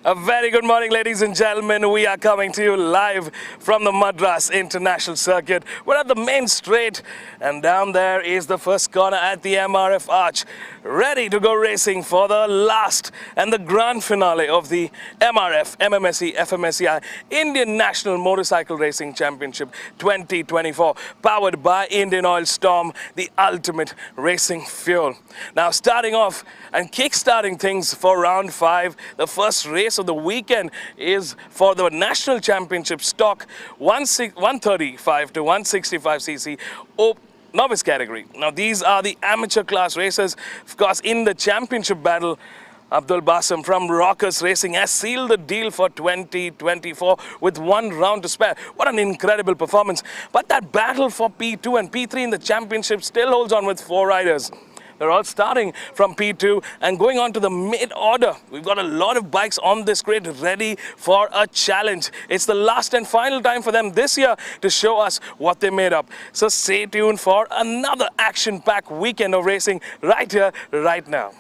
A very good morning, ladies and gentlemen. We are coming to you live from the Madras International Circuit. We're at the main straight, and down there is the first corner at the MRF Arch, ready to go racing for the last and the grand finale of the MRF MMSC fmsci Indian National Motorcycle Racing Championship 2024, powered by Indian Oil Storm, the ultimate racing fuel. Now, starting off and kick-starting things for round 5, the first race of the weekend is for the National Championship Stock 135 to 165cc novice category. Now, these are the amateur class races. Of course, in the championship battle, Abdul Basim from Rockers Racing has sealed the deal for 2024 with 1 round to spare. What an incredible performance. But that battle for P2 and P3 in the championship still holds on with 4 riders. They're all starting from P2 and going on to the mid-order. We've got a lot of bikes on this grid ready for a challenge. It's the last and final time for them this year to show us what they made up. So stay tuned for another action-packed weekend of racing right here, right now.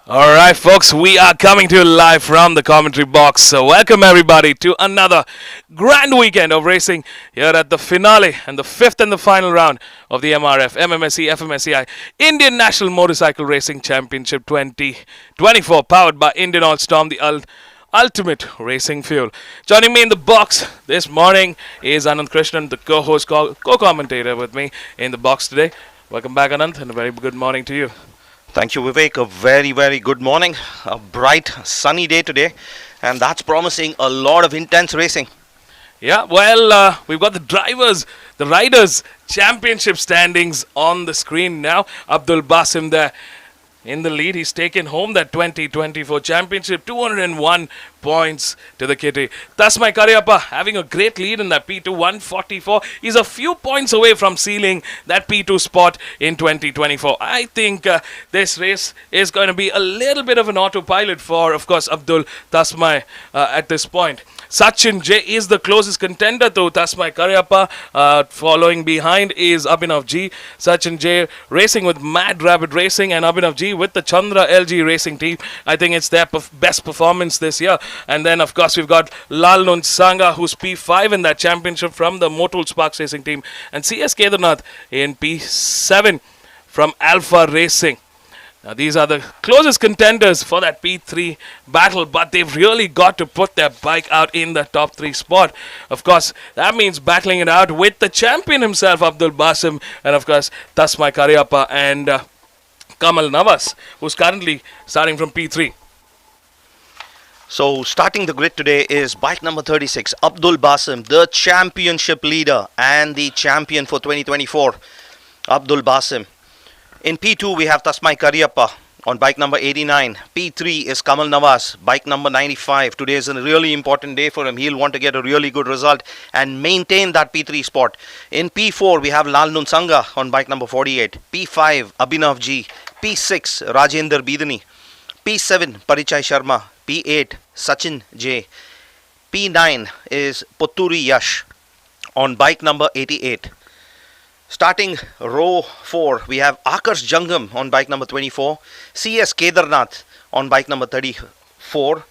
All right, folks, we are coming to you live from the commentary box. So welcome everybody to another grand weekend of racing here at the finale and the 5th and the final round of the MRF MMSC fmsci Indian National Motorcycle Racing Championship 2024, powered by Indian Oil Storm, the ultimate racing fuel. Joining me in the box this morning is Anand Krishnan, the co-host, co-commentator with me in the box today. Welcome back, Anand, and a very good morning to you. Thank you, Vivek. A very, very good morning. A bright, sunny day today, and that's promising a lot of intense racing. Yeah, well, we've got the riders' championship standings on the screen now. Abdul Basim there in the lead. He's taken home that 2024 championship, 201 points to the kitty. Tasmai Karyappa having a great lead in that P2, 144. He's a few points away from sealing that P2 spot in 2024. I think this race is going to be a little bit of an autopilot for, of course, Abdul Tasmai at this point. Sachin J is the closest contender to Tasmai Karyappa. Following behind is Abhinav G. Sachin J racing with Mad Rabbit Racing and Abhinav G with the Chandra LG Racing team. I think it's their best performance this year. And then, of course, we've got Lalnun Sangha, who's P5 in that championship from the Motul Sparks Racing team. And CS Kedarnath in P7 from Alpha Racing. Now, these are the closest contenders for that P3 battle, but they've really got to put their bike out in the top 3 spot. Of course, that means battling it out with the champion himself, Abdul Basim, and of course, Tasmai Karyappa and Kamal Navas, who's currently starting from P3. So, starting the grid today is bike number 36, Abdul Basim, the championship leader and the champion for 2024, Abdul Basim. In P2, we have Tasmai Karyappa on bike number 89. P3 is Kamal Nawaz, bike number 95. Today is a really important day for him. He'll want to get a really good result and maintain that P3 spot. In P4, we have Lal Nunsanga on bike number 48. P5, Abhinav G. P6, Rajendra Bidani. P7, Parichai Sharma. P8, Sachin J. P9 is Putturi Yash on bike number 88. Starting row 4, we have Akarsh Jangam on bike number 24, CS Kedarnath on bike number 34,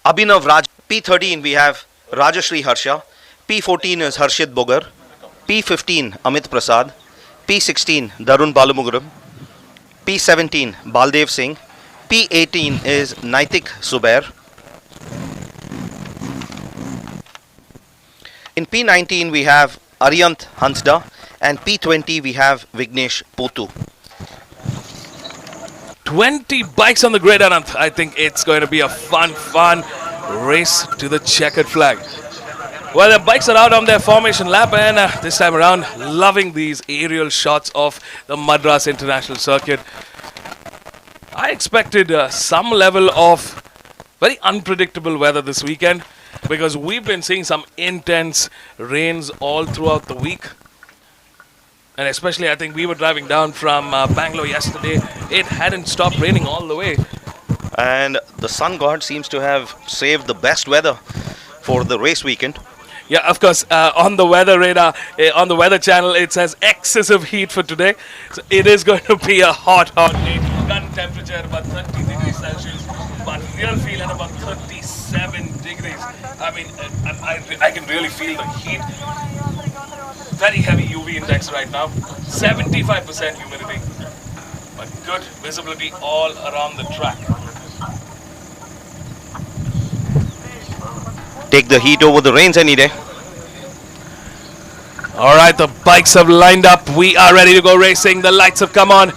Abhinav Raj. P13 we have Rajashri Harsha, P14 is Harshit Bogar, P15 Amit Prasad, P16 Darun Balumuguram, P17 Baldev Singh, P18 is Naitik Subair. In P19 we have Aryant Hansda, and P20 we have Vignesh Potu. 20 bikes on the grid, Anant. I think it's going to be a fun race to the checkered flag. Well, the bikes are out on their formation lap, and this time around, loving these aerial shots of the Madras International Circuit. I expected some level of very unpredictable weather this weekend, because we've been seeing some intense rains all throughout the week. And especially, I think we were driving down from Bangalore yesterday. It hadn't stopped raining all the way. And the sun god seems to have saved the best weather for the race weekend. Yeah, of course, on the weather radar, on the weather channel, it says excessive heat for today. So it is going to be a hot day. Gun temperature about 30 degrees Celsius, but real feel at about 37 degrees. I mean, I can really feel the heat. Very heavy UV index right now, 75% humidity, but good visibility all around the track. Take the heat over the rains any day. All right, the bikes have lined up. We are ready to go racing. The lights have come on.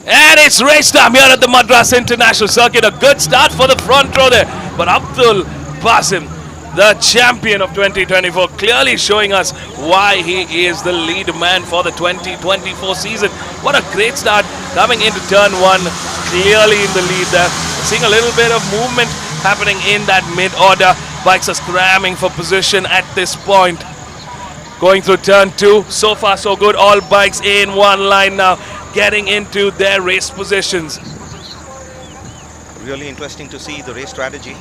And it's race time here at the Madras International Circuit. A good start for the front row there. But Abdul Basim, the champion of 2024, clearly showing us why he is the lead man for the 2024 season. What a great start coming into turn 1, clearly in the lead there. Seeing a little bit of movement happening in that mid-order. Bikes are scramming for position at this point. Going through turn 2, so far so good. All bikes in one line now, getting into their race positions. Really interesting to see the race strategy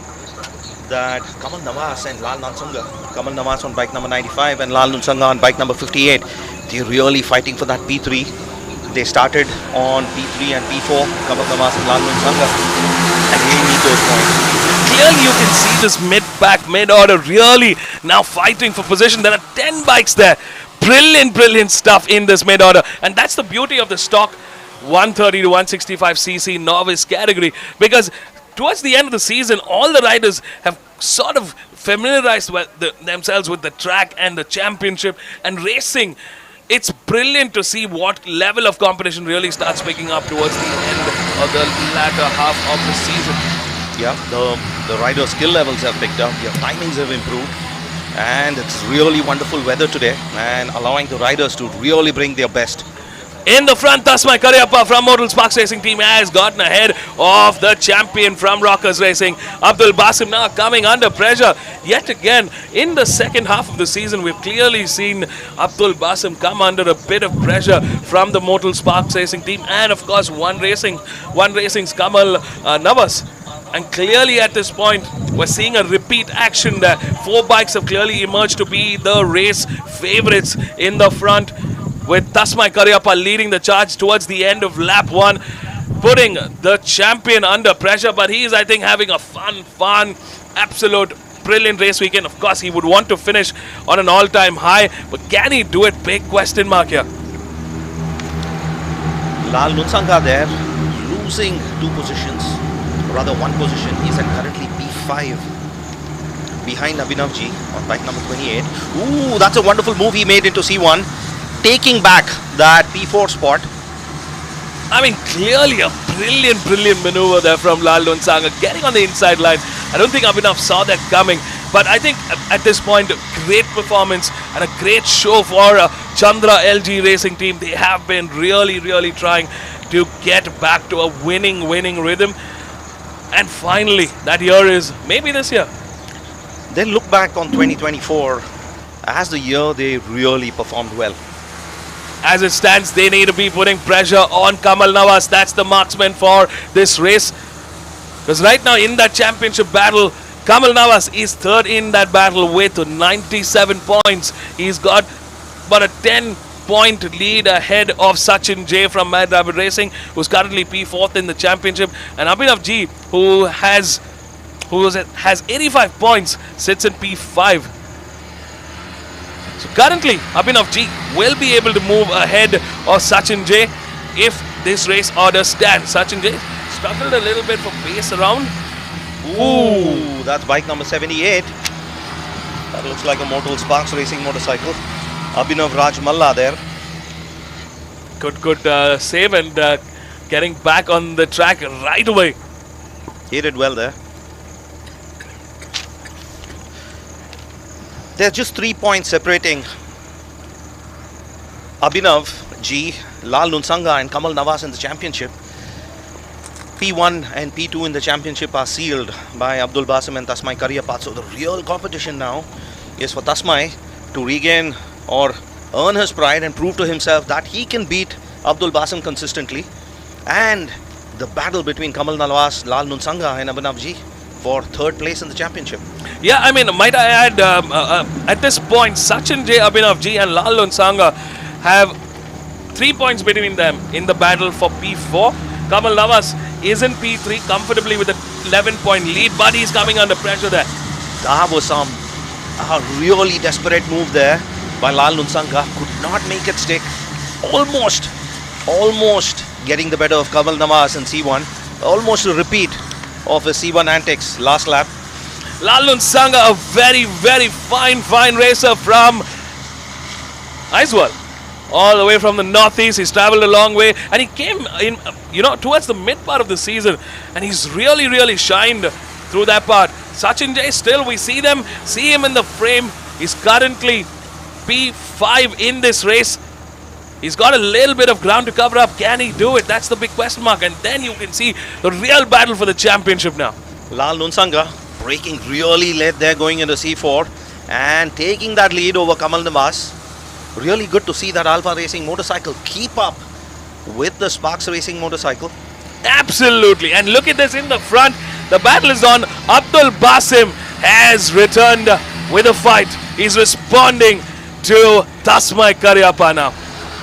that Kamal Nawaz and Lal Nunsanga, Kamal Nawaz on bike number 95 and Lal Nunsanga on bike number 58, they're really fighting for that P3. They started on P3 and P4, Kamal Nawaz and Lal Nunsanga, and they need those points. Clearly you can see this mid-pack, mid-order really now fighting for position. There are 10 bikes there. Brilliant stuff in this mid-order. And that's the beauty of the stock 130 to 165cc novice category, because towards the end of the season, all the riders have sort of familiarized themselves with the track and the championship and racing. It's brilliant to see what level of competition really starts picking up towards the end of the latter half of the season. Yeah, the rider skill levels have picked up, their timings have improved, and it's really wonderful weather today and allowing the riders to really bring their best. In the front, Tasmai Karyappa from Modal Sparks Racing Team has gotten ahead of the champion from Rockers Racing. Abdul Basim now coming under pressure. Yet again, in the second half of the season, we've clearly seen Abdul Basim come under a bit of pressure from the Modal Sparks Racing Team. And of course, One Racing's Kamal Nawaz. And clearly at this point, we're seeing a repeat action there. 4 bikes have clearly emerged to be the race favorites in the front, with Tasmai Karyappa leading the charge towards the end of lap 1, putting the champion under pressure. But he is, I think, having a fun, absolute brilliant race weekend. Of course, he would want to finish on an all-time high, but can he do it? Big question mark here. Lal Nunsanga there, losing 2 positions, rather 1 position. He's at currently P5 behind Abhinav G on bike number 28. Ooh, that's a wonderful move he made into C1, taking back that P4 spot. I mean, clearly a brilliant maneuver there from Lal Nunsanga, getting on the inside line. I don't think Abhinav saw that coming, but I think at this point, great performance and a great show for Chandra LG Racing Team. They have been really trying to get back to a winning rhythm. And finally, that year is maybe this year. They'll look back on 2024 as the year they really performed well. As it stands, they need to be putting pressure on Kamal Nawaz. That's the marksman for this race. Because right now in that championship battle, Kamal Nawaz is third in that battle with 97 points. He's got about a 10-point lead ahead of Sachin J from Mad Rabbit Racing, who's currently P4th in the championship. And Abhinav G, who has 85 points, sits in P5. So currently, Abhinav G will be able to move ahead of Sachin J if this race order stands. Sachin J struggled a little bit for pace around. Ooh, that's bike number 78. That looks like a Motul Sparks Racing motorcycle. Abhinav Raj Malla there. Good save and getting back on the track right away. He did well there. There's just 3 points separating Abhinav G, Lal Nunsanga and Kamal Nawaz in the championship. P1 and P2 in the championship are sealed by Abdul Basim and Tasmai Karyapat. So the real competition now is for Tasmai to regain or earn his pride and prove to himself that he can beat Abdul Basim consistently. And the battle between Kamal Nawaz, Lal Nunsanga and Abhinav G for third place in the championship. Yeah, I mean, might I add, at this point, Sachin J, Abhinav G and Lal Nunsanga have 3 points between them in the battle for P4. Kamal Nawaz is in P3 comfortably with a 11-point lead, but he's coming under pressure there. That was a really desperate move there by Lal Nunsanga. Could not make it stick. Almost getting the better of Kamal Nawaz in C1. Almost a repeat of his C1 antics last lap. Lal Nunsanga, a very fine racer from Aizawl. All the way from the northeast. He's traveled a long way and he came in, towards the mid part of the season, and he's really shined through that part. Sachin J, still we see him in the frame. He's currently P5 in this race. He's got a little bit of ground to cover up. Can he do it? That's the big question mark. And then you can see the real battle for the championship now. Lal Nunsanga breaking really late there, going into C4 and taking that lead over Kamal Nawaz. Really good to see that Alpha Racing motorcycle keep up with the Sparks Racing motorcycle. Absolutely. And look at this in the front. The battle is on. Abdul Basim has returned with a fight. He's responding to Tasmai Karyapa now.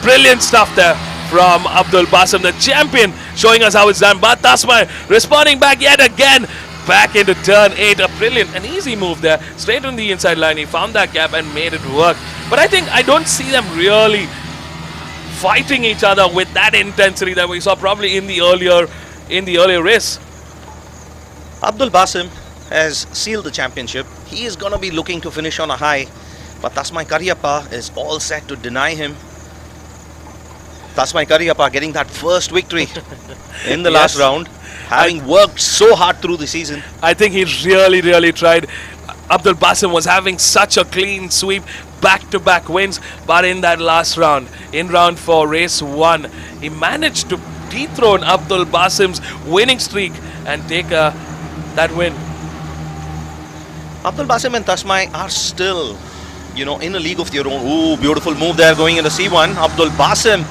Brilliant stuff there from Abdul Basim, the champion, showing us how it's done. But Tasmai responding back yet again. Back into turn 8. A brilliant and easy move there. Straight on the inside line. He found that gap and made it work. But I don't see them really fighting each other with that intensity that we saw probably in the earlier race. Abdul Basim has sealed the championship. He is going to be looking to finish on a high. But Tasmai Karyapa is all set to deny him. Tasmai Karyapa getting that first victory in the last round. Having worked so hard through the season. I think he really tried. Abdul Basim was having such a clean sweep, back-to-back wins, but in that last round, in round 4, race 1, he managed to dethrone Abdul Basim's winning streak and take that win. Abdul Basim and Tasmai are still, in a league of their own. Ooh, beautiful move there going into C1. Abdul Basim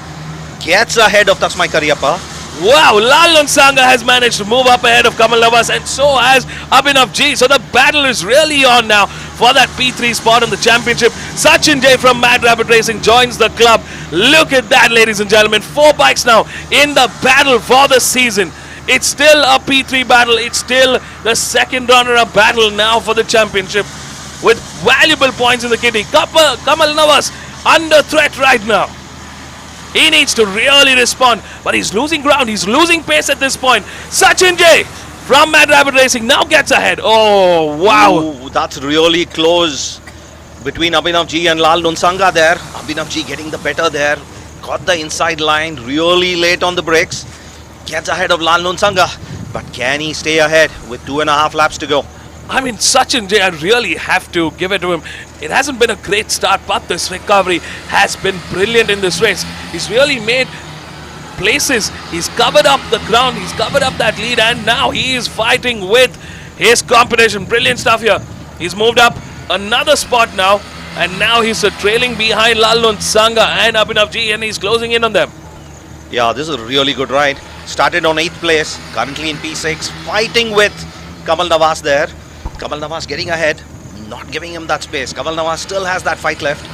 gets ahead of Tasmai Karyapa. Wow, Lal Nunsanga has managed to move up ahead of Kamal Nawaz, and so has Abhinav G. So the battle is really on now for that P3 spot in the championship. Sachin J from Mad Rabbit Racing joins the club. Look at that, ladies and gentlemen. 4 bikes now in the battle for the season. It's still a P3 battle. It's still the second runner-up battle now for the championship with valuable points in the kitty. Kamal Nawaz under threat right now. He needs to really respond, but he's losing ground. He's losing pace at this point. Sachin J from Mad Rabbit Racing now gets ahead. Oh, wow. Ooh, that's really close between Abhinav G and Lal Nunsanga there. Abhinav G getting the better there. Got the inside line really late on the brakes. Gets ahead of Lal Nunsanga. But can he stay ahead with 2.5 laps to go? I mean, Sachin J, I really have to give it to him. It hasn't been a great start, but this recovery has been brilliant in this race. He's really made places. He's covered up the ground. He's covered up that lead, and now he is fighting with his competition. Brilliant stuff here. He's moved up another spot now, and now he's trailing behind Lalun Sangha and Abhinav G, and he's closing in on them. Yeah, this is a really good ride. Started on 8th place, currently in P6, fighting with Kamal Nawaz there. Kamal Nawaz getting ahead, not giving him that space. Kamal Nawaz still has that fight left.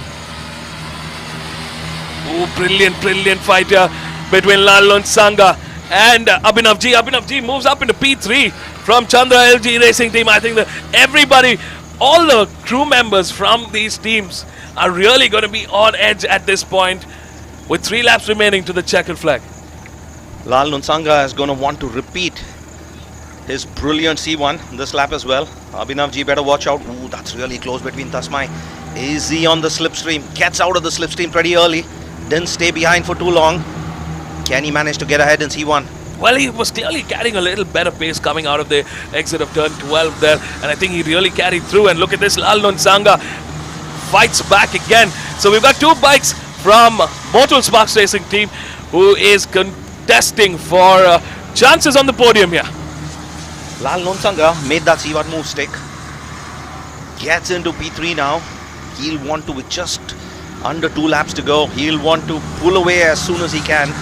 Oh, brilliant fight here between Lalun Sangha and Abhinav G. Abhinav G moves up into P3 from Chandra LG Racing Team. I think that everybody, all the crew members from these teams are really going to be on edge at this point with 3 laps remaining to the checkered flag. Lalun Sangha is going to want to repeat his brilliant C1 this lap as well. Abhinav G better watch out. Ooh, that's really close between Tasmai. Is he on the slipstream? Gets out of the slipstream pretty early. Didn't stay behind for too long. Can he manage to get ahead in C1? Well, he was clearly carrying a little better pace coming out of the exit of turn 12 there, and I think he really carried through. And look at this, Lalun Sangha fights back again. So we've got 2 bikes from Motul Sparks Racing Team who is contesting for chances on the podium here. Lalun Sangha made that C1 move stick. Gets into P3 now. He'll want to, with just under 2 laps to go, he'll want to pull away as soon as he can.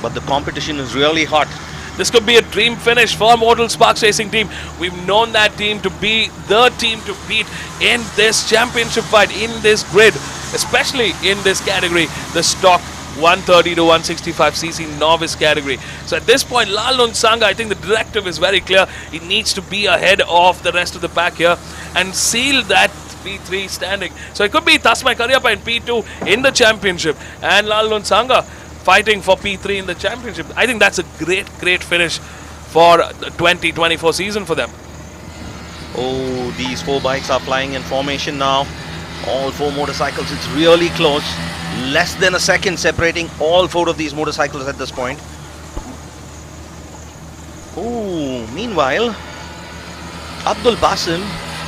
But the competition is really hot. This could be a dream finish for Motul Sparks Racing Team. We've known that team to be the team to beat in this championship fight, in this grid, especially in this category, the stock 130 to 165cc novice category. So at this point, Lalun Sangha, I think the directive is very clear. He needs to be ahead of the rest of the pack here and seal that P3 standing. So it could be Tasmai Karyappa in P2 in the championship and Lalun Sangha fighting for P3 in the championship. I think that's a great finish for the 2024 season for them. Oh, these 4 bikes are flying in formation now. All 4 motorcycles, it's really close. Less than a second separating all 4 of these motorcycles at this point. Oh, meanwhile, Abdul Basim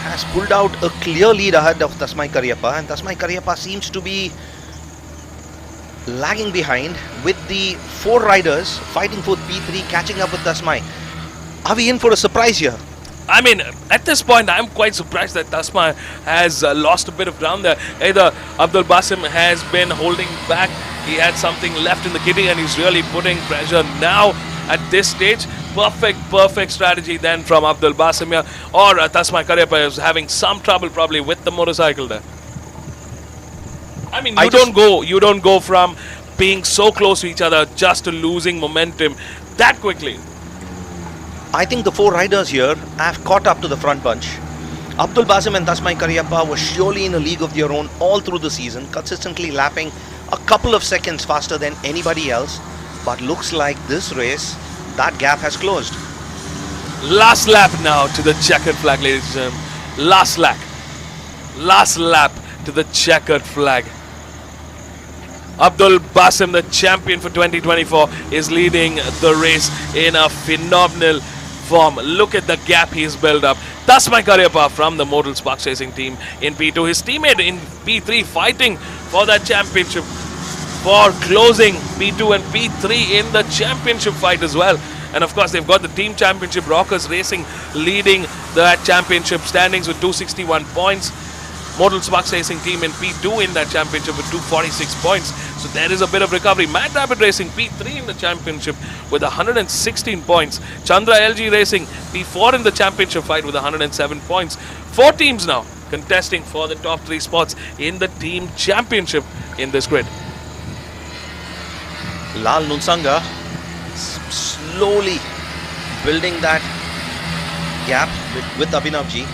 has pulled out a clear lead ahead of Tasmai Karyappa, and Tasmai Karyappa seems to be lagging behind with the 4 riders fighting for P3, catching up with Tasmai. Are we in for a surprise here? I mean, at this point, I'm quite surprised that Tasmai has lost a bit of ground there. Either Abdul Basim has been holding back, he had something left in the kitty, and he's really putting pressure now at this stage. Perfect strategy then from Abdul Basim here. Or Tasmai Karyappa is having some trouble probably with the motorcycle there. I mean, you don't go from being so close to each other just to losing momentum that quickly. I think the 4 riders here have caught up to the front bunch. Abdul Basim and Tasmai Karyappa were surely in a league of their own all through the season, consistently lapping a couple of seconds faster than anybody else. But looks like this race, that gap has closed. Last lap now to the checkered flag, ladies and gentlemen. Last lap to the checkered flag. Abdul Basim, the champion for 2024, is leading the race in a phenomenal form. Look at the gap he's built up. Tasmai Karyappa from the Motul Sparks Racing Team in P2. His teammate in P3 fighting for that championship, for closing P2 and P3 in the championship fight as well. And of course, they've got the team championship, Rockers Racing, leading that championship standings with 261 points. Motul Sparks Racing Team in P2 in that championship with 246 points. So there is a bit of recovery. Mad Rabbit Racing P3 in the championship with 116 points. Chandra LG Racing P4 in the championship fight with 107 points. 4 teams now contesting for the top 3 spots in the team championship in this grid. Lalun Sangha slowly building that gap with Abhinav G.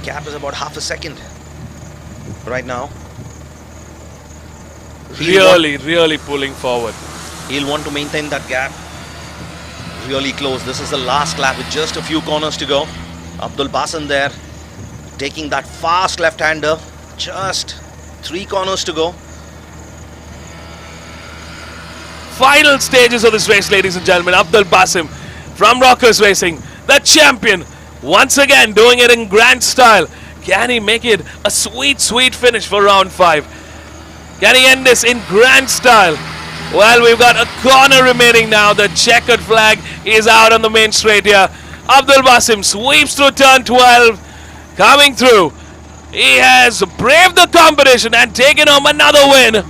Gap is about half a second right now. Really pulling forward. He'll want to maintain that gap. Really close. This is the last lap with just a few corners to go. Abdul Basim there taking that fast left-hander. Just 3 corners to go. Final stages of this race, ladies and gentlemen. Abdul Basim from Rockers Racing, the champion, once again doing it in grand style. Can he make it a sweet finish for round 5? Can he end this in grand style? Well, we've got a corner remaining now. The checkered flag is out on the main straight here. Abdul Basim sweeps through turn 12. Coming through. He has braved the competition and taken home another win.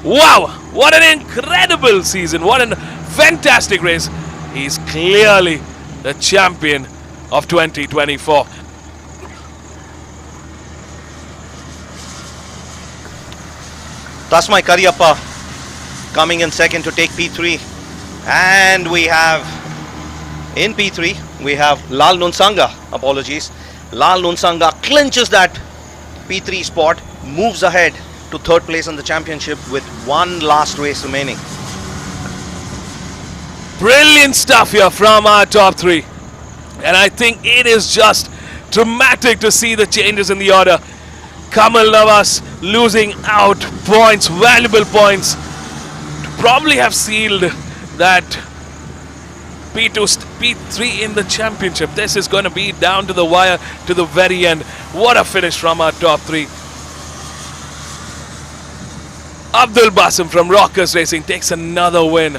Wow, what an incredible season. What a fantastic race. He's clearly the champion of 2024. Tasmai Kariappa coming in second to take P3. And we have, in P3, we have Lal Nunsanga. Apologies. Lal Nunsanga clinches that P3 spot, moves ahead to third place in the championship with one last race remaining. Brilliant stuff here from our top three. And I think it is just dramatic to see the changes in the order. Kamal Navas losing out points, valuable points, to probably have sealed that P3 in the championship. This is going to be down to the wire to the very end. What a finish from our top three. Abdul Basim from Rockers Racing takes another win.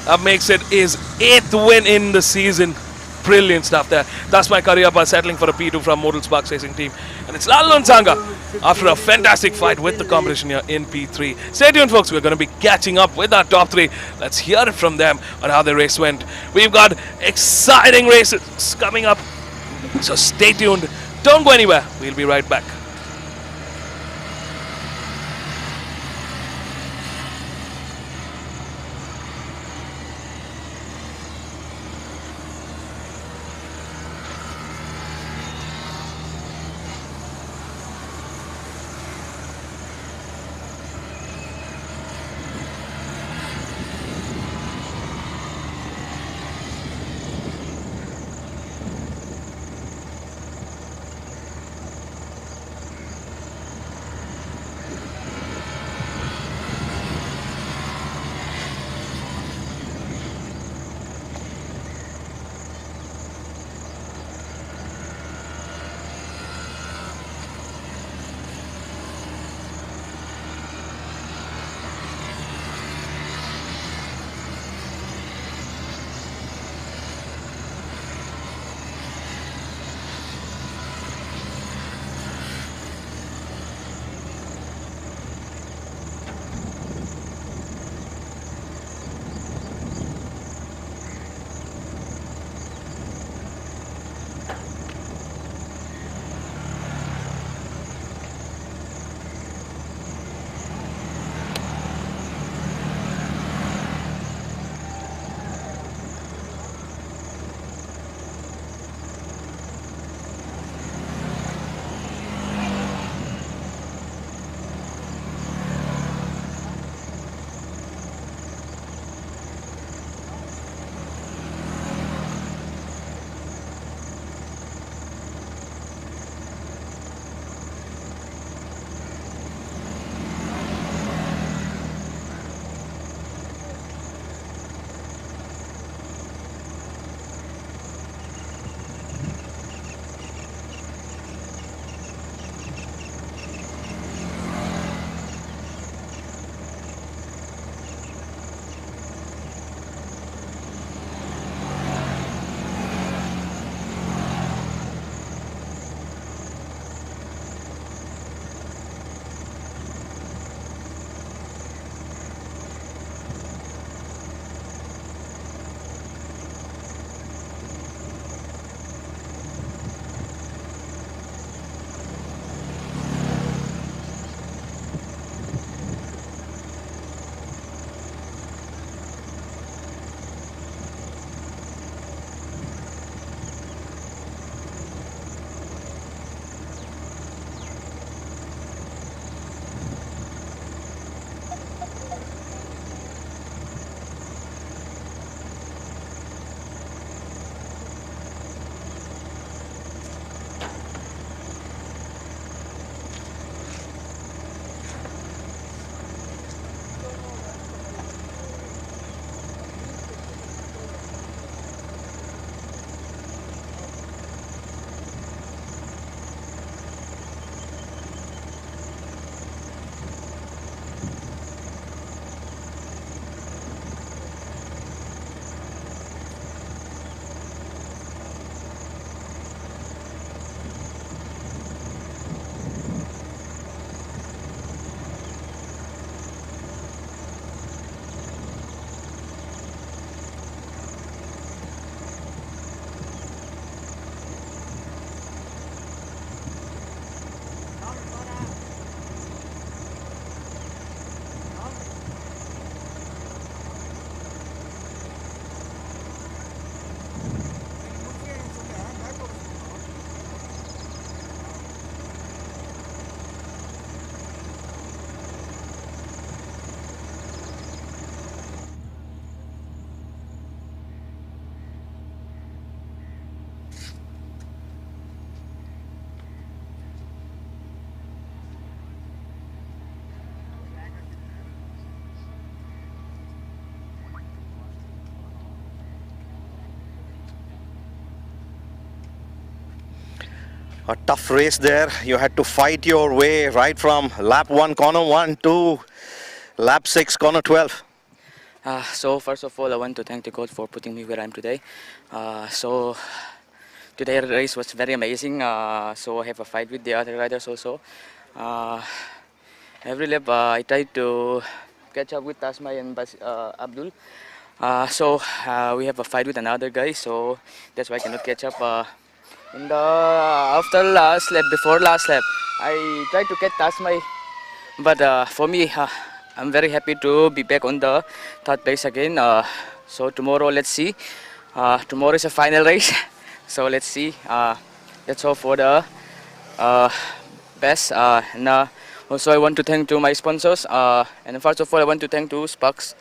That makes it his 8th win in the season. Brilliant stuff there. Tasmai Kariappa settling for a P2 from Modal Sparks Racing team. And it's Lal Nunsanga after a fantastic fight with the competition here in P3. Stay tuned, folks. We're going to be catching up with our top three. Let's hear it from them on how the race went. We've got exciting races coming up. So stay tuned. Don't go anywhere. We'll be right back. A tough race there. You had to fight your way right from lap 1, corner 1 to lap 6, corner 12. So first of all, I want to thank the coach for putting me where I am today. So today's race was very amazing. So I have a fight with the other riders also. Every lap I tried to catch up with Tasmai and Abdul. We have a fight with another guy, so that's why I cannot catch up. After last lap, before last lap, I tried to catch Tasmai, but for me, I'm very happy to be back on the third place again. So tomorrow, let's see. Tomorrow is a final race, so let's see. Let's hope for the best. Also, I want to thank to my sponsors. And first of all, I want to thank to Sparks,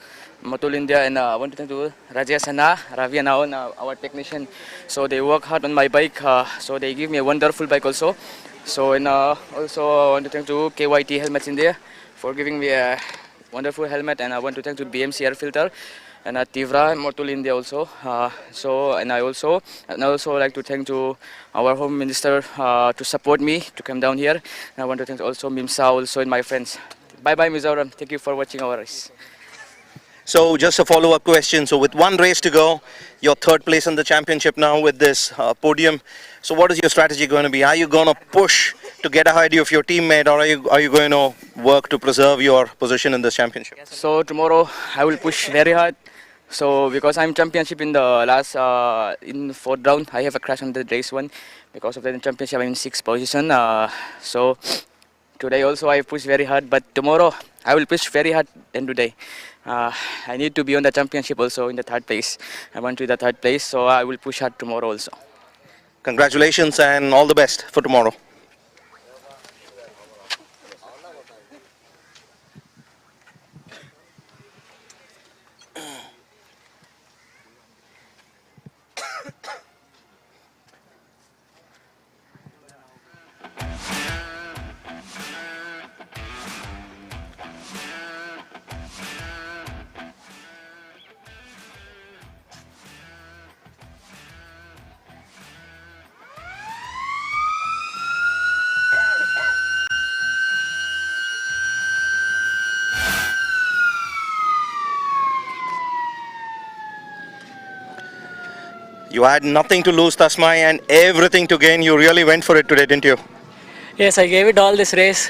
Matul India, and I want to thank to Rajesh and Ravi and our technician. So they work hard on my bike. So they give me a wonderful bike also. So and also I want to thank to KYT Helmets India for giving me a wonderful helmet, and I want to thank to BMC Air Filter and Tivra and Motul India also. And I also like to thank to our Home Minister to support me to come down here. And I want to thank also Mimsa also and my friends. Bye bye Mizoram. Thank you for watching our race. So just a follow-up question. So with one race to go, you're third place in the championship now with this podium. So what is your strategy going to be? Are you going to push to get ahead of your teammate, or are you going to work to preserve your position in this championship? So tomorrow I will push very hard. So because I'm championship in the last in fourth round, I have a crash on the race one. Because of the championship, I'm in sixth position. So today also I push very hard, but tomorrow I will push very hard than today. I need to be on the championship also in the third place. I want to be the third place, so I will push hard tomorrow also. Congratulations and all the best for tomorrow. You had nothing to lose, Tasmai, and everything to gain. You really went for it today, didn't you? Yes, I gave it all this race,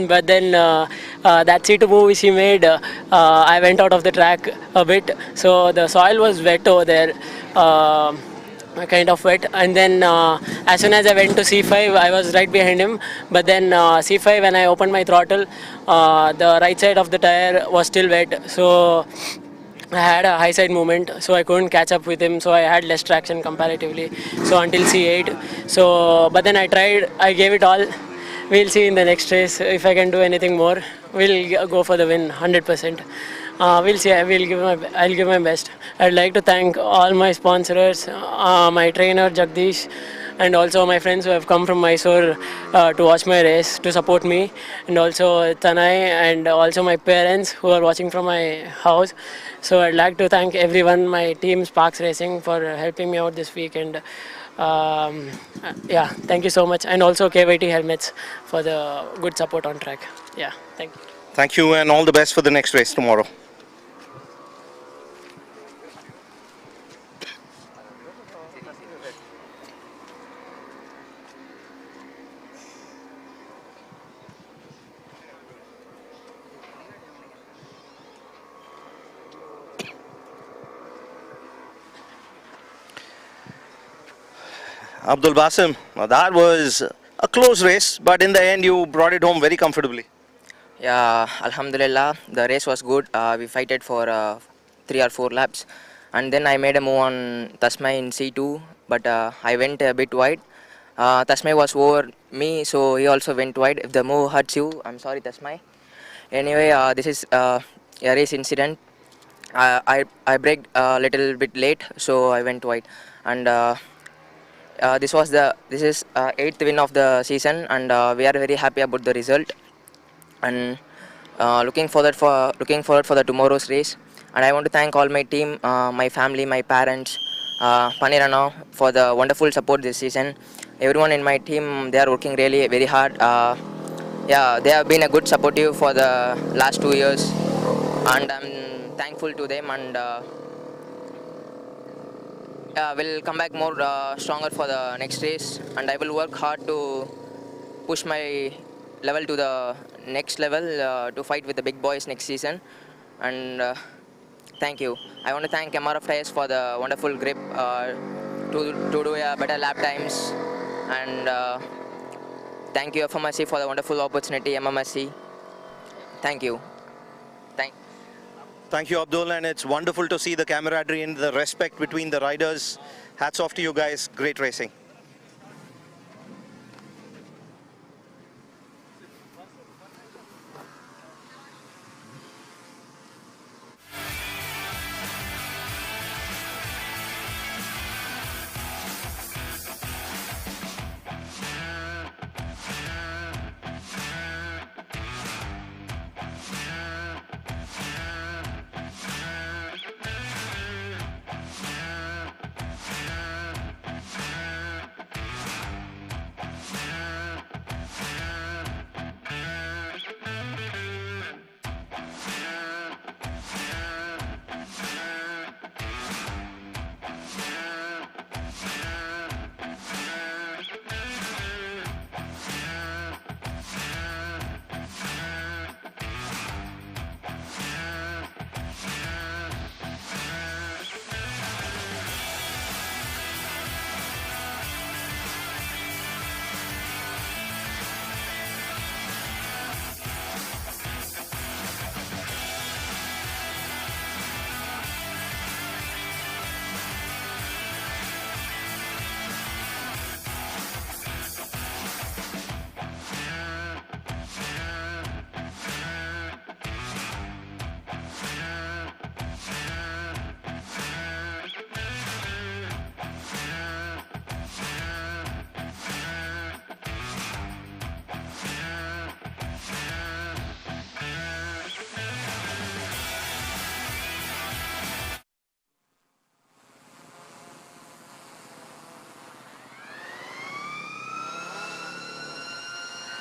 but then that C2 move which he made, I went out of the track a bit, so the soil was wet over there, kind of wet, and then as soon as I went to C5, I was right behind him, but then C5, when I opened my throttle, the right side of the tire was still wet, so I had a high side movement, so I couldn't catch up with him, so I had less traction comparatively, so until C8. So but then I gave it all. We'll see in the next race if I can do anything more. We'll go for the win 100%. We'll see. I'll give my best. I'd like to thank all my sponsors, my trainer Jagdish, and also my friends who have come from Mysore to watch my race, to support me, and also Tanai, and also my parents who are watching from my house. So I'd like to thank everyone, my team Sparks Racing, for helping me out this week, and yeah, thank you so much, and also KYT Helmets for the good support on track. Yeah, thank you. Thank you and all the best for the next race tomorrow. Abdul Basim, now that was a close race, but in the end you brought it home very comfortably. Yeah, Alhamdulillah, the race was good. We fighted for 3 or 4 laps, and then I made a move on Tasmai in C2, but I went a bit wide. Tasmai was over me, so he also went wide. If the move hurts you, I'm sorry, Tasmai. Anyway, this is a race incident. I braked a little bit late, so I went wide, and this is 8th win of the season, and we are very happy about the result, and looking forward for the tomorrow's race. And I want to thank all my team, my family, my parents, Panirano, for the wonderful support this season. everyone in my team, they are working really very hard. Yeah, they have been a good supportive for the last 2 years, and I'm thankful to them, and will come back more stronger for the next race, and I will work hard to push my level to the next level to fight with the big boys next season. And thank you. I want to thank MRF Tires for the wonderful grip to do better lap times, and thank you FMSC for the wonderful opportunity, MMSC. Thank you. Thank you, Abdul, and it's wonderful to see the camaraderie and the respect between the riders. Hats off to you guys. Great racing.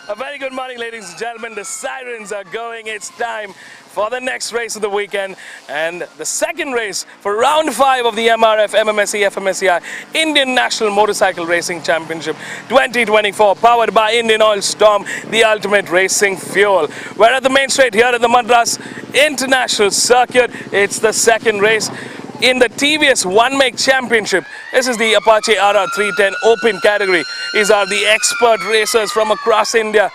A very good morning, ladies and gentlemen. The sirens are going. It's time for the next race of the weekend and the second race for round 5 of the MRF MMSC fmsci Indian National Motorcycle Racing Championship 2024, powered by Indian Oil Storm, the ultimate racing fuel. We're at the main straight here at the Madras International Circuit. It's the second race in the TVS One Make Championship. This is the Apache RR 310 Open category. These are the expert racers from across India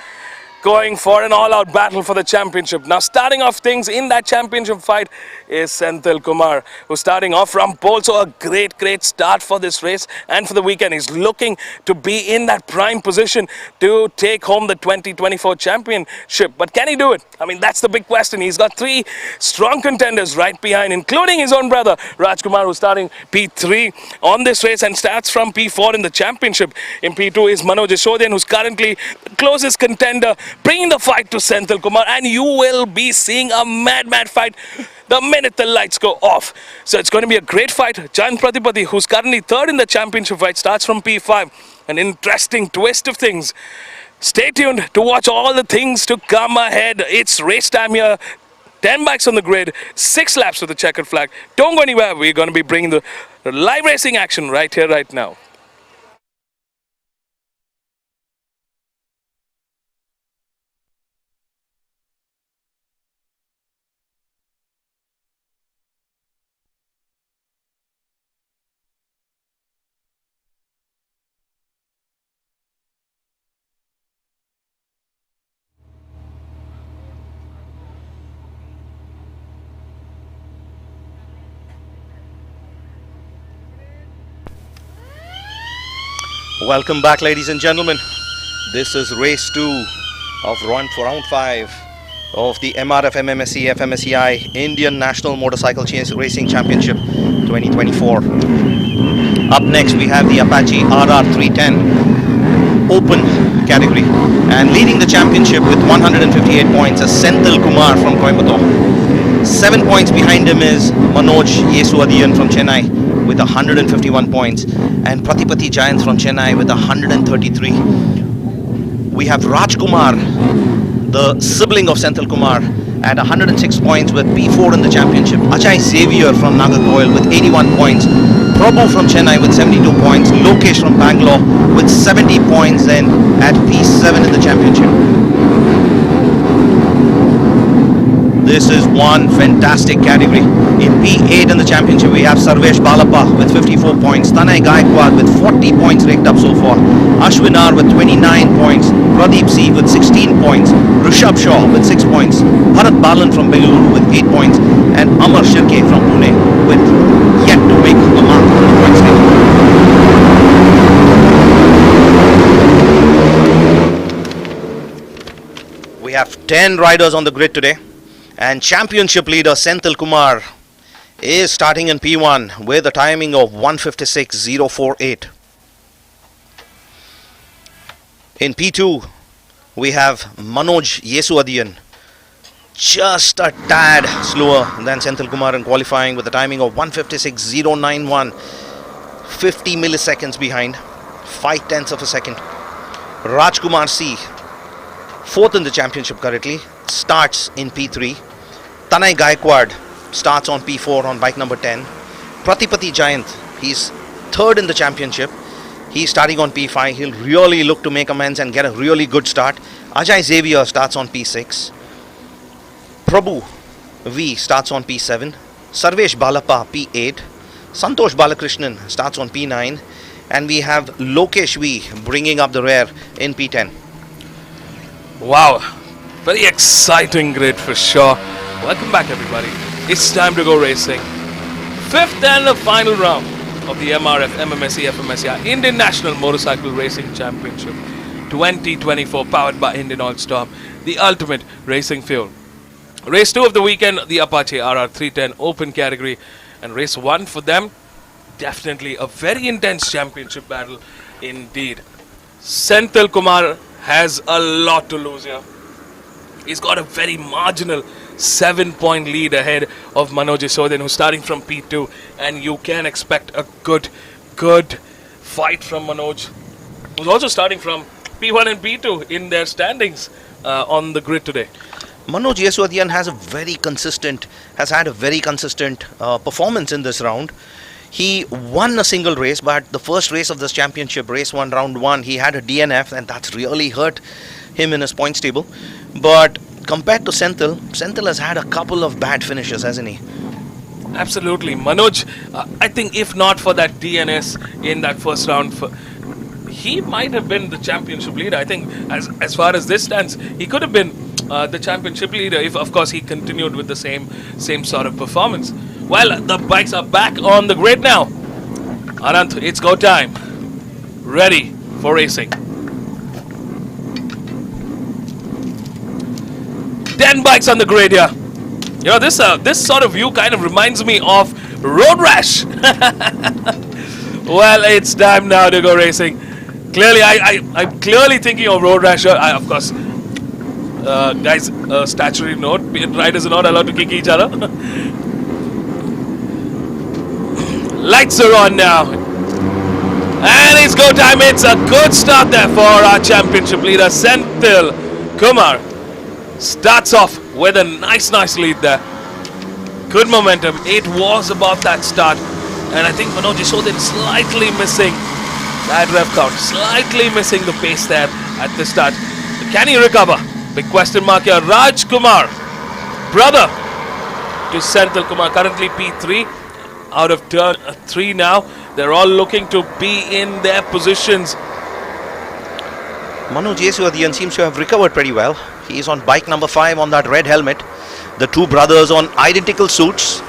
going for an all-out battle for the championship. Now, starting off things in that championship fight is Senthil Kumar, who's starting off from pole. So a great start for this race and for the weekend. He's looking to be in that prime position to take home the 2024 championship. But can he do it? I mean, that's the big question. He's got 3 strong contenders right behind, including his own brother, Rajkumar, who's starting P3 on this race and starts from P4 in the championship. In P2 is Manoj Yashodhan, who's currently the closest contender, bringing the fight to Senthil Kumar, and you will be seeing a mad fight the minute the lights go off. So it's going to be a great fight. Jayant Pratipati, who's currently 3rd in the championship fight, starts from P5. An interesting twist of things. Stay tuned to watch all the things to come ahead. It's race time here. 10 bikes on the grid, 6 laps with the checkered flag. Don't go anywhere. We're going to be bringing the live racing action right here, right now. Welcome back, ladies and gentlemen. This is race 2 of round 5 of the MRF MMSC fmsci Indian National Motorcycle Racing Championship 2024. Up next we have the Apache RR 310 Open category, and leading the championship with 158 points is Senthil Kumar from Coimbatore. 7 points behind him is Manoj Yashodhan from Chennai. with 151 points, and Pratipati Giants from Chennai with 133. We have Rajkumar, the sibling of Senthil Kumar, at 106 points with P4 in the championship. Ajay Xavier from Nagarcoil with 81 points. Prabhu from Chennai with 72 points. Lokesh from Bangalore with 70 points then at P7 in the championship. This is one fantastic category. In P8 in the championship, we have Sarvesh Balappa with 54 points. Tanay Gaikwad with 40 points raked up so far. Ashwinar with 29 points. Pradeep C with 16 points. Rishabh Shaw with 6 points. Bharat Balan from Bengaluru with 8 points. And Amar Shirke from Pune with yet to make a mark on the points table. We have 10 riders on the grid today. And championship leader Senthil Kumar is starting in P1 with a timing of 156.048. In P2, we have Manoj Yesuadian, just a tad slower than Senthil Kumar in qualifying with a timing of 156.091, 50 milliseconds behind, 5/10 of a second. Rajkumar C, fourth in the championship currently, starts in P3. Tanay Gaikwad starts on P4 on bike number 10. Pratipati Giant, he's third in the championship. He's starting on P5. He'll really look to make amends and get a really good start. Ajay Xavier starts on P6. Prabhu V starts on P7. Sarvesh Balappa P8. Santosh Balakrishnan starts on P9. And we have Lokesh V bringing up the rear in P10. Wow, very exciting grid for sure. Welcome back everybody. It's time to go racing. Fifth and the final round of the MRF MMSC fmsci Indian National Motorcycle Racing Championship 2024, powered by Indian All-Star, the ultimate racing fuel. Race 2 of the weekend, the Apache RR 310 open category, and race 1 for them, definitely a very intense championship battle indeed. Senthil Kumar has a lot to lose here. He's got a very marginal 7-point lead ahead of Manoj Yesuadian, who's starting from P2, and you can expect a good fight from Manoj, who's also starting from P1 and P2 in their standings on the grid today. Manoj Yesuadian has had a very consistent performance in this round. He won a single race, but the first race of this championship, race 1, round 1, he had a DNF, and that's really hurt him in his points table. But compared to Senthil has had a couple of bad finishes, hasn't he? Absolutely. Manoj, I think if not for that DNS in that first round, he might have been the championship leader. I think as far as this stands, he could have been the championship leader if, of course, he continued with the same sort of performance. Well, the bikes are back on the grid now. Anant, it's go time. Ready for racing. 10 bikes on the grid here. You know, this sort of view kind of reminds me of Road Rash. Well, it's time now to go racing. Clearly, I'm clearly thinking of Road Rash. Of course, guys, statutory note: riders are not allowed to kick each other. Lights are on now. And it's go time. It's a good start there for our championship leader, Senthil Kumar. Starts off with a nice lead there. Good momentum. It was about that start. And I think Manoj Yesuadian slightly missing that rev count. Slightly missing the pace there at the start. Can he recover? Big question mark here. Raj Kumar, brother to Senthil Kumar, currently P3 out of turn 3 now. They're all looking to be in their positions. Manoj Yesuadian seems to have recovered pretty well. He's on bike number 5 on that red helmet. The two brothers on identical suits.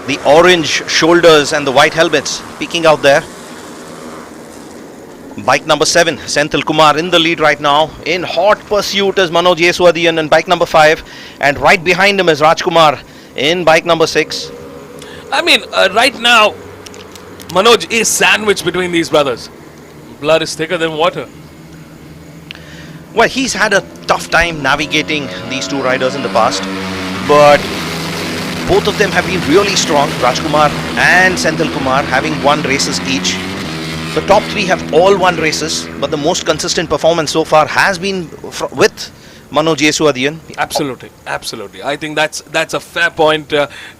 The orange shoulders and the white helmets peeking out there. Bike number 7, Senthil Kumar in the lead right now. In hot pursuit is Manoj Yesuadian in bike number 5. And right behind him is Rajkumar in bike number 6. I mean, right now, Manoj is sandwiched between these brothers. Blood is thicker than water. Well, he's had a tough time navigating these two riders in the past, but Both of them have been really strong. Rajkumar and Senthil Kumar having won races each. The top three have all won races, but the most consistent performance so far has been with Manoj Yesuadian. Absolutely, absolutely. I think that's a fair point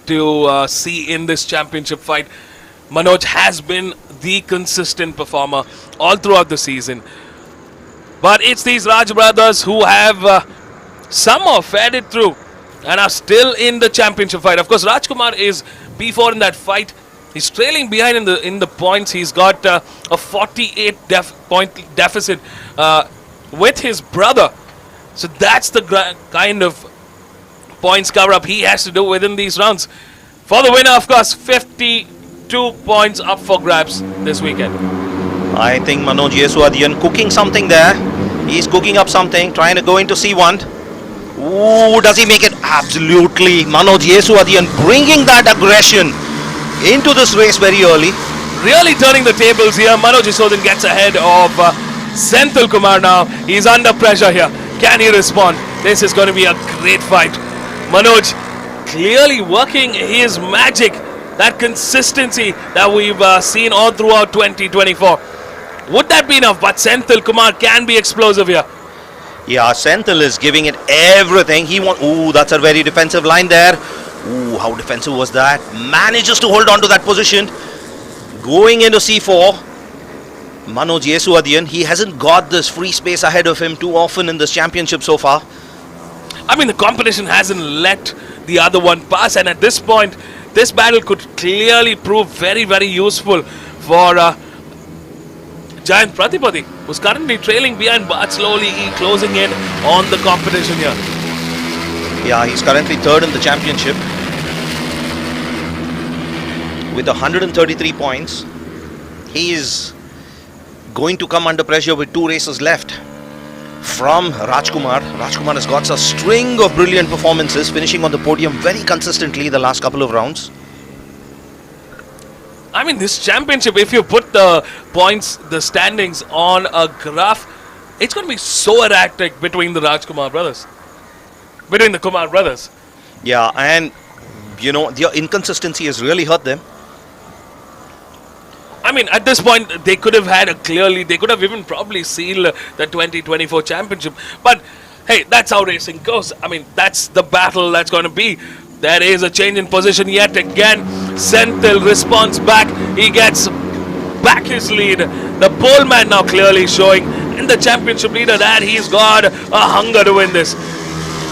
to see in this championship fight. Manoj has been the consistent performer all throughout the season. But it's these Raj brothers who have somehow fared it through and are still in the championship fight. Of course, Rajkumar is P4 in that fight. He's trailing behind in the points. He's got a 48 point deficit with his brother. So that's the kind of points cover up he has to do within these rounds. For the winner, of course, 52 points up for grabs this weekend. I think Manoj Yesuadian cooking something there. He's cooking up something, trying to go into C1. Ooh, does he make it? Absolutely. Manoj Yesuadian bringing that aggression into this race very early. Really turning the tables here. Manoj Yesuadian gets ahead of Senthil Kumar now. He's under pressure here. Can he respond? This is going to be a great fight. Manoj clearly working his magic, that consistency that we've seen all throughout 2024. Would that be enough? But Senthil Kumar can be explosive here. Yeah, Senthil is giving it everything. Ooh, that's a very defensive line there. Ooh, how defensive was that? Manages to hold on to that position. Going into C4. Manoj Yesuadian, he hasn't got this free space ahead of him too often in this championship so far. I mean, the competition hasn't let the other one pass, and at this point, this battle could clearly prove very, very useful for Jayant Pratipati, who's currently trailing behind, but slowly closing in on the competition here. Yeah, he's currently third in the championship with 133 points. He is going to come under pressure with 2 races left from Rajkumar. Rajkumar has got a string of brilliant performances, finishing on the podium very consistently the last couple of rounds. I mean, this championship, if you put the points, the standings on a graph, it's going to be so erratic between the Rajkumar brothers. Between the Kumar brothers. Yeah, and you know, the inconsistency has really hurt them. I mean, at this point, they could have had they could have even probably sealed the 2024 championship. But hey, that's how racing goes. I mean, that's the battle that's going to be. There is a change in position yet again. Senthil responds back. He gets back his lead. The pole man now clearly showing in the championship leader that he's got a hunger to win this.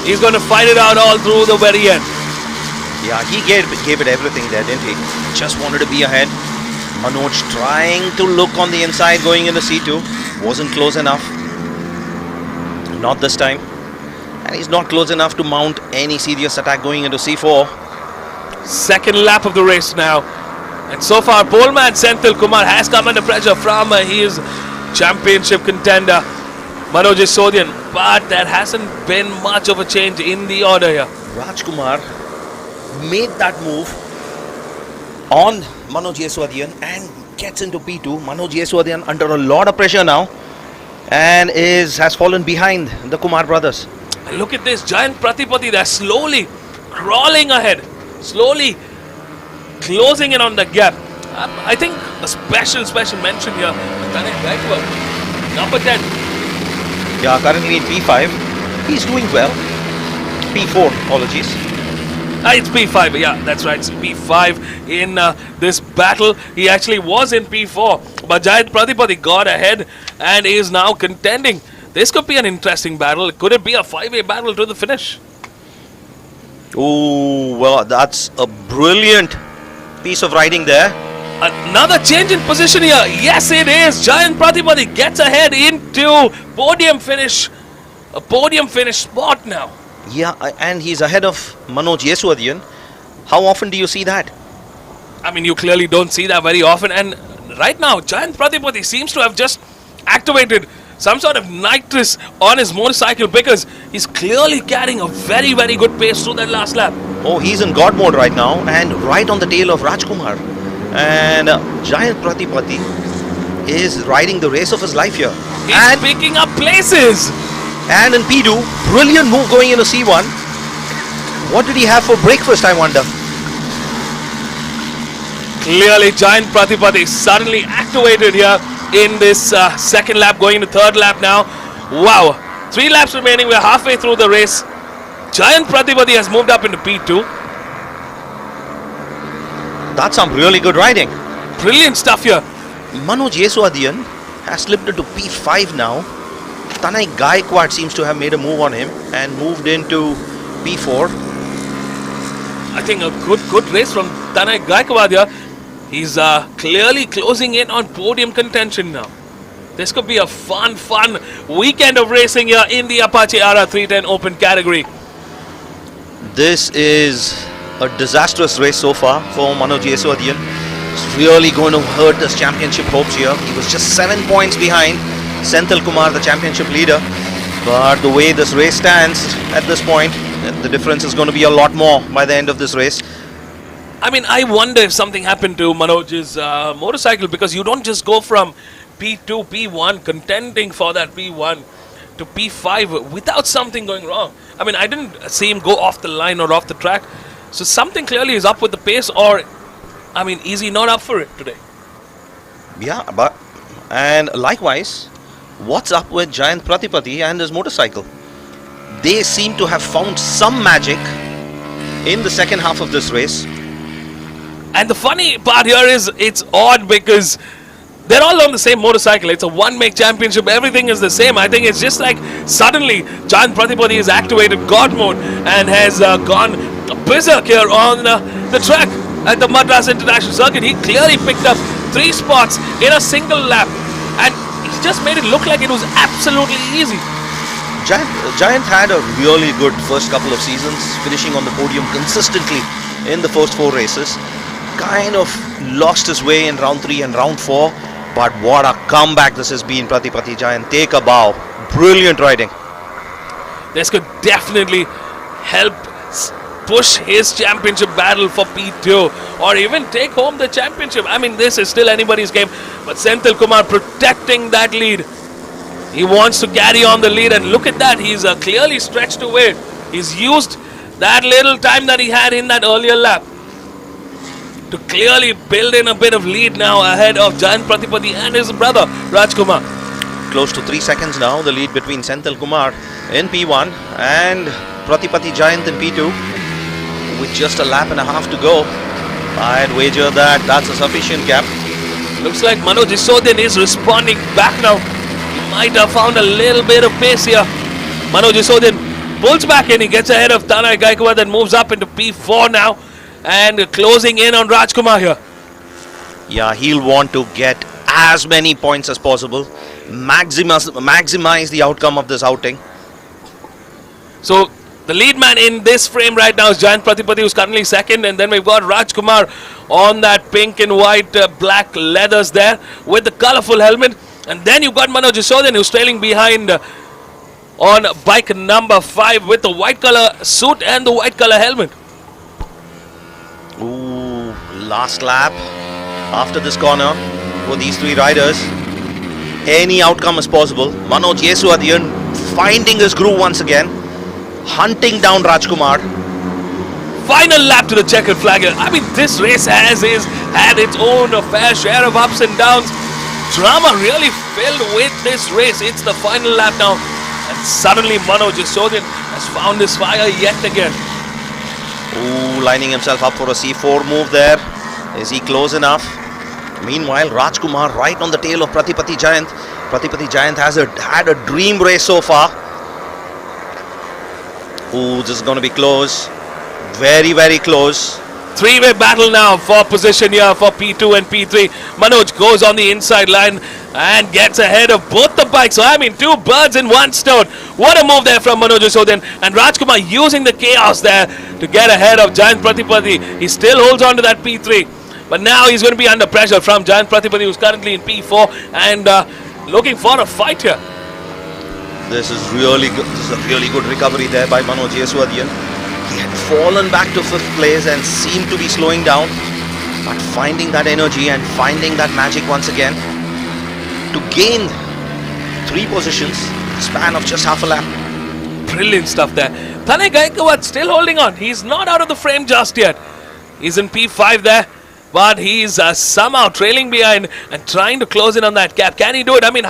He's going to fight it out all through the very end. Yeah, he gave it everything there, didn't he? Just wanted to be ahead. Manoj trying to look on the inside going into C2. Wasn't close enough. Not this time. And he's not close enough to mount any serious attack going into C4. Second lap of the race now. And so far, poleman Senthil Kumar has come under pressure from his championship contender, Manoj Yesuadian. But there hasn't been much of a change in the order here. Rajkumar made that move on Manoj Yesuadian and gets into P2. Manoj Yesuadian under a lot of pressure now and has fallen behind the Kumar brothers. And look at this, Jayant Pratipati, they're slowly crawling ahead, slowly closing in on the gap. I think a special mention here. Number 10. Yeah, currently in P5. He's doing well. P4, apologies. It's P5, yeah, that's right. It's P5 in this battle. He actually was in P4, but Jayant Pratipati got ahead and is now contending. This could be an interesting battle. Could it be a 5-way battle to the finish? Oh, well, that's a brilliant piece of riding there. Another change in position here. Yes, it is. Jayant Pratipati gets ahead into podium finish. A podium finish spot now. Yeah, and he's ahead of Manoj Yesuadian. How often do you see that? I mean, you clearly don't see that very often. And right now, Jayant Pratipati seems to have just activated some sort of nitrous on his motorcycle because he's clearly carrying a very, very good pace through that last lap. Oh, he's in God mode right now and right on the tail of Rajkumar. And Jayant Pratipati is riding the race of his life here. He's picking up places. And in P2, brilliant move going into C1. What did he have for breakfast, I wonder? Clearly, Giant Pratipati suddenly activated here in this second lap, going into third lap now. Wow, 3 laps remaining. We're halfway through the race. Giant Pratipati has moved up into P2. That's some really good riding. Brilliant stuff here. Manoj Yeswadian has slipped into P5 now. Tanay Gaikwad seems to have made a move on him and moved into P4. I think a good race from Tanay Gaikwad here. He's clearly closing in on podium contention now. This could be a fun weekend of racing here in the Apache RR 310 Open category. This is a disastrous race so far for Manoj Yeswadian. It's really going to hurt his championship hopes here. He was just 7 points behind Senthil Kumar, the championship leader. But the way this race stands at this point, the difference is going to be a lot more by the end of this race. I mean, I wonder if something happened to Manoj's motorcycle, because you don't just go from P2, P1, contending for that P1 to P5 without something going wrong. I mean, I didn't see him go off the line or off the track. So something clearly is up with the pace, or, I mean, is he not up for it today? Yeah, and likewise, what's up with Giant Pratipati and his motorcycle? They seem to have found some magic in the second half of this race. And the funny part here is it's odd because they're all on the same motorcycle. It's a one-make championship. Everything is the same. I think it's just like suddenly Giant Pratipati has activated God mode and has gone berserk here on the track at the Madras International Circuit. He clearly picked up 3 spots in a single lap, and he just made it look like it was absolutely easy. Giant had a really good first couple of seasons, finishing on the podium consistently in the first 4 races. Kind of lost his way in round 3 and round 4, but what a comeback this has been. Pratipati Giant, take a bow. Brilliant riding. This could definitely help push his championship battle for P2, or even take home the championship. I mean, this is still anybody's game, but Senthil Kumar protecting that lead. He wants to carry on the lead, and look at that, he's clearly stretched away. He's used that little time that he had in that earlier lap to clearly build in a bit of lead now ahead of Giant Pratipati and his brother Rajkumar. Close to 3 seconds now, the lead between Senthil Kumar in P1 and Pratipati Giant in P2, with just a lap and a half to go. I'd wager that that's a sufficient gap. Looks like Manoj Yeswadian is responding back now. He might have found a little bit of pace here. Manoj Yeswadian pulls back in. He gets ahead of Tanay Gaikwad and moves up into P4 now, and closing in on Rajkumar here. Yeah, he'll want to get as many points as possible, maximize the outcome of this outing. So the lead man in this frame right now is Giant Pratipati, who's currently second, and then we've got Rajkumar on that pink and white black leathers there with the colourful helmet, and then you've got Manoj Yeswadian, who's trailing behind on bike number 5 with the white colour suit and the white colour helmet. Ooh, last lap after this corner for these 3 riders. Any outcome is possible. Manoj Yeswadian finding his groove once again, hunting down Rajkumar. Final lap to the checkered flag here. I mean, this race has had its own fair share of ups and downs. Drama really filled with this race. It's the final lap now, and suddenly Manoj Yeswadian has found his fire yet again. Ooh, lining himself up for a C4 move there. Is he close enough? Meanwhile, Rajkumar right on the tail of Pratipati Giant. Pratipati Giant has had a dream race so far. Ooh, this is going to be close. Very, very close. 3-way battle now for position here for P2 and P3. Manoj goes on the inside line and gets ahead of both the bikes. So, I mean, 2 birds in 1 stone. What a move there from Manoj Yeswadian. And Rajkumar using the chaos there to get ahead of Giant Pratipati. He still holds on to that P3. But now he's going to be under pressure from Giant Pratipati, who's currently in P4 and looking for a fight here. This is really good. This is a really good recovery there by Manoj Yeswadian. He had fallen back to 5th place and seemed to be slowing down, but finding that energy and finding that magic once again to gain 3 positions in the span of just half a lap. Brilliant stuff there. Tanay Gaikwad still holding on. He's not out of the frame just yet. He's in P5 there. but he's somehow trailing behind and trying to close in on that gap. Can he do it? I mean,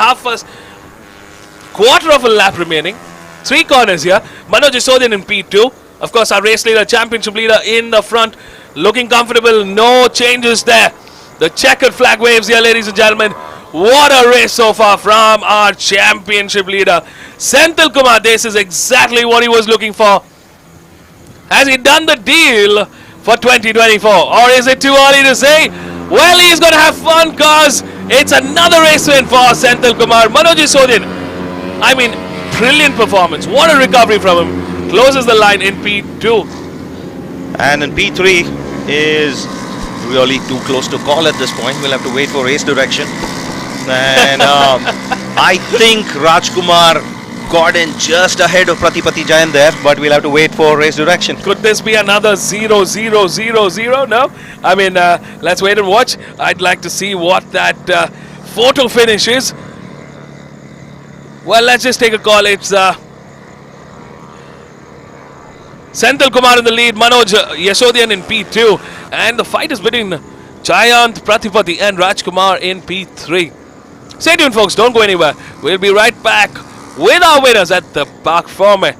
quarter of a lap remaining. 3 corners here. Manoj Yasodian in P2. Of course, our race leader, championship leader in the front, looking comfortable. No changes there. The checkered flag waves here, ladies and gentlemen. What a race so far from our championship leader. Senthil Kumar, this is exactly what he was looking for. Has he done the deal for 2024? Or is it too early to say? Well, he's going to have fun because it's another race win for Senthil Kumar. Manoj Yasodian, I mean, brilliant performance. What a recovery from him. Closes the line in P2. And in P3 is really too close to call at this point. We'll have to wait for race direction. And I think Rajkumar got in just ahead of Pratipati Jayant there, but we'll have to wait for race direction. Could this be another 0-0-0-0? No? I mean, let's wait and watch. I'd like to see what that photo finish is. Well, let's just take a call. It's Senthil Kumar in the lead, Manoj Yasodian in P2, and the fight is between Jayant, Pratipati and Rajkumar in P3. Stay tuned, folks. Don't go anywhere. We'll be right back with our winners at the Park Forme.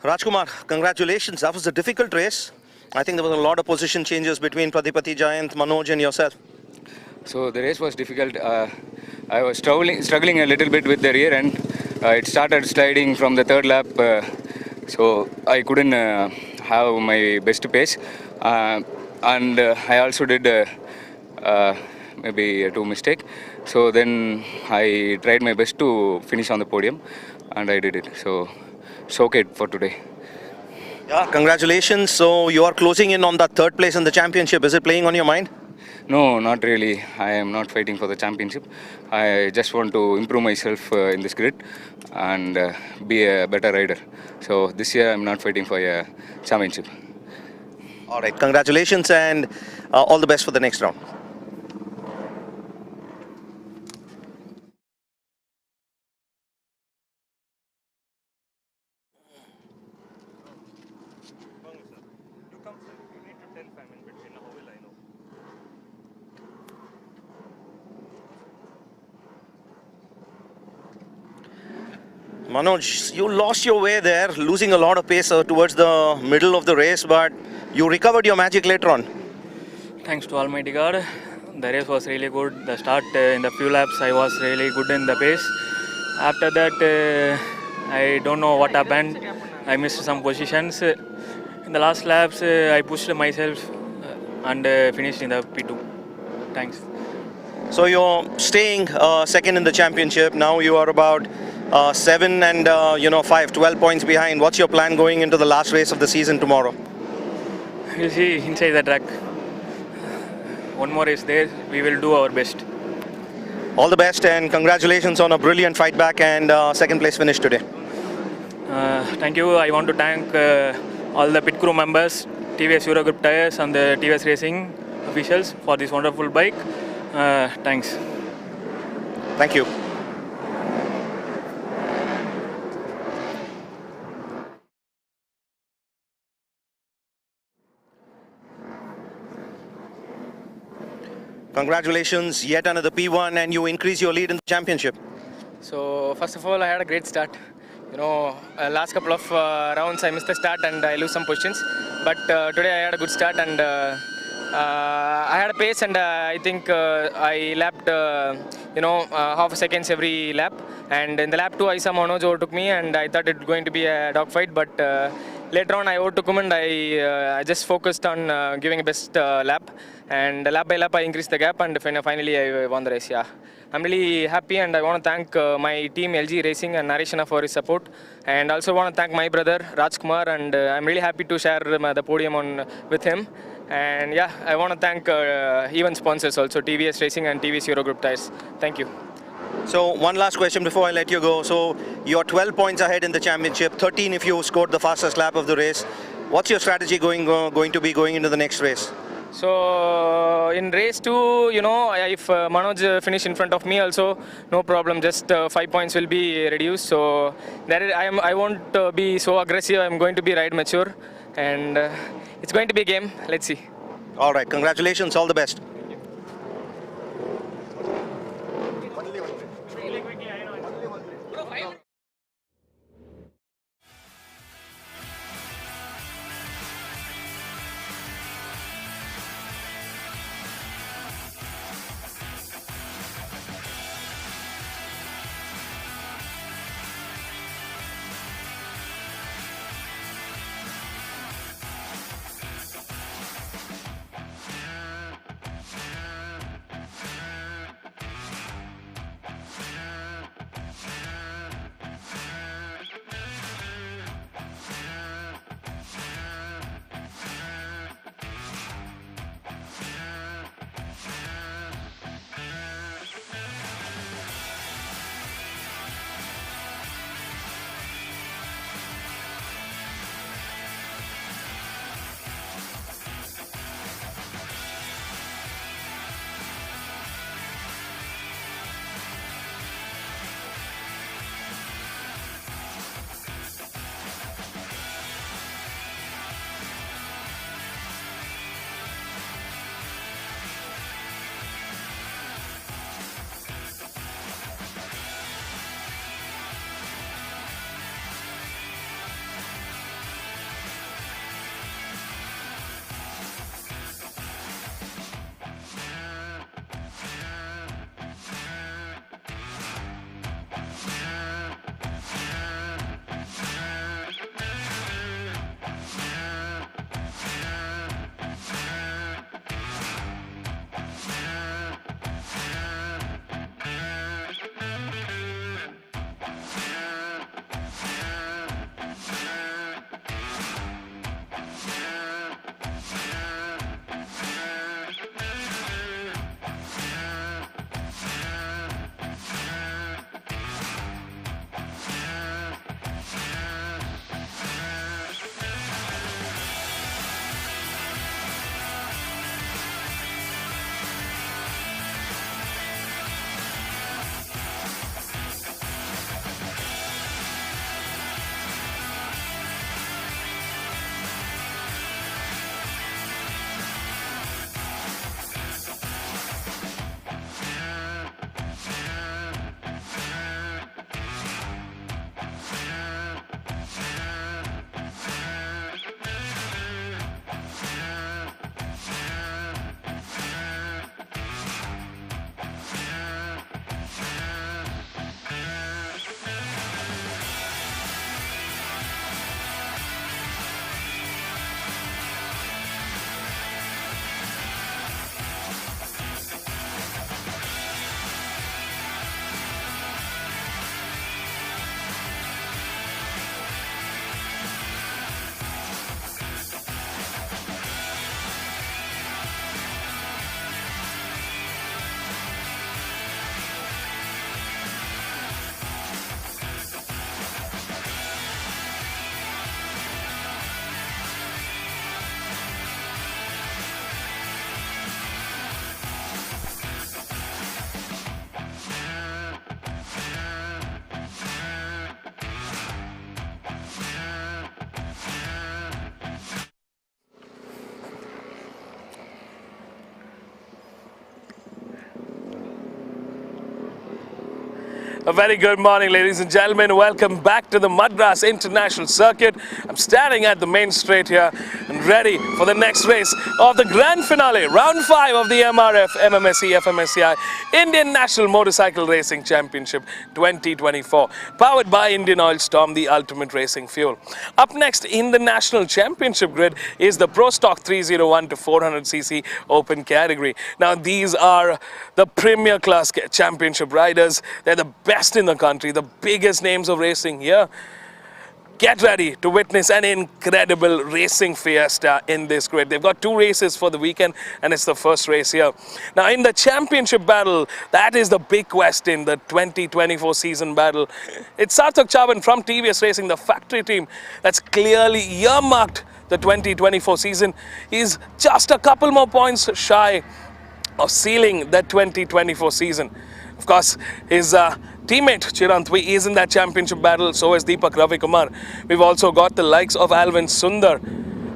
Rajkumar, congratulations. That was a difficult race. I think there was a lot of position changes between Pratipati Jayant, Manoj and yourself. So the race was difficult. I was struggling a little bit with the rear end. It started sliding from the third lap, so I couldn't have my best pace, and I also did maybe two mistake. So then I tried my best to finish on the podium, and I did it. So it's okay for today. Yeah, congratulations. So you are closing in on that third place in the championship. Is it playing on your mind? No, not really. I am not fighting for the championship. I just want to improve myself in this grid and be a better rider. So this year I'm not fighting for a championship. All right, congratulations and all the best for the next round. Manoj, you lost your way there, losing a lot of pace towards the middle of the race, but you recovered your magic later on. Thanks to Almighty God. The race was really good. The start in the few laps, I was really good in the pace. After that, I don't know what happened. I missed some positions. In the last laps, I pushed myself and finished in the P2. Thanks. So you're staying second in the championship. Now you are about 7 and 12 points behind. What's your plan going into the last race of the season tomorrow? We'll see inside the track. One more race there. We will do our best. All the best and congratulations on a brilliant fight back and second place finish today. Thank you. I want to thank all the pit crew members, TVS Euro Group Tires and the TVS Racing officials for this wonderful bike. Thanks. Thank you. Congratulations, yet another P1 and you increase your lead in the championship. So first of all, I had a great start. Last couple of rounds I missed the start and I lose some positions. But today I had a good start and I had a pace and I think I lapped, half a seconds every lap. And in the lap 2, I saw Manoj overtook me and I thought it was going to be a dogfight. But later on, I overtook him and I just focused on giving a best lap. And lap by lap, I increased the gap and finally I won the race. Yeah, I'm really happy and I want to thank my team LG Racing and Nareshana for his support. And also want to thank my brother Rajkumar and I'm really happy to share the podium with him. And yeah, I want to thank even sponsors also, TVS Racing and TVS Euro Group Tires. Thank you. So one last question before I let you go. So you're 12 points ahead in the championship, 13 if you scored the fastest lap of the race. What's your strategy going to be going into the next race? So in race 2, if Manoj finish in front of me also, no problem, just 5 points will be reduced. So I won't be so aggressive, I'm going to be ride mature and it's going to be a game, let's see. All right, congratulations, all the best. A very good morning, ladies and gentlemen. Welcome back to the Madras International Circuit. I'm standing at the main straight here and ready for the next race of the grand finale, round 5 of the MRF MMSC fmsci Indian National Motorcycle Racing Championship 2024, powered by Indian Oil Storm, the ultimate racing fuel. Up next in the National Championship grid is the Pro Stock 301 to 400cc open category. Now, these are the premier class championship riders. They're the best in the country, the biggest names of racing here. Get ready to witness an incredible racing fiesta in this grid. They've got 2 races for the weekend and it's the first race here. Now, in the championship battle, that is the big question, the 2024 season battle. It's Sarthak Chavan from TVS Racing, the factory team that's clearly earmarked the 2024 season. He's just a couple more points shy of sealing that 2024 season. Of course, his teammate Chirantvi is in that championship battle, so is Deepak Ravikumar. We've also got the likes of Alvin Sundar,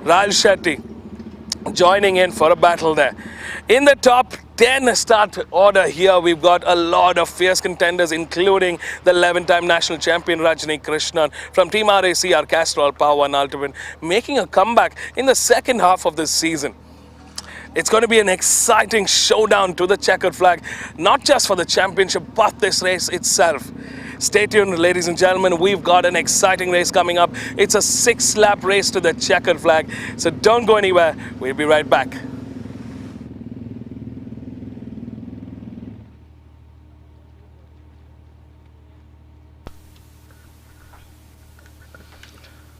Rahul Shetty joining in for a battle there. In the top 10 start order here, we've got a lot of fierce contenders, including the 11-time national champion Rajni Krishnan from Team RACR Castrol Power One Ultimate, making a comeback in the second half of this season. It's going to be an exciting showdown to the checkered flag, not just for the championship, but this race itself. Stay tuned, ladies and gentlemen. We've got an exciting race coming up. It's a 6-lap race to the checkered flag. So don't go anywhere. We'll be right back.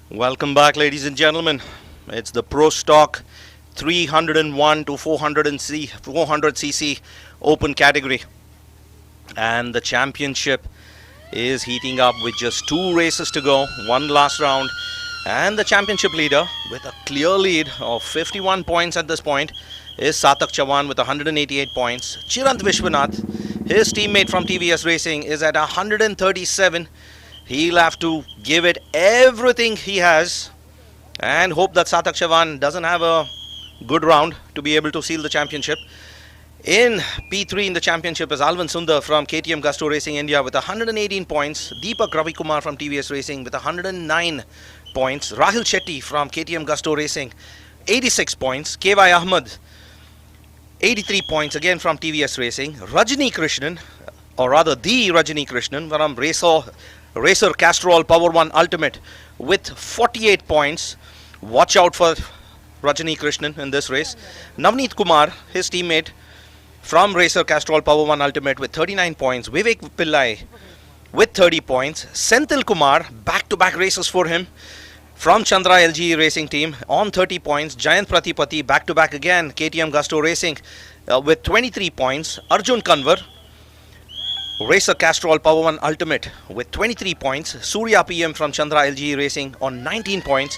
Welcome back, ladies and gentlemen. It's the Pro Stock 301 to 400cc open category, and the championship is heating up with just 2 races to go, 1 last round, and the championship leader with a clear lead of 51 points at this point is Sarthak Chavan with 188 points. Chirant Vishwanath, his teammate from TVS Racing, is at 137. He'll have to give it everything he has and hope that Sarthak Chavan doesn't have a good round to be able to seal the championship. In P3 in the championship is Alvin Sundar from KTM Gusto Racing India with 118 points. Deepak Ravikumar from TVS Racing with 109 points. Rahul Shetty from KTM Gusto Racing, 86 points. KY Ahmed, 83 points again from TVS Racing. Rajni Krishnan, or rather the Rajni Krishnan from Racer Castrol Power One Ultimate with 48 points. Watch out for Rajni Krishnan in this race. Navneet Kumar, his teammate from Racer Castrol Power One Ultimate with 39 points. Vivek Pillai with 30 points. Senthil Kumar, back-to-back races for him from Chandra LG Racing Team on 30 points. Jayant Pratipati, back-to-back again, KTM Gusto Racing with 23 points. Arjun Kanwar, Racer Castrol Power One Ultimate with 23 points. Surya PM from Chandra LG Racing on 19 points.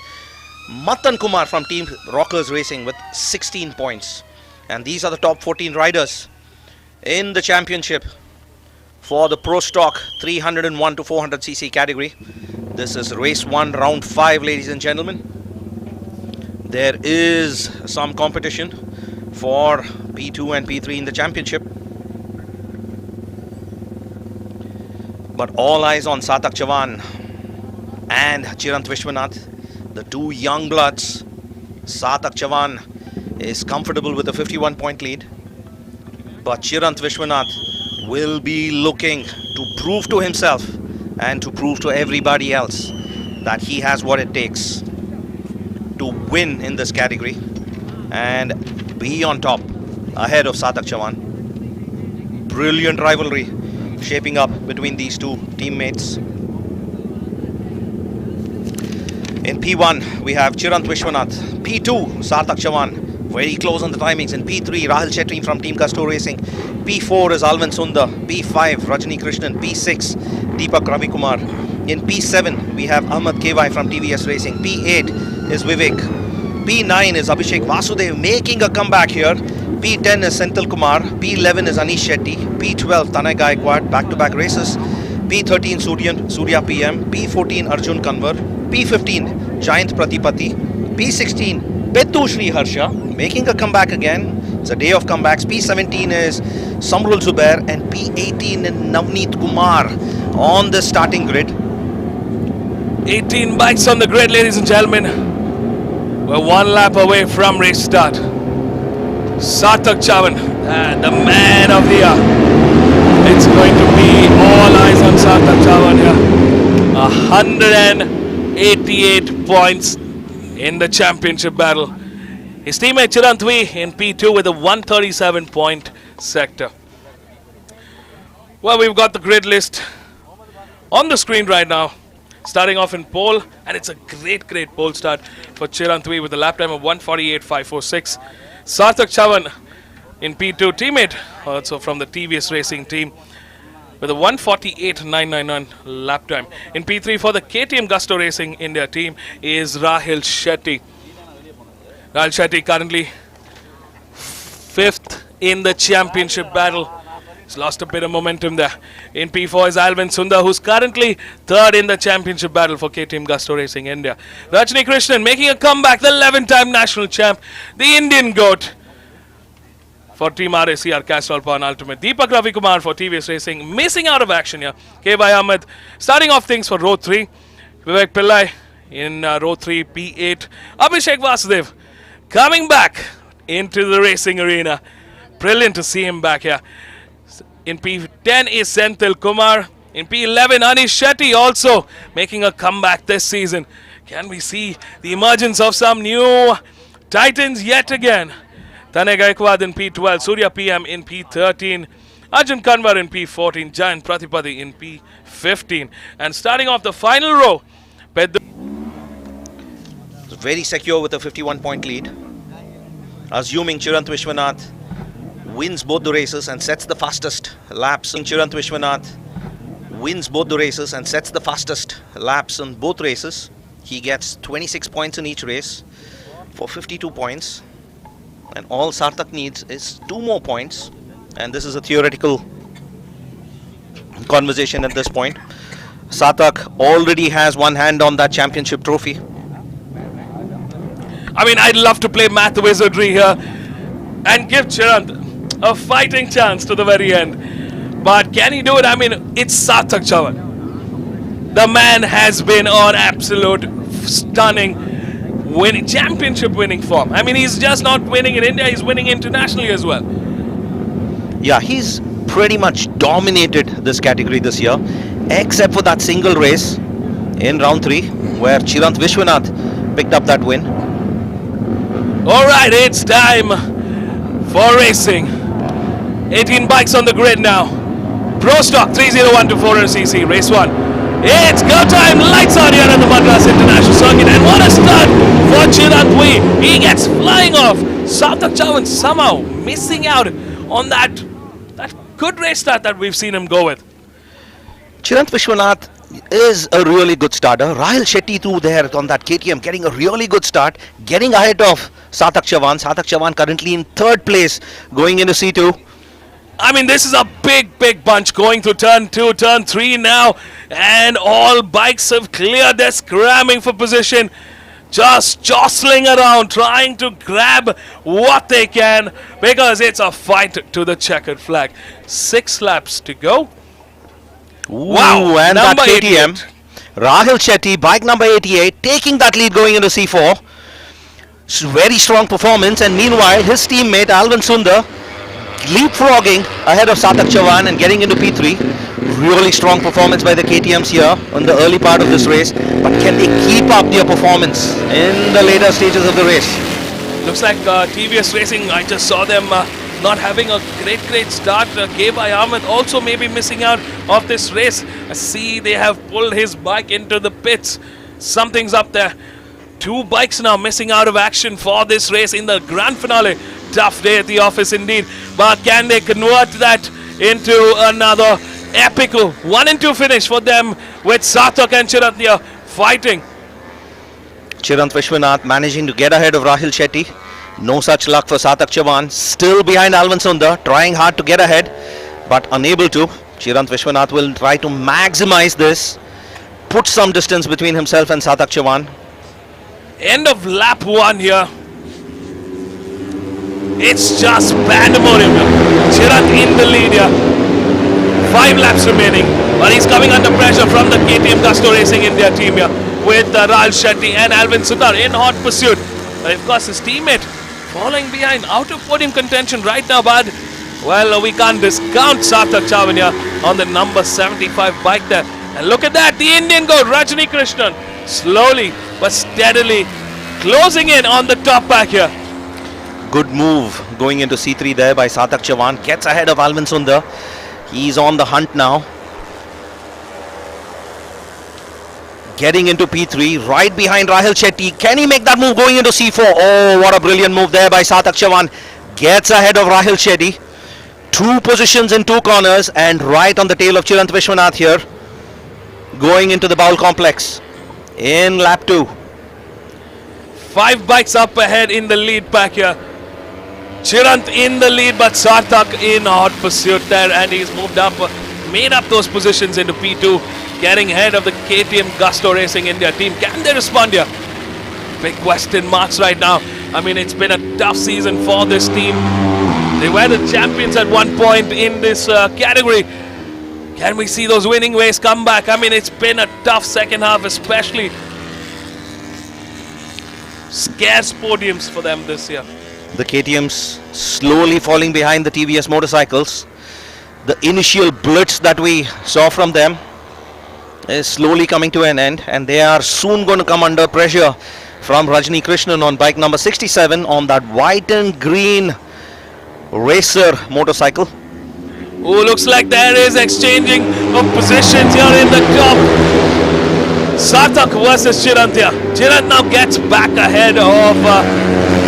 Matan Kumar from Team Rockers Racing with 16 points. And these are the top 14 riders in the championship for the Pro Stock 301 to 400cc category. This is race 1, round 5, ladies and gentlemen. There is some competition for P2 and P3 in the championship, but all eyes on Sarthak Chavan and Chirant Vishwanath, the 2 young bloods. Sarthak Chavan is comfortable with a 51-point lead, but Chirant Vishwanath will be looking to prove to himself and to prove to everybody else that he has what it takes to win in this category and be on top ahead of Sarthak Chavan. Brilliant rivalry shaping up between these 2 teammates. In P1, we have Chirant Vishwanath. P2, Sarthak Chavan, very close on the timings. In P3, Rahul Shetty from Team Gusto Racing. P4 is Alvin Sundar. P5, Rajni Krishnan. P6, Deepak Ravikumar. In P7, we have Ahmed KY from TVS Racing. P8 is Vivek. P9 is Abhishek Vasudev making a comeback here. P10 is Senthil Kumar. P11 is Anish Shetty. P12, Tanay Gaikwad, back-to-back races. P13, Surya PM. P14, Arjun Kanwar. P15, Jayant Pratipati. P16, Pettu Sri Harsha making a comeback again. It's a day of comebacks. P17 is Samrul Zubair and P18 is Navneet Kumar on the starting grid. 18 bikes on the grid, ladies and gentlemen. We're one lap away from race start. Sarthak Chavan, the man of the year. It's going to be all eyes on Sarthak Chavan here. 188 points in the championship battle. His teammate Chirantwi in P2 with a 137 point sector. Well, we've got the grid list on the screen right now. Starting off in pole, and it's a great pole start for Chirantwi with a lap time of 148.546. Sarthak Chavan in P2, teammate also from the TVS Racing team with a 148.999 lap time. In P3 for the KTM Gusto Racing India team is Rahil Shetty. Rahil Shetty currently 5th in the championship battle. He's lost a bit of momentum there. In P4 is Alvin Sundar, who's currently 3rd in the championship battle for KTM Gusto Racing India. Rajni Krishnan making a comeback, the 11-time national champ, the Indian GOAT for Team RACR Castrol Power Ultimate. Deepak Ravi Kumar for TVS Racing, missing out of action here. K.Y. Ahmed starting off things for row 3. Vivek Pillai in row 3, P8. Abhishek Vasudev coming back into the racing arena. Brilliant to see him back here. In P10 is Senthil Kumar. In P11, Anish Shetty also making a comeback this season. Can we see the emergence of some new titans yet again? Tanay Gaikwad in P12, Surya PM in P13, Arjun Kanwar in P14, Jayan Pratipadi in P15. And starting off the final row, Very secure with a 51-point lead. Assuming Chirant Vishwanath wins both the races and sets the fastest laps. Chirant Vishwanath wins both the races and sets the fastest laps in both races. He gets 26 points in each race for 52 points. And all Sarthak needs is 2 more points. And this is a theoretical conversation at this point. Sarthak already has one hand on that championship trophy. I mean, I'd love to play math wizardry here and give Chirant a fighting chance to the very end. But can he do it? I mean, it's Sarthak Chavan. The man has been on absolute stunning championship winning form. I mean, he's just not winning in India, he's winning internationally as well. Yeah, he's pretty much dominated this category this year, except for that single race in round 3 where Chirant Vishwanath picked up that win. Alright, it's time for racing. 18 bikes on the grid now. Pro Stock 301 to 400cc, race 1. It's go time, lights on here at the Madras International Circuit, and what a start for Chirantwi. He gets flying off. Sarthak Chavan somehow missing out on that good race start that we've seen him go with. Chirant Vishwanath is a really good starter. Rahil Shetty too there on that KTM getting a really good start, getting ahead of Sarthak Chavan. Sarthak Chavan currently in 3rd place going into C2. I mean, this is a big bunch going through turn 2, turn 3 now, and all bikes have cleared. They're scramming for position, just jostling around, trying to grab what they can, because it's a fight to the checkered flag. 6 laps to go. Wow, and that number KTM, 88. Rahil Shetty, bike number 88, taking that lead going into C4. Very strong performance, and meanwhile his teammate Alvin Sundar leapfrogging ahead of Sarthak Chavan and getting into P3. Really strong performance by the KTMs here on the early part of this race, but can they keep up their performance in the later stages of the race? Looks like TVS Racing, I just saw them not having a great start. K.Y. Ahmed also maybe missing out of this race. I see they have pulled his bike into the pits. Something's up there. 2 bikes now missing out of action for this race in the grand finale. Tough day at the office indeed. But can they convert that into another epical 1-2 finish for them with Sarthak and Chirant here fighting? Chirant Vishwanath managing to get ahead of Rahil Shetty. No such luck for Sarthak Chavan. Still behind Alvin Sundar, trying hard to get ahead, but unable to. Chirant Vishwanath will try to maximize this, put some distance between himself and Sarthak Chavan. End of lap 1 here. It's just pandemonium. Chirant in the lead here. 5 laps remaining, but he's coming under pressure from the KTM Gusto Racing India team here with Rahul Shetty and Alvin Sundar in hot pursuit. And of course, his teammate falling behind, out of podium contention right now, but well, we can't discount Sarthak Chavania on the number 75 bike there. And look at that, the Indian goat Rajni Krishnan slowly but steadily closing in on the top pack here. Good move going into C3 there by Sarthak Chavan. Gets ahead of Alvin Sundar. He's on the hunt now. Getting into P3, right behind Rahul Shetty. Can he make that move going into C4? Oh, what a brilliant move there by Sarthak Chavan. Gets ahead of Rahul Shetty. 2 positions in 2 corners and right on the tail of Chirant Vishwanath here. Going into the Bowl complex in lap 2. 5 bikes up ahead in the lead pack here. Chirant in the lead, but Sarthak in hot pursuit there, and he's moved up, made up those positions into P2, getting ahead of the KTM Gusto Racing India team. Can they respond here? Big question marks right now. I mean, it's been a tough season for this team. They were the champions at one point in this category. Can we see those winning ways come back? I mean, it's been a tough second half, especially. Scarce podiums for them this year. The KTMs slowly falling behind the TVS motorcycles. The initial blitz that we saw from them is slowly coming to an end, and they are soon going to come under pressure from Rajni Krishnan on bike number 67 on that white and green racer motorcycle. Oh, looks like there is exchanging of positions here in the top. Sarthak versus Chirant here. Chirant now gets back ahead of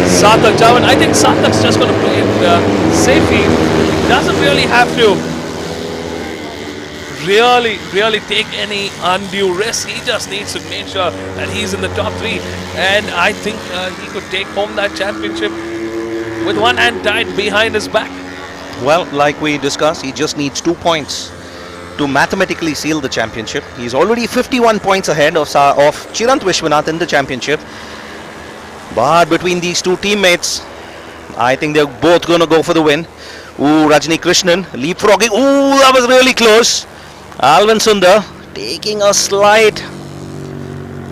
Sarthak Chavan. I think Sarthak's just going to play it safe. He doesn't really have to really take any undue risk. He just needs to make sure that he's in the top 3. And I think he could take home that championship with one hand tied behind his back. Well, like we discussed, he just needs 2 points to mathematically seal the championship. He's already 51 points ahead of Chirant Vishwanath in the championship. But between these 2 teammates, I think they're both going to go for the win. Ooh, Rajni Krishnan leapfrogging. Ooh, that was really close. Alvin Sundar taking a slight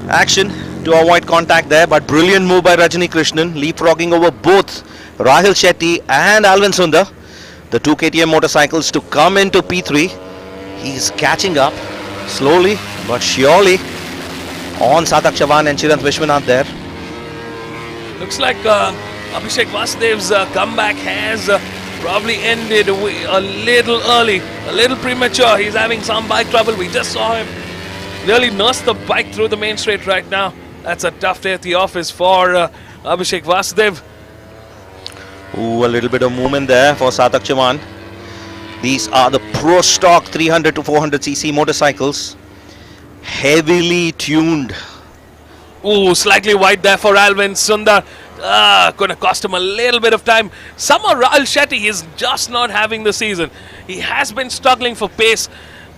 action to avoid contact there, but brilliant move by Rajni Krishnan, leapfrogging over both Rahul Shetty and Alvin Sundar. The 2 KTM motorcycles to come into P3. He's catching up slowly but surely on Sarthak Chavan and Chirant Vishwanath there. Looks like Abhishek Vasudev's comeback has probably ended a little early, a little premature. He's having some bike trouble. We just saw him really nurse the bike through the main straight right now. That's a tough day at the office for Abhishek Vasudev. Ooh, a little bit of movement there for Sarthak Chavan. These are the Pro Stock 300 to 400cc motorcycles. Heavily tuned. Ooh, slightly wide there for Alvin Sundar. Going to cost him a little bit of time. Somehow Rahul Shetty is just not having the season. He has been struggling for pace.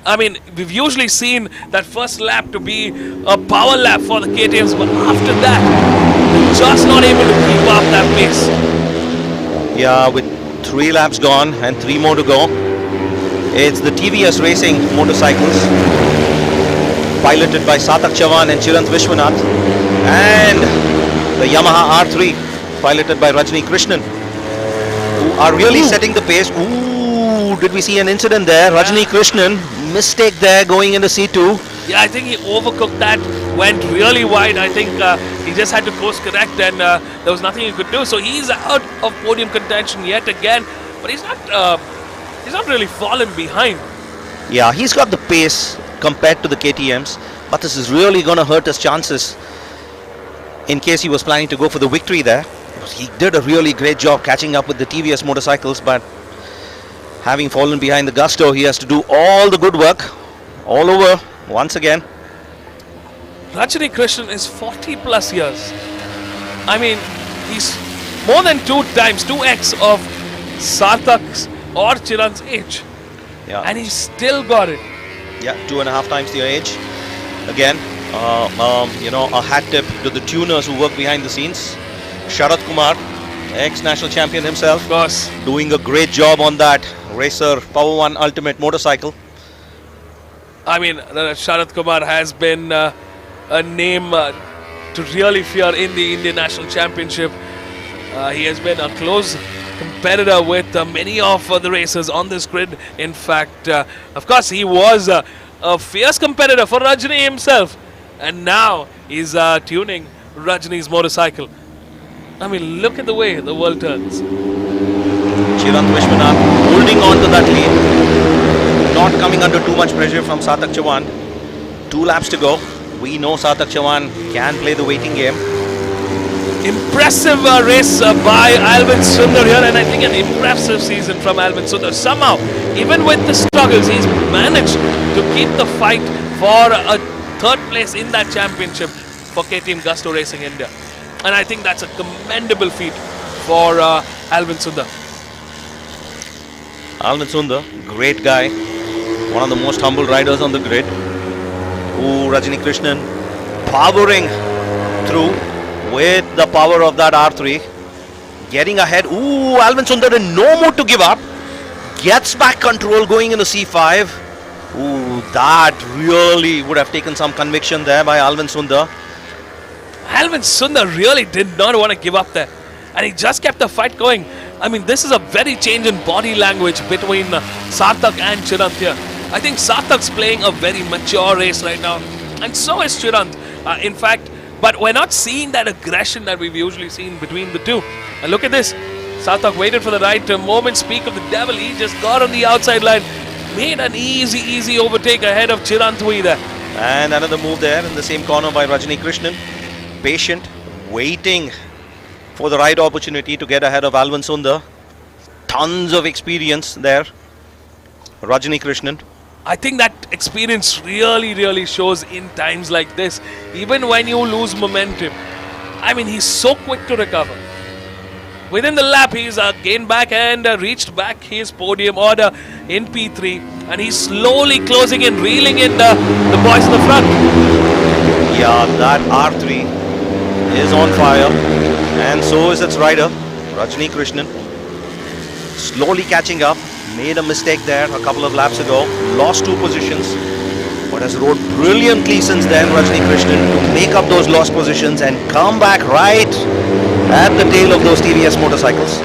I mean, we've usually seen that first lap to be a power lap for the KTMs, but after that, they're just not able to keep up that pace. Yeah, with 3 laps gone and 3 more to go. It's the TVS Racing motorcycles, piloted by Sarthak Chavan and Chirant Vishwanath, and the Yamaha R3, piloted by Rajni Krishnan, who are really setting the pace. Ooh, did we see an incident there? Rajni Krishnan, mistake there going into C2. Yeah, I think he overcooked that, went really wide. I think he just had to course correct, and there was nothing he could do. So he's out of podium contention yet again, but he's not really fallen behind. Yeah, he's got the pace compared to the KTMs, but this is really going to hurt his chances in case he was planning to go for the victory there. He did a really great job catching up with the TVS motorcycles, but having fallen behind the Gusto, he has to do all the good work all over once again. Rajni Krishnan is 40 plus years. I mean, he's more than 2x of Sarthak's or Chirant's age. Yeah. And he's still got it. Yeah, 2.5 times their age. Again, a hat tip to the tuners who work behind the scenes. Sharat Kumar ex-national champion himself. Of course. Doing a great job on that Racer Power One Ultimate motorcycle. I mean, Sharad Kumar has been a name to really fear in the Indian National Championship. He has been a close competitor with many of the racers on this grid. In fact, of course, he was a fierce competitor for Rajni himself. And now he's tuning Rajni's motorcycle. I mean, look at the way the world turns. Chirant Vishwanath holding on to that lead. Not coming under too much pressure from Sarthak Chauhan. 2 laps to go. We know Sarthak Chauhan can play the waiting game. Impressive race by Alvin Sundar here, and I think an impressive season from Alvin Sundar. Somehow, even with the struggles, he's managed to keep the fight for a 3rd place in that championship for KTM Gusto Racing India. And I think that's a commendable feat for Alvin Sundar. Alvin Sundar, great guy. One of the most humble riders on the grid. Ooh, Rajni Krishnan powering through with the power of that R3. Getting ahead. Ooh, Alvin Sundar in no mood to give up. Gets back control going into C5. Ooh, that really would have taken some conviction there by Alvin Sundar. Alvin Sundar really did not want to give up there. And he just kept the fight going. I mean, this is a very change in body language between Sarthak and Chirant here. I think Sarthak's playing a very mature race right now. And so is Chirant. In fact, but we're not seeing that aggression that we've usually seen between the two. And look at this. Sarthak waited for the right moment. Speak of the devil. He just got on the outside line. Made an easy overtake ahead of Chirantui there. And another move there in the same corner by Rajni Krishnan. Patient, waiting for the right opportunity to get ahead of Alvin Sundar. Tons of experience there. Rajni Krishnan. I think that experience really shows in times like this. Even when you lose momentum. I mean, he's so quick to recover. Within the lap, he's gained back and reached back his podium order in P3. And he's slowly closing in, reeling in the boys in the front. Yeah, that R3 is on fire. And so is its rider, Rajni Krishnan. Slowly catching up. Made a mistake there a couple of laps ago. Lost 2 positions. But has rode brilliantly since then, Rajni Krishnan, to make up those lost positions and come back right at the tail of those TVS motorcycles.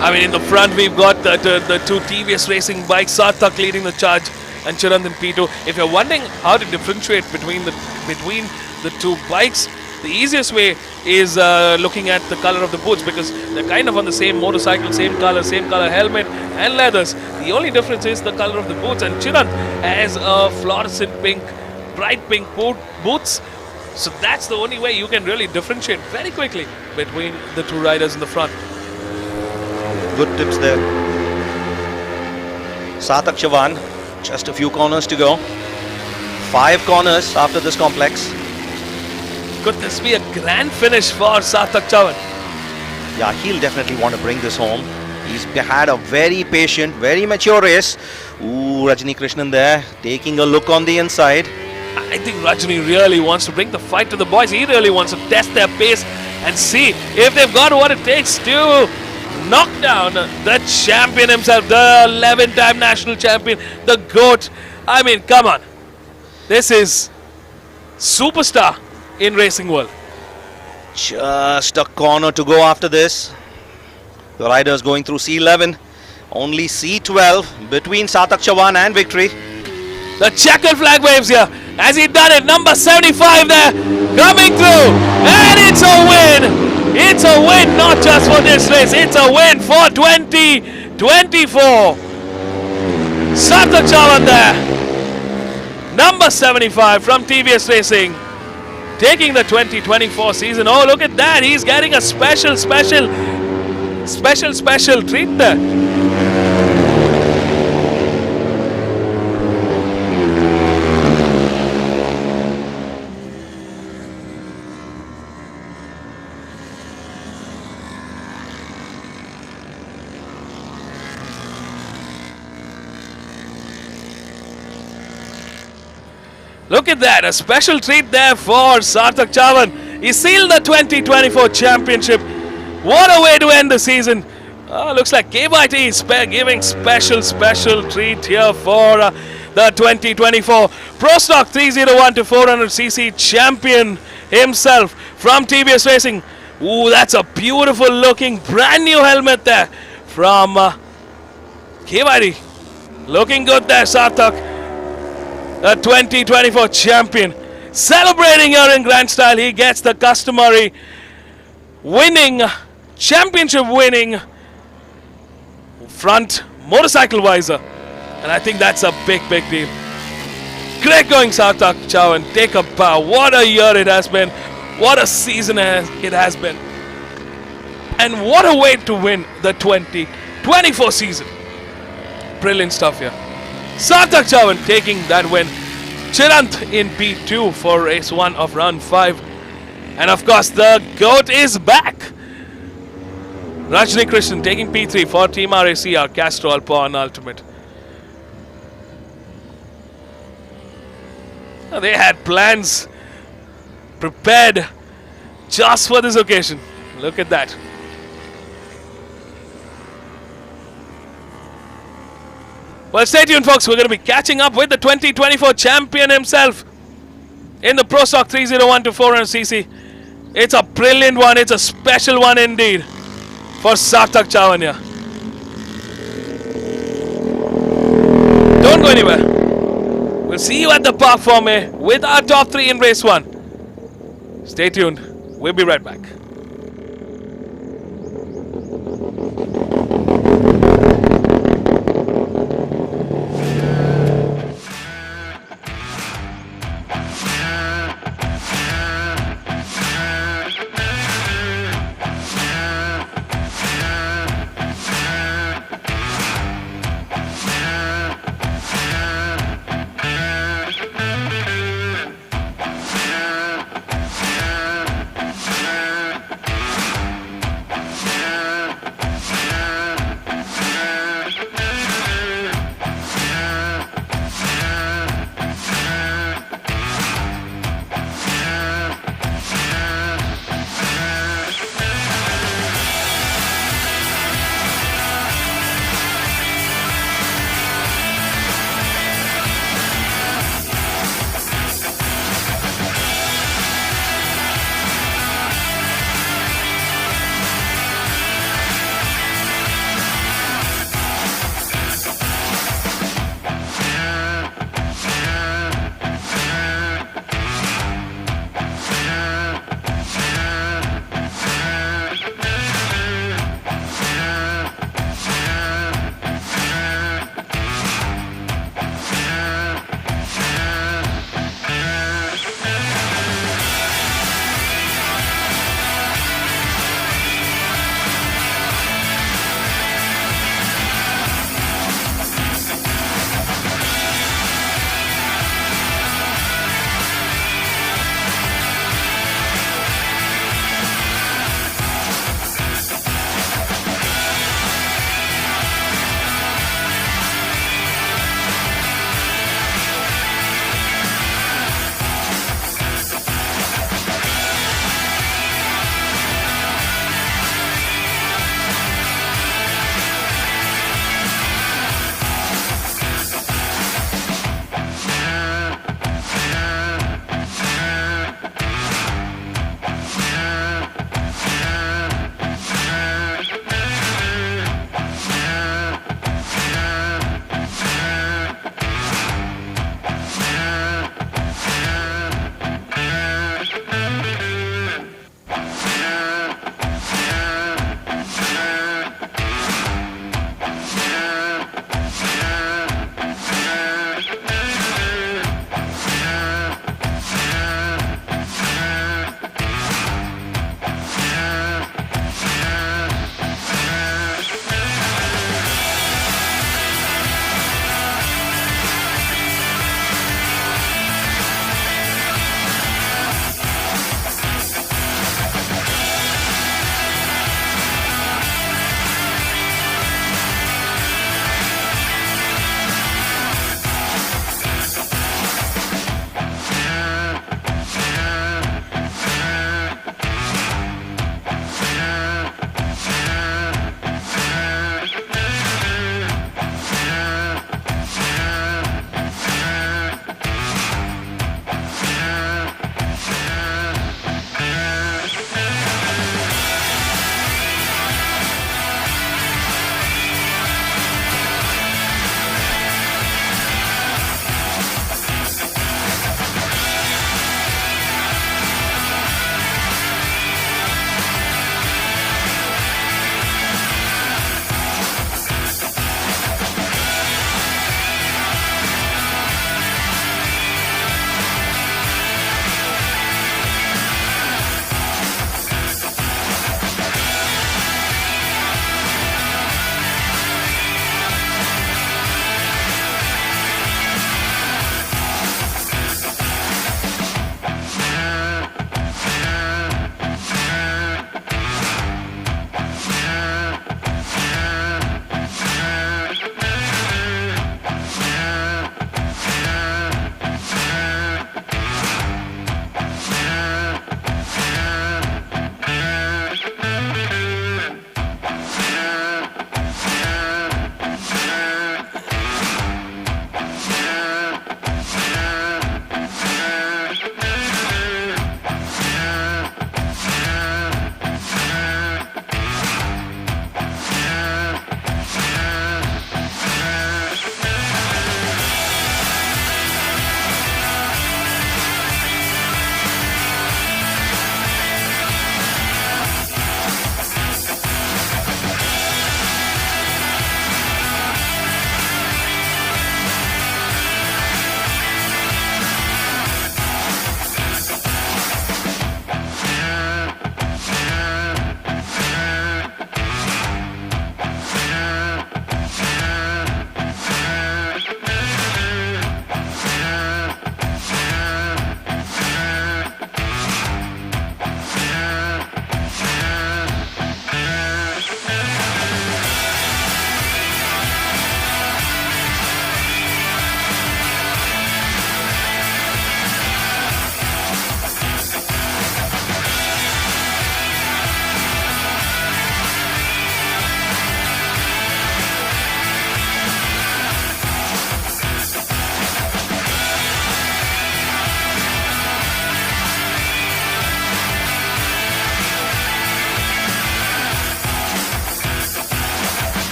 I mean, in the front, we've got the 2 TVS racing bikes. Sarthak leading the charge and Chirant in P2. If you're wondering how to differentiate between the 2 bikes, the easiest way is looking at the color of the boots, because they're kind of on the same motorcycle, same color helmet and leathers. The only difference is the color of the boots, and Chirant has a fluorescent pink, bright pink boots. So that's the only way you can really differentiate very quickly between the 2 riders in the front. Good tips there. Sarthak Chauhan, just a few corners to go. 5 corners after this complex. Could this be a grand finish for Sarthak Chauhan? Yeah, he'll definitely want to bring this home. He's had a very patient, very mature race. Ooh, Rajni Krishnan there, taking a look on the inside. I think Rajni really wants to bring the fight to the boys. He really wants to test their pace and see if they've got what it takes to knock down the champion himself, the 11-time national champion, the GOAT. I mean, come on. This is superstar in racing world. Just a corner to go after this. The riders going through C11. Only C12 between Sarthak Chauhan and victory. The checkered flag waves here. Has he done it? Number 75 there, coming through. And it's a win. It's a win not just for this race. It's a win for 2024. Sarthak Chauhan there. Number 75 from TVS Racing. Taking the 2024 season. Oh, look at that. He's getting a special treat there. Look at that, a special treat there for Sarthak Chauhan. He sealed the 2024 championship What a way to end the season. Looks like KYT is giving special treat here for the 2024 Pro Stock 301 to 400cc champion himself from TBS Racing. Ooh, that's a beautiful looking brand new helmet there from KYT. Looking good there, Sarthak, the 2024 champion. Celebrating here in grand style. He gets the customary championship winning front motorcycle visor. And I think that's a big deal. Great going, Sarthak Chavan. Take a bow. What a year it has been. What a season it has been. And what a way to win the 2024 season. Brilliant stuff here. Sarthak Chavan taking that win. Chirant in P2 for race 1 of round 5. And of course, the GOAT is back. Rajni Krishnan taking P3 for Team RACR Castrol Pawn Ultimate. They had plans prepared just for this occasion. Look at that. Well, stay tuned, folks. We're going to be catching up with the 2024 champion himself in the Pro Stock 301 to 400cc. It's a brilliant one. It's a special one indeed for Sarthak Chavania. Don't go anywhere. We'll see you at the Park Forme with our top 3 in race 1. Stay tuned. We'll be right back.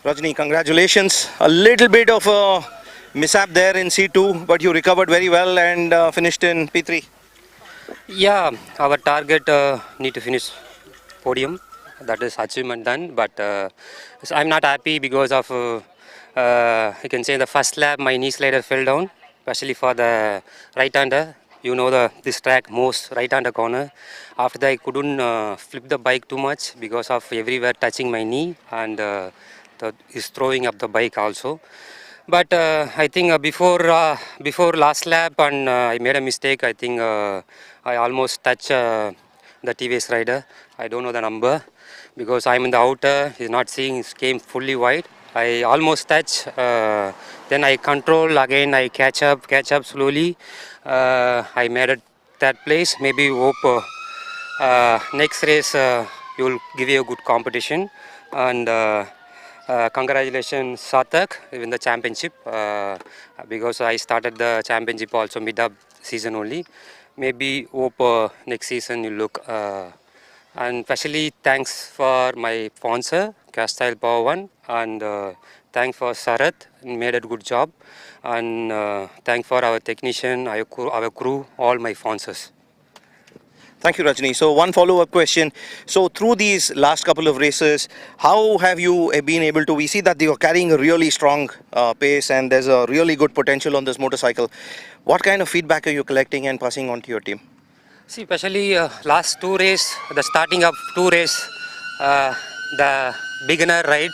Rajni, congratulations. A little bit of a mishap there in C2, but you recovered very well and finished in P3. Yeah, our target need to finish podium. That is achievement done. But so I'm not happy because of you can say the first lap my knee slider fell down, especially for the right-hander. You know this track most right-hander corner. After that I couldn't flip the bike too much because of everywhere touching my knee and is throwing up the bike also. But I think before last lap and I made a mistake. I think I almost touched the TVS rider. I don't know the number because I'm in the outer. He's not seeing. It came fully wide. I almost touch. Then I control again. I catch up slowly. I made it that place. Maybe hope next race you'll give you a good competition and. Congratulations Satak in the championship because I started the championship also mid up season only. Maybe hope next season you look and especially thanks for my sponsor Castile Power One and thanks for Sarat, made a good job and thanks for our technician, our crew, all my sponsors. Thank you, Rajni. So one follow-up question. So through these last couple of races, how have you been able to, we see that you are carrying a really strong pace and there's a really good potential on this motorcycle. What kind of feedback are you collecting and passing on to your team? See, especially last two race, the starting of two race, the beginner ride,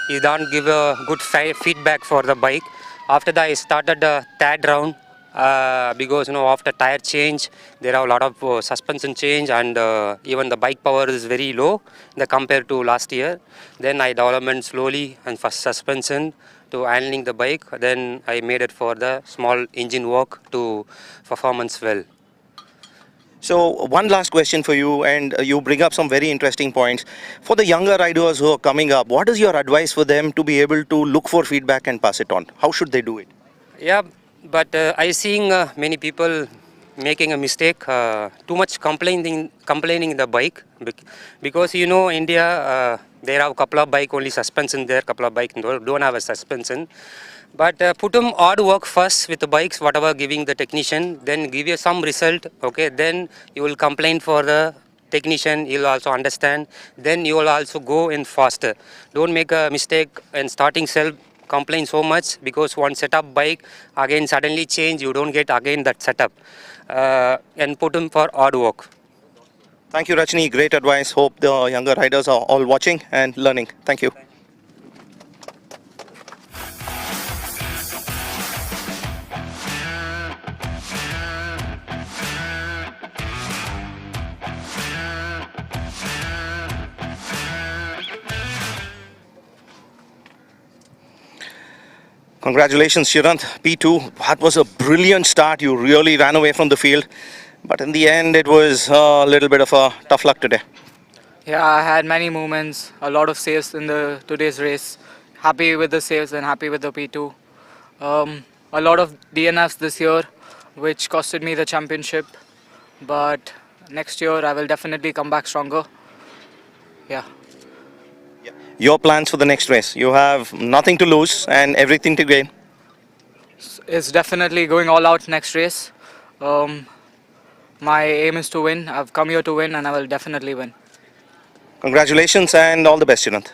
he don't give a good feedback for the bike. After that, I started the third round. Because after tire change there are a lot of suspension change and even the bike power is very low compared to last year. Then I developed slowly and first suspension to handling the bike. Then I made it for the small engine work to performance well. So one last question for you, and you bring up some very interesting points. For the younger riders who are coming up, what is your advice for them to be able to look for feedback and pass it on? How should they do it? Yeah, but I seeing many people making a mistake, too much complaining in the bike because India there are a couple of bike only suspension there, couple of bike don't have a suspension. But put them hard work first with the bikes, whatever giving the technician, then give you some result. Okay, then you will complain for the technician. You'll also understand. Then you will also go in faster. Don't make a mistake and starting self. Complain so much because one setup bike again suddenly change, you don't get again that setup and put them for hard work. Thank you, Rajni. Great advice. Hope the younger riders are all watching and learning. Thank you. Congratulations, Shirant. P2, that was a brilliant start. You really ran away from the field. But in the end, it was a little bit of a tough luck today. Yeah, I had many moments, a lot of saves in today's race. Happy with the saves and happy with the P2. A lot of DNFs this year, which costed me the championship. But next year, I will definitely come back stronger. Yeah. Your plans for the next race? You have nothing to lose and everything to gain. It's definitely going all out next race. My aim is to win. I've come here to win and I will definitely win. Congratulations and all the best, Shirant.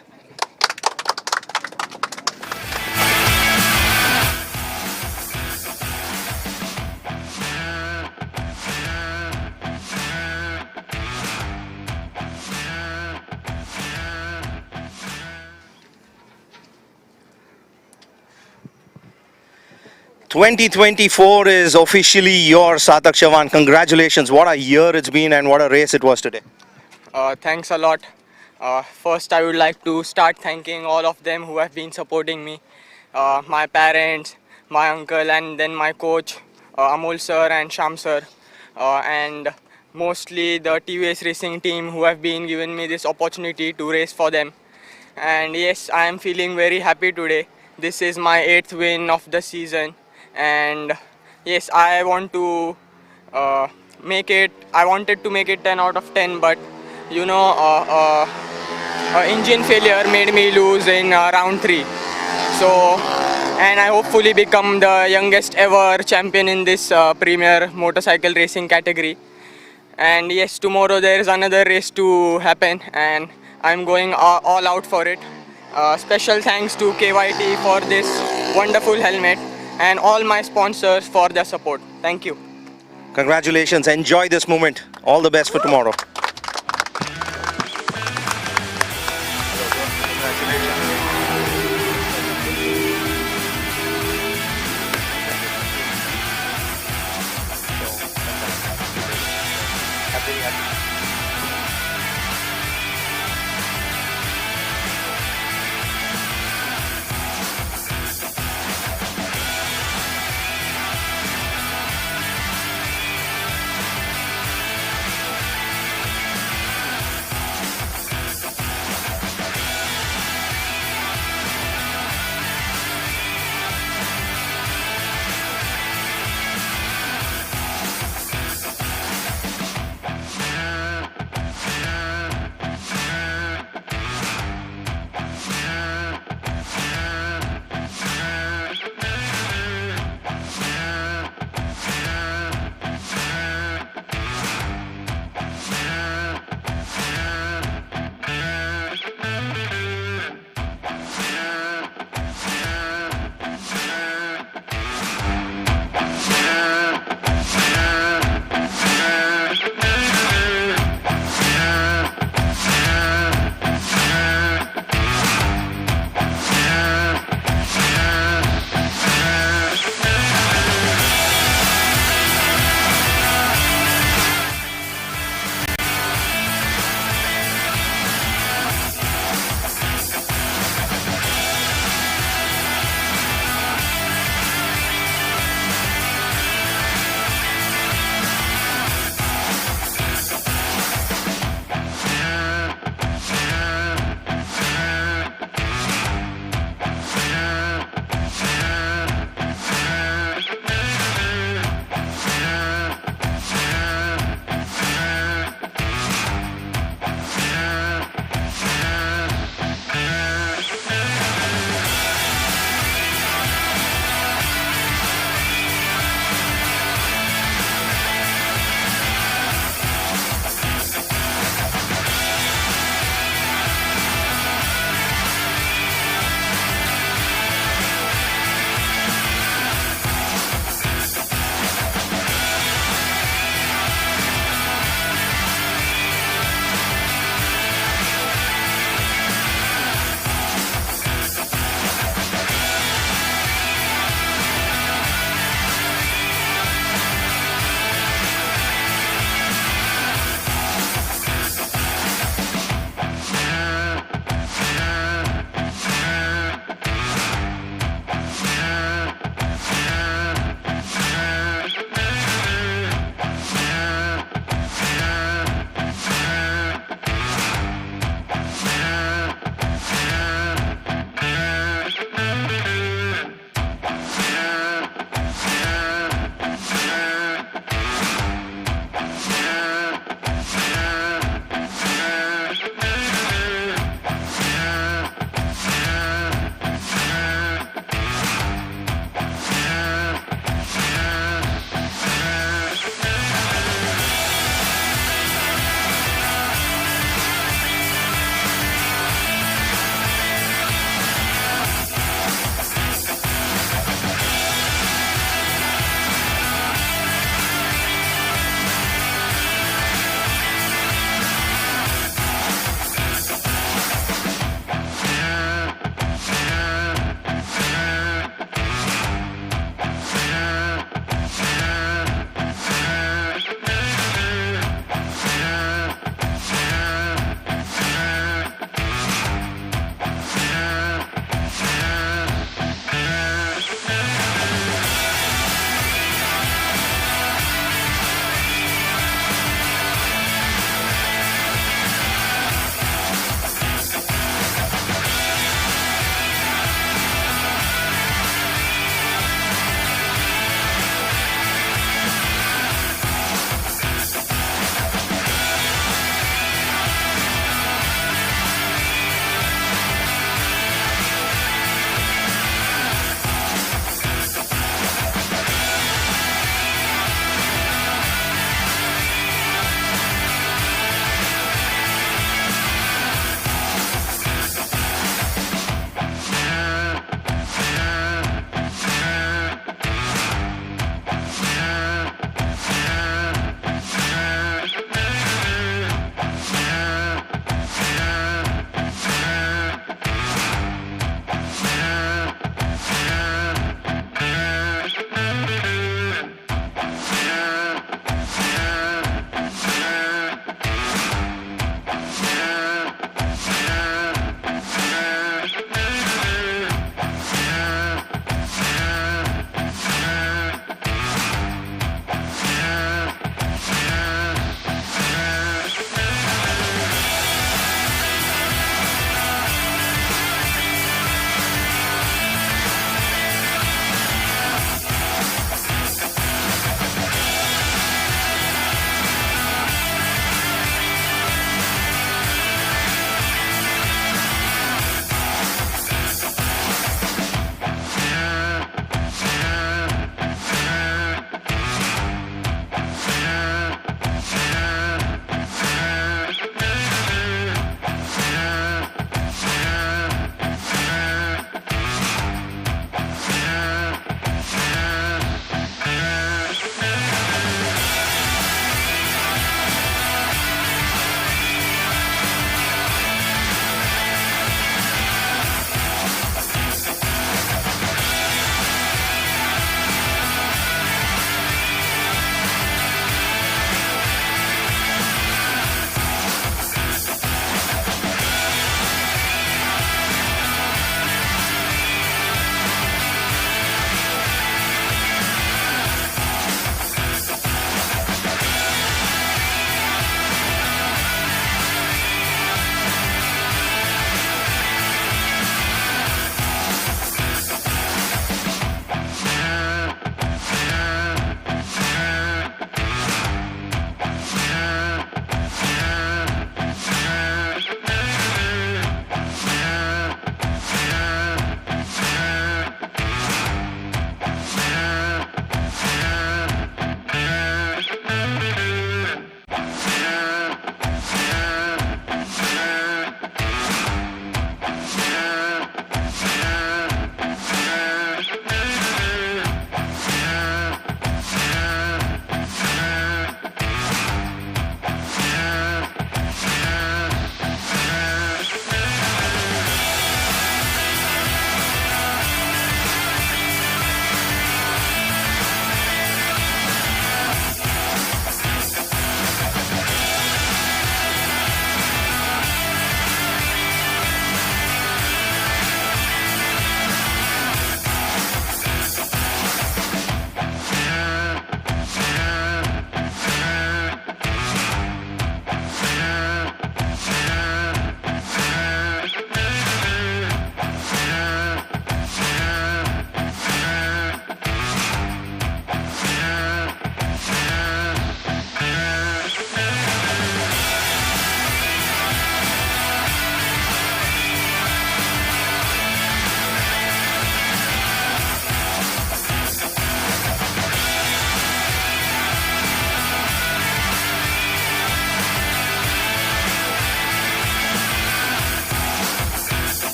...2024 is officially your Satak Chavan. Congratulations. What a year it's been and what a race it was today. Thanks a lot. First, I would like to start thanking all of them who have been supporting me. My parents, my uncle and then my coach, Amol sir and Sham sir. And mostly the TVS racing team who have been giving me this opportunity to race for them. And yes, I am feeling very happy today. This is my 8th win of the season. And yes, I want to make it, I wanted to make it 10 out of 10, but engine failure made me lose in round 3. So, and I hopefully become the youngest ever champion in this premier motorcycle racing category. And yes, tomorrow there is another race to happen, and I'm going all out for it. Special thanks to KYT for this wonderful helmet and all my sponsors for their support. Thank you. Congratulations. Enjoy this moment. All the best for tomorrow.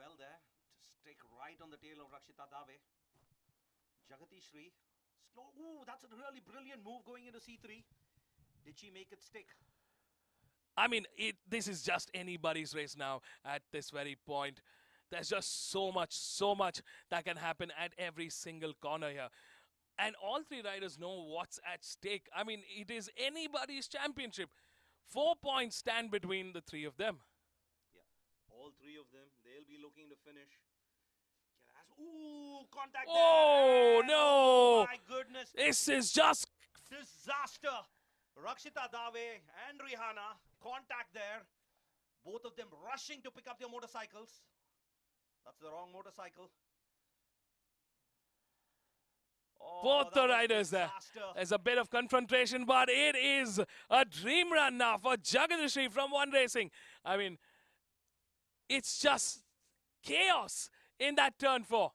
well there to stick right on the tail of Rakshita Dave. Jagati Shri. Slow. Ooh, that's a really brilliant move going into C3. Did she make it stick? I mean, this is just anybody's race now at this very point. There's just so much that can happen at every single corner here. And all three riders know what's at stake. I mean, it is anybody's championship. 4 points stand between the three of them. Yeah, all three of them, they'll be looking to finish. Ooh, contact Oh, there. no. Oh, my goodness. This is just Disaster. Rakshita Dave and Rihanna, contact there. Both of them rushing to pick up their motorcycles. That's the wrong motorcycle. Oh, both that the was riders there. disaster. There's a bit of confrontation, but it is a dream run now for Jagadishi from One Racing. I mean, it's just chaos in that turn 4.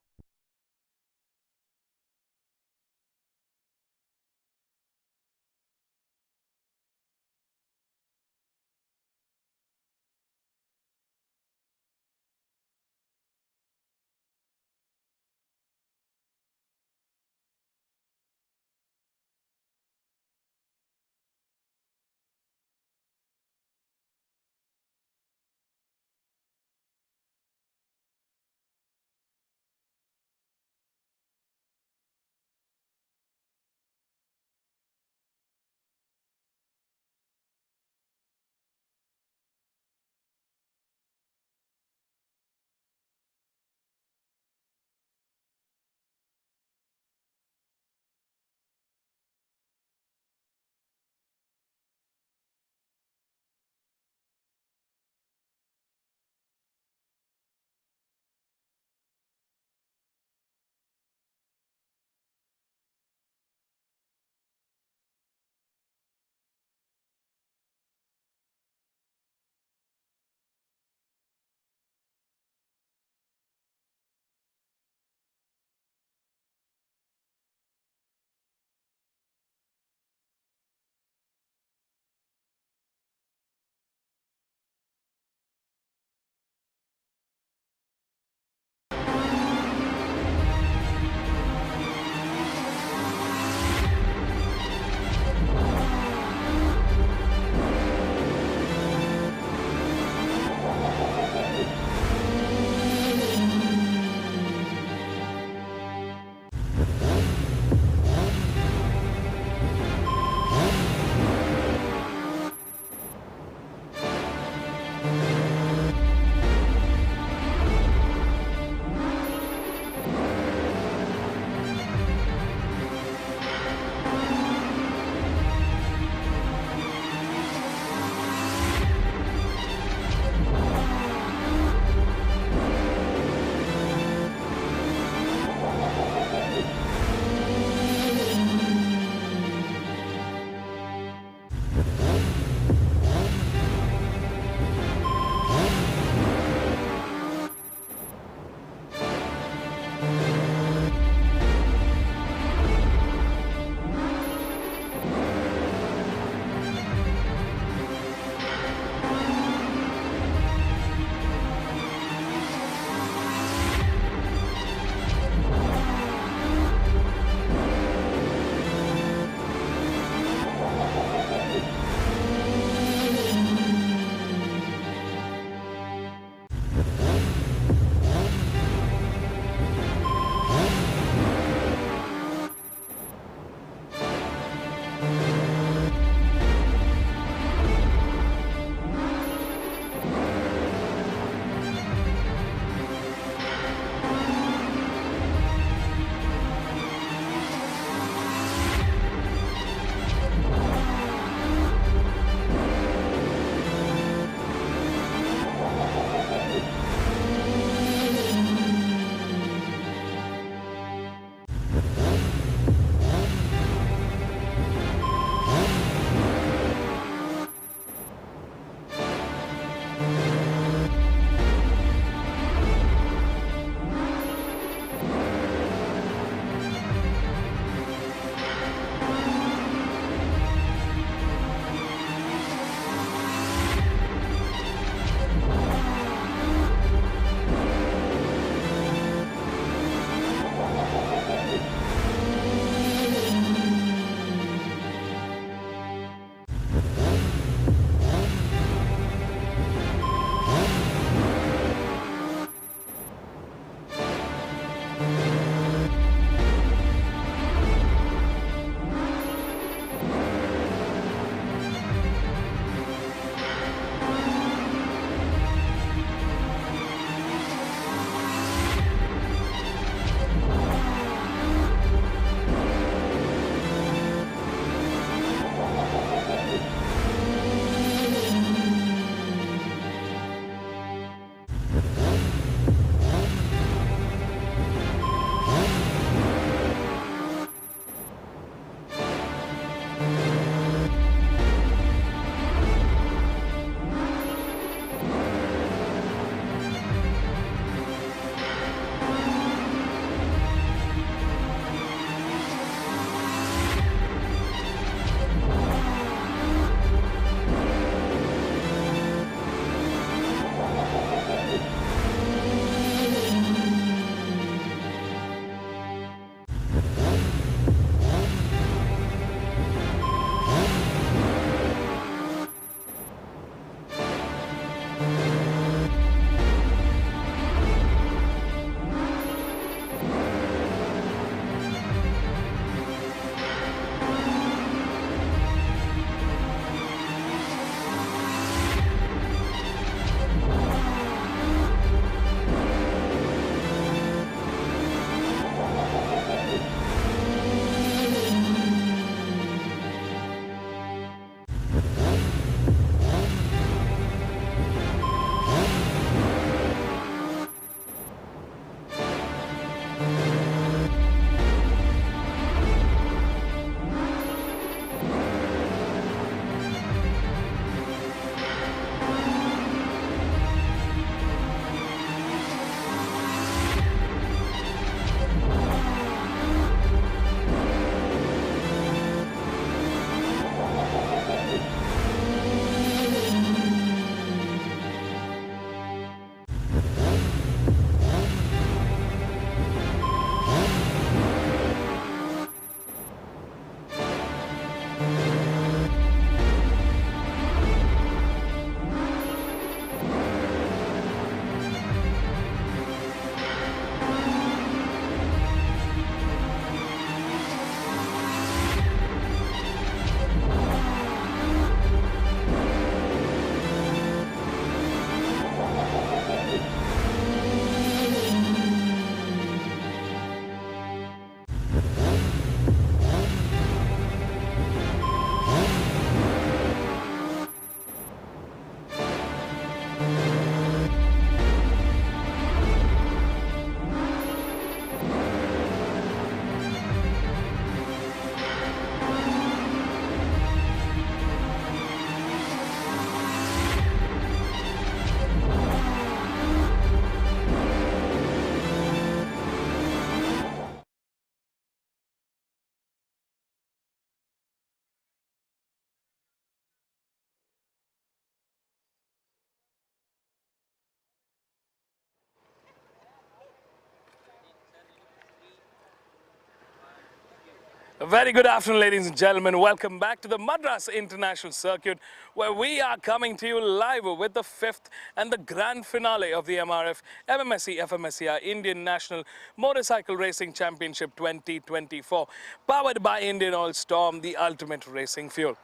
A very good afternoon, ladies and gentlemen. Welcome back to the Madras International Circuit, where we are coming to you live with the fifth and the grand finale of the MRF MMSC fmsci Indian National Motorcycle Racing Championship 2024, powered by Indian Oil Storm, the ultimate racing fuel.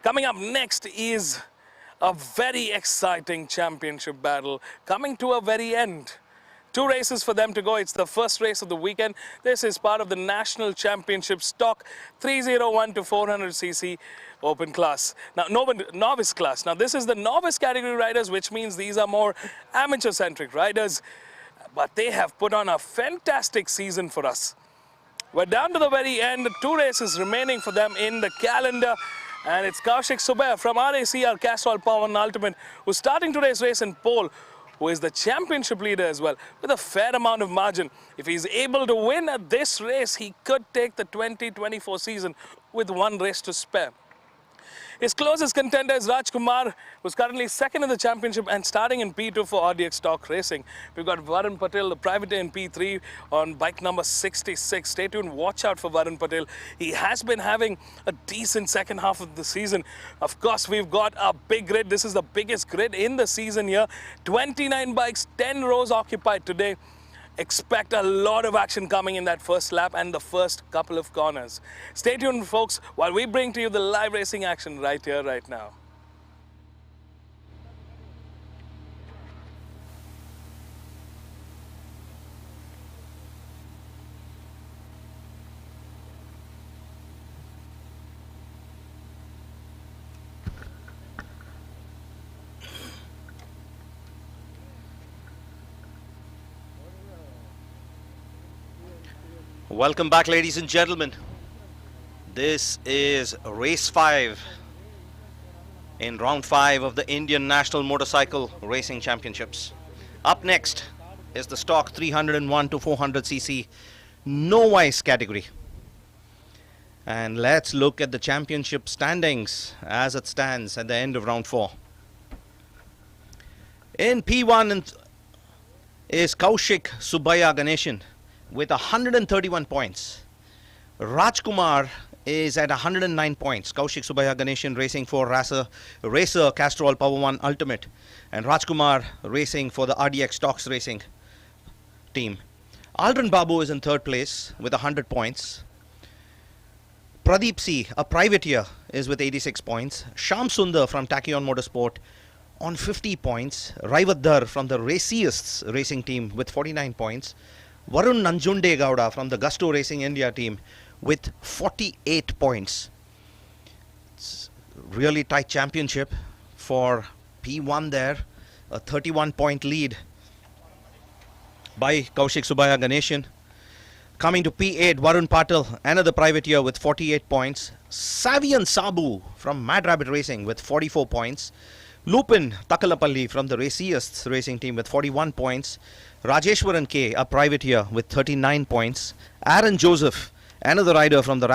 Coming up next is a very exciting championship battle coming to a very end. 2 races for them to go. It's the first race of the weekend. This is part of the National Championship Stock 301 to 400cc open class. Now, novice class. Now, this is the novice category riders, which means these are more amateur-centric riders. But they have put on a fantastic season for us. We're down to the very end. 2 races remaining for them in the calendar. And it's Kaushik Subaya from RACR Castrol Power and Ultimate, who's starting today's race in pole, who is the championship leader as well, with a fair amount of margin. If he's able to win at this race, he could take the 2024 season with 1 race to spare. His closest contender is Rajkumar, who's currently second in the championship and starting in P2 for RDX Stock Racing. We've got Varun Patel, the privateer, in P3 on bike number 66. Stay tuned, watch out for Varun Patel. He has been having a decent second half of the season. Of course, we've got a big grid. This is the biggest grid in the season here. 29 bikes, 10 rows occupied today. Expect a lot of action coming in that first lap and the first couple of corners. Stay tuned, folks, while we bring to you the live racing action right here, right now. Welcome back, ladies and gentlemen. This is race 5 in round 5 of the Indian National Motorcycle Racing Championships. Up next is the stock 301 to 400cc novice category. And let's look at the championship standings as it stands at the end of round 4. In P1 is Kaushik Subaya Ganeshan with 131 points. Rajkumar is at 109 points. Kaushik Subaya Ganeshan racing for Racer Castrol Power 1 Ultimate, and Rajkumar racing for the RDX Stocks Racing team. Aldrin Babu is in 3rd place with 100 points. Pradeep C, a privateer, is with 86 points. Sham Sundar from Tachyon Motorsport on 50 points. Raivadhar from the Raceists Racing team with 49 points. Varun Nanjunde Gowda from the Gusto Racing India team with 48 points. It's really tight championship for P1 there. A 31 point lead by Kaushik Subaya Ganeshan. Coming to P8, Varun Patil, another privateer with 48 points. Savian Sabu from Mad Rabbit Racing with 44 points. Lupin Takalapalli from the Raceists Racing team with 41 points. Rajeshwaran K, a privateer, with 39 points. Aaron Joseph, another rider from the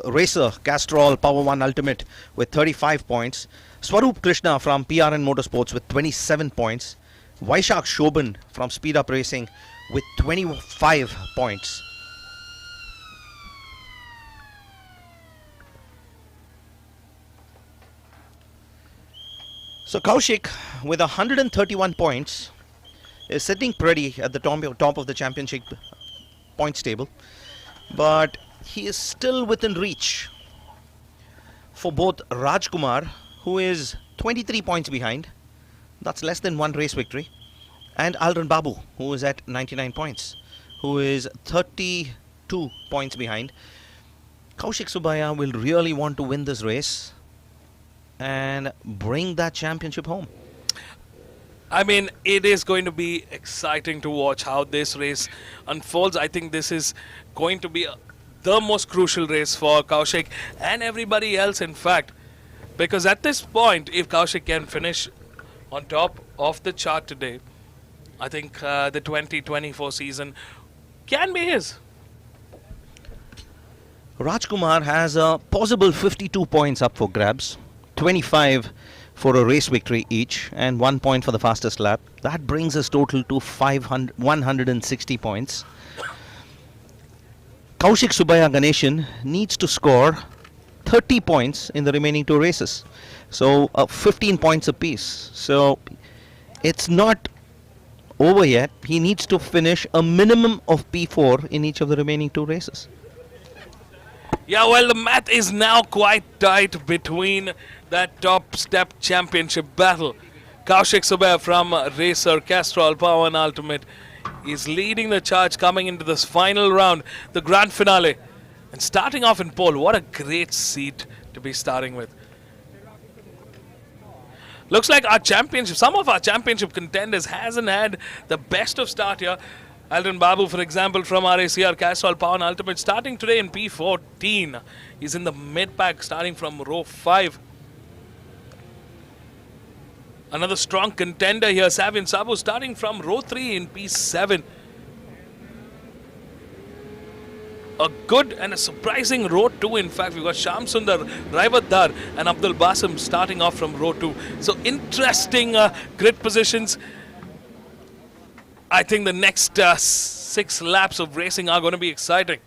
Racer Castrol Power 1 Ultimate, with 35 points. Swaroop Krishna from PRN Motorsports with 27 points. Vaishak Shobhan from Speed Up Racing with 25 points. So Kaushik, with 131 points, is sitting pretty at the top of the championship points table, but he is still within reach for both Rajkumar, who is 23 points behind, that's less than 1 race victory, and Aldrin Babu, who is at 99 points, who is 32 points behind. Kaushik Subaya will really want to win this race and bring that championship home. I mean, it is going to be exciting to watch how this race unfolds. I think this is going to be the most crucial race for Kaushik and everybody else, in fact, because at this point, if Kaushik can finish on top of the chart today, I think the 2024 season can be his. Rajkumar has a possible 52 points up for grabs, 25 for a race victory each, and 1 point for the fastest lap. That brings his total to 160 points. Kaushik Subaya Ganeshan needs to score 30 points in the remaining 2 races. So 15 points apiece. So it's not over yet. He needs to finish a minimum of P4 in each of the remaining 2 races. Yeah, well, the math is now quite tight between that top step championship battle. Kaushik Subaya from Racer Castrol Power and Ultimate is leading the charge coming into this final round, the grand finale. And starting off in pole, what a great seat to be starting with. Looks like our championship, some of our championship contenders hasn't had the best of start here. Aldrin Babu, for example, from RACR Castrol Power and Ultimate, starting today in P14. He's in the mid-pack, starting from row 5. Another strong contender here, Savian Sabu, starting from row 3 in P7. A good and a surprising row 2, in fact. We've got Sham Sundar, Raivat Dar and Abdul Basim starting off from row 2. So interesting grid positions. I think the next 6 laps of racing are going to be exciting.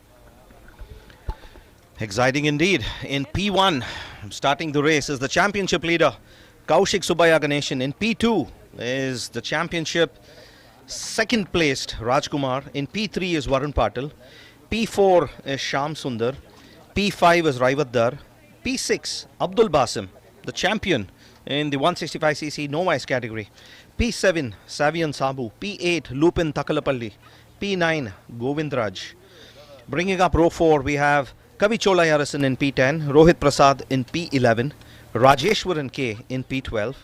Exciting indeed. In P1, starting the race is the championship leader, Kaushik Subaya Ganeshan. In P2 is the championship second placed Rajkumar. In P3 is Varun Patil. P4 is Sham Sundar. P5 is Raivat Dar. P6, Abdul Basim, the champion in the 165cc novice category. P7, Savian Sabu. P8, Lupin Takalapalli. P9, Govindraj. Bringing up row 4, we have Kavi Cholayarasan in P10, Rohit Prasad in P11, Rajeshwaran K in P12,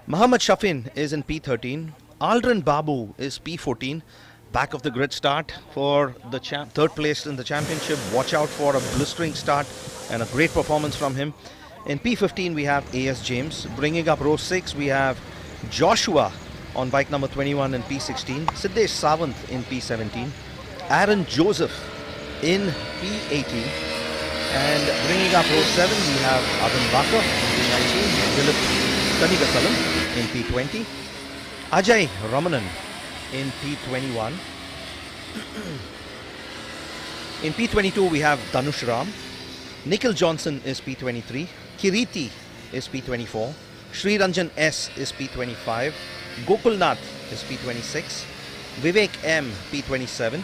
Muhammad Shafin is in P13, Aldrin Babu is P14. Back of the grid start for the third place in the championship. Watch out for a blistering start and a great performance from him. In P15 we have A.S. James. Bringing up row 6 we have Joshua on bike number 21 in P16, Siddesh Sawant in P17, Aaron Joseph in P18, and bringing up row 7 we have Avan Bakar in P19, Dilip Kanigasalam in P20, Ajay Ramanan in P21. In P22 we have Danush Ram, Nikhil Johnson is P23, Kiriti is P24, Sri Ranjan S is P25, Gokul Nath is P26, Vivek M P27,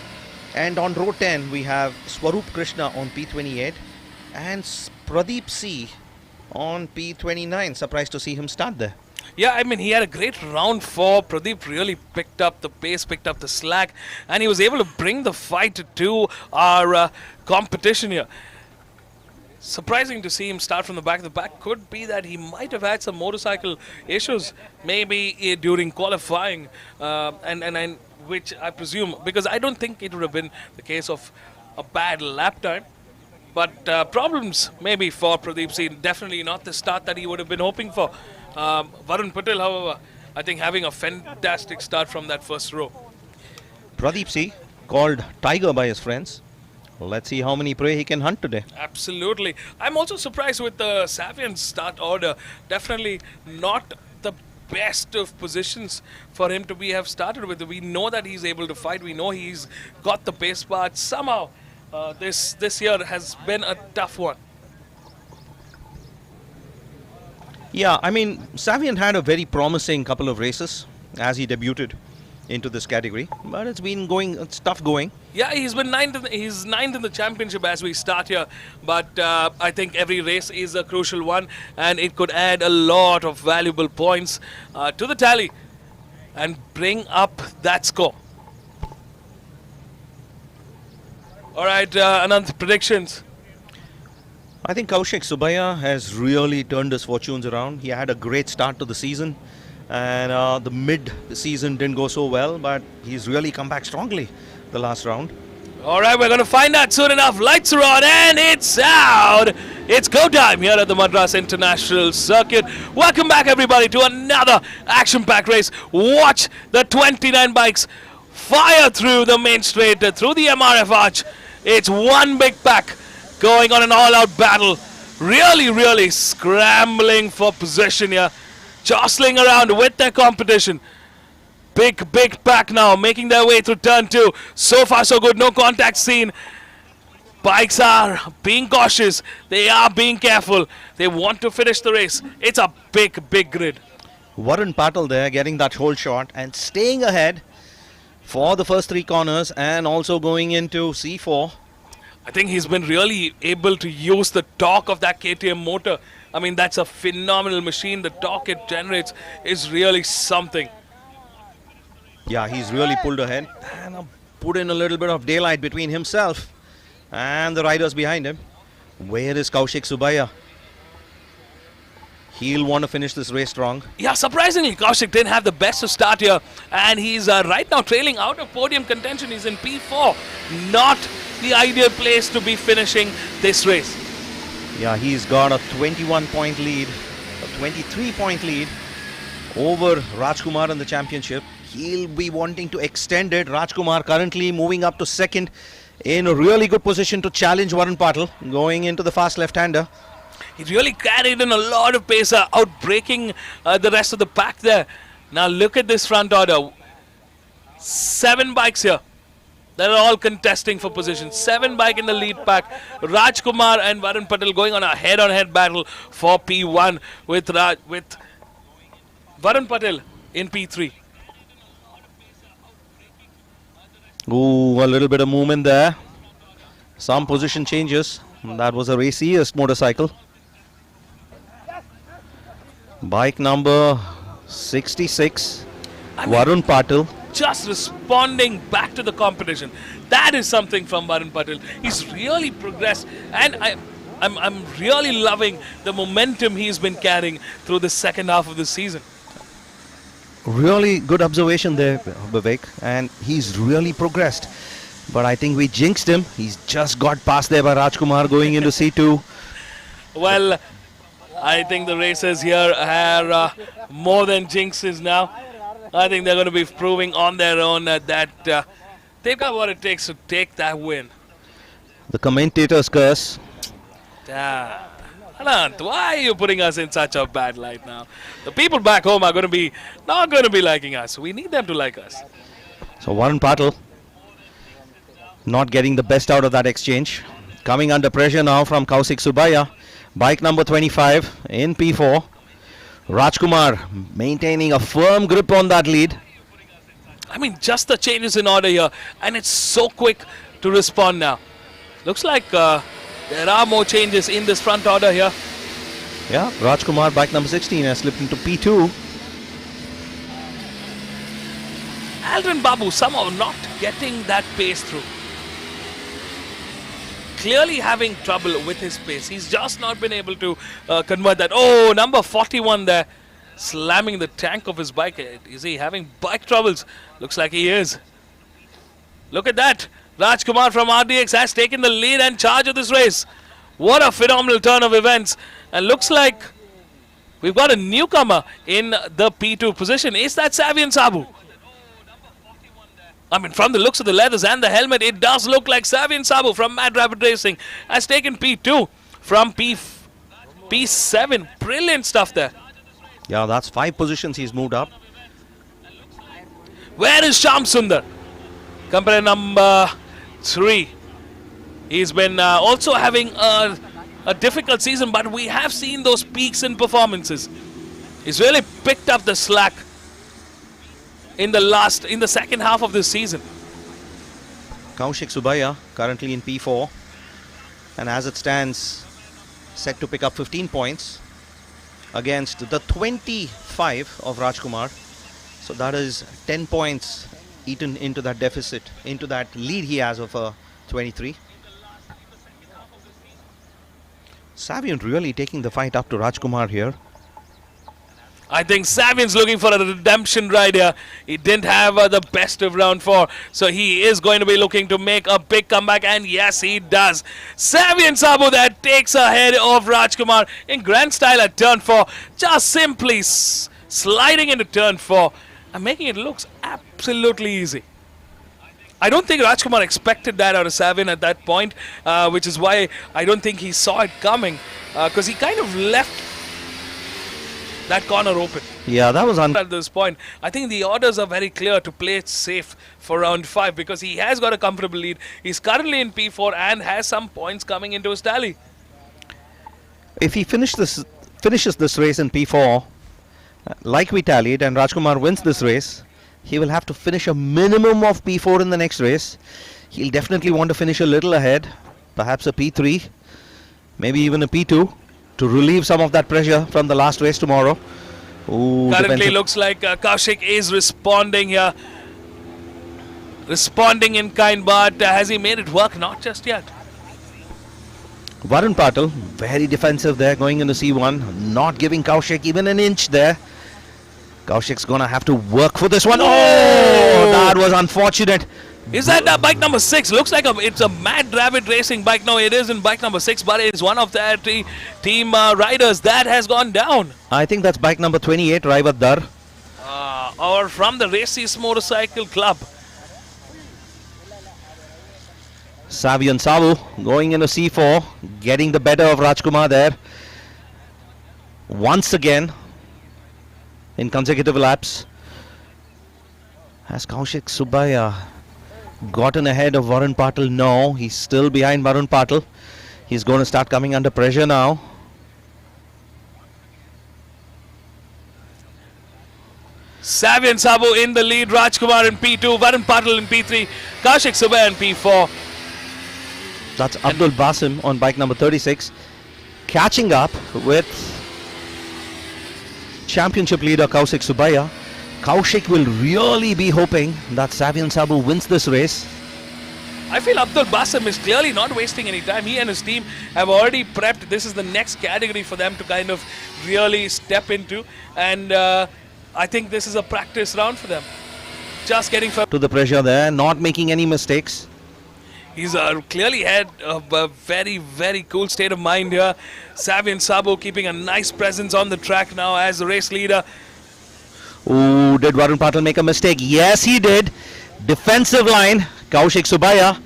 and on row 10 we have Swaroop Krishna on P28 and Pradeep C on P29. Surprised to see him start there. Yeah, I mean, he had a great round 4. Pradeep really picked up the pace, picked up the slack, and he was able to bring the fight to our competition here. Surprising to see him start from the back. The back could be that he might have had some motorcycle issues, maybe during qualifying, and which I presume, because I don't think it would have been the case of a bad lap time. But problems maybe for Pradeep Singh, definitely not the start that he would have been hoping for. Varun Patel, however, I think having a fantastic start from that first row. Pradeep Singh, called Tiger by his friends. Let's see how many prey he can hunt today. Absolutely. I'm also surprised with the Savian start order. Definitely not the best of positions for him to have started with. We know that he's able to fight. We know he's got the pace, but somehow this year has been a tough one. Yeah, I mean, Savian had a very promising couple of races as he debuted into this category, but it's tough going. Yeah, he's ninth in the championship as we start here, but I think every race is a crucial one, and it could add a lot of valuable points to the tally and bring up that score. All right, Anand, predictions. I think Kaushik Subaya has really turned his fortunes around. He had a great start to the season. And the mid-season didn't go so well, but he's really come back strongly the last round. All right, we're going to find out soon enough. Lights are on and it's out. It's go time here at the Madras International Circuit. Welcome back, everybody, to another action-packed race. Watch the 29 bikes fire through the main straight, through the MRF arch. It's one big pack going on an all-out battle. Really scrambling for position here. Jostling around with their competition. Big pack now making their way through turn 2. So far so good, no contact seen. Bikes are being cautious. They are being careful. They want to finish the race. It's a big grid. Varun Patel there getting that whole shot and staying ahead for the first 3 corners and also going into C4. I think he's been really able to use the torque of that KTM motor. I mean, that's a phenomenal machine. The torque it generates is really something. Yeah, he's really pulled ahead and put in a little bit of daylight between himself and the riders behind him. Where is Kaushik Subaya? He'll want to finish this race strong. Yeah, surprisingly, Kaushik didn't have the best to start here. And he's right now trailing out of podium contention. He's in P4. Not the ideal place to be finishing this race. Yeah, he's got a 21-point lead, a 23-point lead over Rajkumar in the championship. He'll be wanting to extend it. Rajkumar currently moving up to second in a really good position to challenge Varun Patel going into the fast left-hander. He really carried in a lot of pace, outbreaking the rest of the pack there. Now look at this front order. 7 bikes here. They're all contesting for position. 7 bike in the lead pack. Rajkumar and Varun Patel going on a head-on-head battle for P1 with Varun Patel in P3. Ooh, a little bit of movement there. Some position changes. That was a raciest motorcycle. Bike number 66, Varun Patel. Just responding back to the competition. That is something from Varun Patel. He's really progressed, and I'm really loving the momentum he's been carrying through the second half of the season. Really good observation there, Vivek, and he's really progressed. But I think we jinxed him. He's just got passed there by Rajkumar going into C2. Well, I think the racers here are more than jinxes now. I think they're going to be proving on their own that they've got what it takes to take that win. The commentator's curse. Anant, why are you putting us in such a bad light now? The people back home are not going to be liking us. We need them to like us. So Varun Patel not getting the best out of that exchange. Coming under pressure now from Kaushik Subaya. Bike number 25 in P4. Rajkumar maintaining a firm grip on that lead. I mean, just the changes in order here. And it's so quick to respond now. Looks like there are more changes in this front order here. Yeah, Rajkumar, bike number 16, has slipped into P2. Aldrin Babu somehow not getting that pace through. Clearly having trouble with his pace. He's just not been able to convert that. Oh, number 41 there, slamming the tank of his bike. Is he having bike troubles? Looks like he is. Look at that. Rajkumar from RDX has taken the lead and charge of this race. What a phenomenal turn of events. And looks like we've got a newcomer in the P2 position. Is that Savian Sabu? I mean, from the looks of the leathers and the helmet, it does look like Savian Sabu from Mad Rabbit Racing has taken P2 from P7. Brilliant stuff there. Yeah, that's 5 positions he's moved up. Where is Shyam Sundar? Company number 3. He's been also having a difficult season, but we have seen those peaks in performances. He's really picked up the slack in the second half of this season. Kaushik Subaya currently in P4, and as it stands, set to pick up 15 points against the 25 of Rajkumar. So that is 10 points eaten into that deficit, into that lead he has of 23. Savian really taking the fight up to Rajkumar here. I think Savian's looking for a redemption ride here. He didn't have the best of round 4, so he is going to be looking to make a big comeback, and yes, he does. Savian Sabu that takes ahead of Rajkumar in grand style at turn 4, just simply sliding into turn 4 and making it look absolutely easy. I don't think Rajkumar expected that out of Savian at that point, which is why I don't think he saw it coming, because he kind of left that corner open. Yeah, that was at this point. I think the orders are very clear to play it safe for round 5 because he has got a comfortable lead. He's currently in P4 and has some points coming into his tally. If he finishes this race in P4, like we tallied, and Rajkumar wins this race, he will have to finish a minimum of P4 in the next race. He'll definitely want to finish a little ahead, perhaps a P3, maybe even a P2, to relieve some of that pressure from the last race tomorrow. Ooh, currently looks like Kaushik is responding here. Responding in kind, but has he made it work? Not just yet. Varun Patil, very defensive there, going into C1, not giving Kaushik even an inch there. Kaushik's gonna have to work for this one. Oh, that was unfortunate. Is that bike number 6? Looks like it's a Mad Rabbit Racing bike. No, it isn't bike number 6, but it's one of their team riders that has gone down. I think that's bike number 28, Raivat Dar. Or from the Races Motorcycle Club. Savian Sabu going into C4, getting the better of Rajkumar there. Once again, in consecutive laps. Has Kaushik Subaya gotten ahead of Varun Patil? No, he's still behind Varun Patil. He's going to start coming under pressure now. Savian Sabu in the lead, Rajkumar in P2, Varun Patil in P3, Kaushik Subaya in P4. That's Abdul Basim on bike number 36, catching up with championship leader Kaushik Subaya. Kaushik will really be hoping that Savian Sabu wins this race. I feel Abdul Basim is clearly not wasting any time. He and his team have already prepped. This is the next category for them to kind of really step into. And I think this is a practice round for them. Just getting to the pressure there, not making any mistakes. He's clearly had a very, very cool state of mind here. Savian Sabu keeping a nice presence on the track now as the race leader. Ooh, did Varun Patil make a mistake? Yes, he did. Defensive line. Kaushik Subaya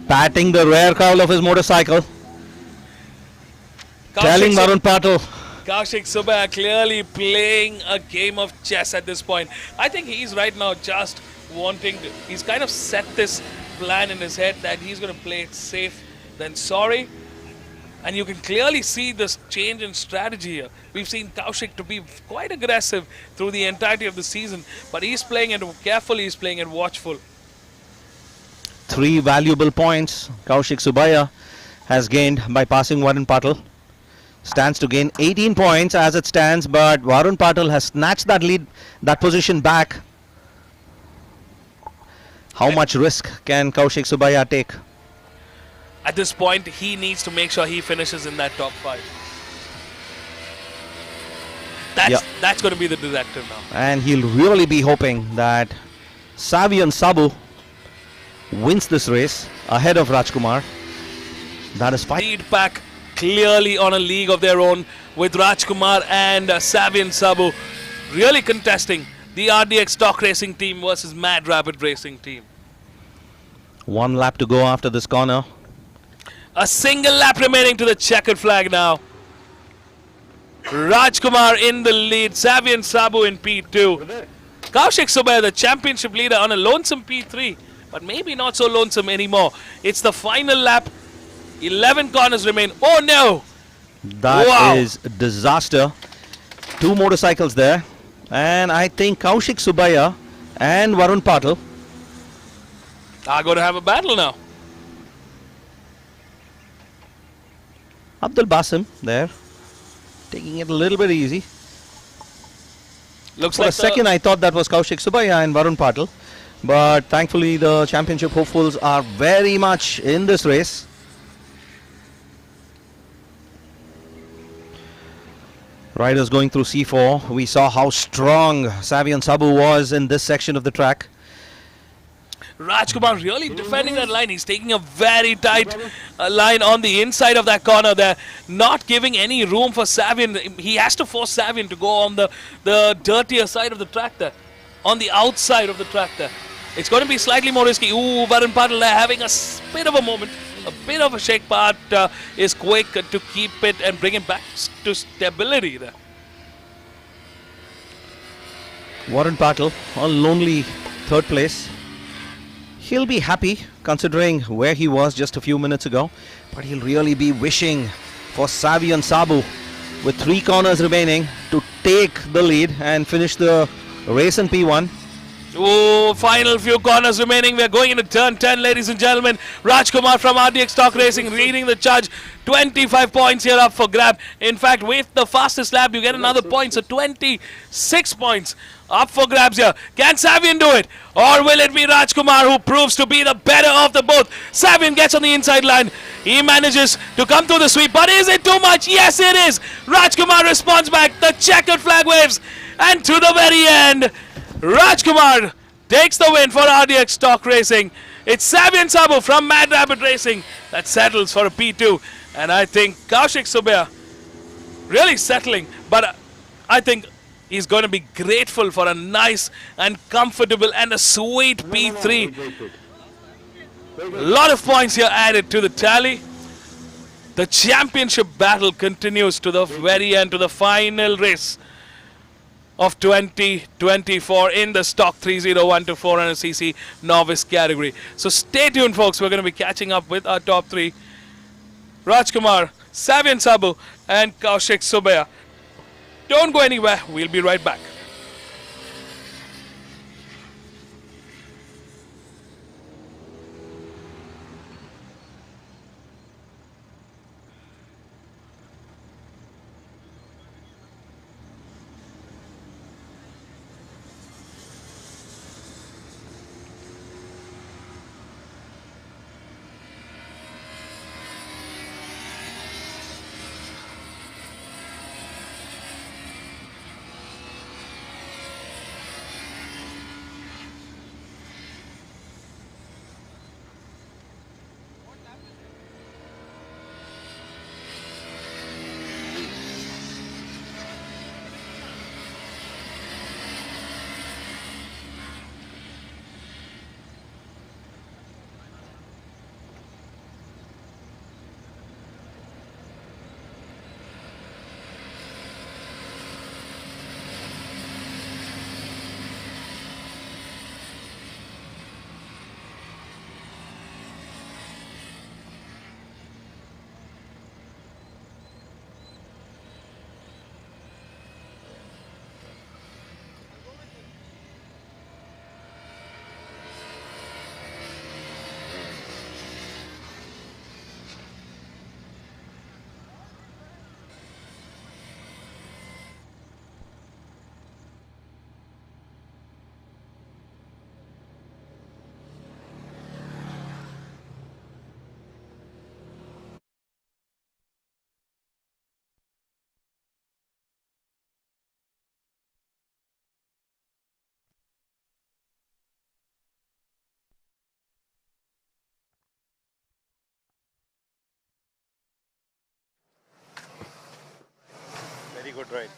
patting the rear cowl of his motorcycle. Telling Varun Patil. Kaushik Subaya clearly playing a game of chess at this point. I think he's right now just wanting to, he's kind of set this plan in his head that he's going to play it safe than sorry. And you can clearly see this change in strategy here. We've seen Kaushik to be quite aggressive through the entirety of the season, but he's playing it carefully, he's playing it watchful. 3 valuable points Kaushik Subaya has gained by passing Varun Patil. Stands to gain 18 points as it stands, but Varun Patil has snatched that lead, that position back. How much risk can Kaushik Subaya take? At this point, he needs to make sure he finishes in that top 5. That's going to be the directive now. And he'll really be hoping that Savian Sabu wins this race ahead of Rajkumar. That is fine. Lead pack clearly on a league of their own with Rajkumar and Savian Sabu really contesting the RDX Stock Racing team versus Mad Rabbit Racing team. 1 lap to go after this corner. A single lap remaining to the checkered flag now. Rajkumar in the lead, Savian Sabu in P2. Kaushik Subaya, the championship leader, on a lonesome P3, but maybe not so lonesome anymore. It's the final lap. 11 corners remain. Oh no! That is a disaster. 2 motorcycles there. And I think Kaushik Subaya and Varun Patil are going to have a battle now. Abdul Basim there, taking it a little bit easy. Looks For like a second I thought that was Kaushik Subaya and Varun Patil, but thankfully the championship hopefuls are very much in this race. Riders going through C4. We saw how strong Savion Sabu was in this section of the track. Rajkumar really defending that line. He's taking a very tight line on the inside of that corner there, not giving any room for Savion. He has to force Savion to go on the dirtier side of the track there, on the outside of the track there. It's going to be slightly more risky. Ooh, Varun Patil having a bit of a moment, a bit of a shake, but is quick to keep it and bring it back to stability there. Warren Patil on lonely third place. He'll be happy considering where he was just a few minutes ago, but he'll really be wishing for Savion Sabu with 3 corners remaining to take the lead and finish the race in P1. Oh, final few corners remaining. We're going into turn 10, ladies and gentlemen. Rajkumar from RDX Stock Racing leading the charge. 25 points here up for grab. In fact, with the fastest lap, you get another point. So 26 points up for grabs here. Can Savion do it? Or will it be Rajkumar who proves to be the better of the both? Savion gets on the inside line. He manages to come through the sweep. But is it too much? Yes, it is. Rajkumar responds back. The checkered flag waves. And to the very end, Rajkumar takes the win for RDX Stock Racing. It's Savion Sabu from Mad Rabbit Racing that settles for a P2. And I think Kaushik Subbiah really settling. But I think he's going to be grateful for a nice and comfortable and a sweet P3. A lot of points here added to the tally. The championship battle continues to the very end, to the final race of 2024 in the stock 301 to 400cc novice category. So stay tuned, folks. We're going to be catching up with our top 3. Rajkumar, Savion Sabu and Kaushik Subbiah. Don't go anywhere. We'll be right back. Very good ride.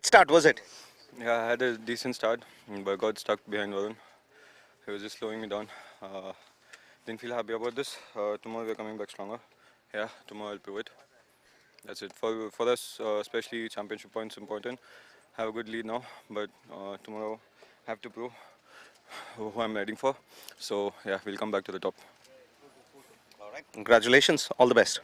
Great start, was it? Yeah, I had a decent start, but got stuck behind Varun. He was just slowing me down. Didn't feel happy about this. Tomorrow we're coming back stronger. Yeah, tomorrow I'll pivot. That's it. For us, especially championship points important. Have a good lead now, but tomorrow have to prove who I'm riding for. So yeah, we'll come back to the top. All right. Congratulations. All the best.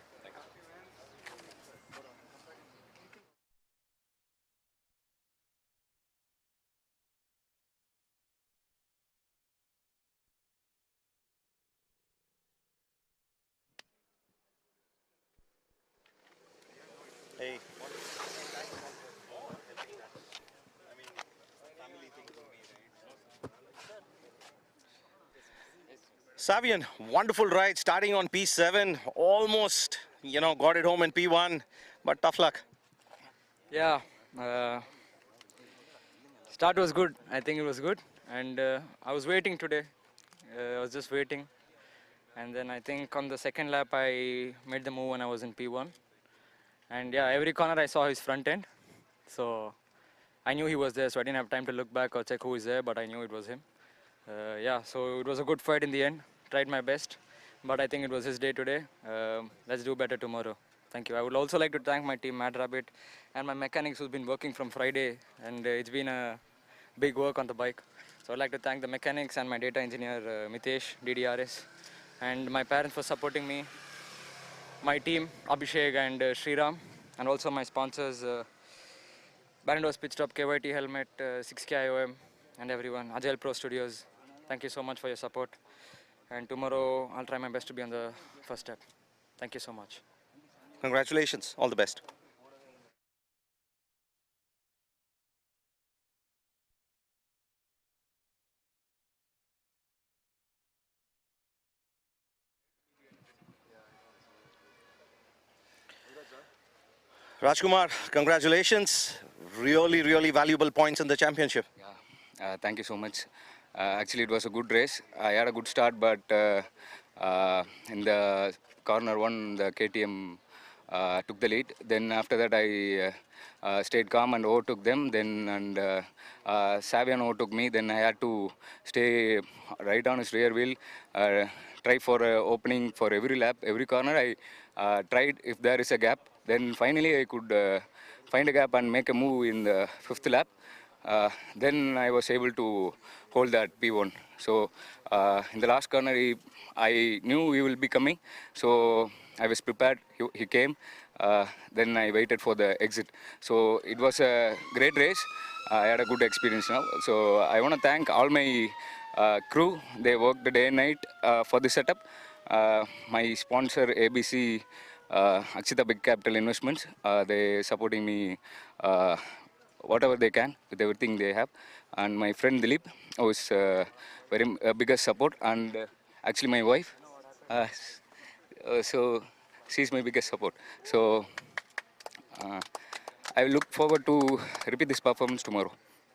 Hey. Savian, wonderful ride starting on P7. Almost, got it home in P1, but tough luck. Yeah, start was good. I think it was good, and I was waiting today. I was just waiting, and then I think on the second lap I made the move when I was in P1, and yeah, every corner I saw his front end, so I knew he was there. So I didn't have time to look back or check who is there, but I knew it was him. Yeah, so it was a good fight in the end. Tried my best, but I think it was his day today. Let's do better tomorrow. Thank you. I would also like to thank my team, Mad Rabbit, and my mechanics who've been working from Friday, and it's been a big work on the bike. So I'd like to thank the mechanics and my data engineer, Mitesh, DDRS, and my parents for supporting me, my team, Abhishek and Sriram, and also my sponsors, Barandos Pit Stop, KYT Helmet, 6K IOM, and everyone, Agile Pro Studios. Thank you so much for your support. And tomorrow I'll try my best to be on the first step. Thank you so much. Congratulations. All the best. Rajkumar, congratulations. Really, really valuable points in the championship. Thank you so much. Actually, it was a good race. I had a good start, but in the corner one, the KTM took the lead. Then after that, I stayed calm and overtook them. Then Savian overtook me. Then I had to stay right on his rear wheel. Try for opening for every lap, every corner. I tried if there is a gap. Then finally, I could find a gap and make a move in the fifth lap. Then I was able to hold that P1. So in the last corner, I knew he will be coming. So I was prepared. He came. Then I waited for the exit. So it was a great race. I had a good experience now. So I want to thank all my crew. They worked day and night for the setup. My sponsor, ABC, Akshita Big Capital Investments, they supporting me whatever they can with everything they have, and my friend Dilip was very biggest support, and actually my wife, so she's my biggest support. So I look forward to repeat this performance tomorrow.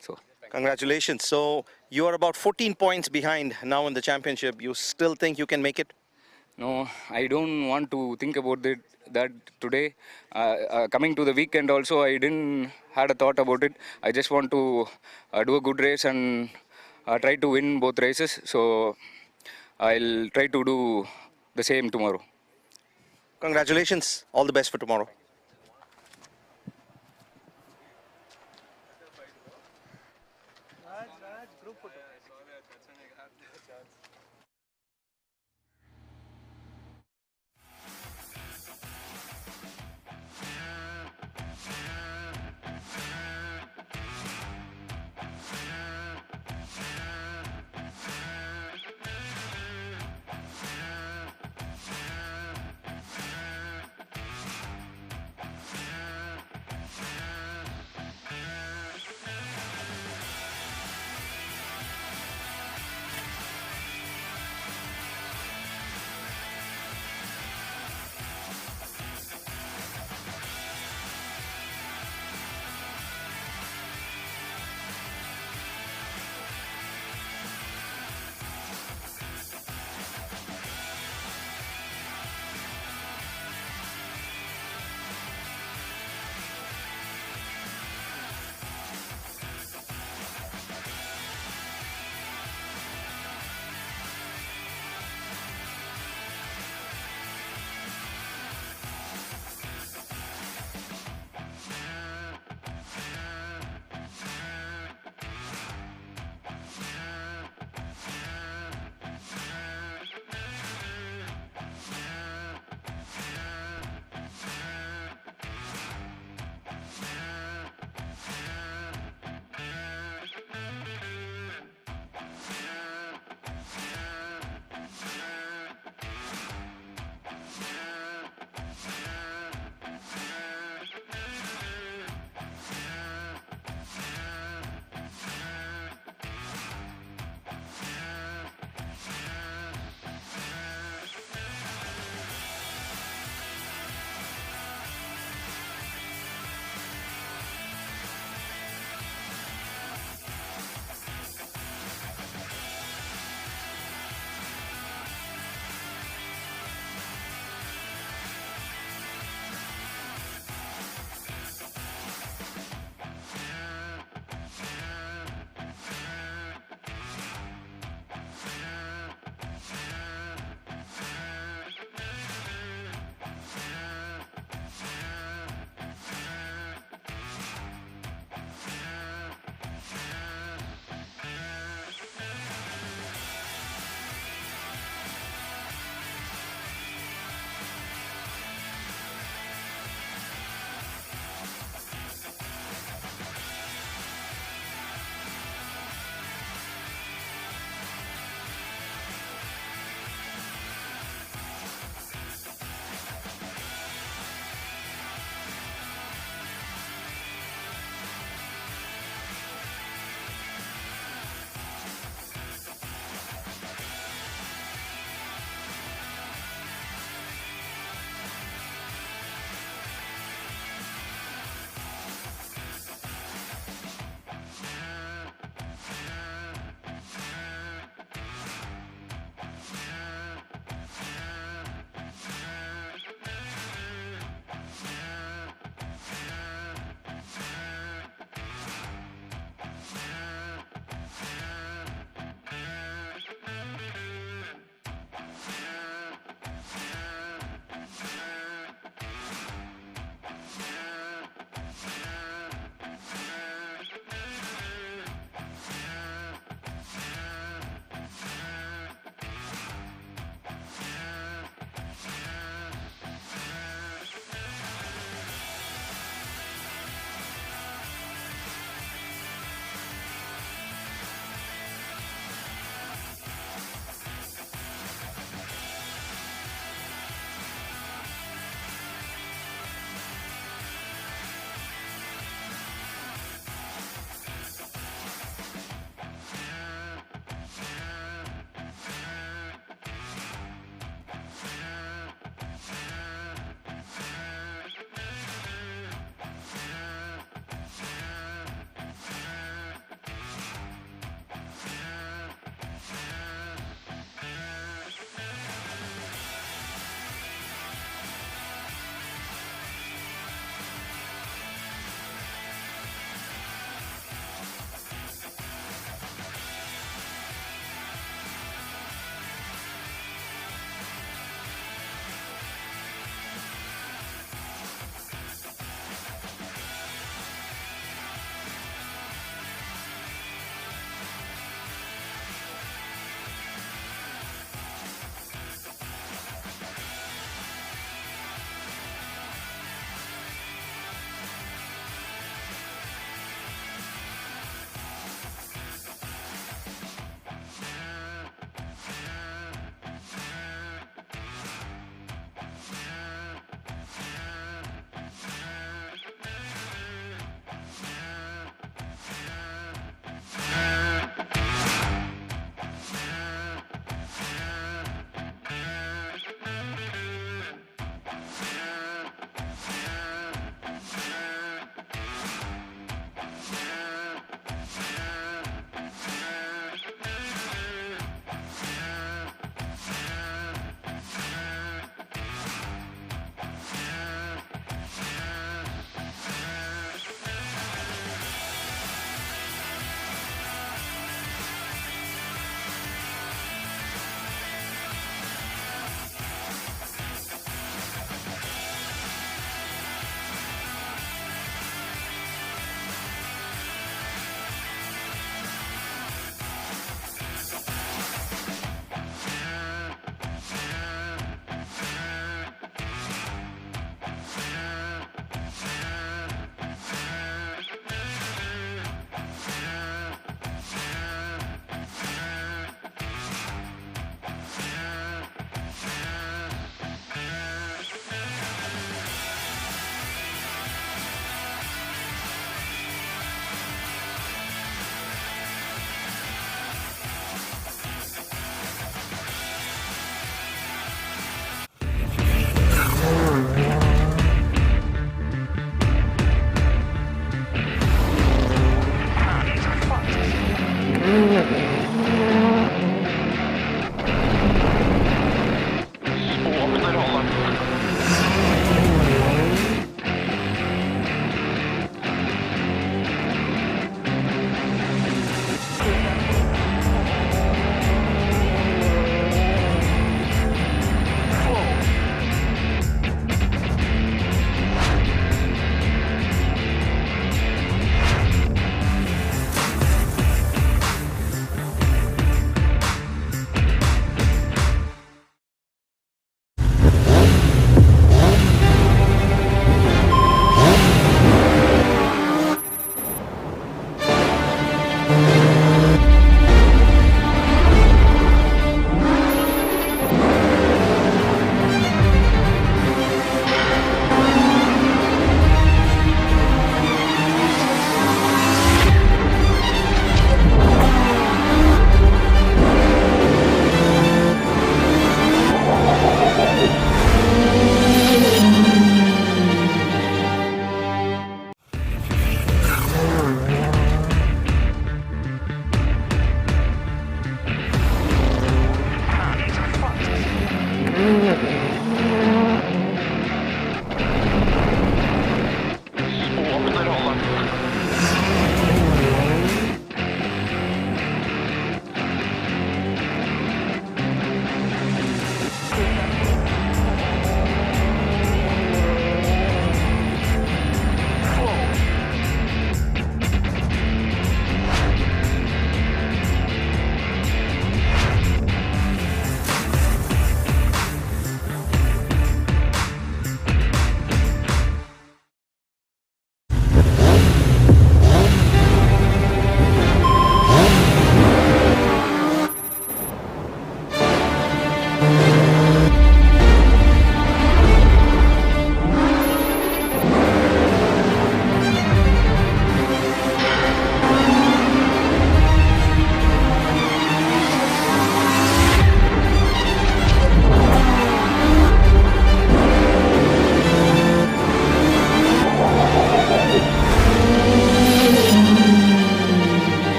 So congratulations. So you are about 14 points behind now in the championship. You still think you can make it? No, I don't want to think about that today. Coming to the weekend also, I didn't had a thought about it. I just want to do a good race and try to win both races. So I'll try to do the same tomorrow. Congratulations. All the best for tomorrow.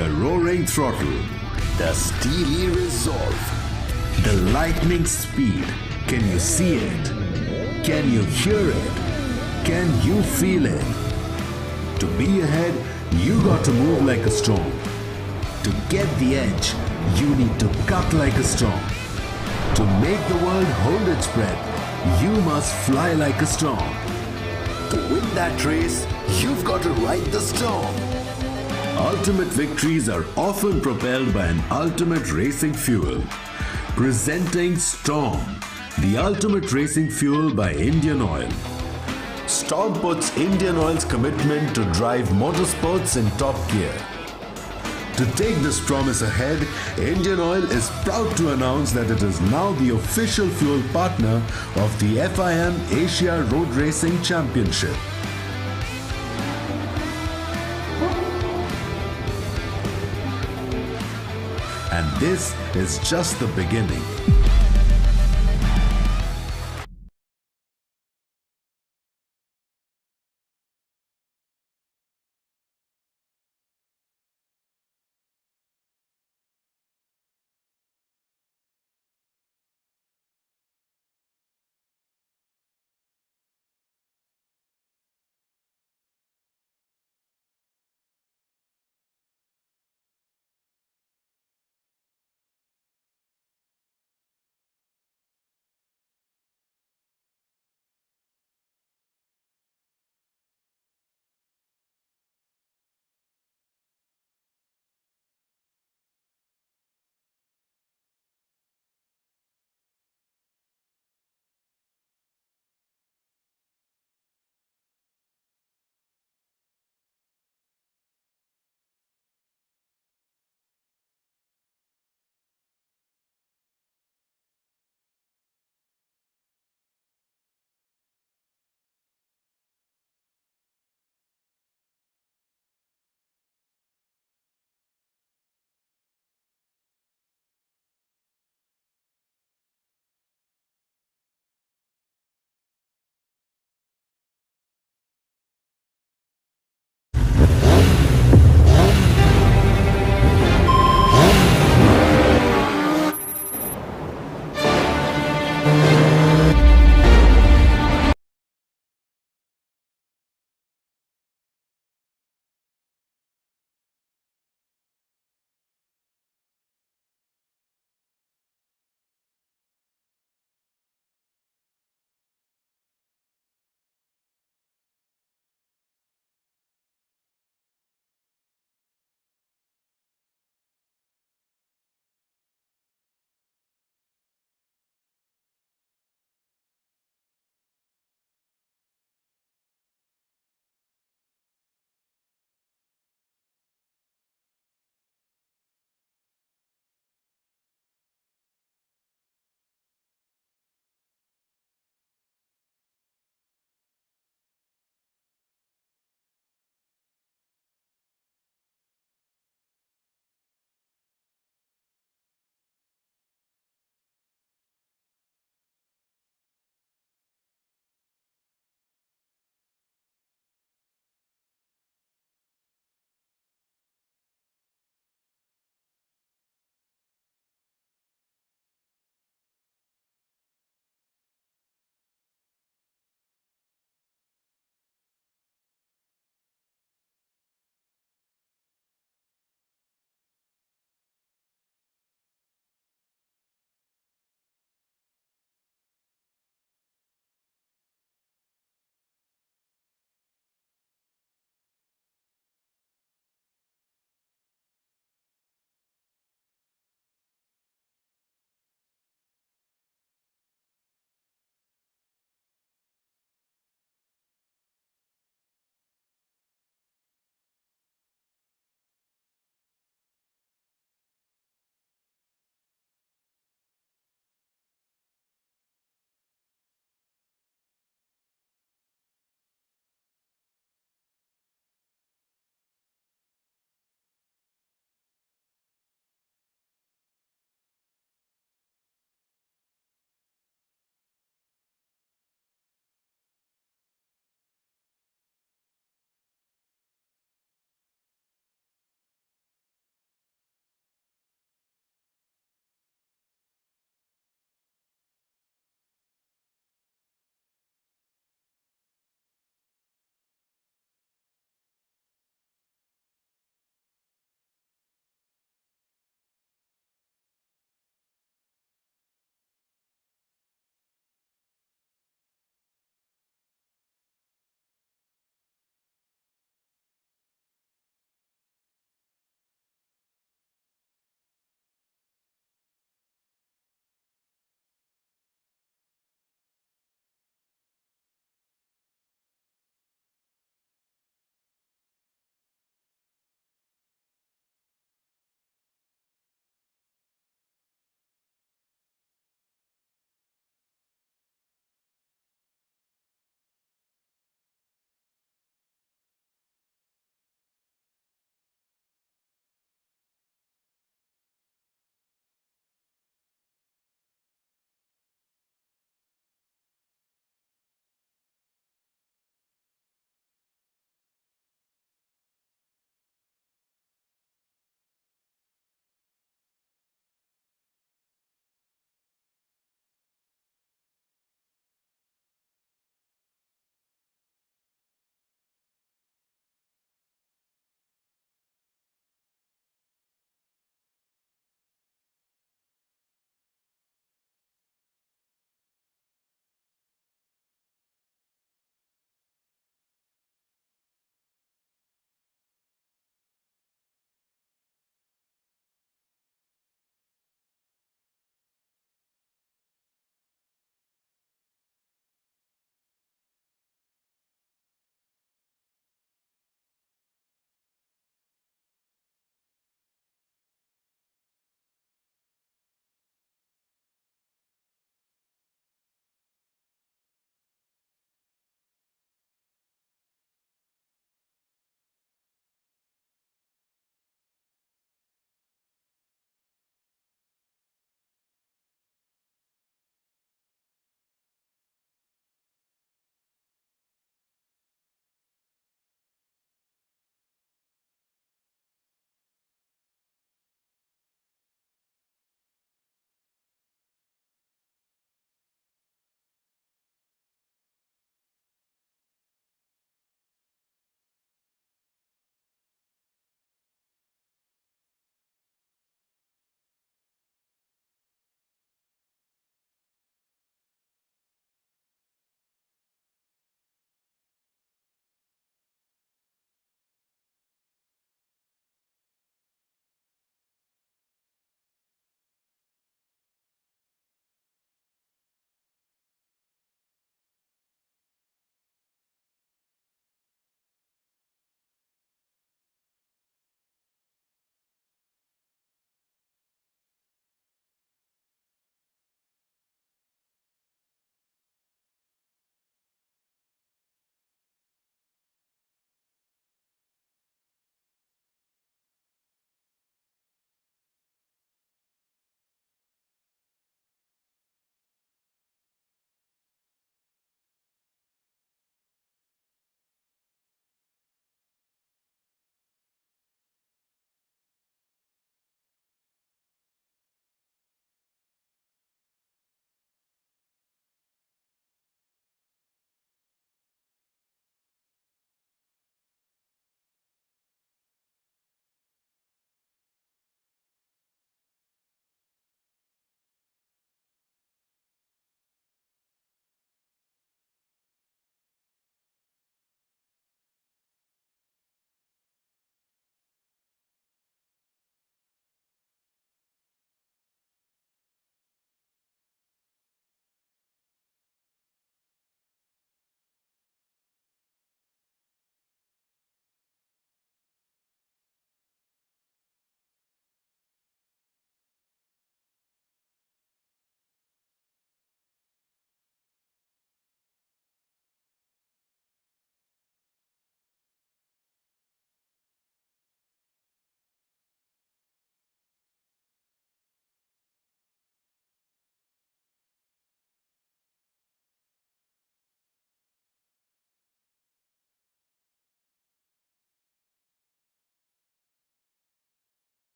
The roaring throttle, the steely resolve, the lightning speed. Can you see it? Can you hear it? Can you feel it? To be ahead, you got to move like a storm. To get the edge, you need to cut like a storm. To make the world hold its breath, you must fly like a storm. To win that race, you've got to ride the storm. Ultimate victories are often propelled by an ultimate racing fuel. Presenting Storm, the ultimate racing fuel by Indian Oil. Storm puts Indian Oil's commitment to drive motorsports in top gear. To take this promise ahead, Indian Oil is proud to announce that it is now the official fuel partner of the FIM Asia Road Racing Championship. And this is just the beginning.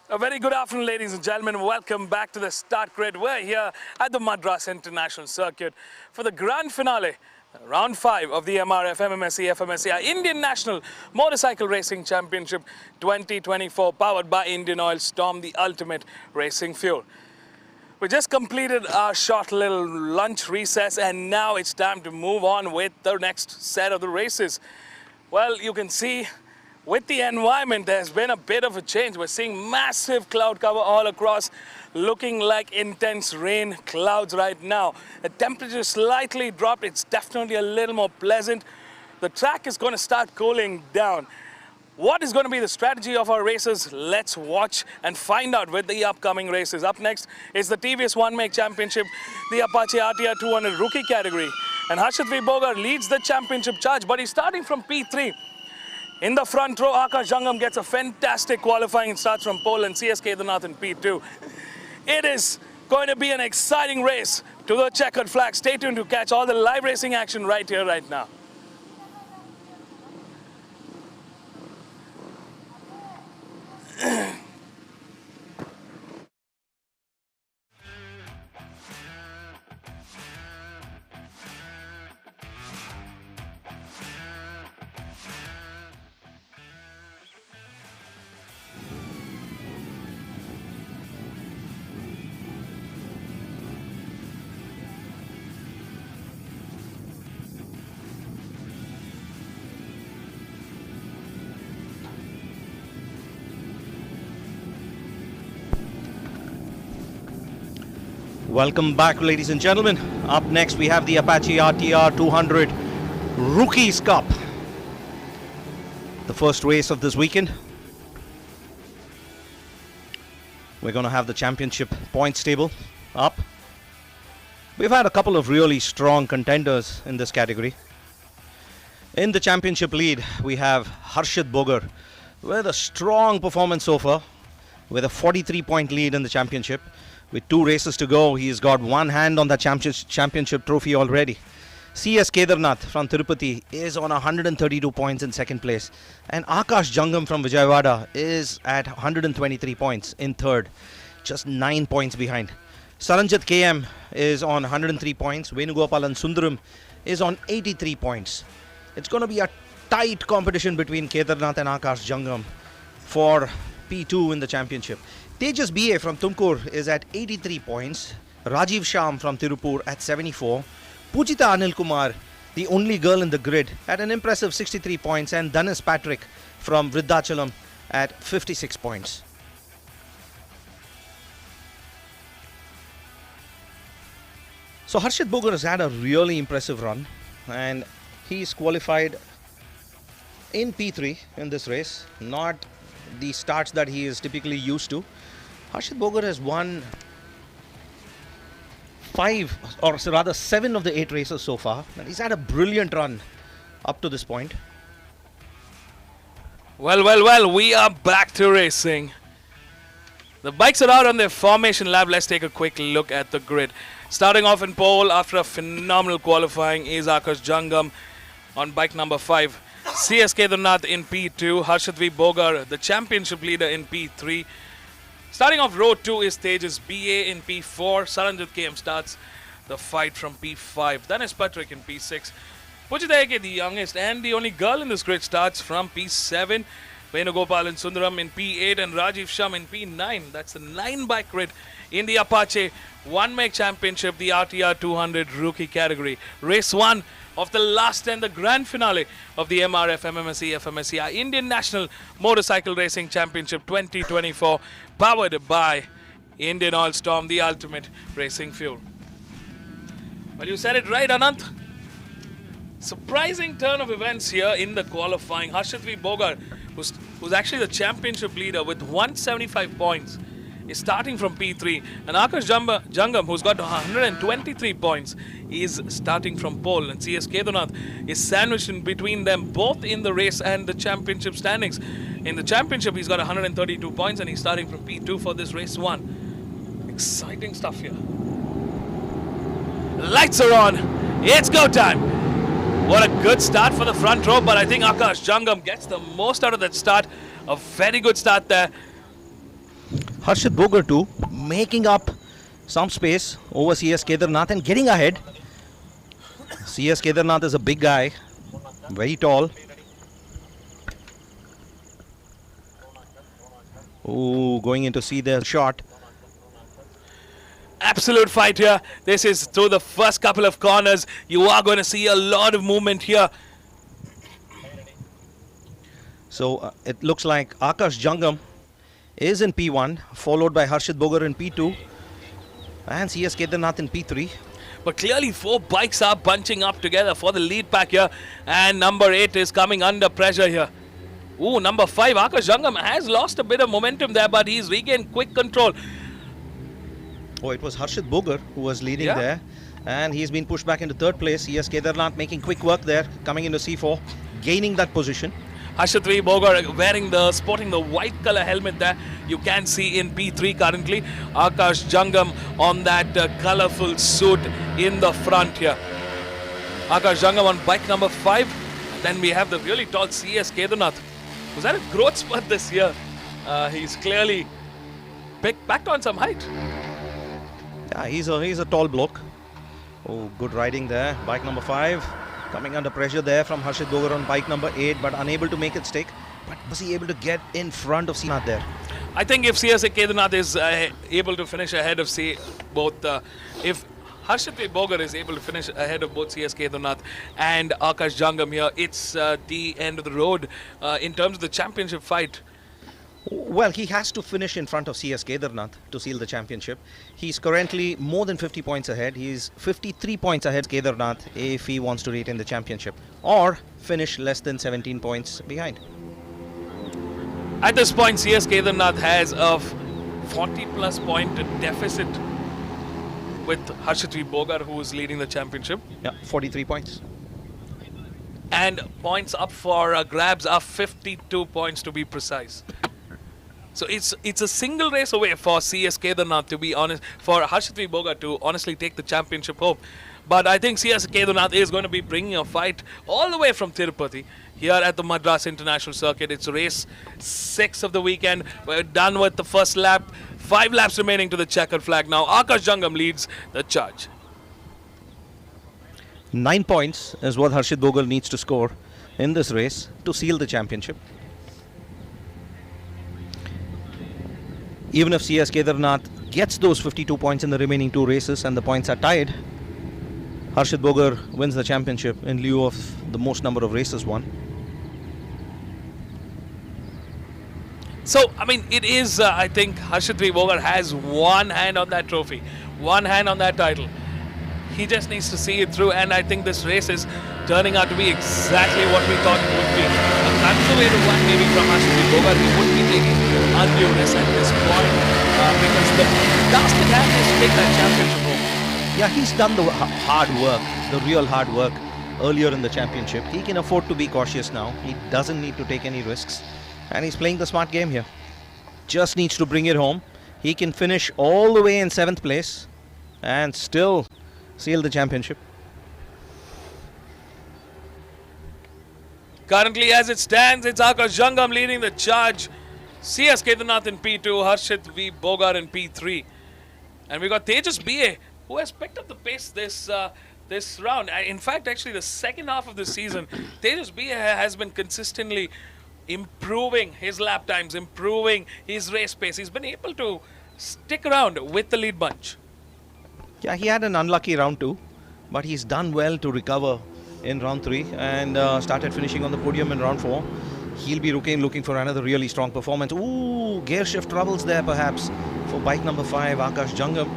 A very good afternoon, ladies and gentlemen. Welcome back to the start grid. We're here at the Madras International Circuit for the grand finale, round 5 of the MRF MMSC fmsci Indian National Motorcycle Racing Championship 2024, powered by Indian Oil Storm, the ultimate racing fuel. We just completed our short little lunch recess, and now it's time to move on with the next set of the races. Well, you can see with the environment, there's been a bit of a change. We're seeing massive cloud cover all across, looking like intense rain clouds right now. The temperature slightly dropped. It's definitely a little more pleasant. The track is going to start cooling down. What is going to be the strategy of our racers? Let's watch and find out with the upcoming races. Up next is the TVS One Make Championship, the Apache RTR 200 rookie category. And Harshit V. Bogar leads the championship charge, but he's starting from P3. In the front row, Akash Jangam gets a fantastic qualifying and starts from pole, and CS Kedarnath in P2. It is going to be an exciting race to the checkered flag. Stay tuned to catch all the live racing action right here, right now. Welcome back, ladies and gentlemen. Up next, we have the Apache RTR 200 Rookies Cup. The first race of this weekend. We're going to have the championship points table up. We've had a couple of really strong contenders in this category. In the championship lead, we have Harshit Bogar with a strong performance so far, with a 43-point lead in the championship. With 2 races to go, he's got one hand on the championship trophy already. CS Kedarnath from Tirupati is on 132 points in second place. And Akash Jangam from Vijayawada is at 123 points in third, just 9 points behind. Saranjit KM is on 103 points. Venugopalan Sundaram is on 83 points. It's going to be a tight competition between Kedarnath and Akash Jangam for P2 in the championship. Tejas BA from Tumkur is at 83 points. Rajiv Sham from Tirupur at 74. Pujita Anil Kumar, the only girl in the grid, at an impressive 63 points. And Dhanis Patrick from Vridhachalam at 56 points. So Harshit Bogar has had a really impressive run, and he's qualified in P3 in this race, not the starts that he is typically used to. Harshit Bogar has won 5, or rather 7 of the 8 races so far, and he's had a brilliant run up to this point. Well, we are back to racing. The bikes are out on their formation lap. Let's take a quick look at the grid. Starting off in pole after a phenomenal qualifying is Akash Jangam on bike number 5. CS Kedarnath in P2. Harshit V. Bogar, the championship leader, in P3. Starting off row 2 is Tejas BA in P4. Saranjit KM starts the fight from P5. Dhanis Patrick in P6. Pujita Eke, the youngest and the only girl in this grid, starts from P7. Venugopalan Sundaram in P8 and Rajiv Sham in P9. That's the 9-bike grid in the Apache One Make Championship, the RTR 200 rookie category. Race 1 of the last and the grand finale of the MRF MMSC fmsci Indian National Motorcycle Racing Championship 2024, powered by Indian Oil Storm, the ultimate racing fuel. Well, you said it right, Anant. Surprising turn of events here in the qualifying. Harshit V. Bogar, who's actually the championship leader with 175 points, is starting from P3, and Akash Jangam, who's got 123 points, is starting from pole, and CS Kedarnath is sandwiched in between them both in the race and the championship standings. In the championship, he's got 132 points, and he's starting from P2 for this race 1. Exciting stuff here. Lights are on. It's go time. What a good start for the front row, but I think Akash Jangam gets the most out of that start. A very good start there. Harshit Bogar too, making up some space over CS Kedarnath and getting ahead. CS Kedarnath is a big guy, very tall. Oh, going in to see the shot. Absolute fight here. This is through the first couple of corners. You are going to see a lot of movement here. So it looks like Akash Jangam is in P1, followed by Harshit Bogar in P2 and CS Kedarnath in P3. But clearly 4 bikes are bunching up together for the lead pack here. And number 8 is coming under pressure here. Ooh, number 5, Akash Jangam has lost a bit of momentum there, but he's regained quick control. Oh, it was Harshit Bogar who was leading there. And he's been pushed back into 3rd place. CS Kedarnath making quick work there, coming into C4, gaining that position. Harshit Bogar sporting the white color helmet there. You can see in P3 currently. Akash Jangam on that colorful suit in the front here. Akash Jangam on bike number 5. And then we have the really tall CS Kedarnath. Was that a growth spurt this year? He's clearly backed on some height. Yeah, he's a tall bloke. Oh, good riding there. Bike number 5. Coming under pressure there from Harshit Bogar on bike number 8, but unable to make it stick. But was he able to get in front of Kedarnath there? I think if CS Kedarnath is able to finish ahead of if Harshit Bogar is able to finish ahead of both CS Kedarnath and Akash Jangam here, it's the end of the road in terms of the championship fight. Well, he has to finish in front of CS Kedarnath to seal the championship. He's currently more than 50 points ahead. He's 53 points ahead of Kedarnath if he wants to retain the championship, or finish less than 17 points behind. At this point, CS Kedarnath has a 40+ point deficit with Harshit Bogar, who is leading the championship. Yeah, 43 points. And points up for grabs are 52 points to be precise. So it's a single race away for CS Kedarnath, to be honest, for Harshit Bogar to honestly take the championship home. But I think CS Kedarnath is going to be bringing a fight all the way from Tirupati here at the Madras International Circuit. It's race 6 of the weekend. We're done with the first lap. 5 laps remaining to the checkered flag now. Akash Jangam leads the charge. 9 points is what Harshit Bogar needs to score in this race to seal the championship. Even if CS Kedarnath gets those 52 points in the remaining 2 races and the points are tied, Harshit Bogar wins the championship in lieu of the most number of races won. So, I mean, it is, I think, Harshit Bogar has one hand on that trophy, one hand on that title. He just needs to see it through, and I think this race is turning out to be exactly what we thought it would be. A conservative one maybe from Harshit Bogar. He wouldn't be taking undue risk at this point because the task at hand is to take that championship home. Yeah, he's done the hard work, the real hard work earlier in the championship. He can afford to be cautious now. He doesn't need to take any risks. And he's playing the smart game here. Just needs to bring it home. He can finish all the way in 7th place and still seal the championship. Currently, as it stands, it's Akash Jangam leading the charge. CS Kedarnath in P2, Harshit Bogar in P3. And we got Tejas BA, who has picked up the pace this round. In fact, actually, the second half of the season, Tejas BA has been consistently improving his lap times, improving his race pace. He's been able to stick around with the lead bunch. Yeah, he had an unlucky round 2, but he's done well to recover in round 3 and started finishing on the podium in round 4. He'll be looking for another really strong performance. Ooh, gear shift troubles there perhaps for bike number 5, Akash Jangam.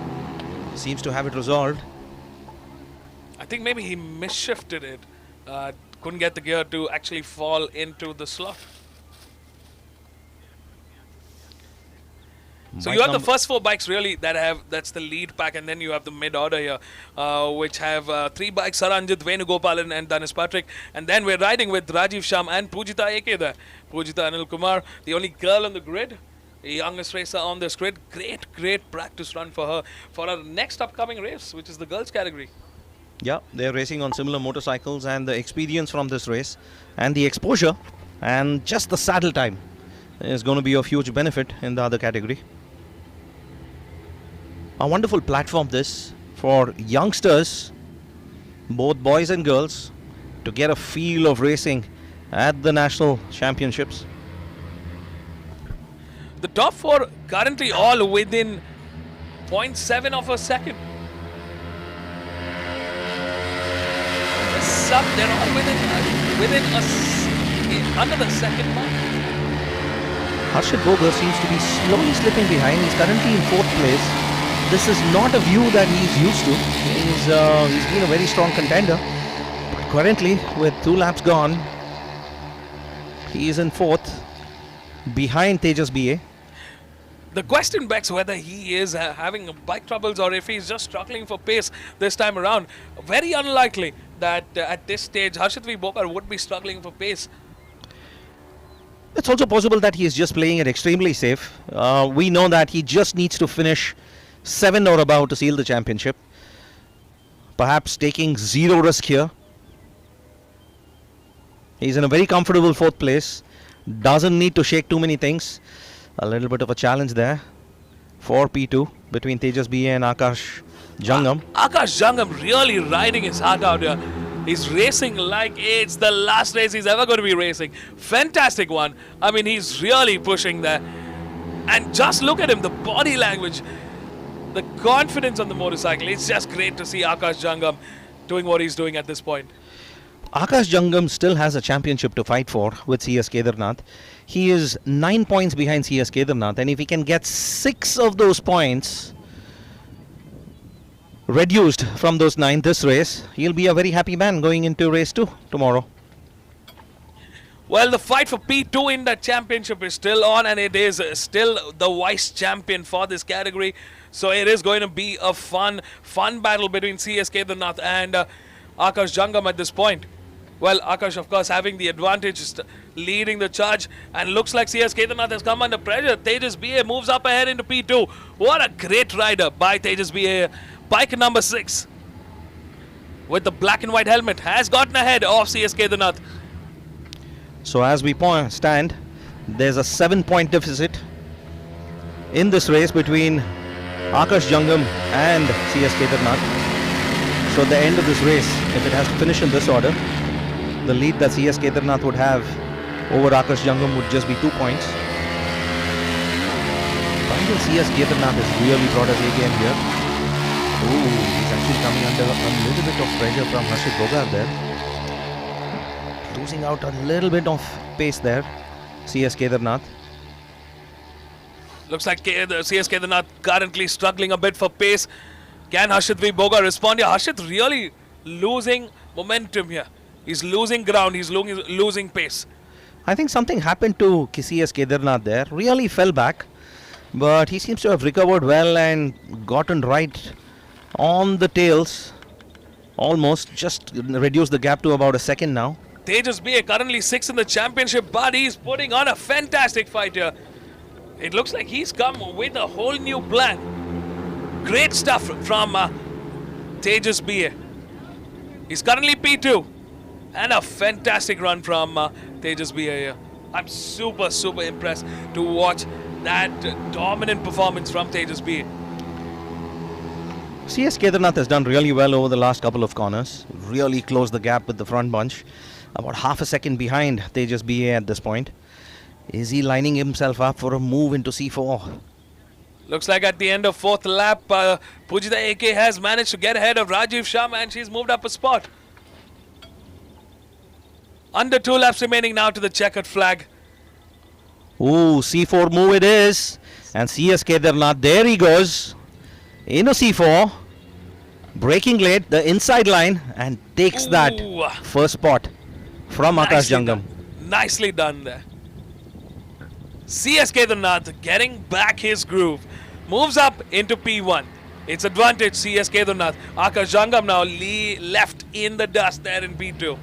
Seems to have it resolved. I think maybe he misshifted it. Couldn't get the gear to actually fall into the slot. So you have the first 4 bikes really that's the lead pack, and then you have the mid order here, which have 3 bikes: Saranjit, Venugopalan and Dhanis Patrick. And then we're riding with Rajiv Sham and Pujita AK there. Pujita Anil Kumar, the only girl on the grid, the youngest racer on this grid. Great practice run for her for her next upcoming race, which is the girls category. Yeah, they're racing on similar motorcycles, and the experience from this race and the exposure and just the saddle time is going to be of huge benefit in the other category. A wonderful platform this for youngsters, both boys and girls, to get a feel of racing at the national championships. The top four currently all within 0.7 of a second. They're all under the second mark. Harshit Bogar seems to be slowly slipping behind. He's currently in 4th place. This is not a view that he's used to. He's been a very strong contender. But currently, with 2 laps gone, he is in 4th, behind Tejas BA. The question begs whether he is having bike troubles or if he's just struggling for pace this time around. Very unlikely that at this stage Harshit V. Bogar would be struggling for pace. It's also possible that he is just playing it extremely safe. We know that he just needs to finish 7 or above to seal the championship. Perhaps taking 0 risk here. He's in a very comfortable 4th place. Doesn't need to shake too many things. A little bit of a challenge there for P2 between Tejas BA and Akash Jangam. Akash Jangam really riding his heart out here. He's racing like it's the last race he's ever going to be racing. Fantastic one. I mean, he's really pushing there. And just look at him, the body language, the confidence on the motorcycle. It's just great to see Akash Jangam doing what he's doing at this point. Akash Jangam still has a championship to fight for with CS Kedarnath. He is 9 points behind CS Kedarnath, and if he can get 6 of those points reduced from those 9 this race, he'll be a very happy man going into race 2 tomorrow. Well, the fight for P2 in that championship is still on, and it is still the vice champion for this category. So it is going to be a fun battle between CS Kedarnath and Akash Jangam at this point. Well, Akash, of course, having the advantage, leading the charge, and looks like CS Kedarnath has come under pressure. Tejas BA moves up ahead into P2. What a great rider by Tejas BA. Bike number 6 with the black and white helmet has gotten ahead of CS Kedarnath. So as we stand, there's a 7-point deficit in this race between Akash Jangam and CS Kedarnath. So at the end of this race, if it has to finish in this order, the lead that CS Kedarnath would have over Akash Jangam would just be 2 points. Final CS Kedarnath has really brought his A game here. Ooh, he's actually coming under a little bit of pressure from Harshit Bogar there. Losing out a little bit of pace there, CS Kedarnath. Looks like CS Kedarnath currently struggling a bit for pace. Can Harshit V. Bogar respond here? Harshit really losing momentum here. He's losing ground, he's losing pace. I think something happened to CS Kedarnath there. Really fell back, but he seems to have recovered well and gotten right on the tails. Almost just reduced the gap to about a second now. Tejas BA currently 6th in the championship, but he's putting on a fantastic fight here. It looks like he's come with a whole new plan. Great stuff from Tejas BA. He's currently P2. And a fantastic run from Tejas BA here. I'm super impressed to watch that dominant performance from Tejas BA. CS Kedarnath has done really well over the last couple of corners. Really closed the gap with the front bunch. About half a second behind Tejas BA at this point. Is he lining himself up for a move into C4? Looks like at the end of 4th lap, Pujita AK has managed to get ahead of Rajiv Sharma, and she's moved up a spot. Under 2 laps remaining now to the checkered flag. Ooh, C4 move it is. And CS Kedarnath, there he goes. In a C4. Breaking late, the inside line, and takes that first spot from Akash Jangam. Nicely done there. CS Kedarnath getting back his groove. Moves up into P1. It's advantage CS Kedarnath. Akash Jangam now left in the dust there in P2.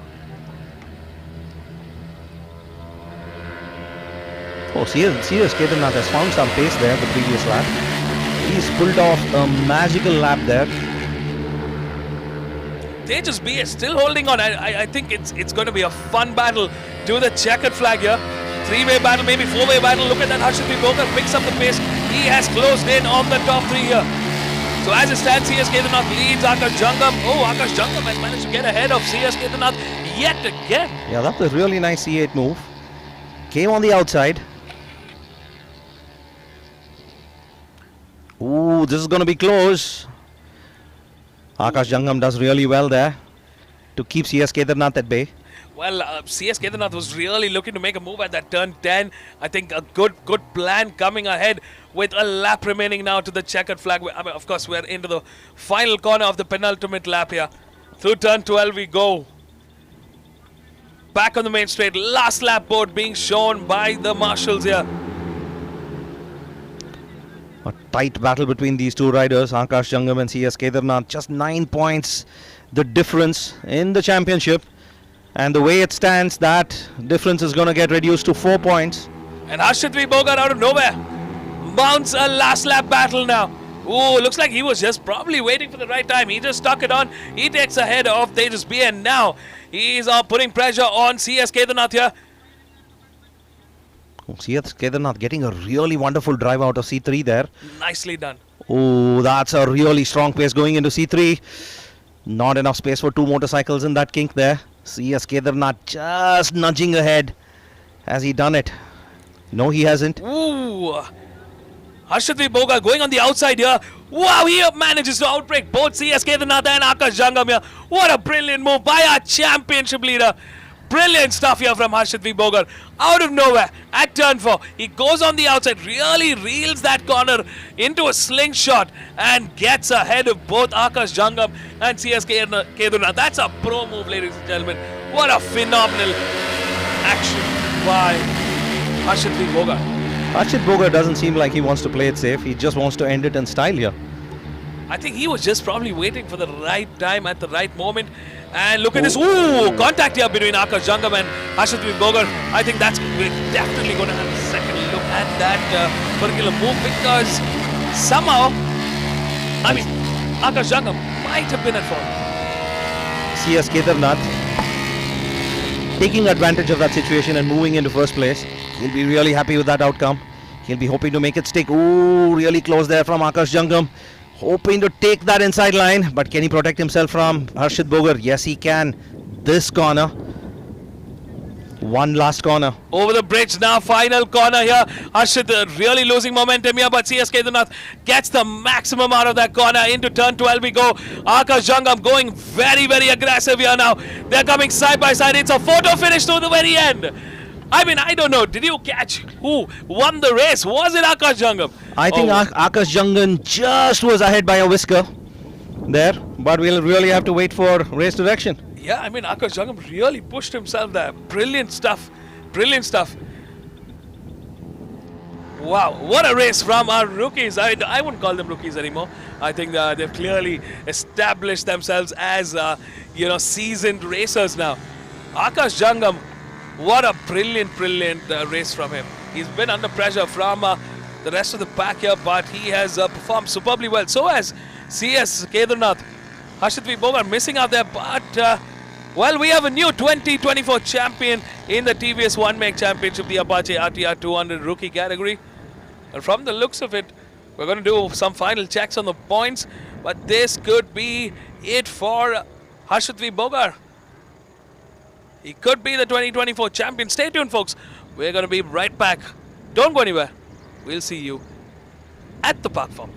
Oh, CS Kedarnath has found some pace there the previous lap. He's pulled off a magical lap there. Tejas BA still holding on. I think it's going to be a fun battle to the checkered flag here. 3-way battle, maybe 4-way battle. Look at that. Harshit V. Bogar picks up the pace. He has closed in on the top 3 here. So as it stands, CS Kedarnath leads Akash Jangam. Oh, Akash Jangam has managed to get ahead of CS Kedarnath yet again. Yeah, that's a really nice C8 move. Came on the outside. Ooh, this is going to be close. Akash Jangam does really well there to keep CS Kedarnath at bay. Well, CS Kedarnath was really looking to make a move at that turn 10. I think a good plan coming ahead with a lap remaining now to the checkered flag. I mean, of course, we're into the final corner of the penultimate lap here. Through turn 12 we go. Back on the main straight. Last lap board being shown by the marshals here. A tight battle between these two riders, Akash Jangam and CS Kedarnath. Just 9 points the difference in the championship. And the way it stands, that difference is going to get reduced to 4 points. And Harshit V. Bogart out of nowhere mounts a last lap battle now. Ooh, looks like he was just probably waiting for the right time. He just stuck it on. He takes ahead of Tejas B, and now he's putting pressure on CS Kedarnath here. CS Kedarnath getting a really wonderful drive out of C3 there. Nicely done. Oh, that's a really strong pace going into C3. Not enough space for two motorcycles in that kink there. CS Kedarnath just nudging ahead. Has he done it? No, he hasn't. Ooh. Harshit V. Bogart going on the outside here. Wow, he manages to outbreak both CS Kedarnath and Akash Jangam here. What a brilliant move by our championship leader. Brilliant stuff here from Harshit V. Bogart. Out of nowhere at turn 4. He goes on the outside, really reels that corner into a slingshot and gets ahead of both Akash Jangam and CS Kedarnath. That's a pro move, ladies and gentlemen. What a phenomenal action by Harshit V. Bogart. Harshit Bogart doesn't seem like he wants to play it safe. He just wants to end it in style here. I think he was just probably waiting for the right time at the right moment. And look at this. Ooh, contact here between Akash Jangam and Harshit V. Bogart. I think we're definitely going to have a second look at that particular move, because somehow, I mean, Akash Jangam might have been at fault. CS Kedarnath taking advantage of that situation and moving into first place. He'll be really happy with that outcome. He'll be hoping to make it stick. Ooh, really close there from Akash Jangam. Hoping to take that inside line, but can he protect himself from Harshit Bogart? Yes, he can. This corner. One last corner. Over the bridge now, final corner here. Harshit really losing momentum here, but CS Kedarnath gets the maximum out of that corner. Into turn 12 we go. Akash Jangam going very, very aggressive here now. They're coming side by side. It's a photo finish to the very end. I mean, I don't know. Did you catch who won the race? Was it Akash Jangam? I think Akash Jangam just was ahead by a whisker there, but we'll really have to wait for race direction. Yeah, I mean, Akash Jangam really pushed himself there. Brilliant stuff. Brilliant stuff. Wow, what a race from our rookies. I wouldn't call them rookies anymore. I think they've clearly established themselves as, seasoned racers now. Akash Jangam, what a brilliant race from him. He's been under pressure from the rest of the pack here, but he has performed superbly well. So has CS Kedarnath. Harshit V. Bogart missing out there, but we have a new 2024 champion in the TVS One Make Championship, the Apache RTR 200 rookie category. And from the looks of it, we're going to do some final checks on the points, but this could be it for Harshit V. Bogart. He could be the 2024 champion. Stay tuned, folks. We're going to be right back. Don't go anywhere. We'll see you at the park farm.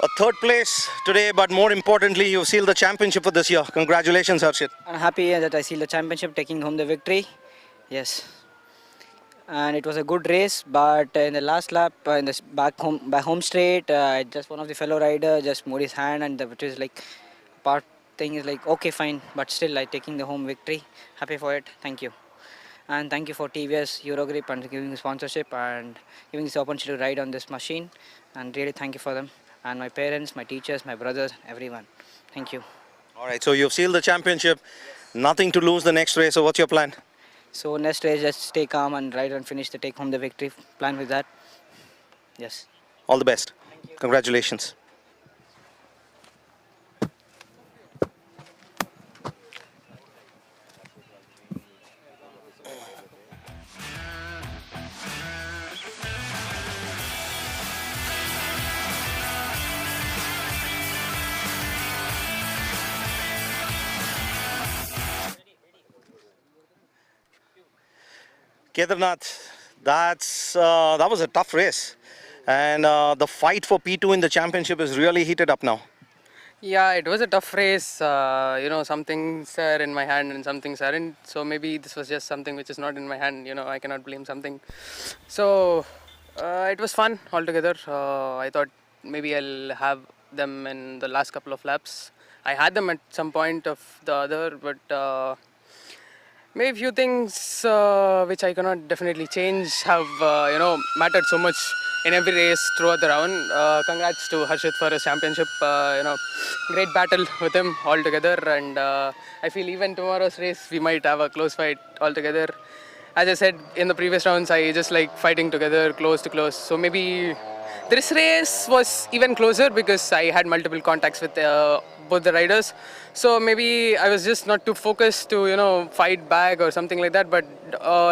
A third place today, but more importantly, you sealed the championship for this year. Congratulations, Harshit. I'm happy that I sealed the championship, taking home the victory. Yes. And it was a good race, but in the last lap, in the back home straight, just one of the fellow rider just moved his hand, and which is like part thing is like okay, fine, but still I taking the home victory. Happy for it. Thank you. And thank you for TVS Eurogrip and giving the sponsorship and giving this opportunity to ride on this machine. And really thank you for them. And my parents, my teachers, my brothers, everyone. Thank you. All right, so you've sealed the championship. Nothing to lose the next race. So what's your plan? So next race, just stay calm and ride and finish to take home the victory. Plan with that. Yes. All the best. Congratulations. Kedarnath, that was a tough race, and the fight for P2 in the championship is really heated up now. Yeah, it was a tough race. Some things are in my hand and some things aren't. So maybe this was just something which is not in my hand. I cannot blame something. So it was fun altogether. I thought maybe I'll have them in the last couple of laps. I had them at some point of the other, but maybe a few things which I cannot definitely change have mattered so much in every race throughout the round. Congrats to Harshit for his championship. Great battle with him altogether, and I feel even tomorrow's race we might have a close fight altogether. As I said in the previous rounds, I just like fighting together, close to close. So maybe this race was even closer because I had multiple contacts with both the riders. So maybe I was just not too focused to fight back or something like that. But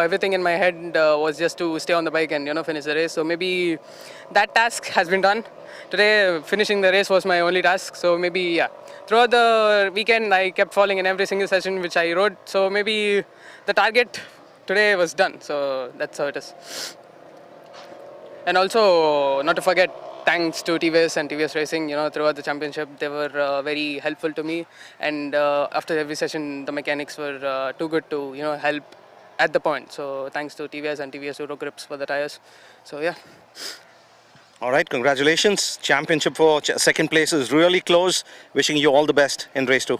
everything in my head was just to stay on the bike and finish the race. So maybe that task has been done. Today finishing the race was my only task. So maybe yeah. Throughout the weekend I kept falling in every single session which I rode. So maybe the target today was done. So that's how it is. And also, not to forget, thanks to TVS and TVS Racing, throughout the championship, they were very helpful to me. And after every session, the mechanics were too good to, help at the point. So thanks to TVS and TVS Euro Grips for the tires. So yeah. All right, congratulations. Championship for second place is really close. Wishing you all the best in race 2.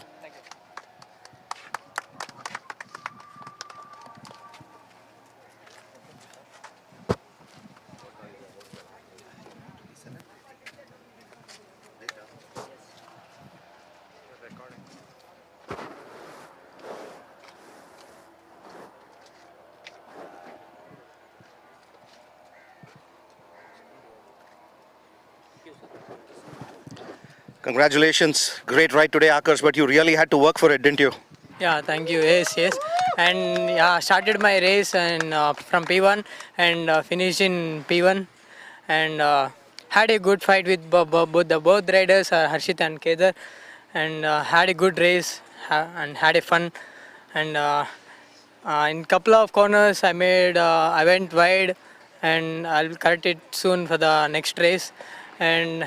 Congratulations. Great ride today, Akash, but you really had to work for it, didn't you? Yeah, thank you. Yes. And yeah, started my race and from P1 and finished in P1 and had a good fight with both riders, Harshit and Kedar, and had a good race and had a fun. And in couple of corners, I went wide, and I'll correct it soon for the next race. And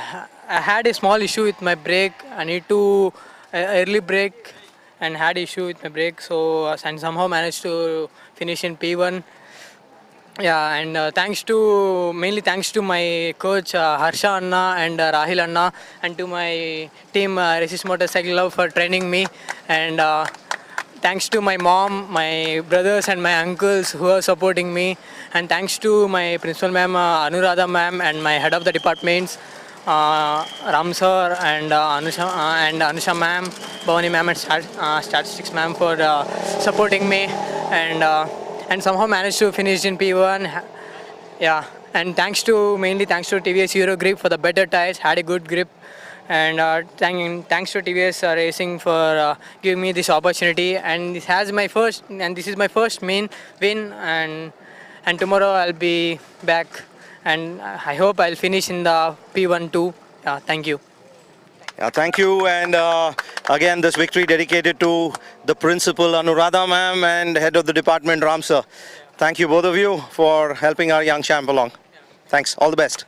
I had a small issue with my brake. I need to early brake and had issue with my brake. So and somehow managed to finish in P1. Yeah, and mainly thanks to my coach Harsha Anna and Rahil Anna, and to my team Resist Motorcycle Club for training me, and thanks to my mom, my brothers and my uncles who are supporting me, and thanks to my principal ma'am Anuradha ma'am and my head of the departments Ram sir and Anusha ma'am, Bhavani ma'am and statistics ma'am for supporting me, and somehow managed to finish in P1. Yeah, and mainly thanks to TVS Euro Grip for the better tires, had a good grip, and thanks to TVS Racing for giving me this opportunity. And this is my first main win, and tomorrow I'll be back, and I hope I'll finish in the P1 too. Thank you. Yeah, thank you. And again, this victory dedicated to the principal Anuradha ma'am and head of the department Ram sir. Thank you both of you for helping our young champ along. Thanks. All the best.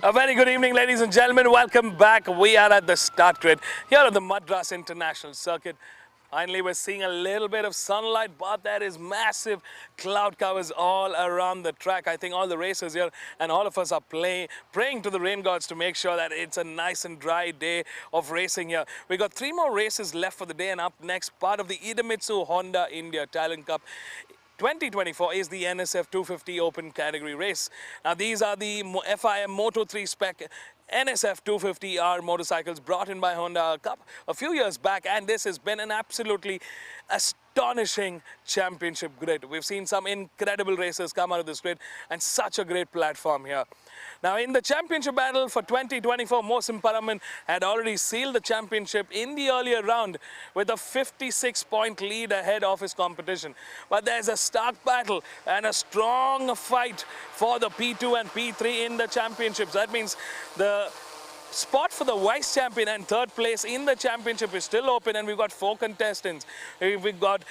A very good evening, ladies and gentlemen. Welcome back. We are at the start grid here on the Madras International Circuit. Finally, we're seeing a little bit of sunlight, but there is massive cloud covers all around the track. I think all the racers here and all of us are praying to the rain gods to make sure that it's a nice and dry day of racing here. We got 3 more races left for the day, and up next, part of the Idemitsu Honda India Talent Cup 2024 is the NSF 250 Open category race. Now these are the FIM Moto 3 spec NSF 250R motorcycles brought in by Honda a few years back, and this has been an absolutely astonishing championship grid. We've seen some incredible racers come out of this grid and such a great platform here. Now in the championship battle for 2024, Mohsin Paraman had already sealed the championship in the earlier round with a 56-point lead ahead of his competition. But there's a stark battle and a strong fight for the P2 and P3 in the championships. That means the spot for the vice champion and third place in the championship is still open, and we've got 4 contestants. We've got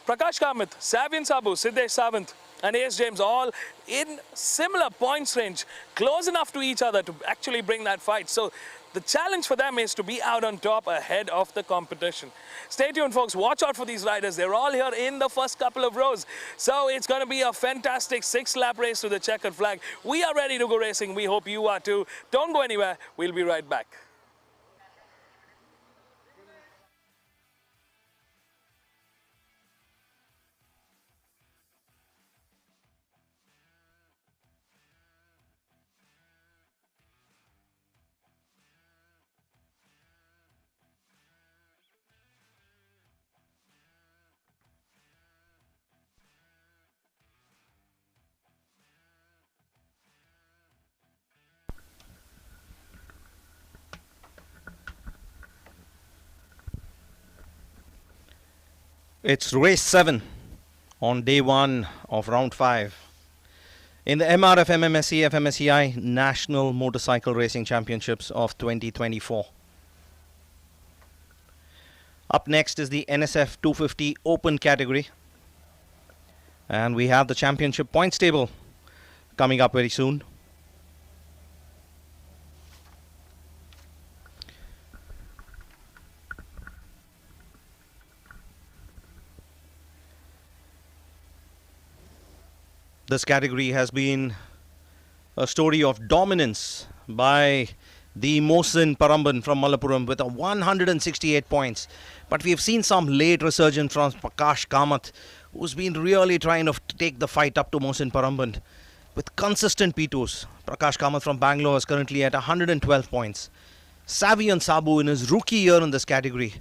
Prakash Kamath, Savian Sabu, Siddesh Savant and AS James all in similar points range, close enough to each other to actually bring that fight. So the challenge for them is to be out on top ahead of the competition. Stay tuned, folks. Watch out for these riders. They're all here in the first couple of rows. So it's going to be a fantastic 6-lap race to the checkered flag. We are ready to go racing. We hope you are too. Don't go anywhere. We'll be right back. It's race 7 on day 1 of round 5 in the MRF MMSC fmsci National Motorcycle Racing Championships of 2024. Up next is the NSF 250 Open category, and we have the championship points table coming up very soon. This category has been a story of dominance by the Mohsin Paraman from Malappuram with a 168 points. But we have seen some late resurgence from Prakash Kamath, who's been really trying to take the fight up to Mohsin Paraman with consistent P2s. Prakash Kamath from Bangalore is currently at 112 points. Savian Sabu in his rookie year in this category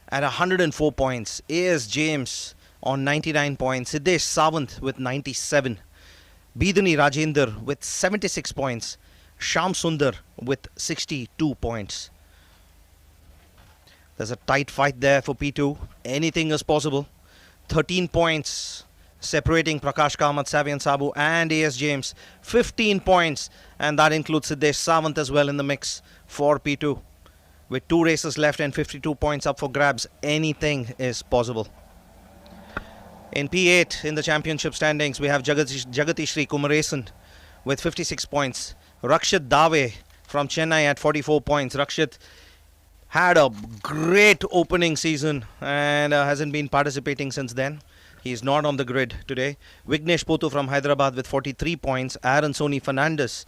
at 104 points. AS James on 99 points. Siddesh Savant with 97. Bidani Rajender with 76 points. Sham Sundar with 62 points. There's a tight fight there for P2. Anything is possible. 13 points separating Prakash Kamath, Savian Sabu and AS James. 15 points, and that includes Siddesh Savant as well in the mix for P2. With 2 races left and 52 points up for grabs, anything is possible. In P8, in the championship standings, we have Jagatishri Kumaresan with 56 points. Rakshit Dave from Chennai at 44 points. Rakshit had a great opening season and hasn't been participating since then. He's not on the grid today. Vignesh Pothu from Hyderabad with 43 points. Aaron Soni Fernandez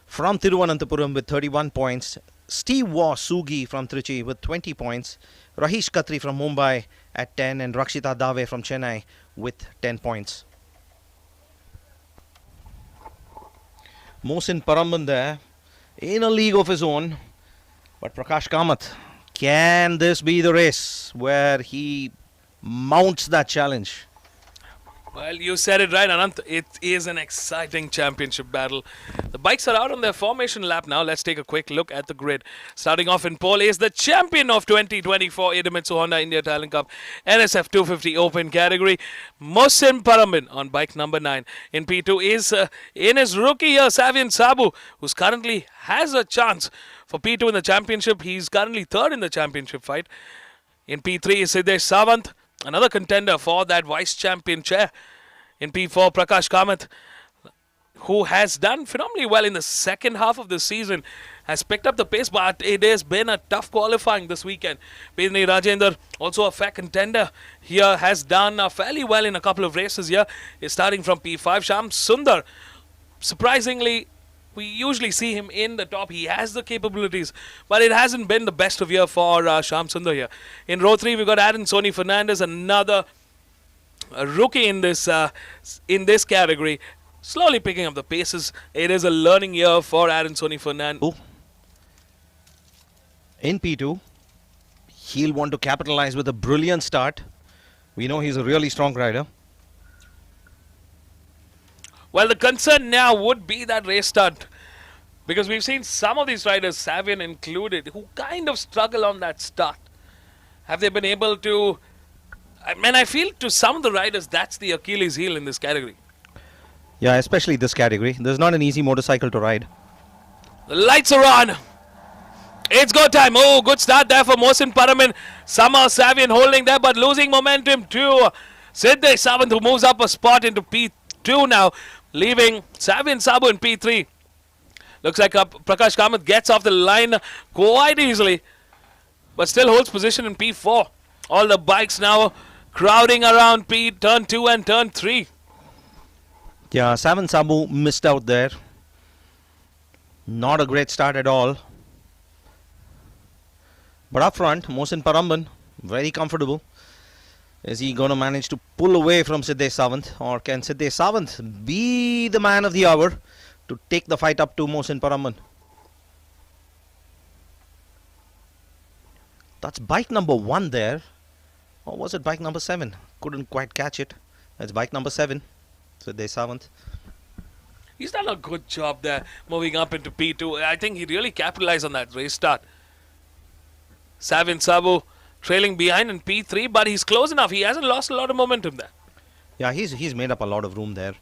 from Thiruvananthapuram with 31 points. Steve Sugi from Trichy with 20 points. Rahish Khatri from Mumbai at 10, and Rakshita Dave from Chennai with 10 points. Mohsin Paraman there in a league of his own. But Prakash Kamath, can this be the race where he mounts that challenge? Well, you said it right, Anant. It is an exciting championship battle. The bikes are out on their formation lap now. Let's take a quick look at the grid. Starting off in pole is the champion of 2024 Idemitsu Honda India Talent Cup NSF 250 Open category, Mohsin Paraman on bike number 9. In P2 is in his rookie year, Savian Sabu, who's currently has a chance for P2 in the championship. He's currently 3rd in the championship fight. In P3 is Siddesh Savant, another contender for that vice champion chair. In P4, Prakash Kamath who has done phenomenally well in the second half of the season, has picked up the pace, but it has been a tough qualifying this weekend. Pedni Rajendra, also a fair contender here, has done fairly well in a couple of races here. He's starting from P5. Sham Sundar, surprisingly, we usually see him in the top. He has the capabilities, but it hasn't been the best of year for Sham Sundar here. In row 3, we've got Aaron Sony Fernandez, another rookie in this category, slowly picking up the paces. It is a learning year for Aaron Sony Fernandez. In P2, he'll want to capitalize with a brilliant start. We know he's a really strong rider. Well, the concern now would be that race start, because we've seen some of these riders, Savian included, who kind of struggle on that start. Have they been able to... I feel to some of the riders, that's the Achilles heel in this category. Yeah, especially this category. There's not an easy motorcycle to ride. The lights are on. It's go time. Oh, good start there for Mohsin Paramin. Somehow Savian holding there, but losing momentum too. Siddesh Sawant, who moves up a spot into P2 now, leaving Savian Sabu in P3. Looks like Prakash Kamath gets off the line quite easily, but still holds position in P4. All the bikes now crowding around turn 2 and turn 3. Yeah, Savian Sabu missed out there. Not a great start at all. But up front, Mohsin Paramban, very comfortable. Is he going to manage to pull away from Siddesh Sawant, or can Siddesh Sawant be the man of the hour to take the fight up to Mohsin Paramban? That's bike number 1 there. Or was it bike number 7? Couldn't quite catch it. That's bike number 7, Siddesh Sawant. He's done a good job there, moving up into P2. I think he really capitalized on that race start. Savian Sabu trailing behind in P3, but he's close enough. He hasn't lost a lot of momentum there. Yeah, he's made up a lot of room there.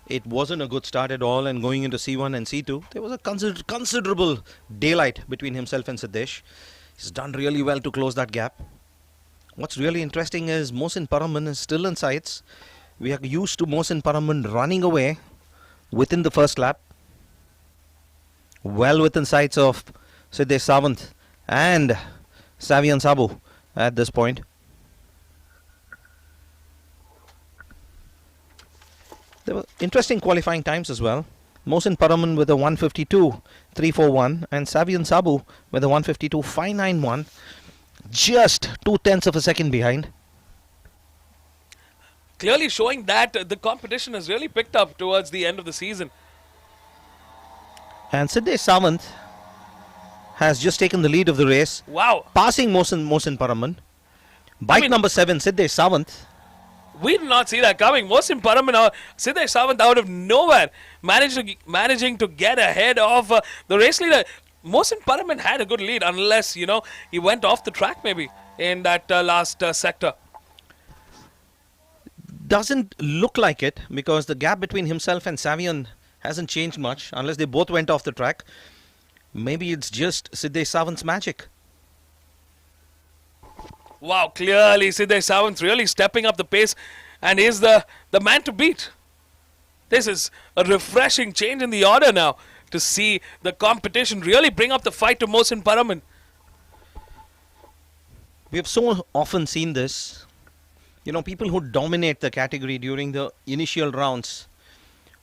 It wasn't a good start at all, and going into C1 and C2, there was a considerable daylight between himself and Siddesh. He's done really well to close that gap. What's really interesting is Mohsin Paraman is still in sights. We are used to Mohsin Paraman running away within the first lap. Well within sights of Siddesh Sawant and Savian Sabu at this point. There were interesting qualifying times as well. Mohsin Paraman with a 152.341 and Savian Sabu with a 152.591. Just 0.2 of a second behind. Clearly showing that the competition has really picked up towards the end of the season. And Siddesh Sawant has just taken the lead of the race. Wow. Passing Mohsin Paraman. Bike number 7, Siddesh Sawant. We did not see that coming. Mohsin Paraman, Siddesh Sawant out of nowhere, managing to get ahead of the race leader. Mohsin Paraman had a good lead, unless, he went off the track maybe in that last sector. Doesn't look like it, because the gap between himself and Savian hasn't changed much, unless they both went off the track. Maybe it's just Siddesh Sawant's magic. Wow, clearly Siddesh Sawant really stepping up the pace and is the man to beat. This is a refreshing change in the order now, to see the competition really bring up the fight to Mohsin Paraman. We have so often seen this. People who dominate the category during the initial rounds,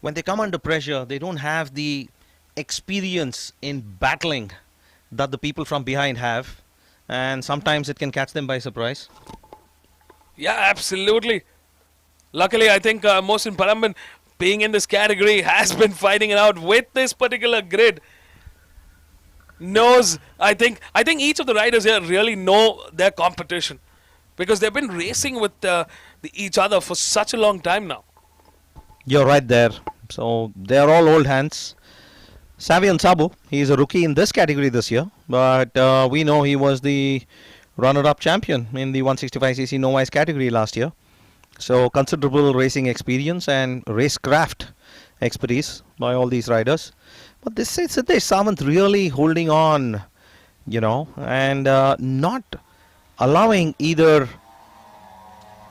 when they come under pressure, they don't have the experience in battling that the people from behind have, and sometimes it can catch them by surprise. Yeah, absolutely. Luckily, I think Mohsin Paraman, being in this category, has been fighting it out with this particular grid. I think each of the riders here really know their competition, because they've been racing with each other for such a long time now. You're right there. So they're all old hands. Savian Sabu, he's a rookie in this category this year, but we know he was the runner-up champion in the 165cc novice category last year. So considerable racing experience and racecraft expertise by all these riders. But this is Siddesh Sawant really holding on, and not allowing either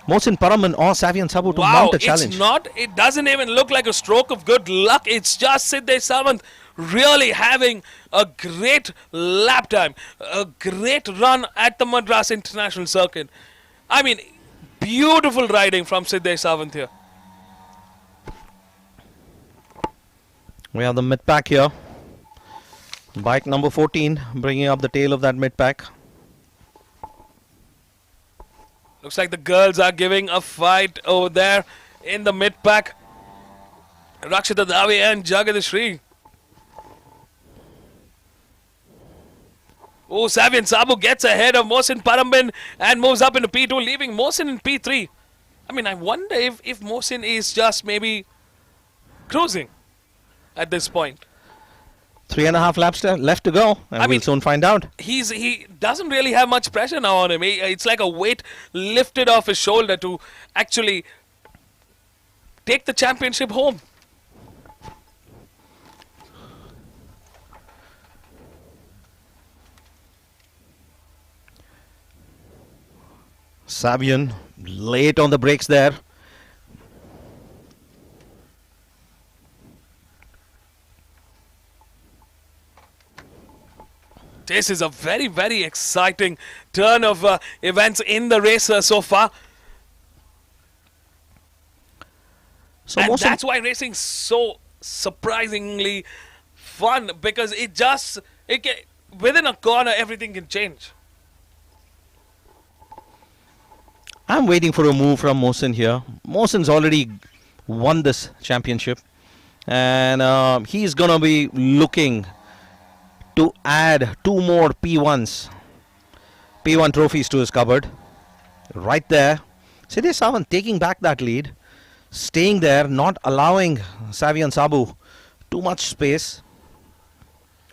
Mohsin Paraman or Savian Sabu to Wow, mount a challenge. it doesn't even look like a stroke of good luck. It's just Siddesh Sawant really having a great lap time, a great run at the Madras International Circuit. I mean, beautiful riding from Siddesh Sawant here. We have the mid-pack here. Bike number 14 bringing up the tail of that mid-pack. Looks like the girls are giving a fight over there in the mid-pack. Rakshita Dave and Jagadishri. Oh, Savian Sabu gets ahead of Mohsin Paramban and moves up into P2, leaving Mohsin in P3. I mean, I wonder if Mohsin is just maybe cruising at this point. 3.5 laps left to go, and we'll soon find out. He doesn't really have much pressure now on him. It's like a weight lifted off his shoulder to actually take the championship home. Savian late on the brakes there. This is a very, very exciting turn of events in the race so far. So and that's why racing is so surprisingly fun, because within a corner everything can change. I'm waiting for a move from Mohsin here. Mohsin's already won this championship, and he's gonna be looking to add 2 more P1 trophies to his cupboard. Right there, Siddesh Sawant taking back that lead, staying there, not allowing Savian Sabu too much space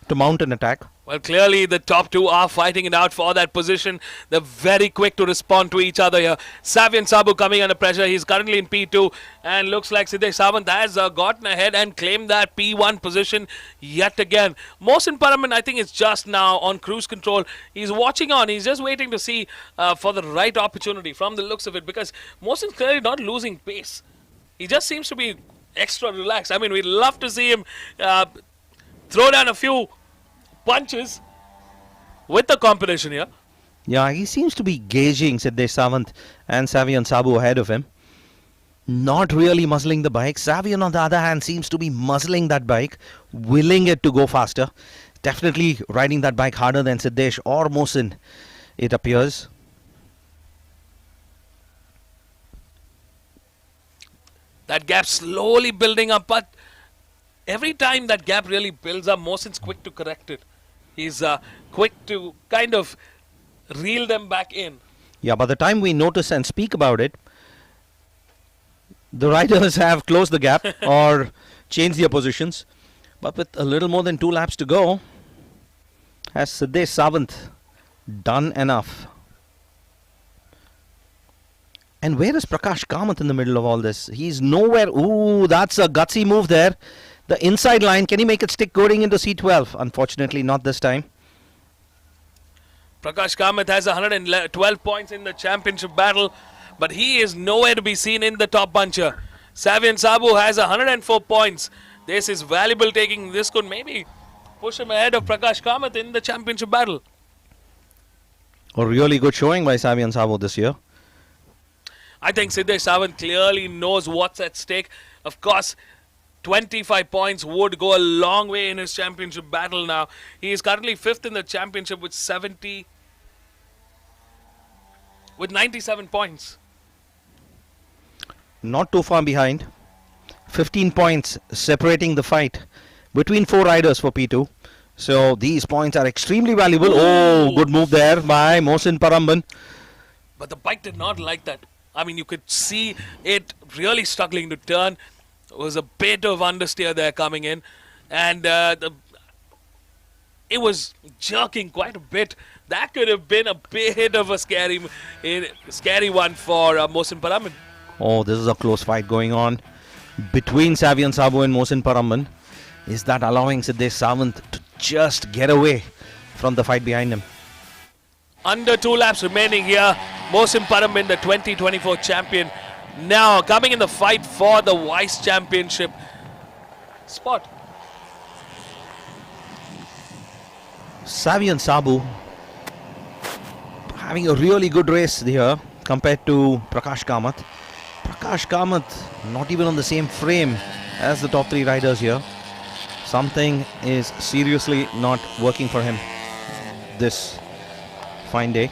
to mount an attack. Well, clearly the top two are fighting it out for that position. They're very quick to respond to each other here. Savian Sabu coming under pressure. He's currently in P2, and looks like Siddesh Sawant has gotten ahead and claimed that P1 position yet again. Mohsin Paraman, I think, is just now on cruise control. He's watching on. He's just waiting to see for the right opportunity from the looks of it, because Mohsin's clearly not losing pace. He just seems to be extra relaxed. I mean, we'd love to see him throw down a few punches with the competition here. Yeah, he seems to be gauging Siddesh Sawant and Savian Sabu ahead of him. Not really muzzling the bike. Savian, on the other hand, seems to be muzzling that bike, willing it to go faster. Definitely riding that bike harder than Siddesh or Mohsin, it appears. That gap slowly building up, but every time that gap really builds up, Mohsin's quick to correct it. He's quick to kind of reel them back in. Yeah, by the time we notice and speak about it, the riders have closed the gap or changed their positions. But with a little more than 2 laps to go, has Siddesh Sawant done enough? And where is Prakash Kamath in the middle of all this? He's nowhere. Ooh, that's a gutsy move there. The inside line, can he make it stick going into C12? Unfortunately, not this time. Prakash Kamath has 112 points in the championship battle, but he is nowhere to be seen in the top buncher. Savian Sabu has 104 points. This is valuable taking. This could maybe push him ahead of Prakash Kamath in the championship battle. A really good showing by Savian Sabu this year. I think Siddesh Sawant clearly knows what's at stake. Of course, 25 points would go a long way in his championship battle now. He is currently 5th in the championship with 97 points. Not too far behind. 15 points separating the fight between 4 riders for P2. So these points are extremely valuable. Oh, good move there by Mohsin Paramban. But the bike did not like that. I mean, you could see it really struggling to turn. There was a bit of understeer there coming in, and it was jerking quite a bit. That could have been a bit of a scary one for Mohsin Paraman. Oh, this is a close fight going on between Savian Sabu and Mohsin Paramban. Is that allowing Siddesh Sawant to just get away from the fight behind him? Under 2 laps remaining here. Mohsin Paramin, the 2024 champion, now coming in the fight for the vice championship spot. Savian Sabu having a really good race here compared to Prakash Kamath. Prakash Kamath not even on the same frame as the top 3 riders here. Something is seriously not working for him this fine day.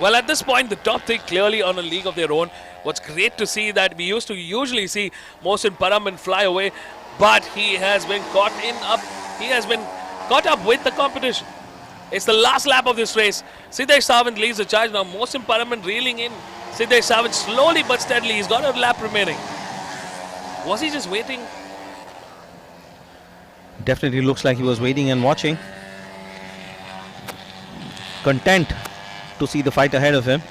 Well, at this point, the top 3 clearly on a league of their own. What's great to see that we used to usually see Mohsin Paramin fly away, but he has been caught up with the competition. It's the last lap of this race. Siddesh Sawant leads the charge now. Mohsin Paramin reeling in. Siddesh Sawant slowly but steadily. He's got a lap remaining. Was he just waiting? Definitely looks like he was waiting and watching. Content to see the fight ahead of him.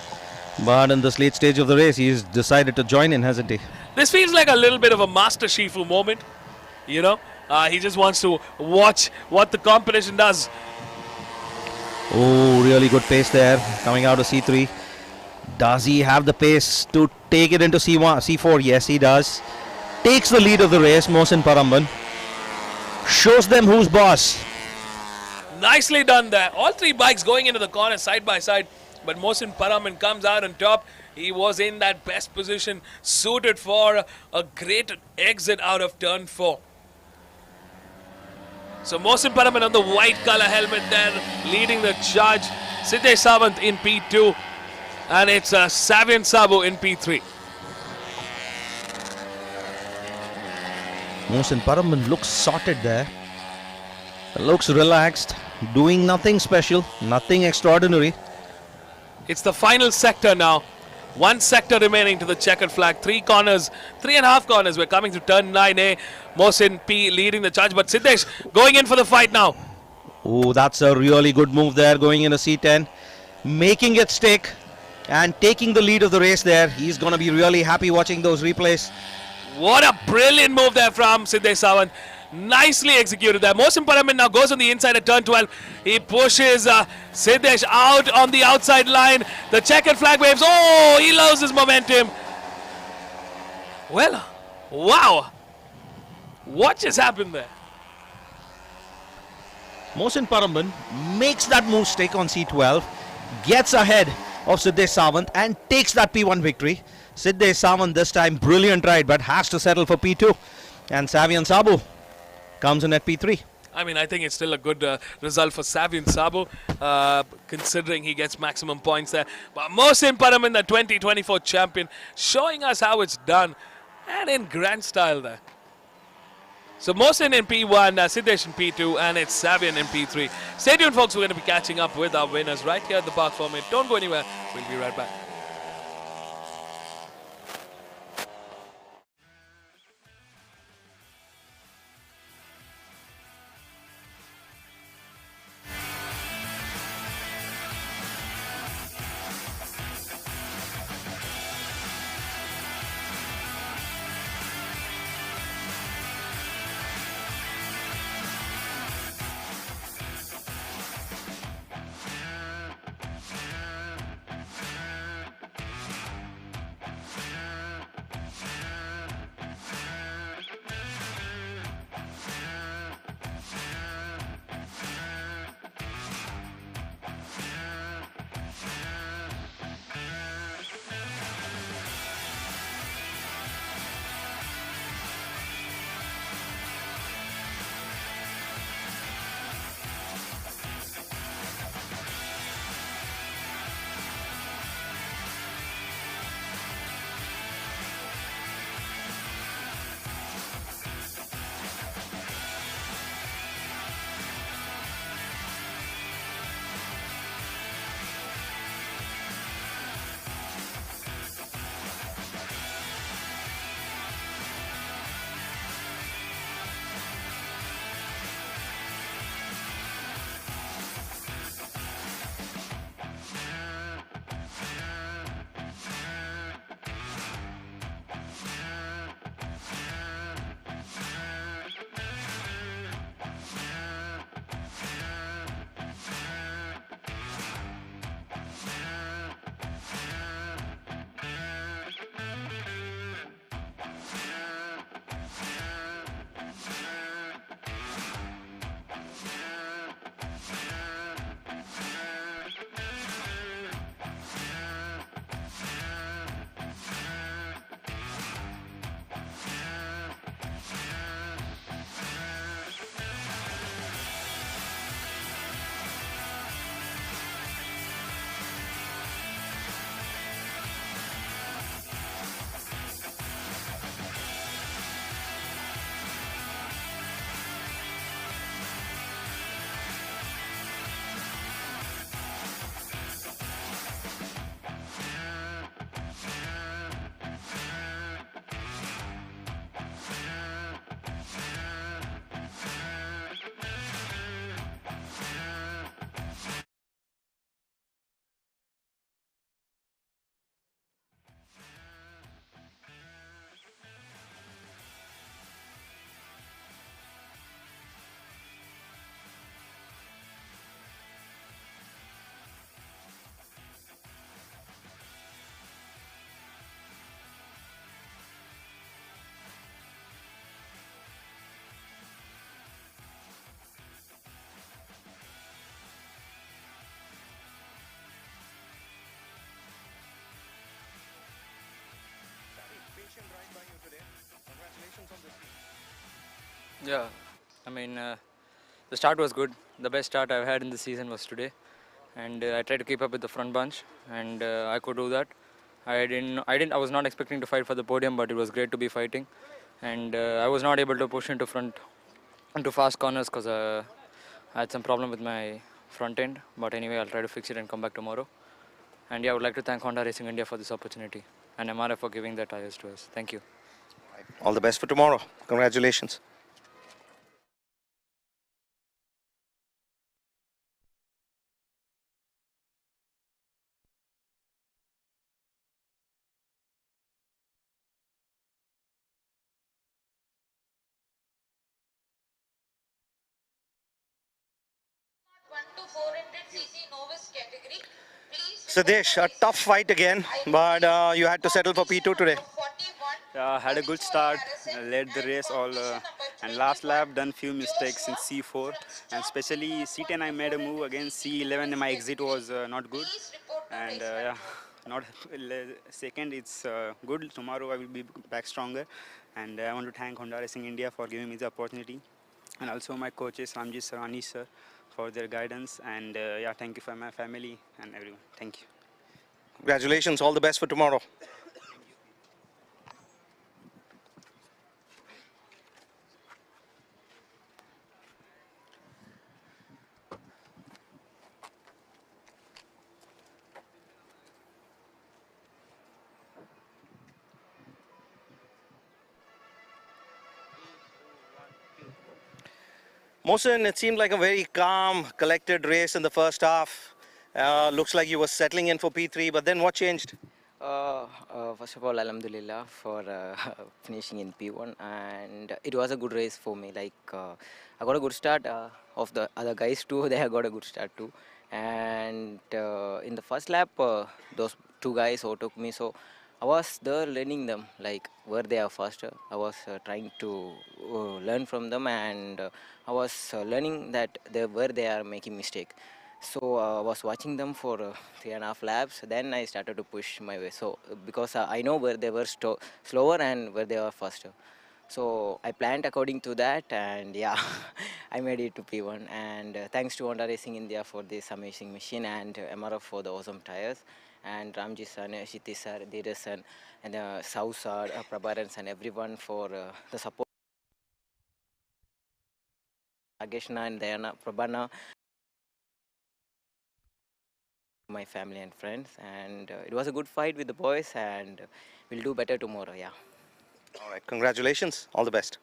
But in this late stage of the race, he's decided to join in, hasn't he? This feels like a little bit of a Master Shifu moment. You know, he just wants to watch what the competition does. Oh, really good pace there coming out of C3. Does he have the pace to take it into C1, C4? Yes, he does. Takes the lead of the race, Mohsin Paramin. Shows them who's boss. Nicely done there. All 3 bikes going into the corner side by side. But Mohsin Paramin comes out on top. He was in that best position, suited for a great exit out of turn 4. So Mohsin Paramin on the white color helmet there, leading the charge. Siddesh Sawant in P2. And it's Savian Sabu in P3. Mohsin Paramin looks sorted there. Looks relaxed. Doing nothing special. Nothing extraordinary. It's the final sector now. 1 sector remaining to the checkered flag. 3 corners, 3.5 corners. We're coming to turn 9A. Mohsin P leading the charge, but Siddesh going in for the fight now. Oh, that's a really good move there, going in a C10. Making it stick and taking the lead of the race there. He's going to be really happy watching those replays. What a brilliant move there from Siddesh Sawant. Nicely executed there. Mohsin Paramin now goes on the inside at turn 12. He pushes Siddesh out on the outside line. The checkered flag waves. Oh, he loses momentum. Well, wow. What just happened there? Mohsin Paramin makes that move stick on C12. Gets ahead of Siddesh Sawant and takes that P1 victory. Siddesh Sawant this time, brilliant ride, but has to settle for P2. And Savian Sabu comes in at P3. I mean, I think it's still a good result for Savian Sabu, considering he gets maximum points there. But Mohsin Paramin, the 2024 champion, showing us how it's done, and in grand style there. So Mohsin in P1, Siddesh in P2, and it's Savian in P3. Stay tuned, folks. We're going to be catching up with our winners right here at the Park Format. Don't go anywhere. We'll be right back. Yeah, I mean, the start was good. The best start I've had in the season was today, and I tried to keep up with the front bunch, and I could do that. I was not expecting to fight for the podium, but it was great to be fighting, and I was not able to push into front, into fast corners because I had some problem with my front end. But anyway, I'll try to fix it and come back tomorrow. And yeah, I would like to thank Honda Racing India for this opportunity and MRF for giving their tires to us. Thank you. All the best for tomorrow. Congratulations. Sadesh, a tough fight again, but you had to settle for P2 today. Had a good start, led the race all, and last lap done few mistakes in C4, and especially C10 I made a move against C11. My exit was not good, and yeah, not second. It's good. Tomorrow I will be back stronger, and I want to thank Honda Racing India for giving me the opportunity, and also my coaches Ramji sir, Anish sir, for their guidance, and yeah, thank you for my family and everyone. Thank you. Congratulations. All the best for tomorrow. Mohsen, it seemed like a very calm, collected race in the first half. Looks like you were settling in for P3, but then what changed? First of all, Alhamdulillah for finishing in P1, and it was a good race for me. Like I got a good start. Of the other guys too, they have got a good start too. And in the first lap, those two guys overtook me, so I was there learning them, like where they are faster. I was trying to learn from them, and I was learning that where they are making mistake. So I was watching them for 3.5 laps. Then I started to push my way. So because I know where they were slower and where they were faster. So I planned according to that, and yeah, I made it to P1. And thanks to Honda Racing India for this amazing machine, and MRF for the awesome tires, and Ramji sir, Shiti sir, Dheeraj sir, and Sau sir, Prabharan and everyone for the support. Ageshna and Dayana, Prabhana, my family and friends, and it was a good fight with the boys, and we'll do better tomorrow. Yeah. All right, congratulations. All the best.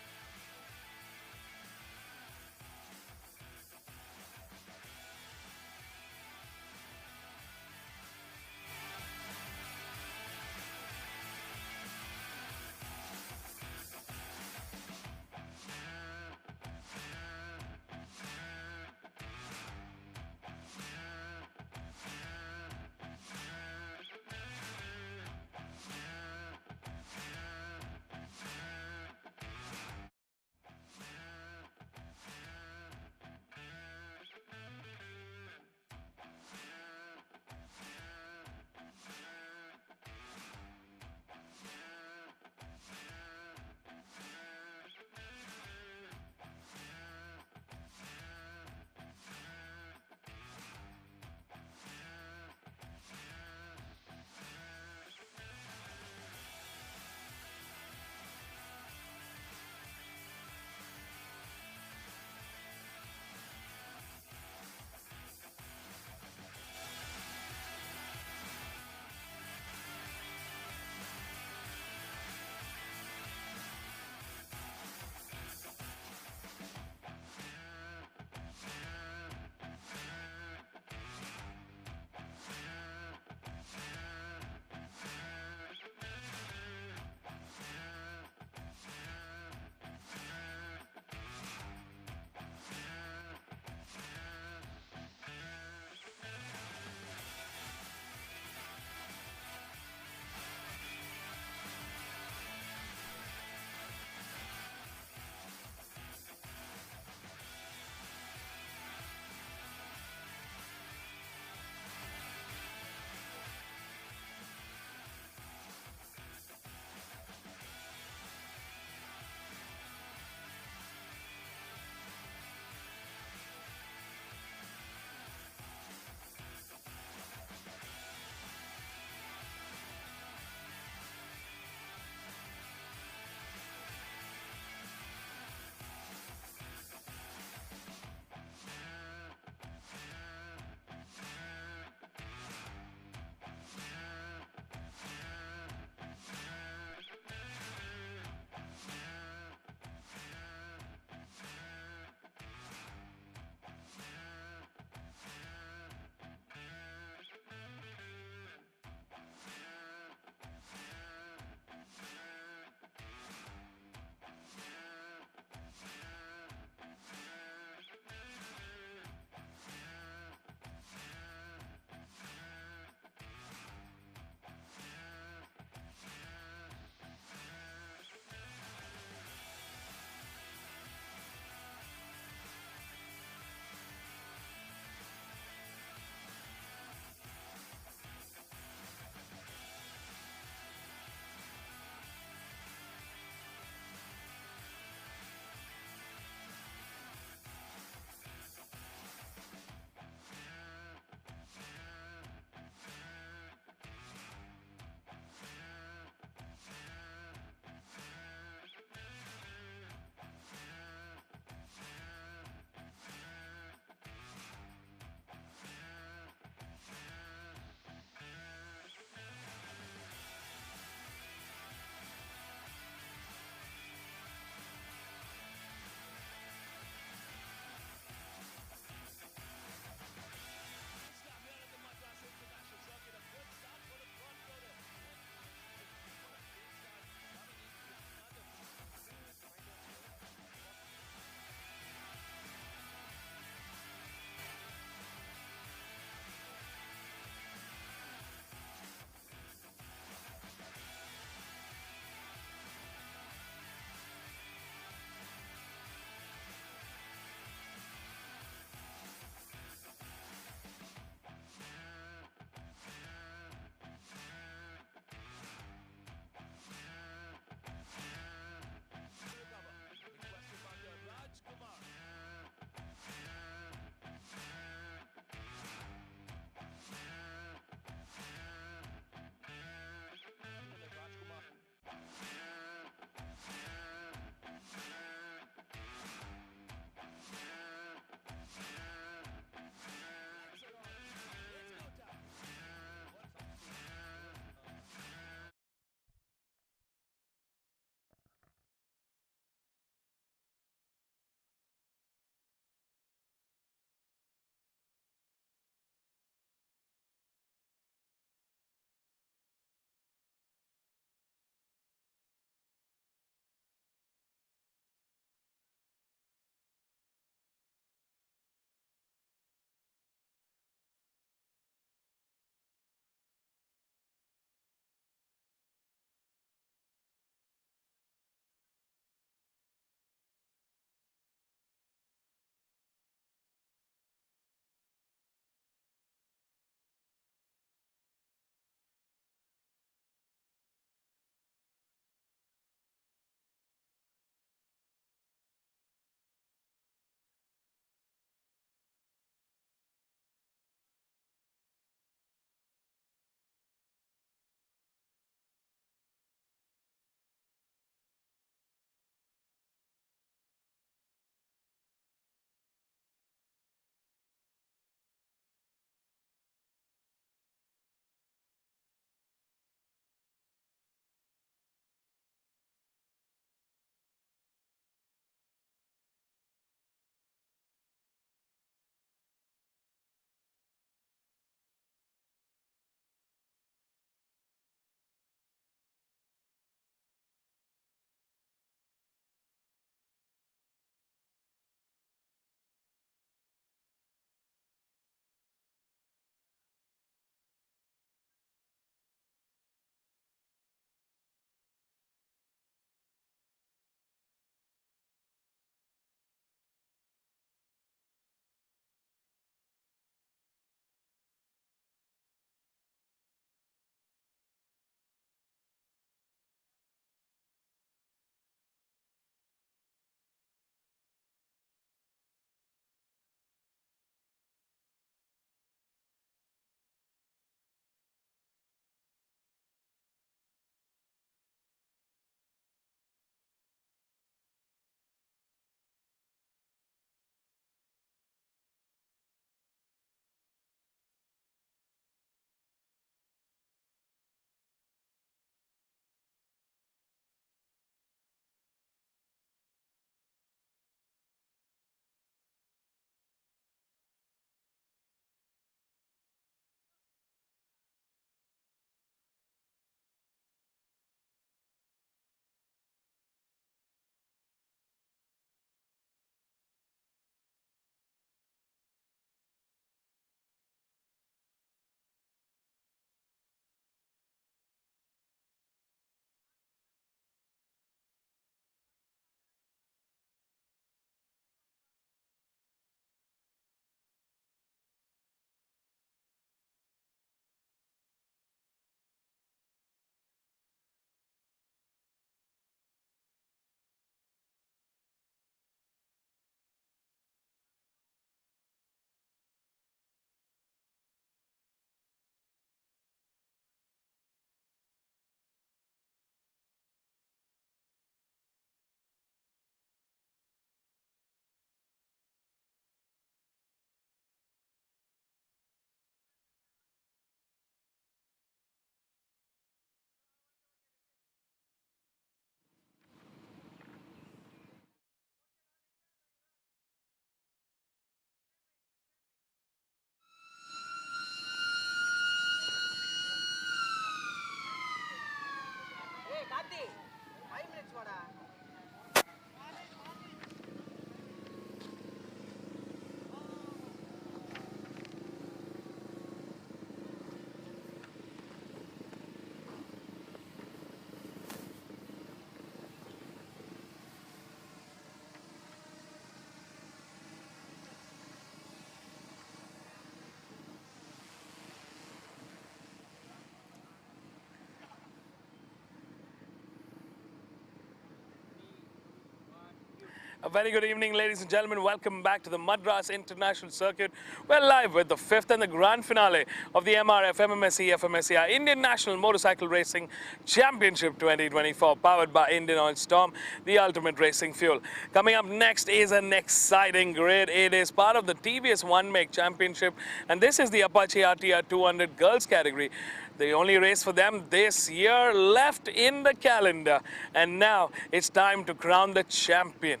A very good evening, ladies and gentlemen. Welcome back to the Madras International Circuit. We're live with the fifth and the grand finale of the MRF MMSC fmsci Indian National Motorcycle Racing Championship 2024, powered by Indian Oil Storm, the ultimate racing fuel. Coming up next is an exciting grid. It is part of the TVS One Make Championship, and this is the Apache RTR 200 girls category. The only race for them this year left in the calendar, and now it's time to crown the champion.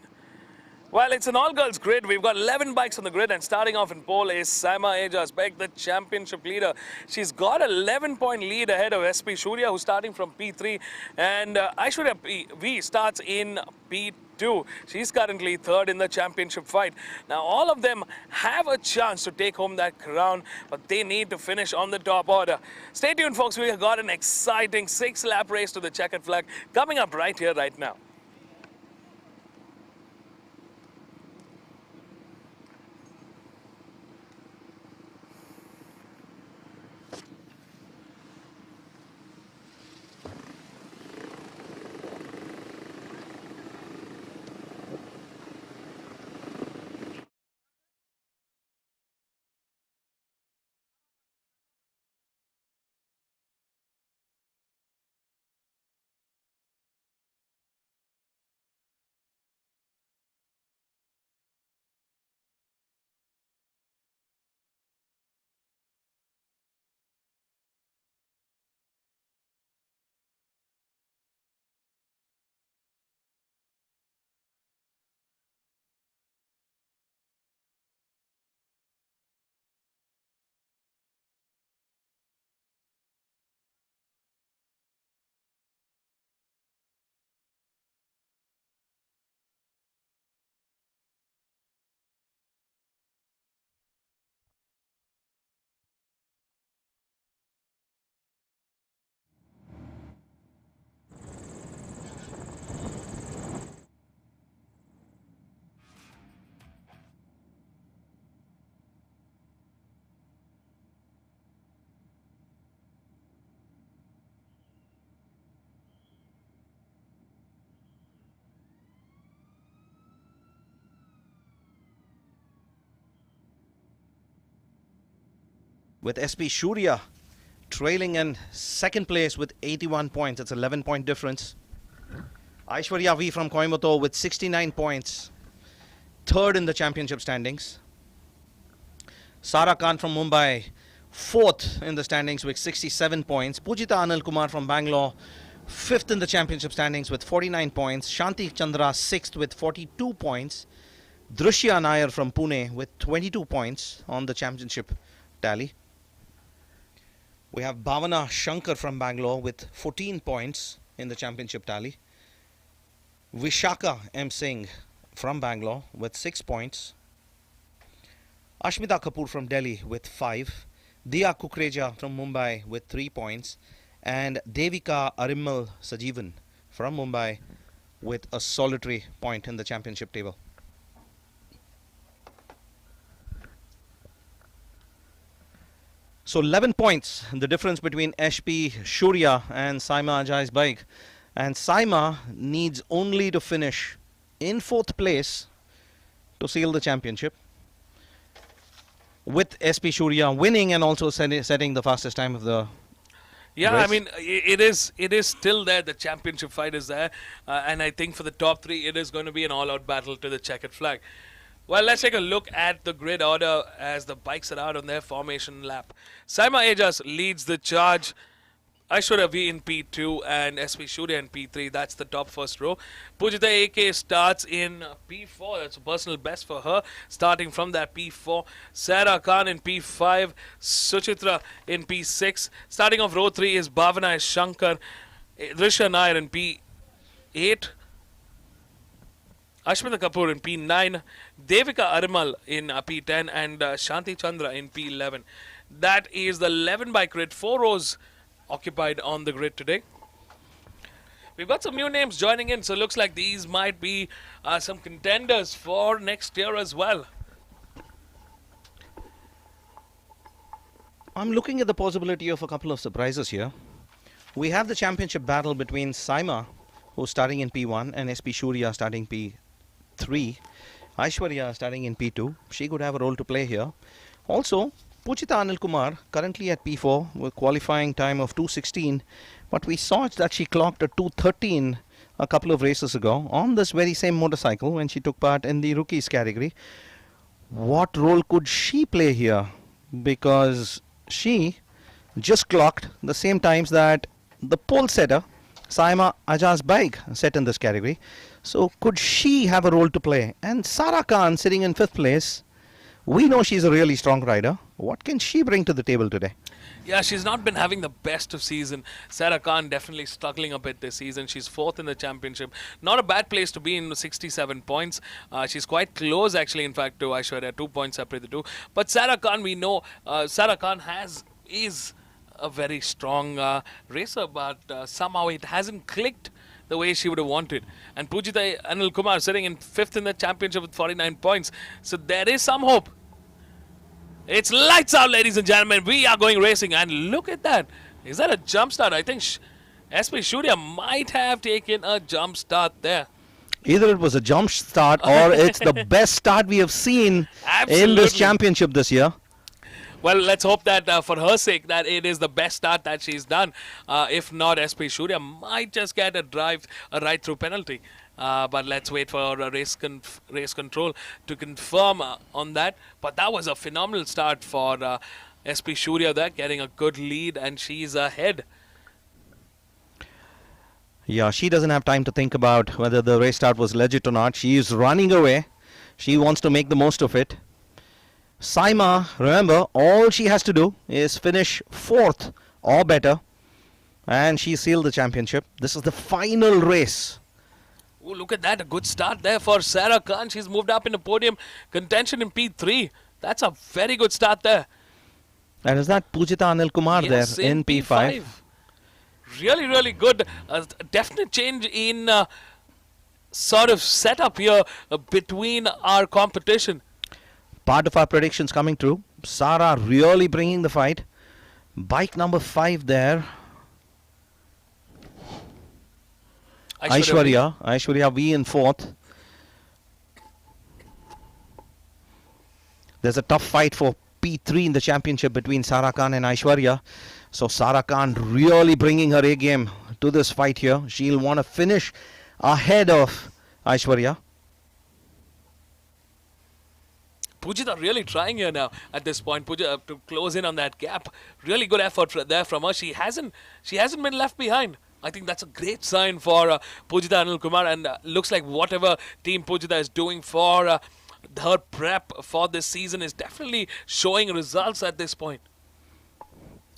Well, it's an all-girls grid. We've got 11 bikes on the grid, and starting off in pole is Saima Ejazbek, the championship leader. She's got an 11-point lead ahead of SP Shurya, who's starting from P3, and Aishwarya V starts in P2. She's currently third in the championship fight. Now, all of them have a chance to take home that crown, but they need to finish on the top order. Stay tuned, folks. We've got an exciting 6-lap race to the checkered flag coming up right here, right now. With SP Shurya trailing in second place with 81 points. It's 11-point difference. Aishwarya V from Coimbatore with 69 points, third in the championship standings. Sara Khan from Mumbai, fourth in the standings with 67 points. Pujita Anil Kumar from Bangalore, fifth in the championship standings with 49 points. Shanti Chandra, sixth with 42 points. Drushya Nair from Pune with 22 points on the championship tally. We have Bhavana Shankar from Bangalore with 14 points in the championship tally. Vishaka M. Singh from Bangalore with 6 points. Ashmita Kapoor from Delhi with 5. Diya Kukreja from Mumbai with 3 points. And Devika Arimal Sajeevan from Mumbai with a solitary point in the championship table. So 11 points, the difference between SP Shurya and Saima Ejazbek. And Saima needs only to finish in 4th place to seal the championship, with SP Shurya winning and also setting the fastest time of the Yeah, race. I mean, it is still there. The championship fight is there. And I think for the top 3, it is going to be an all-out battle to the checkered flag. Well, let's take a look at the grid order as the bikes are out on their formation lap. Saima Ejaz leads the charge. Aishwarya V in P2 and SP Shurya in P3. That's the top first row. Pujita AK starts in P4. That's a personal best for her, starting from that P4. Sarah Khan in P5. Suchitra in P6. Starting off row 3 is Bhavana Shankar. Drisha Nair in P8. Ashmita Kapoor in P9, Devika Arimal in P10, and Shanti Chandra in P11. That is the 11 bike grid, 4 rows occupied on the grid today. We've got some new names joining in, so it looks like these might be some contenders for next year as well. I'm looking at the possibility of a couple of surprises here. We have the championship battle between Saima, who's starting in P1, and SP Shurya starting P3. P3. Aishwarya starting in P2. She could have a role to play here. Also, Pujita Anil Kumar currently at P4 with qualifying time of 2:16. But we saw that she clocked a 2:13 a couple of races ago on this very same motorcycle when she took part in the rookies category. What role could she play here? Because she just clocked the same times that the pole setter Saima Ajaz Baig set in this category. So could she have a role to play? And Sara Khan sitting in 5th place. We know she's a really strong rider. What can she bring to the table today? Yeah, she's not been having the best of season. Sarah Khan definitely struggling a bit this season. She's 4th in the championship. Not a bad place to be in, 67 points. She's quite close actually, in fact, to Aishwarya. 2 points separate the two. But Sarah Khan, we know Sarah Khan is a very strong racer, but somehow it hasn't clicked the way she would have wanted. And Pujita Anil Kumar sitting in 5th in the championship with 49 points. So there is some hope. It's lights out, ladies and gentlemen. We are going racing, and look at that. Is that a jump start? I think SP Shurya might have taken a jump start there. Either it was a jump start or it's the best start we have seen in this championship this year. Well, let's hope that for her sake that it is the best start that she's done. If not, SP Shurya might just get a right-through penalty. But let's wait for race control to confirm on that. But that was a phenomenal start for SP Shurya there, getting a good lead, and she's ahead. Yeah, she doesn't have time to think about whether the race start was legit or not. She is running away. She wants to make the most of it. Saima, remember, all she has to do is finish 4th or better, and she sealed the championship. This is the final race. Oh, look at that. A good start there for Sarah Khan. She's moved up in the podium contention in P3. That's a very good start there. And is that Pujita Anil Kumar there in P5? Really, really good. Definite change in sort of setup here between our competition. Part of our predictions coming true. Sara really bringing the fight. Bike number 5 there. Aishwarya V in 4th. There's a tough fight for P3 in the championship between Sara Khan and Aishwarya. So Sara Khan really bringing her A game to this fight here. She'll want to finish ahead of Aishwarya. Pujita really trying here now at this point. Pujita to close in on that gap. Really good effort there from her. She hasn't been left behind. I think that's a great sign for Pujita Anil Kumar, and looks like whatever team Pujita is doing for her prep for this season is definitely showing results at this point.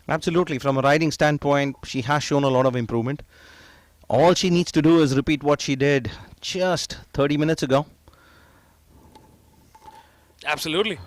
Absolutely. From a riding standpoint, she has shown a lot of improvement. All she needs to do is repeat what she did just 30 minutes ago. Absolutely.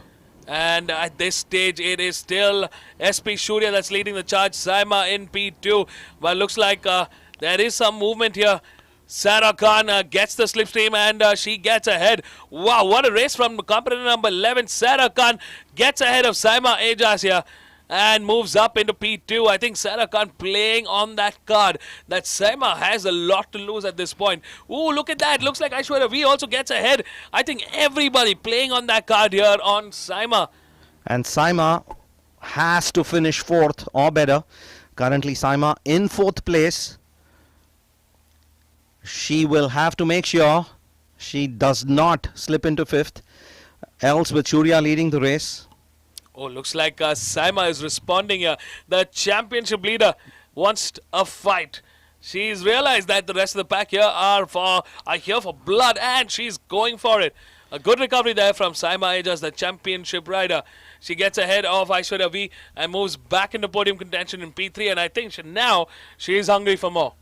And at this stage, it is still SP Shurya that's leading the charge. Saima in P2. But looks like there is some movement here. Sarah Khan gets the slipstream and she gets ahead. Wow, what a race from competitor number 11. Sarah Khan gets ahead of Saima Ajaz here and moves up into P2. I think Sarah Khan playing on that card that Saima has a lot to lose at this point. Ooh, look at that. Looks like Aishwarya V also gets ahead. I think everybody playing on that card here on Saima. And Saima has to finish 4th or better. Currently Saima in 4th place. She will have to make sure she does not slip into 5th. Else with Shurya leading the race. Oh, looks like Saima is responding here. The championship leader wants a fight. She's realized that the rest of the pack here are here for blood, and she's going for it. A good recovery there from Saima Ajaz, the championship rider. She gets ahead of Aishwarya V and moves back into podium contention in P3, and I think now she is hungry for more.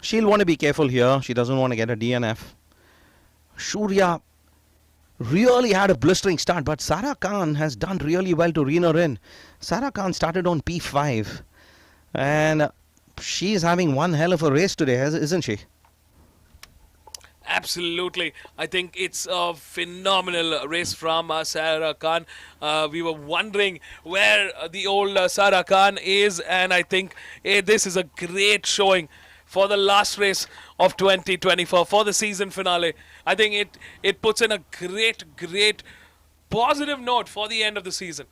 She'll want to be careful here. She doesn't want to get a DNF. Shurya really had a blistering start, but Sara Khan has done really well to rein her in. Sara Khan started on P5, and she's having one hell of a race today, isn't she? Absolutely. I think it's a phenomenal race from Sara Khan. We were wondering where the old Sara Khan is, and I think this is a great showing for the last race of 2024, for the season finale. I think it puts in a great positive note for the end of the season.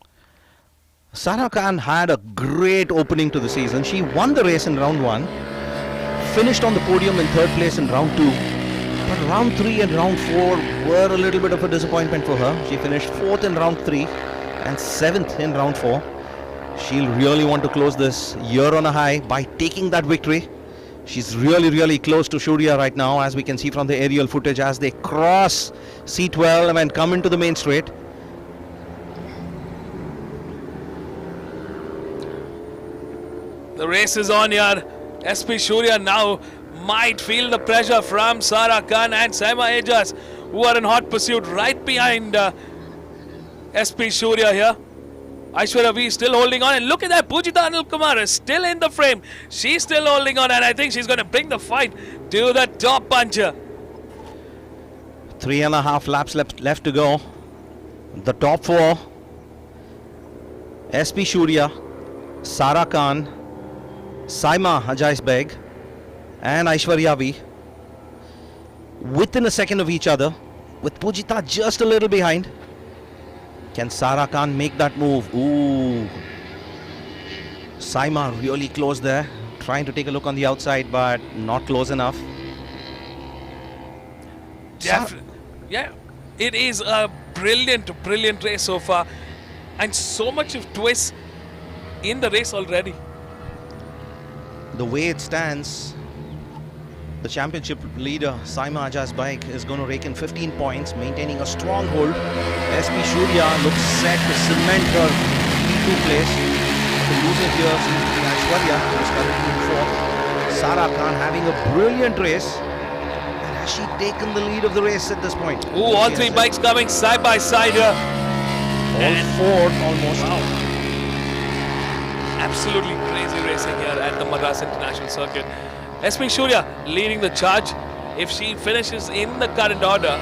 Sara Khan had a great opening to the season. She won the race in round 1, finished on the podium in 3rd place in round 2. But round 3 and round 4 were a little bit of a disappointment for her. She finished 4th in round 3 and 7th in round 4. She'll really want to close this year on a high by taking that victory. She's really close to Shurya right now, as we can see from the aerial footage as they cross C12 and come into the main straight. The race is on here. SP Shurya now might feel the pressure from Sara Khan and Saima Ajas, who are in hot pursuit right behind SP Shurya here. Aishwarya V still holding on, and look at that, Pujita Anil Kumar is still in the frame. She's still holding on, and I think she's going to bring the fight to the top puncher. 3.5 laps left to go. The top 4: SP Shurya, Sara Khan, Saima Ajais Beg and Aishwarya V, within a second of each other, with Pujita just a little behind. Can Sara Khan make that move? Ooh. Saima really close there, trying to take a look on the outside, but not close enough. Yeah, it is a brilliant race so far, and so much of twists in the race already. The way it stands, the championship leader Saima Ajaz bike is going to rake in 15 points, maintaining a strong hold. SP Shurya looks set to cement her P2 place. The loser here seems to be Aishwarya, who is currently in 4th. Sara Khan having a brilliant race. And has she taken the lead of the race at this point? Ooh, all 3 bikes coming side by side here. All 4th almost. Wow. Absolutely crazy racing here at the Madras International Circuit. SP Shurya leading the charge. If she finishes in the current order,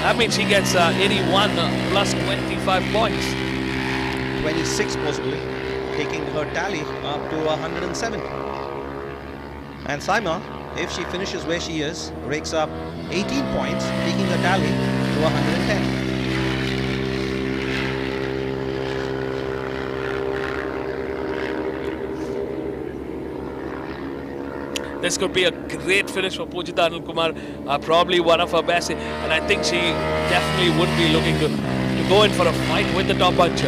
that means she gets 81 plus 25 points. 26 possibly, taking her tally up to 107. And Saima, if she finishes where she is, rakes up 18 points, taking her tally to 110. This could be a great finish for Pujita Anil Kumar, probably one of her best, and I think she definitely would be looking to go in for a fight with the top puncher.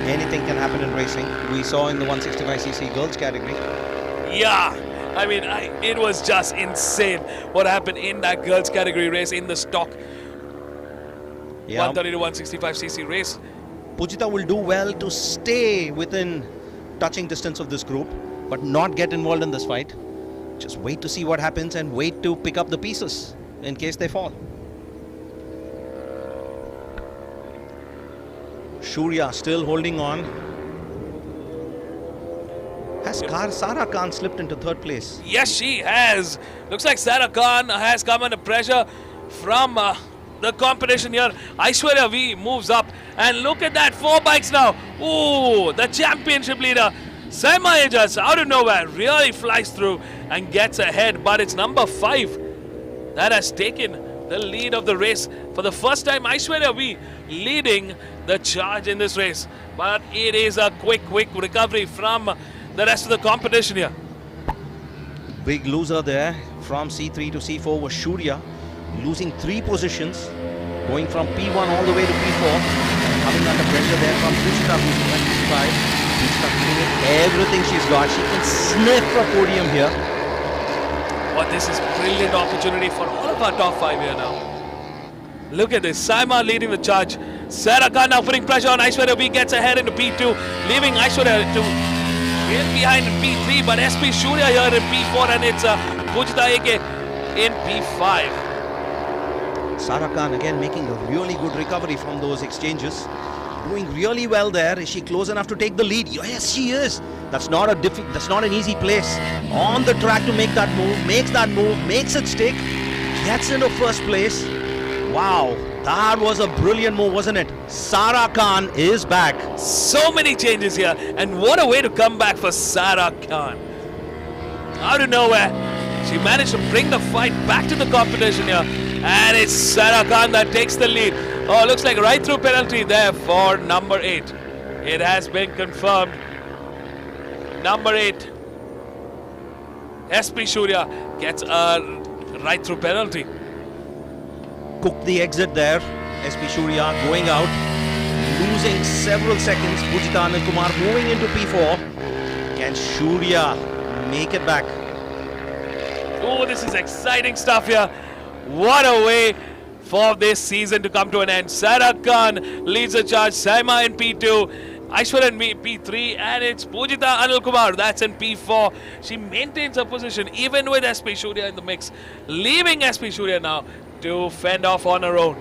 Anything can happen in racing. We saw in the 165cc girls category. Yeah, I mean, it was just insane what happened in that girls category race in the stock 130 to 165cc race. Pujita will do well to stay within touching distance of this group, but not get involved in this fight. Just wait to see what happens and wait to pick up the pieces in case they fall. Shurya still holding on. Has Sara Khan slipped into 3rd place? Yes, she has. Looks like Sara Khan has come under pressure from the competition here. Aishwarya V moves up, and look at that, 4 bikes now. Ooh, the championship leader Saima Ajas out of nowhere really flies through and gets ahead, but it's number 5 that has taken the lead of the race. For the first time, Aishwarya V leading the charge in this race, but it is a quick recovery from the rest of the competition here. Big loser there from C3 to C4 was Shurya, losing 3 positions, going from P1 all the way to P4, coming under pressure there from Pujita, who's 25. Everything she's got, she can sniff a podium here. But this is brilliant opportunity for all of our top 5 here now. Look at this, Saima leading the charge. Sara Khan now putting pressure on Aishwarya V, gets ahead into P2, leaving Aishwarya to get behind in P3, but SP Shurya here in P4, and it's Pujita AK in P5. Sara Khan again making a really good recovery from those exchanges. Doing really well there. Is she close enough to take the lead? Yes, she is. That's not an easy place on the track to make that move. Makes that move, makes it stick, gets into 1st place. Wow, that was a brilliant move, wasn't it? Sara Khan is back. So many changes here, and what a way to come back for Sara Khan. out of nowhere, she managed to bring the fight back to the competition here. And it's Sarah Khan that takes the lead. Oh, looks like right through penalty there for number 8. It has been confirmed. Number 8, SP Shurya, gets a right through penalty. Cooked the exit there. SP Shurya going out, losing several seconds. Pujita Anil Kumar moving into P4. Can Shurya make it back? Oh, this is exciting stuff here. What a way for this season to come to an end. Sarah Khan leads the charge. Saima in P2, Aishwarya in P3, and it's Pujita Anil Kumar that's in P4. She maintains her position even with SP Shurya in the mix, leaving SP Shurya now to fend off on her own.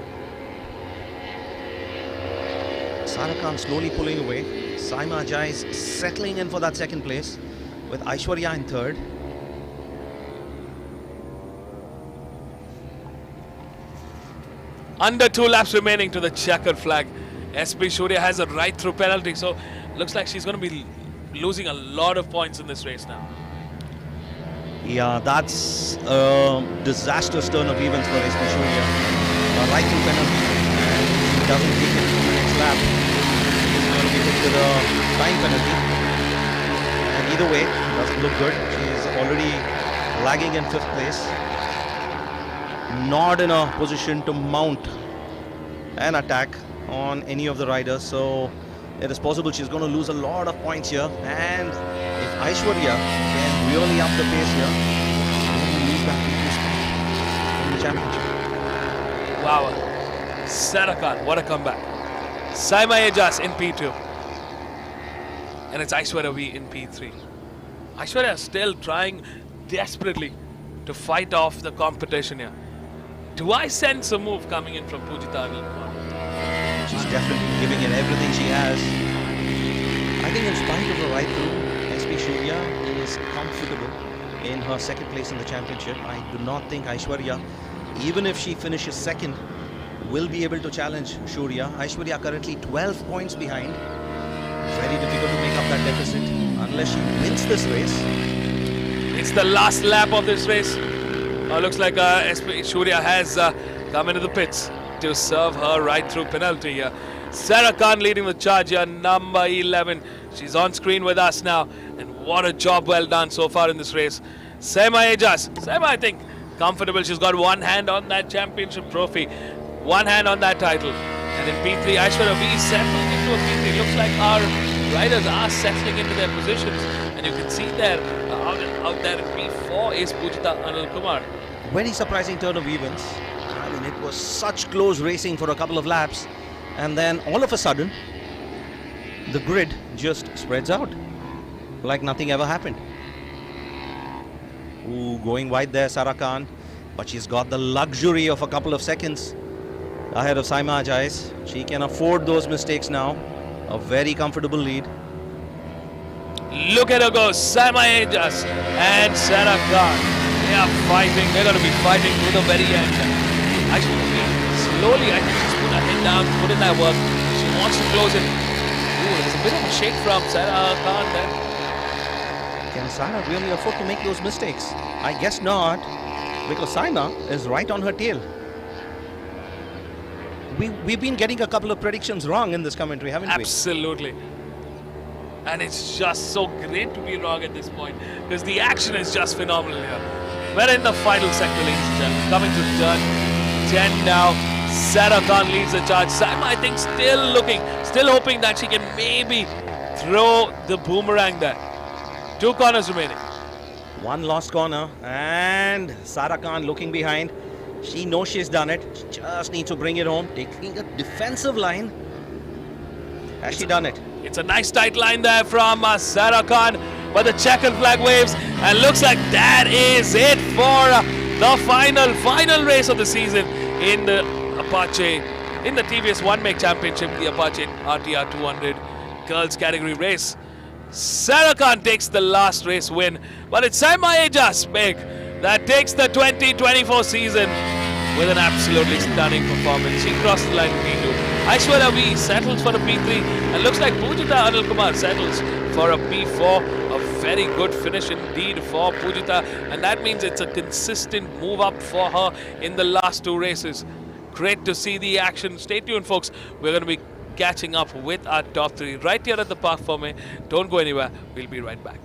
Sarah Khan slowly pulling away. Saima Ajay is settling in for that second place with Aishwarya in third. Under 2 laps remaining to the checkered flag. SP Shurya has a right through penalty, so looks like she's going to be losing a lot of points in this race now. Yeah, that's a disastrous turn of events for SP Shurya. A right through penalty, and if she doesn't take it to the next lap, she's going to be hit with a time penalty. And either way, doesn't look good. She's already lagging in 5th place. Not in a position to mount an attack on any of the riders, so it is possible she's going to lose a lot of points here. And if Aishwarya can really up the pace here, she's going to lose that in the championship. Wow, Sarah Khan, what a comeback. Saima Ejas in P2, and it's Aishwarya V in P3. Aishwarya still trying desperately to fight off the competition here. Do I sense a move coming in from Pujita Anil Kumar? She's definitely giving it everything she has. I think in spite of the right through, SP Shurya is comfortable in her second place in the championship. I do not think Aishwarya, even if she finishes second, will be able to challenge Shurya. Aishwarya currently 12 points behind. Very difficult to make up that deficit unless she wins this race. It's the last lap of this race. Looks like SP Shurya has come into the pits to serve her right through penalty here. Sarah Khan leading the charge here, number 11. She's on screen with us now, and what a job well done so far in this race. Saima Ejas. Saima, I think, comfortable. She's got one hand on that championship trophy, one hand on that title. And in P3, Aishwarya V settling into a P3. Looks like our riders are settling into their positions, and you can see there, out there in P4 is Pujita Anil Kumar. Very surprising turn of events. I mean, it was such close racing for a couple of laps, and then all of a sudden the grid just spreads out like nothing ever happened. Ooh, going wide there, Sarah Khan, but she's got the luxury of a couple of seconds ahead of Saima Ajay. She can afford those mistakes now. A very comfortable lead. Look at her go, Saima Ejas and Sarah Khan. They are fighting. They're going to be fighting to the very end. Actually, slowly, I think she's put her head down, put in that work. She wants to close it. Ooh, there's a bit of a shake from Sarah Khan there. Can Sarah really afford to make those mistakes? I guess not, because Saima is right on her tail. We've been getting a couple of predictions wrong in this commentary, haven't we? Absolutely. And it's just so great to be wrong at this point, because the action is just phenomenal here. We're in the final sector, ladies and gentlemen. Coming to turn 10 now. Sarah Khan leads the charge. Saima, I think, still looking, still hoping that she can maybe throw the boomerang there. 2 corners remaining. One lost corner, and Sarah Khan looking behind. She knows she's done it. She just needs to bring it home. Taking a defensive line. Has she done it? It's a nice tight line there from Sarah Khan, but the checkered flag waves, and looks like that is it for the final race of the season in the Apache, in the TVS One Make Championship, the Apache RTR 200 girls category race. Sarah Khan takes the last race win, but it's Saima Ejas that takes the 2024 season with an absolutely stunning performance. She crossed the line in P2. Aishwarya V settles for a P3, and looks like Pujita Anil Kumar settles for a P4. A very good finish indeed for Pujita, and that means it's a consistent move up for her in the last two races. Great to see the action. Stay tuned, folks. We're going to be catching up with our top three right here at the park for me. Don't go anywhere. We'll be right back.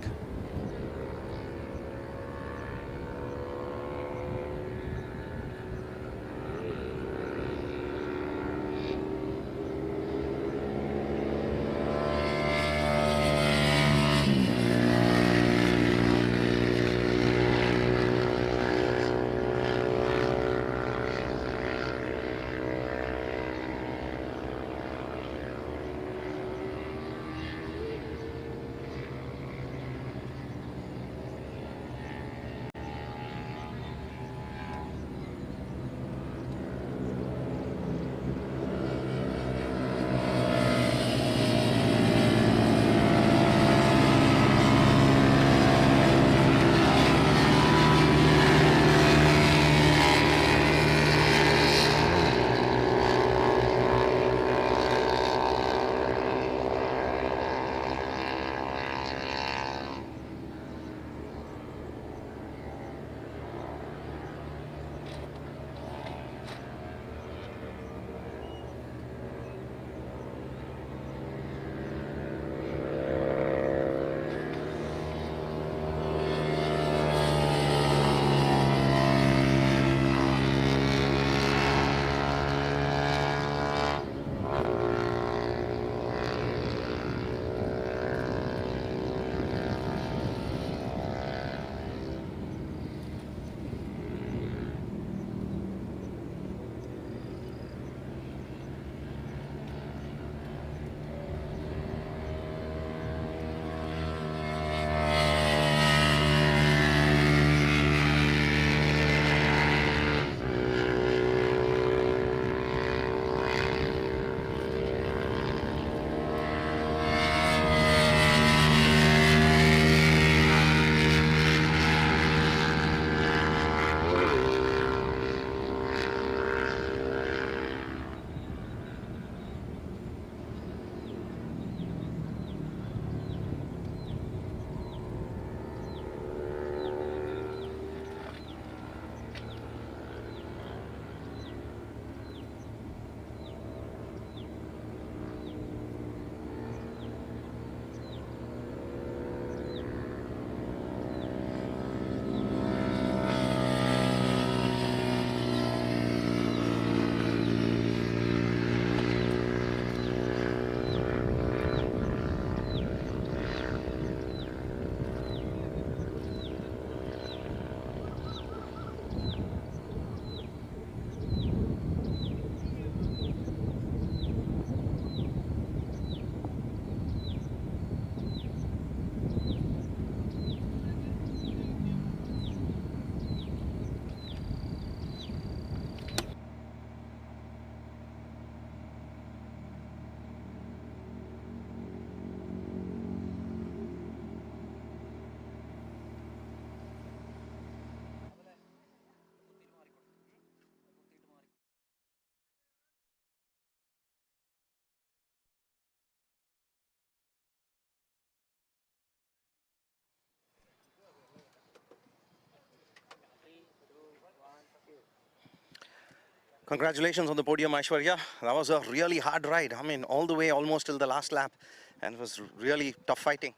Congratulations on the podium, Aishwarya. That was a really hard ride. I mean, all the way almost till the last lap, and it was really tough fighting.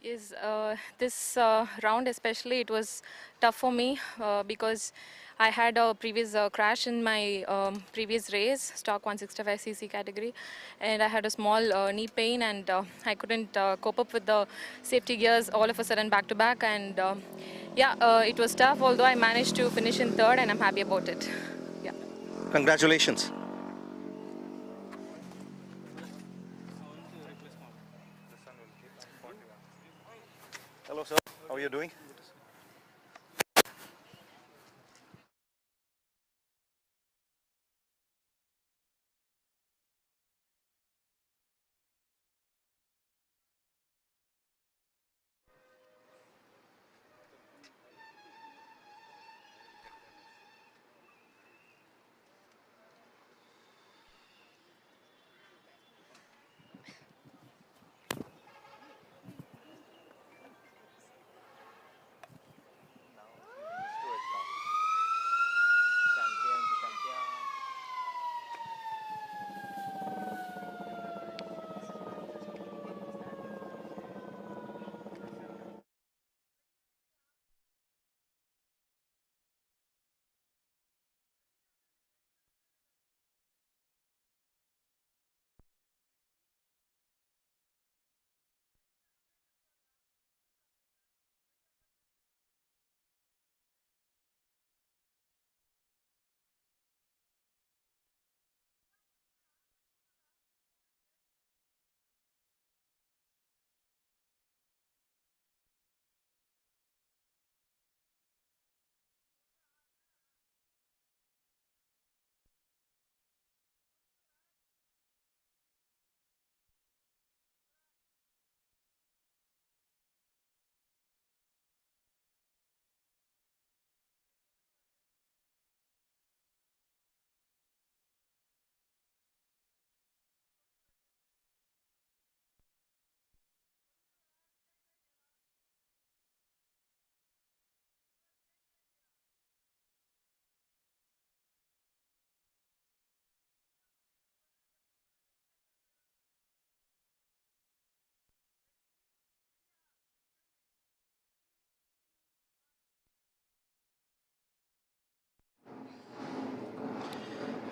Yes, this round especially, it was tough for me because I had a previous crash in my previous race, stock 165cc category, and I had a small knee pain, and I couldn't cope up with the safety gears all of a sudden back to back, and yeah, it was tough, although I managed to finish in third, and I'm happy about it. Yeah. Congratulations. Hello, sir. How are you doing?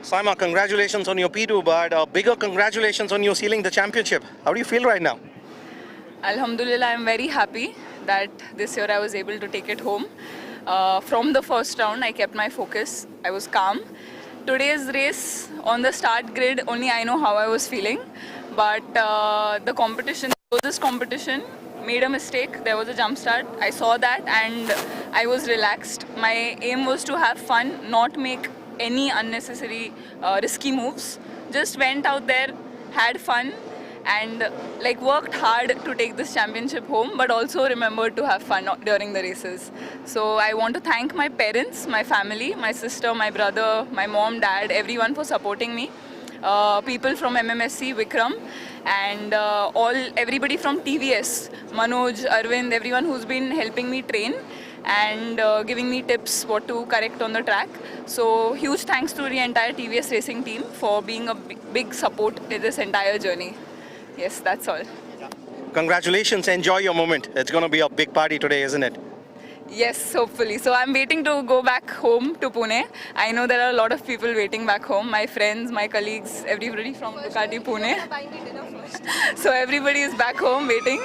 Saima, congratulations on your P2, but bigger congratulations on your sealing the championship. How do you feel right now? Alhamdulillah, I'm very happy that this year I was able to take it home. From the first round, I kept my focus. I was calm. Today's race on the start grid, only I know how I was feeling. But the competition, this competition, made a mistake. There was a jump start. I saw that and I was relaxed. My aim was to have fun, not make any unnecessary risky moves. Just went out there, had fun, and like worked hard to take this championship home, but also remembered to have fun during the races. So I want to thank my parents, my family, my sister, my brother, my mom, dad, everyone for supporting me. People from MMSC, Vikram, and everybody from TVS, Manoj, Arvind, everyone who's been helping me train and giving me tips what to correct on the track. So huge thanks to the entire TVS racing team for being a big support in this entire journey. Yes, that's all. Congratulations, enjoy your moment. It's going to be a big party today, isn't it? Yes, hopefully. So I'm waiting to go back home to Pune. I know there are a lot of people waiting back home. My friends, my colleagues, everybody from Ducati Pune. So everybody is back home waiting.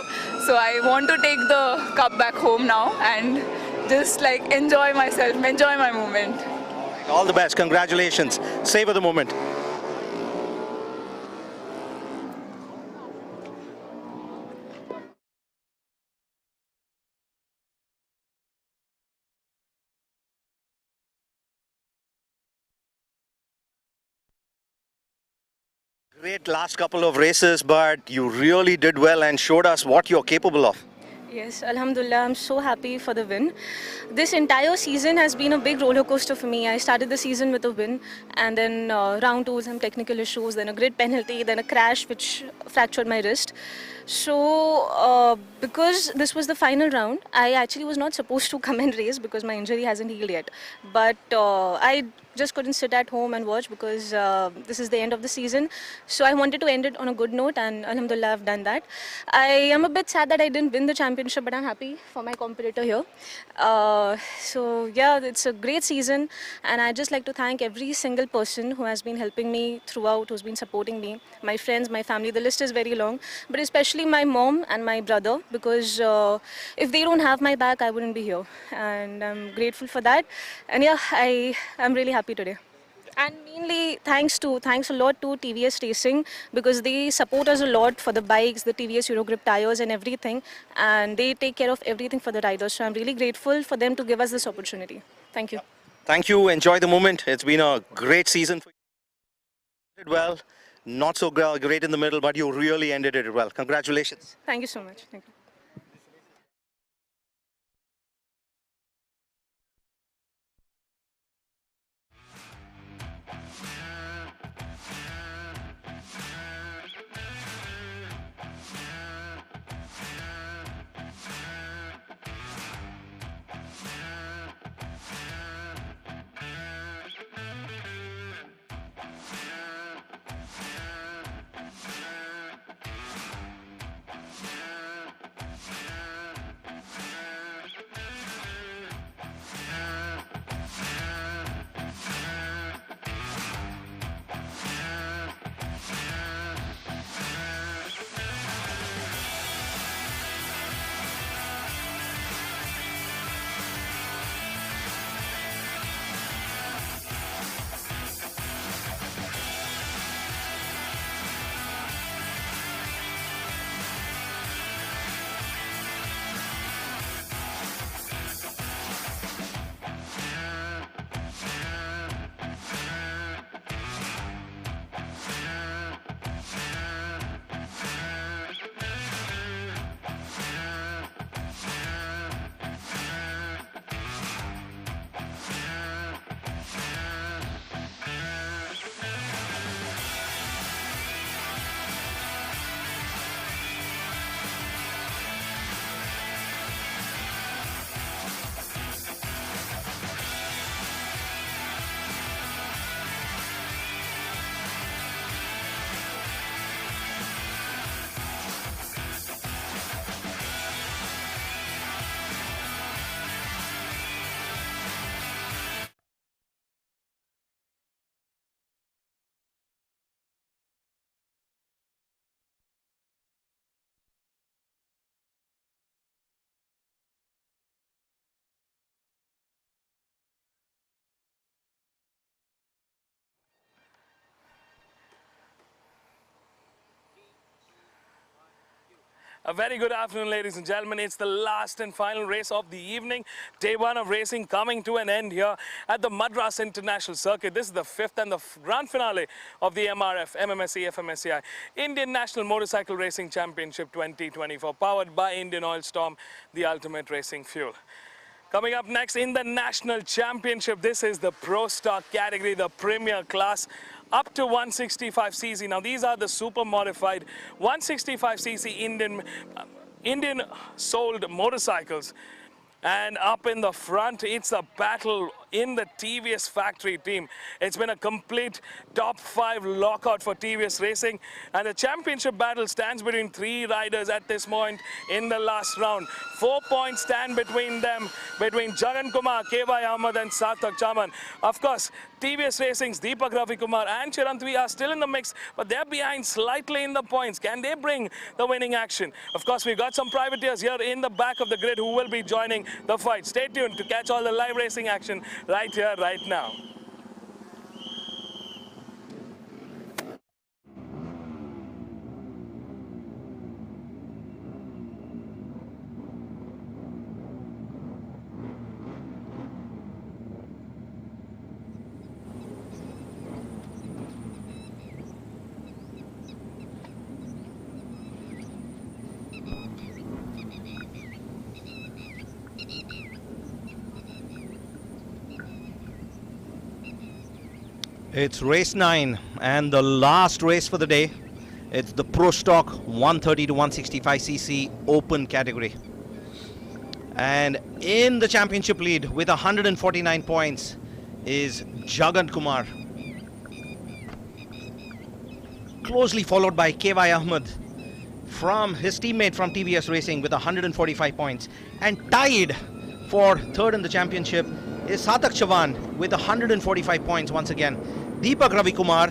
So I want to take the cup back home now and just like enjoy myself, enjoy my moment. All the best. Congratulations. Savor the moment. Great last couple of races, but you really did well and showed us what you're capable of. Yes, Alhamdulillah, I'm so happy for the win. This entire season has been a big roller coaster for me. I started the season with a win, and then round 2 some technical issues, then a grid penalty, then a crash which fractured my wrist. So because this was the final round, I actually was not supposed to come and race because my injury hasn't healed yet. But I just couldn't sit at home and watch because this is the end of the season. So I wanted to end it on a good note, and Alhamdulillah, I've done that. I am a bit sad that I didn't win the championship, but I'm happy for my competitor here. So yeah, it's a great season, and I'd just like to thank every single person who has been helping me throughout, who's been supporting me, my friends, my family. The list is very long, but especially my mom and my brother, because if they don't have my back, I wouldn't be here, and I'm grateful for that. And yeah, I'm really happy today. And mainly thanks a lot to TVS Racing, because they support us a lot for the bikes, the TVS Eurogrip tires and everything, and they take care of everything for the riders. So I'm really grateful for them to give us this opportunity. Thank you. Thank you. Enjoy the moment. It's been a great season for you. Did well. Not so great in the middle, but you really ended it well. Congratulations. Thank you so much. Thank you. A very good afternoon, ladies and gentlemen. It's the last and final race of the evening. Day one of racing coming to an end here at the Madras International Circuit. This is the fifth and the grand finale of the MRF MMSC fmsci Indian National Motorcycle Racing Championship 2024, powered by Indian Oil Storm, the ultimate racing fuel. Coming up next in the National Championship, this is the Pro Stock category, the premier class, up to 165cc. Now these are the super modified 165cc Indian sold motorcycles. And up in the front, it's a battle in the TVS factory team. It's been a complete top 5 lockout for TVS Racing, and the championship battle stands between 3 riders at this point in the last round. 4 points stand between them, between Jagan Kumar, KY Ahmed and Sarthak Chaman. Of course, TVS Racing's Deepak Ravi Kumar and Chirantvi are still in the mix, but they're behind slightly in the points. Can they bring the winning action? Of course, we've got some privateers here in the back of the grid who will be joining the fight. Stay tuned to catch all the live racing action right here, right now. It's race 9 and the last race for the day. It's the Pro Stock 130 to 165cc open category. And in the championship lead with 149 points is Jagan Kumar. Closely followed by KY Ahmed from his teammate from TVS Racing with 145 points. And tied for third in the championship is Sarthak Chavan with 145 points once again. Deepak Ravi Kumar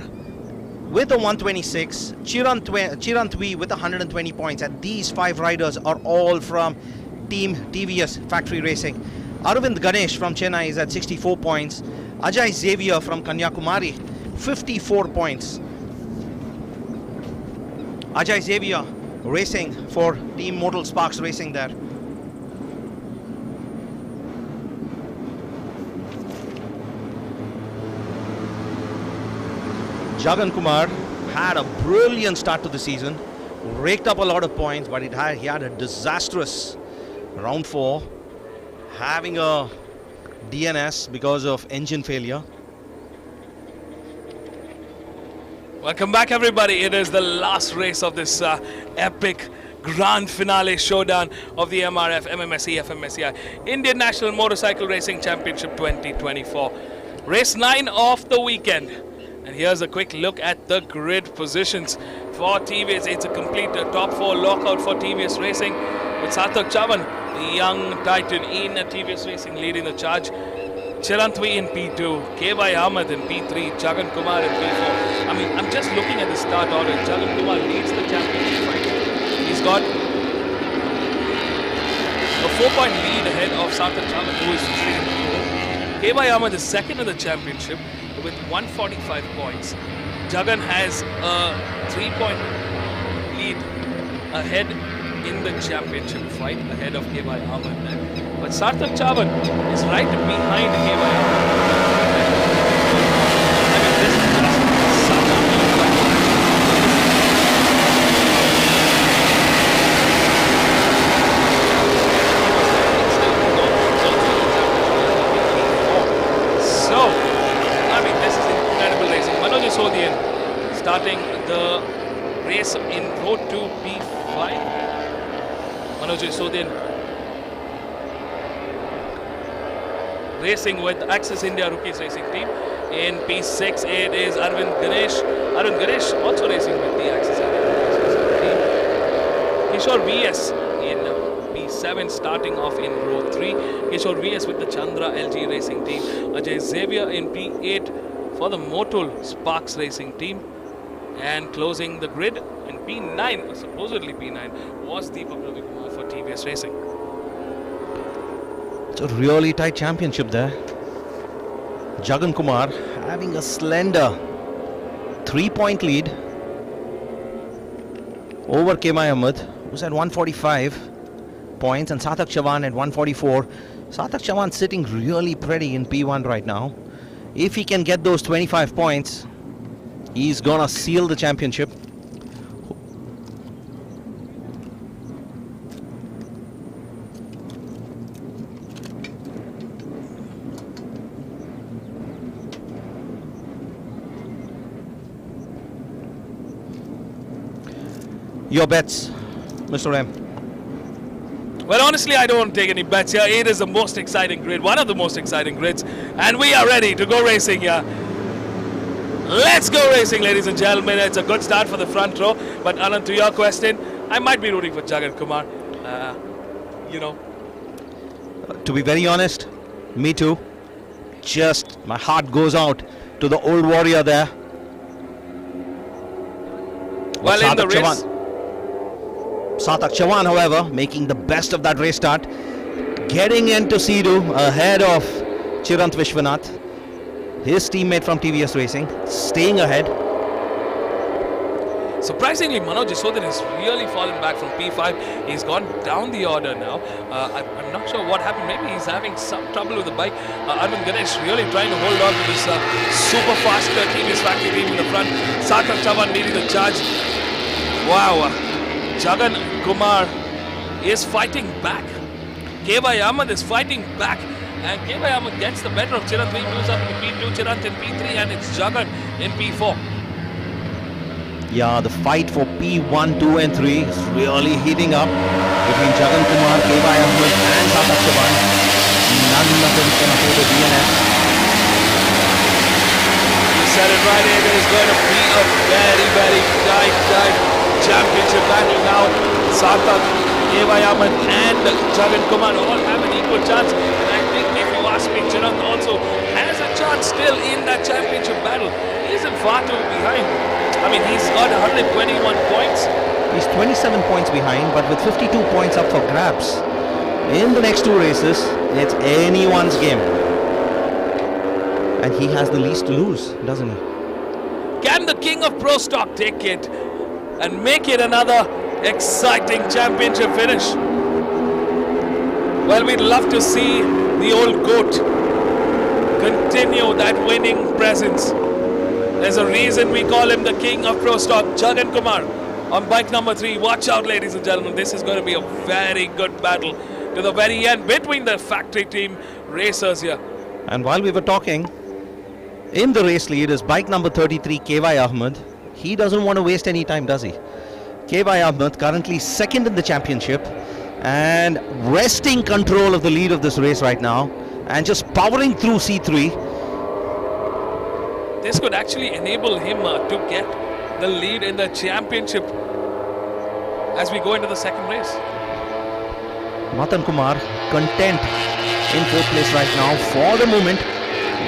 with a 126, Chirantvi with 120 points, and these 5 riders are all from Team TVS Factory Racing. Arvind Ganesh from Chennai is at 64 points, Ajay Xavier from Kanyakumari 54 points. Ajay Xavier racing for Team Modal Sparks Racing there. Jagan Kumar had a brilliant start to the season, raked up a lot of points, but he had a disastrous round 4, having a DNS because of engine failure. Welcome back, everybody. It is the last race of this epic grand finale showdown of the MRF MMSC fmsci Indian National Motorcycle Racing Championship 2024. Race 9 of the weekend. And here's a quick look at the grid positions for TVS. It's a complete top 4 lockout for TVS Racing, with Sarthak Chavan, the young titan in TVS Racing, leading the charge. Chirantvi in P2, KY Ahmed in P3, Jagan Kumar in P4. I mean, I'm just looking at the start order. Jagan Kumar leads the championship fight. He's got a 4-point lead ahead of Sarthak Chavan, who is leading. KY Ahmed is second in the championship with 145 points. Jagan has a 3-point lead ahead in the championship fight, ahead of KY Ahmed there. But Sarthak Chavan is right behind KY Ahmed. I mean, this is just starting the race in row 2 P5. Manoj Sodin racing with Axis India Rookies Racing Team. In P6 it is Arvind Ganesh. Arvind Ganesh also racing with the Axis India Rookies Racing Team. Kishore VS in P7 starting off in row 3. Kishore VS with the Chandra LG Racing Team. Ajay Xavier in P8 for the Motul Sparks Racing Team. And closing the grid in P9, supposedly P9, was Deepak Ravi Kumar for TVS Racing. It's a really tight championship there. Jagan Kumar having a slender 3-point lead over KY Ahmed who's at 145 points, and Sarthak Chavan at 144. Sarthak Chavan sitting really pretty in P1 right now. If he can get those 25 points, he's gonna seal the championship. Your bets, Mr. M. Well, honestly, I don't want to take any bets here. It is the most exciting grid, one of the most exciting grids, and we are ready to go racing here. Let's go racing, ladies and gentlemen. It's a good start for the front row, but Anand, to your question, I might be rooting for Jagan Kumar. You know. To be very honest, me too. Just my heart goes out to the old warrior there. Well, in the race. Sarthak Chavan, however, making the best of that race start, getting into C2 ahead of Chirant Vishwanath, his teammate from TVS Racing, staying ahead. Surprisingly, Manoj Jasodhan has really fallen back from P5. He's gone down the order now. I'm not sure what happened. Maybe he's having some trouble with the bike. Arvind Ganesh really trying to hold on to this super fast TVS factory team in the front. Sarthak Chavan leading the charge. Wow. Jagan Kumar is fighting back. K.Y. Ahmed is fighting back. And K.Y. Ahmed gets the better of Chirant. He moves up in P2, Chirant in P3, and it's Jagan in P4. Yeah, the fight for P1, 2 and 3 is really heating up between Jagan Kumar, K.Y. Ahmed and Sarthak Chavan. None of them can afford a DNF. You said it right, it is going to be a very, very tight championship battle now. Sarthak, K.Y. Ahmed and Jagan Kumar all have an equal chance. And I think if you ask me, Chirant also has a chance still in that championship battle. He isn't far too behind. I mean, he's got 121 points. He's 27 points behind, but with 52 points up for grabs. In the next two races, it's anyone's game. And he has the least to lose, doesn't he? Can the king of Pro Stock take it and make it another exciting championship finish? Well, we'd love to see the old GOAT continue that winning presence. There's a reason we call him the king of Pro Stock, Jagan Kumar on bike number 3. Watch out, ladies and gentlemen. This is going to be a very good battle to the very end between the factory team racers here. And while we were talking, in the race lead is bike number 33, K.Y. Ahmed. He doesn't want to waste any time, does he? K.Y. Ahmed currently second in the championship and wresting control of the lead of this race right now and just powering through C3. This could actually enable him to get the lead in the championship as we go into the second race. Matan Kumar content in 4th place right now for the moment,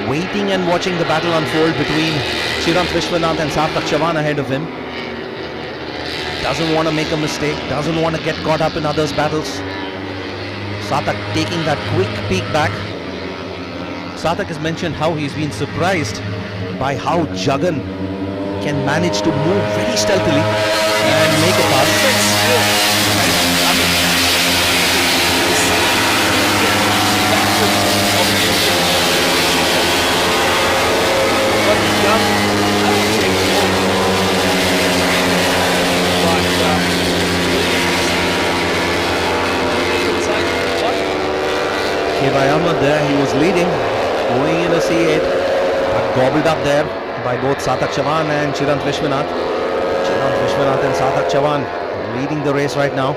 waiting and watching the battle unfold between Chirant Vishwanath and Sarthak Chavan ahead of him. Doesn't want to make a mistake, doesn't want to get caught up in others' battles. Sarthak taking that quick peek back. Sarthak has mentioned how he's been surprised by how Jagan can manage to move very stealthily and make a pass. K.Y. Ahmed there, he was leading, going in a C8, but gobbled up there by both Sarthak Chavan and Chirant Vishwanath. Chirant Vishwanath and Sarthak Chavan leading the race right now.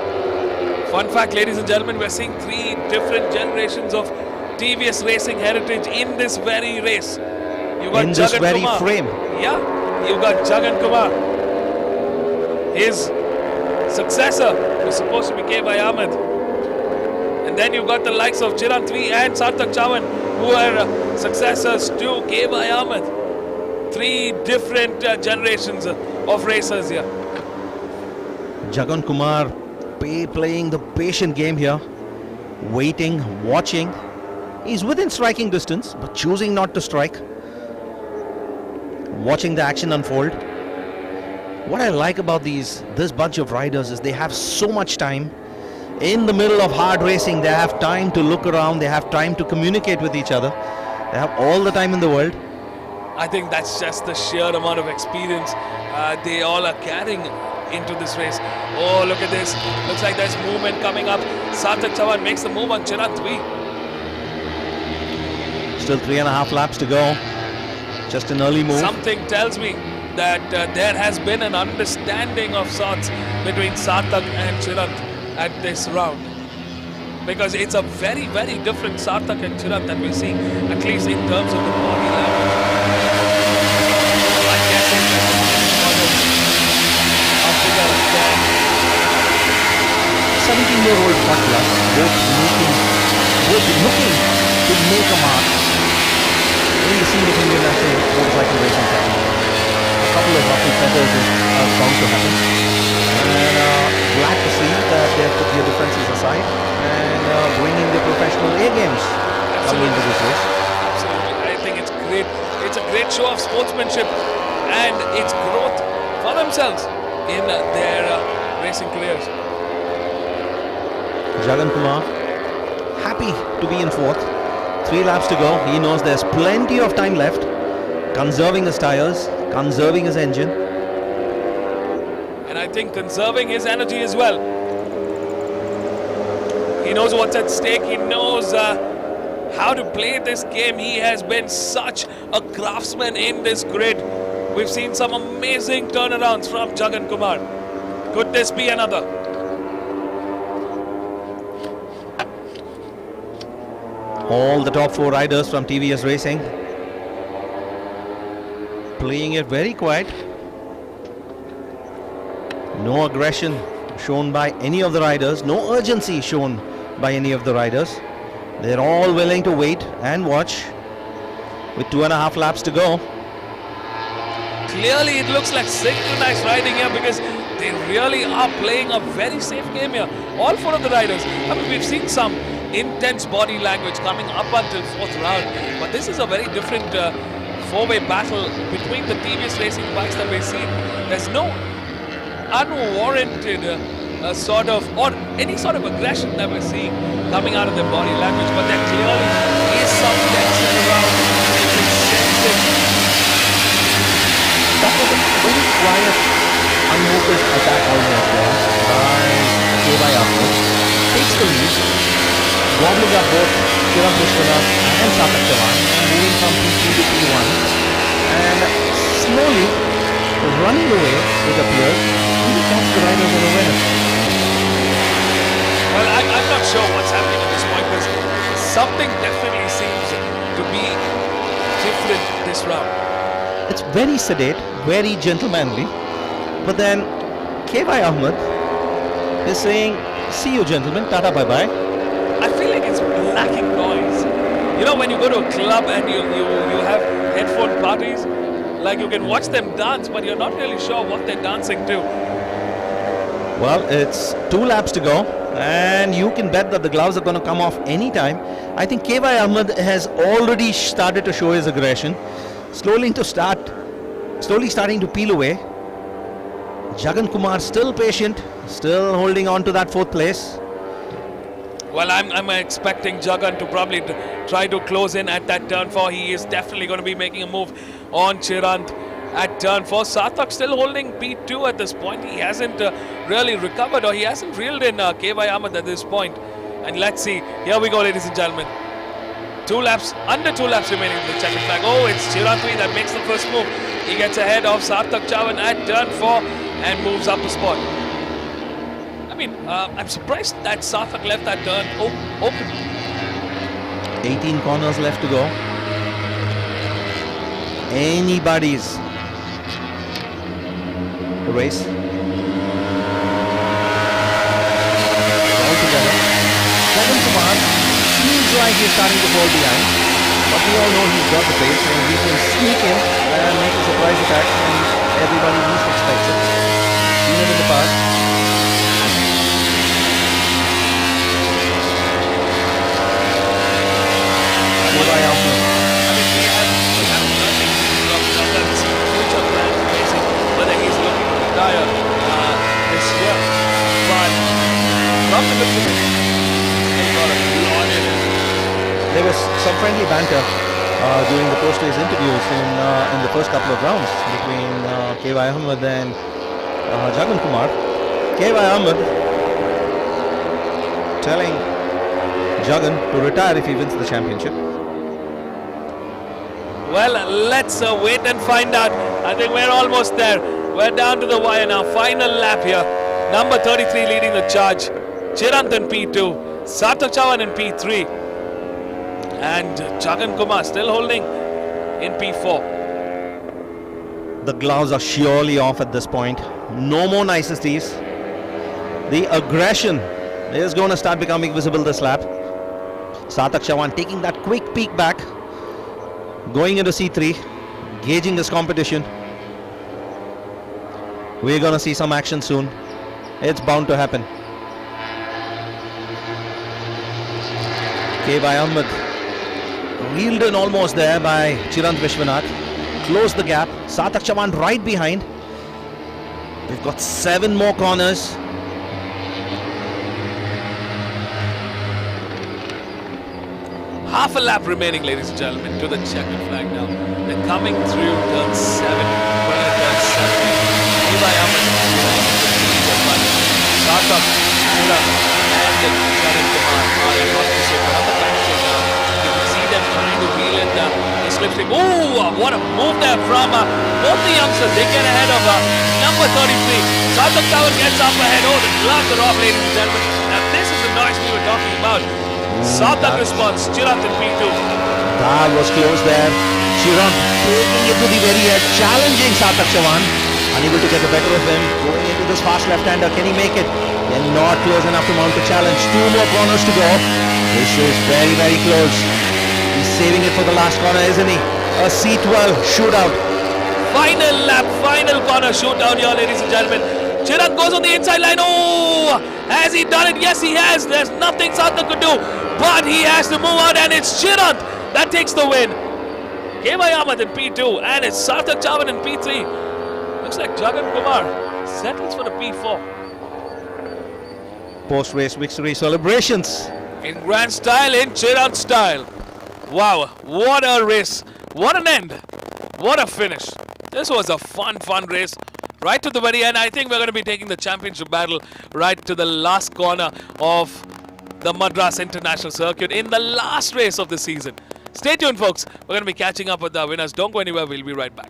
Fun fact, ladies and gentlemen, we're seeing 3 different generations of TVS racing heritage in this very race. You got in Jagan this very Kumar. frame. Yeah, you got Jagan Kumar. His successor was supposed to be K.Y. Ahmed. And then you got the likes of Chirant V and Sarthak Chavan, who are successors to K.Y. Ahmed. 3 different generations of racers here. Jagan Kumar playing the patient game here, waiting, watching. He's within striking distance, but choosing not to strike. Watching the action unfold. What I like about this bunch of riders is they have so much time. In the middle of hard racing, they have time to look around, they have time to communicate with each other. They have all the time in the world. I think that's just the sheer amount of experience they all are carrying into this race. Oh, look at this. Looks like there's movement coming up. Sarthak Chavan makes the move on Chirag 3. Still 3.5 laps to go. Just an early move. Something tells me that there has been an understanding of sorts between Sarthak and Chirag at this round. Because it's a very, very different Sarthak and Chirag that we see, at least in terms of the body language. I'm guessing that the of bigger than 17-year-old Patla, both looking to make a mark in the scene of Indian national motorcycle racing section. A couple of ruffle feathers are bound to happen. And glad to see that they have put their differences aside and bringing the professional A games coming into this race. Absolutely. I think it's great. It's a great show of sportsmanship and its growth for themselves in their racing careers. Jagan Kumar, happy to be in fourth. 3 laps to go. He knows there's plenty of time left. Conserving his tires, conserving his engine. And I think conserving his energy as well. He knows what's at stake. He knows how to play this game. He has been such a craftsman in this grid. We've seen some amazing turnarounds from Jagan Kumar. Could this be another? All the top 4 riders from TVS Racing playing it very quiet. No aggression shown by any of the riders, no urgency shown by any of the riders. They're all willing to wait and watch with 2.5 laps to go. Clearly it looks like synchronized riding here because they really are playing a very safe game here. All 4 of the riders. I mean, we've seen some intense body language coming up until 4th round, but this is a very different 4-way battle between the TVS Racing bikes that we've seen. There's no unwarranted sort of, or any sort of aggression that we're seeing coming out of their body language, but there clearly is some tension around. You can sense it. That was a very quiet, unnoticed attack almost there by K.Y. Ahmed. Takes the lead, gobbling up both Chirag Vishwanath and Sarthak Chavan, moving from P2 to P1, and slowly running away, it appears. He catch the riders unawares. Well, I'm not sure what's happening at this point because something definitely seems to be different this round. It's very sedate, very gentlemanly, but then K.Y. Ahmed is saying, see you gentlemen, tata bye bye. I feel like it's lacking noise. You know, when you go to a club and you have headphone parties, like you can watch them dance, but you're not really sure what they're dancing to. Well, it's 2 laps to go, and you can bet that the gloves are going to come off anytime. I think K.Y. Ahmed has already started to show his aggression, slowly starting to peel away. Jagan Kumar still patient, still holding on to that 4th place. Well, I'm expecting Jagan to probably try to close in at that turn 4. He is definitely going to be making a move on Chirag at turn 4. Sarthak still holding P2 at this point. He hasn't really recovered, or he hasn't reeled in K.Y. Ahmed at this point. And let's see. Here we go, ladies and gentlemen. 2 laps, under 2 laps remaining to the checkered flag. Oh, it's Chirag that makes the first move. He gets ahead of Sarthak Chavan at turn 4 and moves up a spot. I mean, I'm surprised that Sarthak left that turn open. 18 corners left to go. Anybody's race. All together. Jagan Kumar seems like he's starting to fall behind, but we all know he's got the pace and he can sneak in and make a surprise attack when everybody least expects it. Seen it in the past. K.Y. Ahmed. I mean, we have nothing from Jagan's future plan racing, whether he's looking to qualifier this year. But from the good position, still got a lot in it. There was some friendly banter during the post-race interviews in the first couple of rounds between KY Ahmed and Jagan Kumar. KY Ahmed telling Jagan to retire if he wins the championship. Well, let's wait and find out. I think we're almost there. We're down to the wire now. Final lap here. Number 33 leading the charge. Chirant in P2. Sarthak Chavan in P3. And Jagan Kumar still holding in P4. The gloves are surely off at this point. No more niceties. The aggression is going to start becoming visible this lap. Sarthak Chavan taking that quick peek back. Going into C3. Gauging his competition. We're going to see some action soon. It's bound to happen. KY Ahmed reeled in almost there by Chirant Vishwanath. Closed the gap. Sarthak Chavan right behind. They've got 7 more corners. Half a lap remaining, ladies and gentlemen, to the checkered flag now. They're coming through turn 7. Turn 7. KY Ahmed. Sarthak, Chirant, and Jagan Kumar are in position for another action now. You can see them trying to reel in the slipstream. Oh, what a move there from both the youngsters. They get ahead of number 33. Sarthak Chavan gets up ahead. Oh, the gloves are off, ladies and gentlemen. Now this is the noise we were talking about. Sarthak response, Chirant in P2. That was close there. Chirant taking it to the very edge, challenging Sarthak Chavan. Unable to get the better of him. Going into this fast left-hander. Can he make it? They're not close enough to mount a challenge. 2 more corners to go. This is very, very close. He's saving it for the last corner, isn't he? A C12 shootout. Final lap, final corner shootout here, ladies and gentlemen. Chirant goes on the inside line. Oh, has he done it? Yes, he has. There's nothing Sarthak could do. But he has to move out, and it's Chirant that takes the win. KY Ahmed in P2, and it's Sarthak Chavan in P3. Looks like Jagan Kumar settles for the P4. Post-race victory celebrations. In grand style, in Chirant style. Wow, what a race. What an end. What a finish. This was a fun race. Right to the very end. I think we're going to be taking the championship battle right to the last corner of the Madras International Circuit in the last race of the season. Stay tuned, folks. We're going to be catching up with the winners. Don't go anywhere. We'll be right back.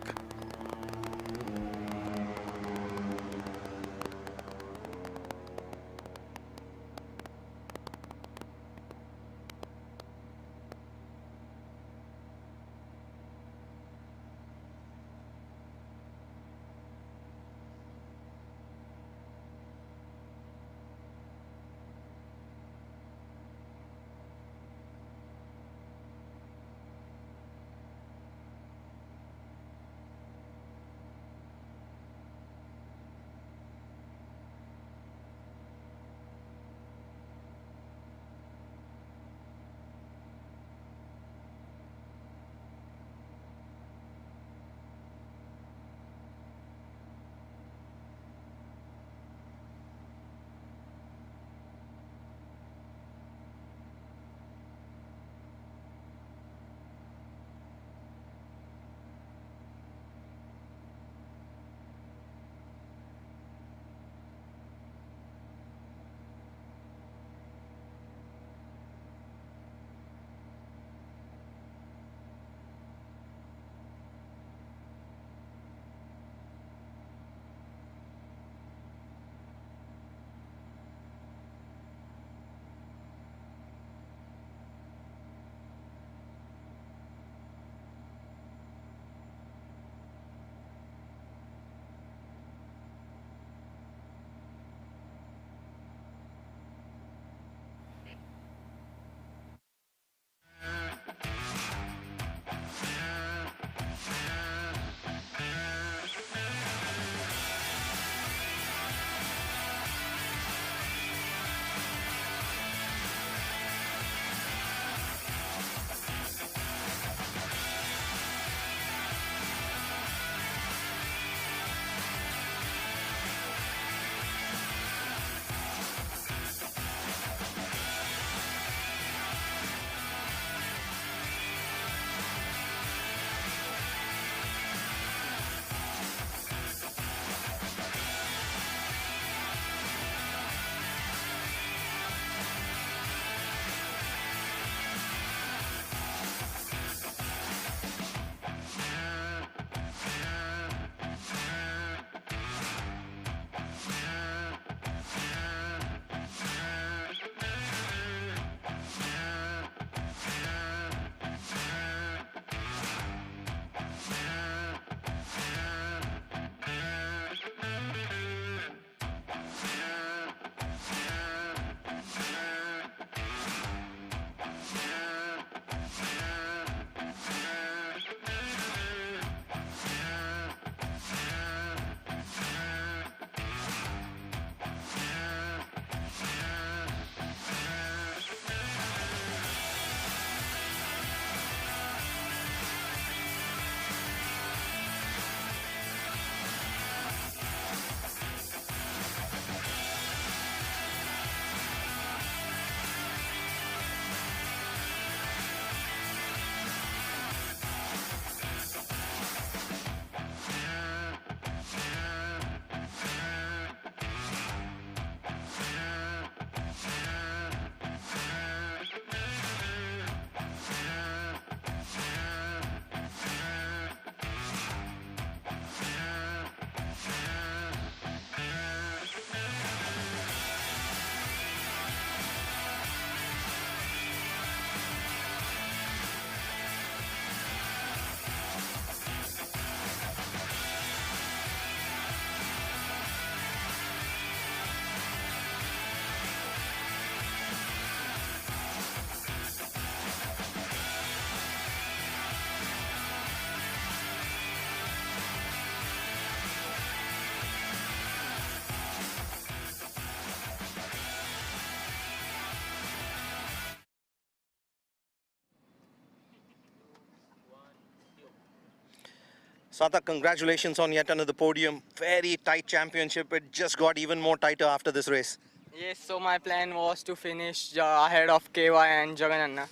Satak, congratulations on yet another podium. Very tight championship. It just got even more tighter after this race. Yes, so my plan was to finish ahead of KY and Jagananna.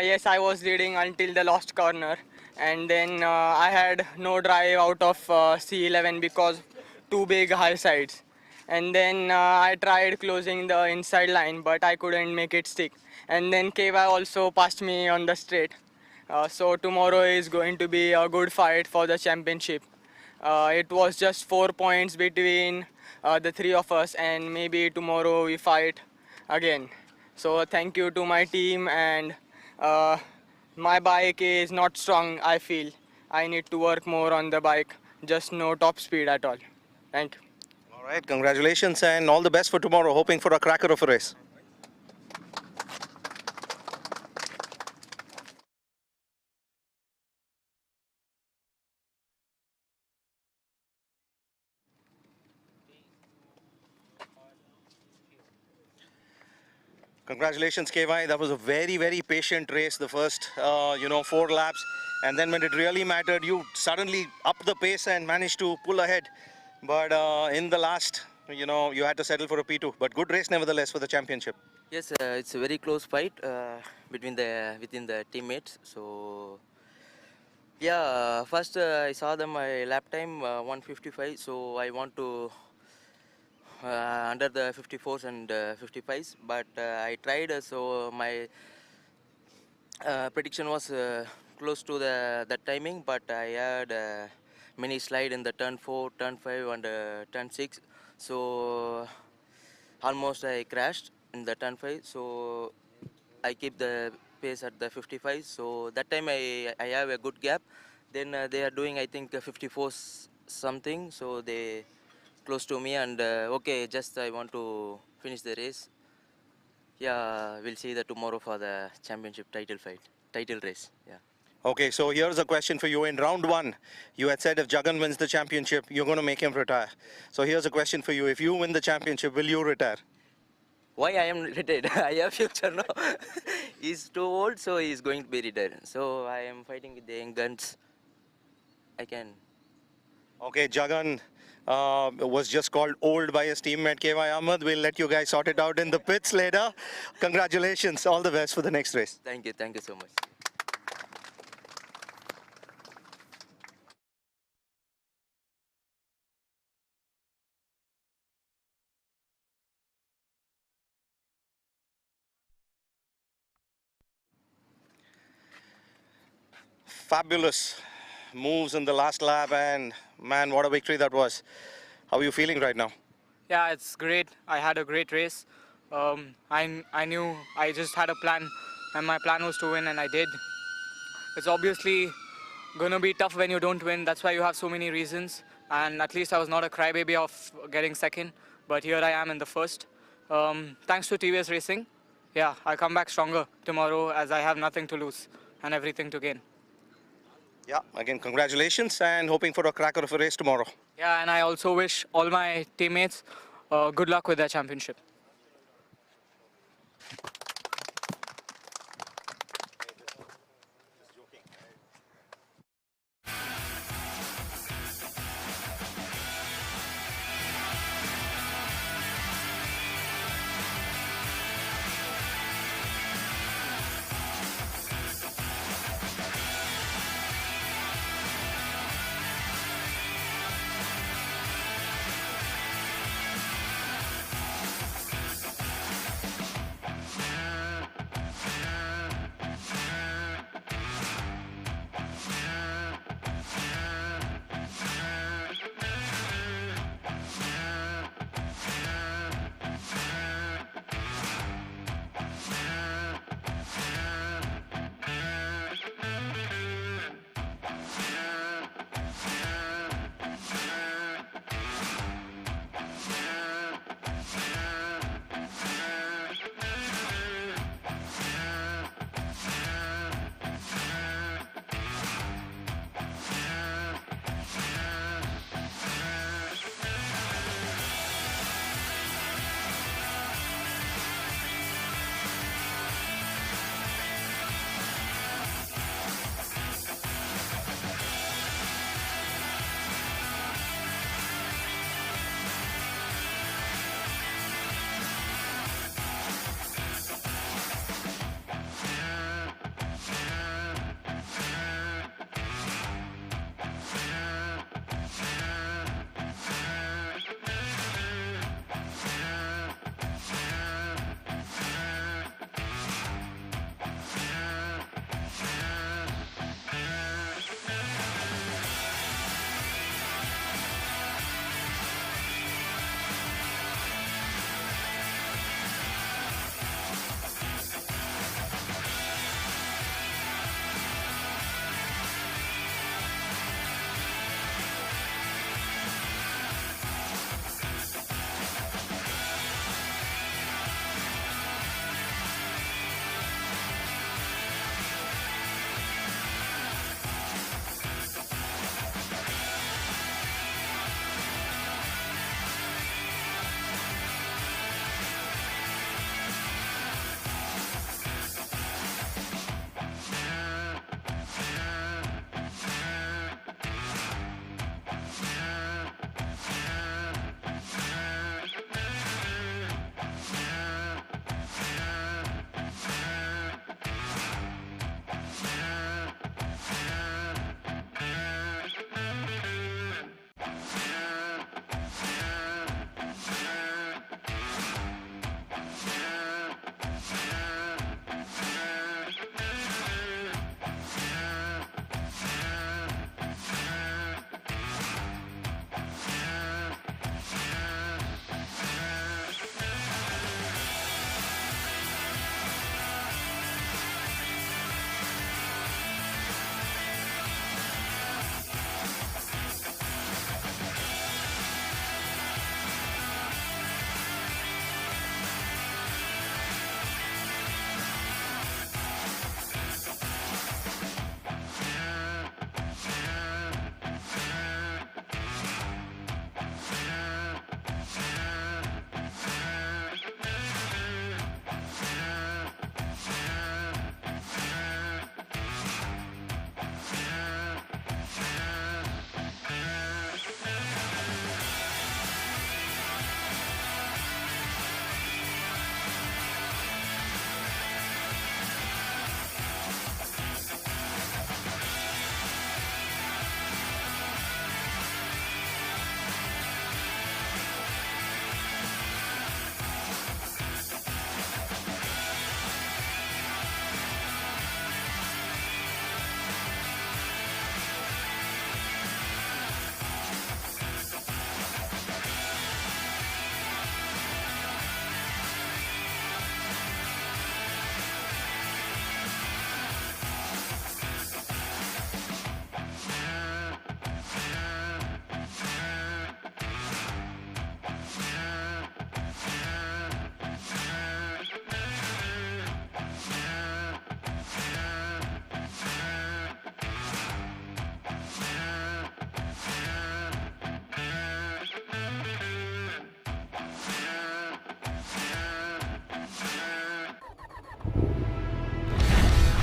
Yes, I was leading until the last corner, and then I had no drive out of C11 because two big high sides. And then I tried closing the inside line, but I couldn't make it stick. And then KY also passed me on the straight. So tomorrow is going to be a good fight for the championship. It was just 4 points between the three of us, and maybe tomorrow we fight again. So thank you to my team, and my bike is not strong, I feel. I need to work more on the bike, just no top speed at all. Thank you. All right, congratulations and all the best for tomorrow. Hoping for a cracker of a race. Congratulations, KY. That was a very, very patient race, the first, 4 laps. And then when it really mattered, you suddenly upped the pace and managed to pull ahead. But in the last, you had to settle for a P2. But good race nevertheless for the championship. Yes, it's a very close fight within the teammates. So yeah, first I saw my lap time 155. So I want to under the 54s and 55s, but I tried. So my prediction was close to that timing, but I had many slide in the turn 4, turn 5, and turn 6. So almost I crashed in the turn 5. So I keep the pace at the 55. So that time I have a good gap. Then they are doing, I think, 54 something. So they close to me, and okay, just I want to finish the race. Yeah, we'll see that tomorrow for the championship title race. Yeah. Okay, so here's a question for you. In round 1, you had said if Jagan wins the championship, you're going to make him retire. So here's a question for you. If you win the championship, will you retire? Why I am retired? I have future now. He's too old, so he's going to be retired. So I am fighting with the young guns. I can. Okay, Jagan was just called old by his teammate KY Ahmed. We'll let you guys sort it out in the pits later. Congratulations. All the best for the next race. Thank you so much. Fabulous moves in the last lap, and man, what a victory that was. How are you feeling right now? Yeah, it's great. I had a great race. I knew I just had a plan, and my plan was to win, and I did. It's obviously going to be tough when you don't win. That's why you have so many reasons. And at least I was not a crybaby of getting second, but here I am in the first. Thanks to TVS Racing. Yeah, I'll come back stronger tomorrow as I have nothing to lose and everything to gain. Yeah, again, congratulations and hoping for a cracker of a race tomorrow. Yeah, and I also wish all my teammates good luck with their championship.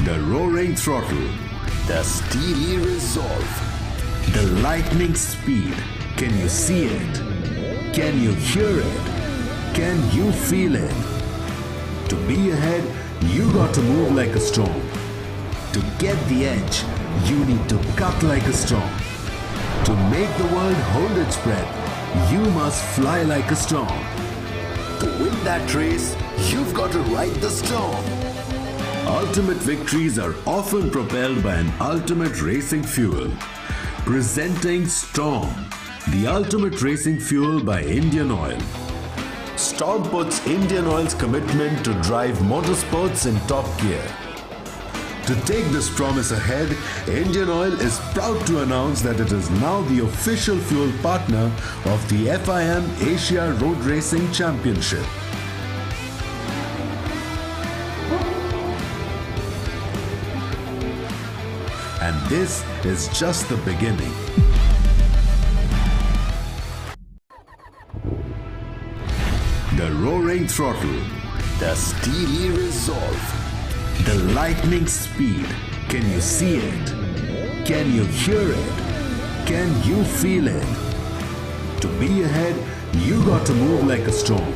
The roaring throttle, the steely resolve, the lightning speed. Can you see it? Can you hear it? Can you feel it? To be ahead, you got to move like a storm. To get the edge, you need to cut like a storm. To make the world hold its breath, you must fly like a storm. To win that race, you've got to ride the storm. Ultimate victories are often propelled by an ultimate racing fuel. Presenting Storm, the ultimate racing fuel by Indian Oil. Storm puts Indian Oil's commitment to drive motorsports in top gear. To take this promise ahead, Indian Oil is proud to announce that it is now the official fuel partner of the FIM Asia Road Racing Championship. And this is just the beginning. The roaring throttle, the steely resolve, the lightning speed. Can you see it? Can you hear it? Can you feel it? To be ahead, you got to move like a storm.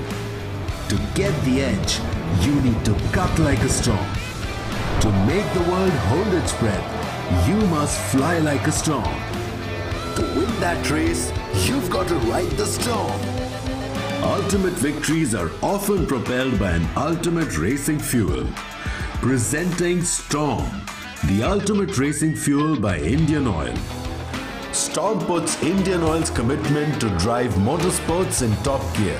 To get the edge, you need to cut like a storm. To make the world hold its breath, you must fly like a storm. To win that race, you've got to ride the storm. Ultimate victories are often propelled by an ultimate racing fuel. Presenting Storm, the ultimate racing fuel by Indian Oil. Storm puts Indian Oil's commitment to drive motorsports in top gear.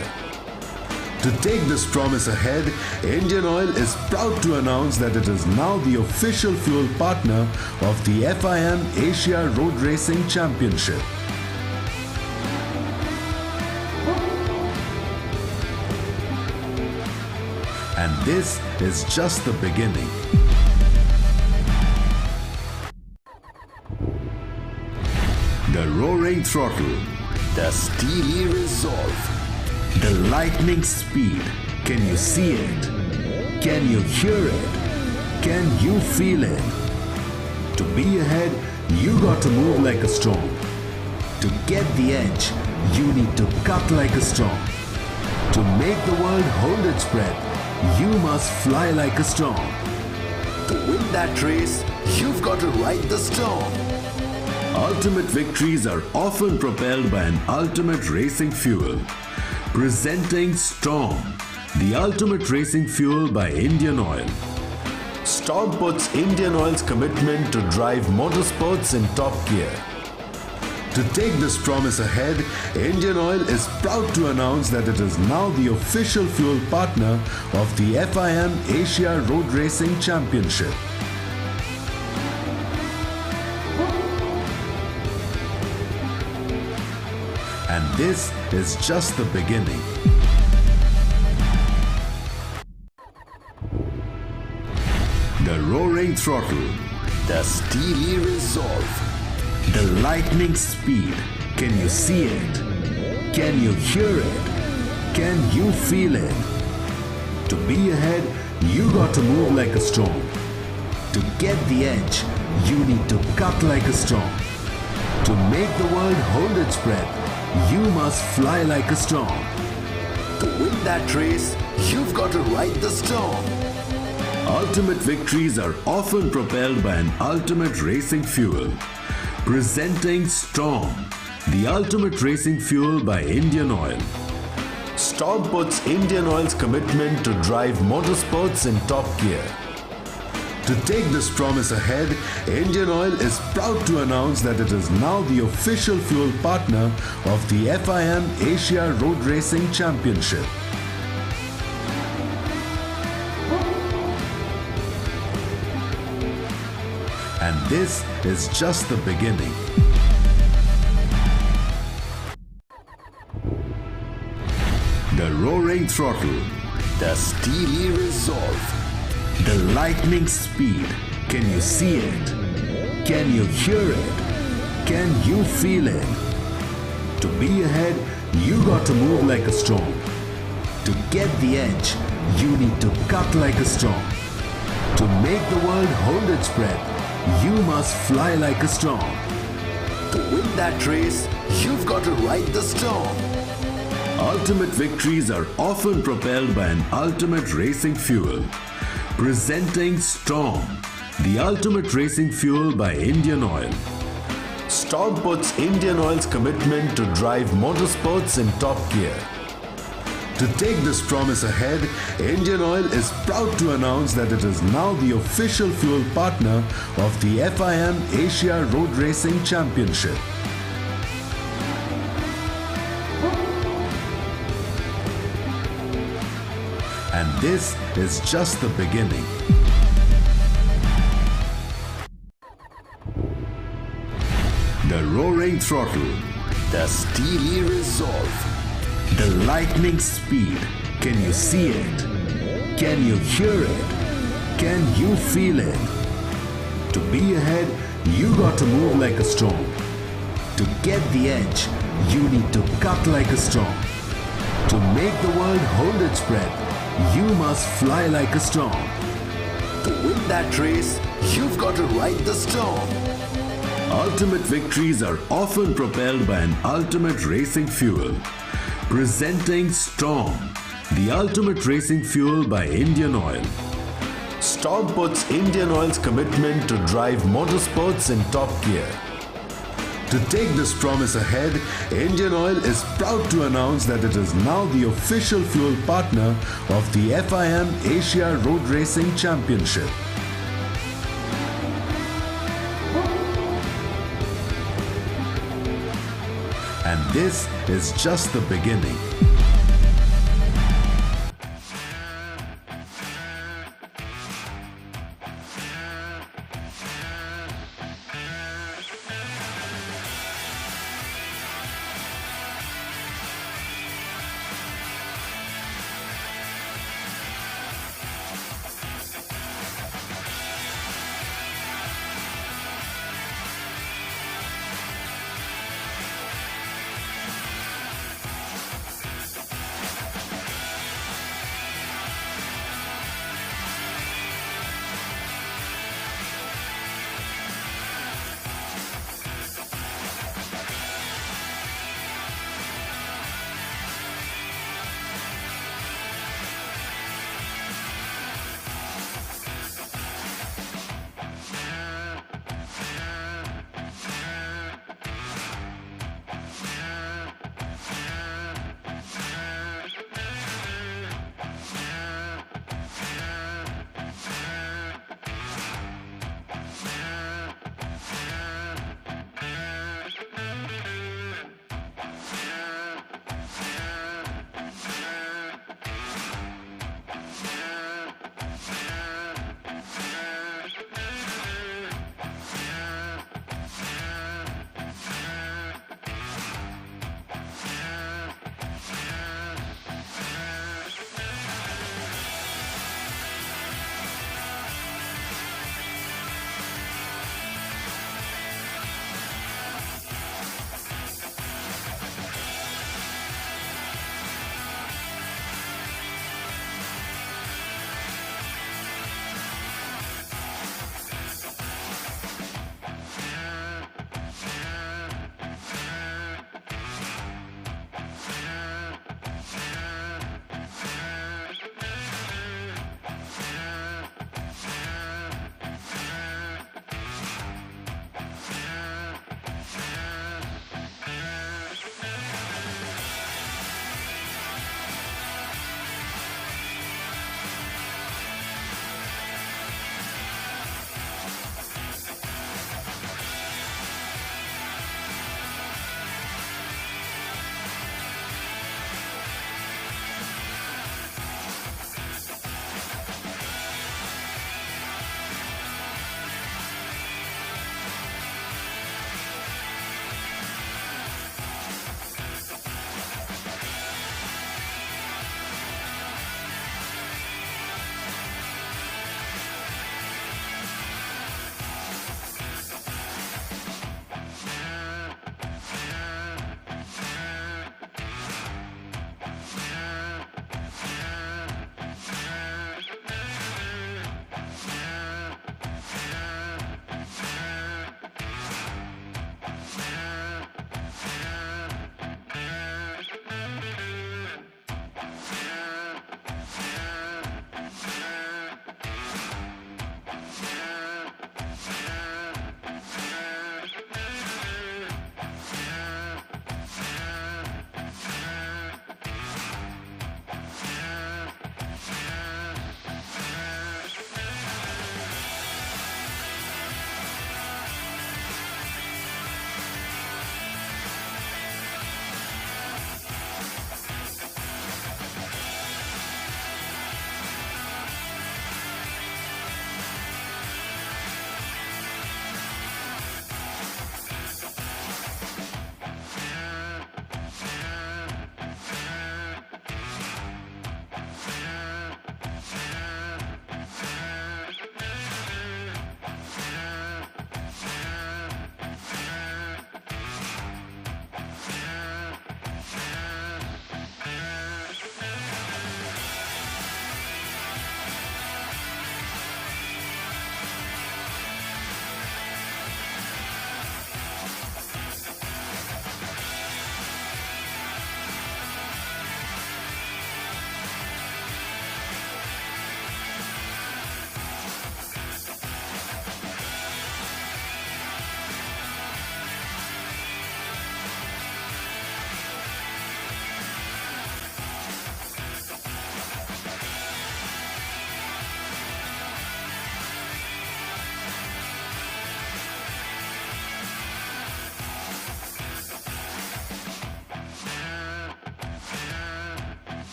To take this promise ahead, Indian Oil is proud to announce that it is now the official fuel partner of the FIM Asia Road Racing Championship. And this is just the beginning. The roaring throttle, the steely resolve, the lightning speed. Can you see it? Can you hear it? Can you feel it? To be ahead, you got to move like a storm. To get the edge, you need to cut like a storm. To make the world hold its breath, you must fly like a storm. To win that race, you've got to ride the storm. Ultimate victories are often propelled by an ultimate racing fuel. Presenting Storm, the ultimate racing fuel by Indian Oil. Storm puts Indian Oil's commitment to drive motorsports in top gear. To take this promise ahead, Indian Oil is proud to announce that it is now the official fuel partner of the FIM Asia Road Racing Championship. And this is just the beginning. The roaring throttle, the steely resolve, the lightning speed. Can you see it? Can you hear it? Can you feel it? To be ahead, you got to move like a storm. To get the edge, you need to cut like a storm. To make the world hold its breath, you must fly like a storm. To win that race, you've got to ride the storm. Ultimate victories are often propelled by an ultimate racing fuel. Presenting Storm, the ultimate racing fuel by Indian Oil. Storm puts Indian Oil's commitment to drive motorsports in top gear. To take this promise ahead, Indian Oil is proud to announce that it is now the official fuel partner of the FIM Asia Road Racing Championship. And this is just the beginning. The roaring throttle, the steely resolve, the lightning speed. Can you see it? Can you hear it? Can you feel it? To be ahead, you got to move like a storm. To get the edge, you need to cut like a storm. To make the world hold its breath, you must fly like a storm. To win that race, you've got to ride the storm. Ultimate victories are often propelled by an ultimate racing fuel. Presenting Storm, the ultimate racing fuel by Indian Oil. Storm puts Indian Oil's commitment to drive motorsports in top gear. To take this promise ahead, Indian Oil is proud to announce that it is now the official fuel partner of the FIM Asia Road Racing Championship. And this is just the beginning. The roaring throttle, the steely resolve, the lightning speed. Can you see it? Can you hear it? Can you feel it? To be ahead, you got to move like a storm. To get the edge, you need to cut like a storm. To make the world hold its breath, you must fly like a storm. To win that race, you've got to ride the storm. Ultimate victories are often propelled by an ultimate racing fuel. Presenting Storm, the ultimate racing fuel by Indian Oil. Storm puts Indian Oil's commitment to drive motorsports in top gear. To take this promise ahead, Indian Oil is proud to announce that it is now the official fuel partner of the FIM Asia Road Racing Championship. And this is just the beginning.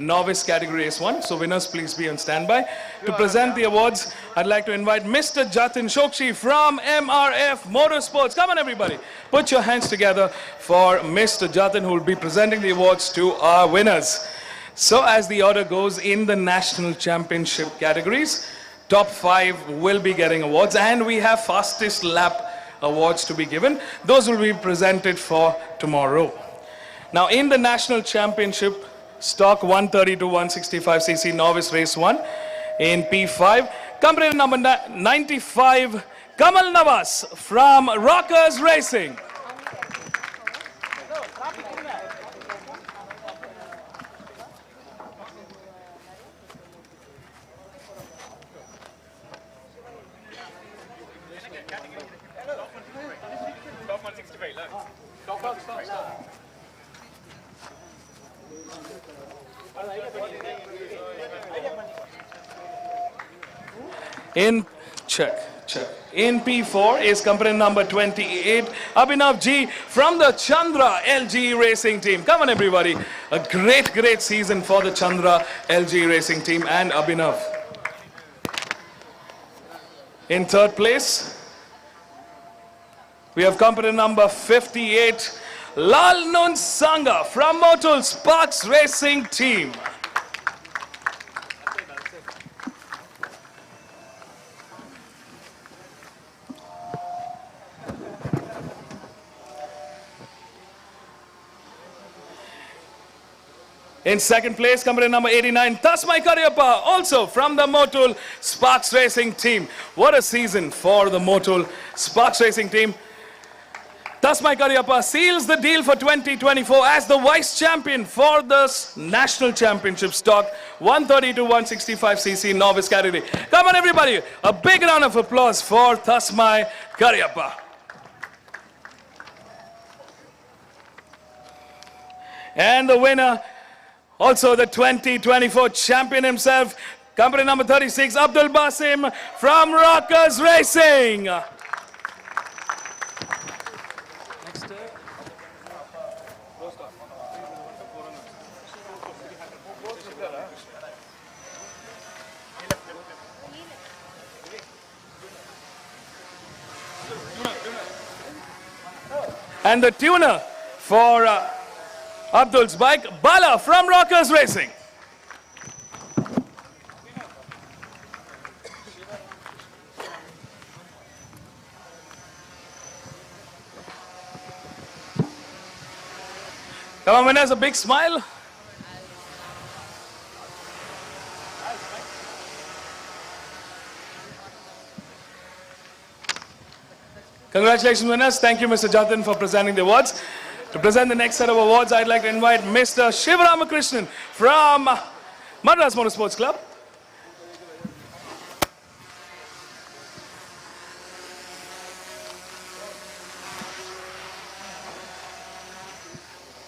novice category race 1. So winners, please be on standby. To present the awards, I'd like to invite Mr. Jatin Shokshi from MRF Motorsports. Come on, everybody. Put your hands together for Mr. Jatin, who will be presenting the awards to our winners. So as the order goes in the national championship categories, top 5 will be getting awards, and we have fastest lap awards to be given. Those will be presented for tomorrow. Now in the national championship, stock 130 to 165cc novice race 1 in P5, competitor number 95, Kamal Nawaz from Rockers Racing. In In P4 is company number 28, Abhinav G from the Chandra LG Racing Team. Come on, everybody. A great season for the Chandra LG Racing Team and Abhinav. In third place, we have company number 58, Lalnun Sangha from Motul Sparks Racing Team. In second place, company number 89, Tasmai Karyappa, also from the Motul Sparks Racing Team. What a season for the Motul Sparks Racing Team. Tasmai Karyappa seals the deal for 2024 as the vice champion for the national championship stock 130 to 165cc novice category. Come on, everybody, a big round of applause for Tasmai Karyappa. And the winner, also the 2024 champion himself, company number 36, Abdul Basim from Rockers Racing. And the tuner for Abdul's bike, Bala from Rockers Racing. Come on, winners, a big smile. Congratulations, winners. Thank you, Mr. Jatin, for presenting the awards. To present the next set of awards, I'd like to invite Mr. Shivaramakrishnan from Madras Motorsports Club.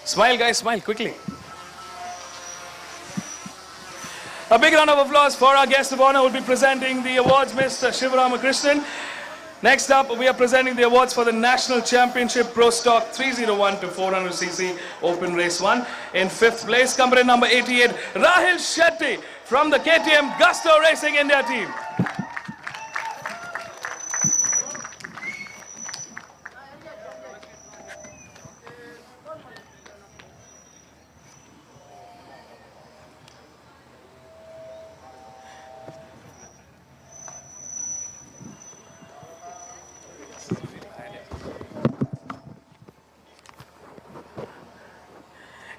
Smile, guys, smile quickly. A big round of applause for our guest of honor who will be presenting the awards, Mr. Shivaramakrishnan. Next up, we are presenting the awards for the National Championship Pro Stock 301 to 400cc Open Race 1. In fifth place, company number 88, Rahil Shetty from the KTM Gusto Racing India team.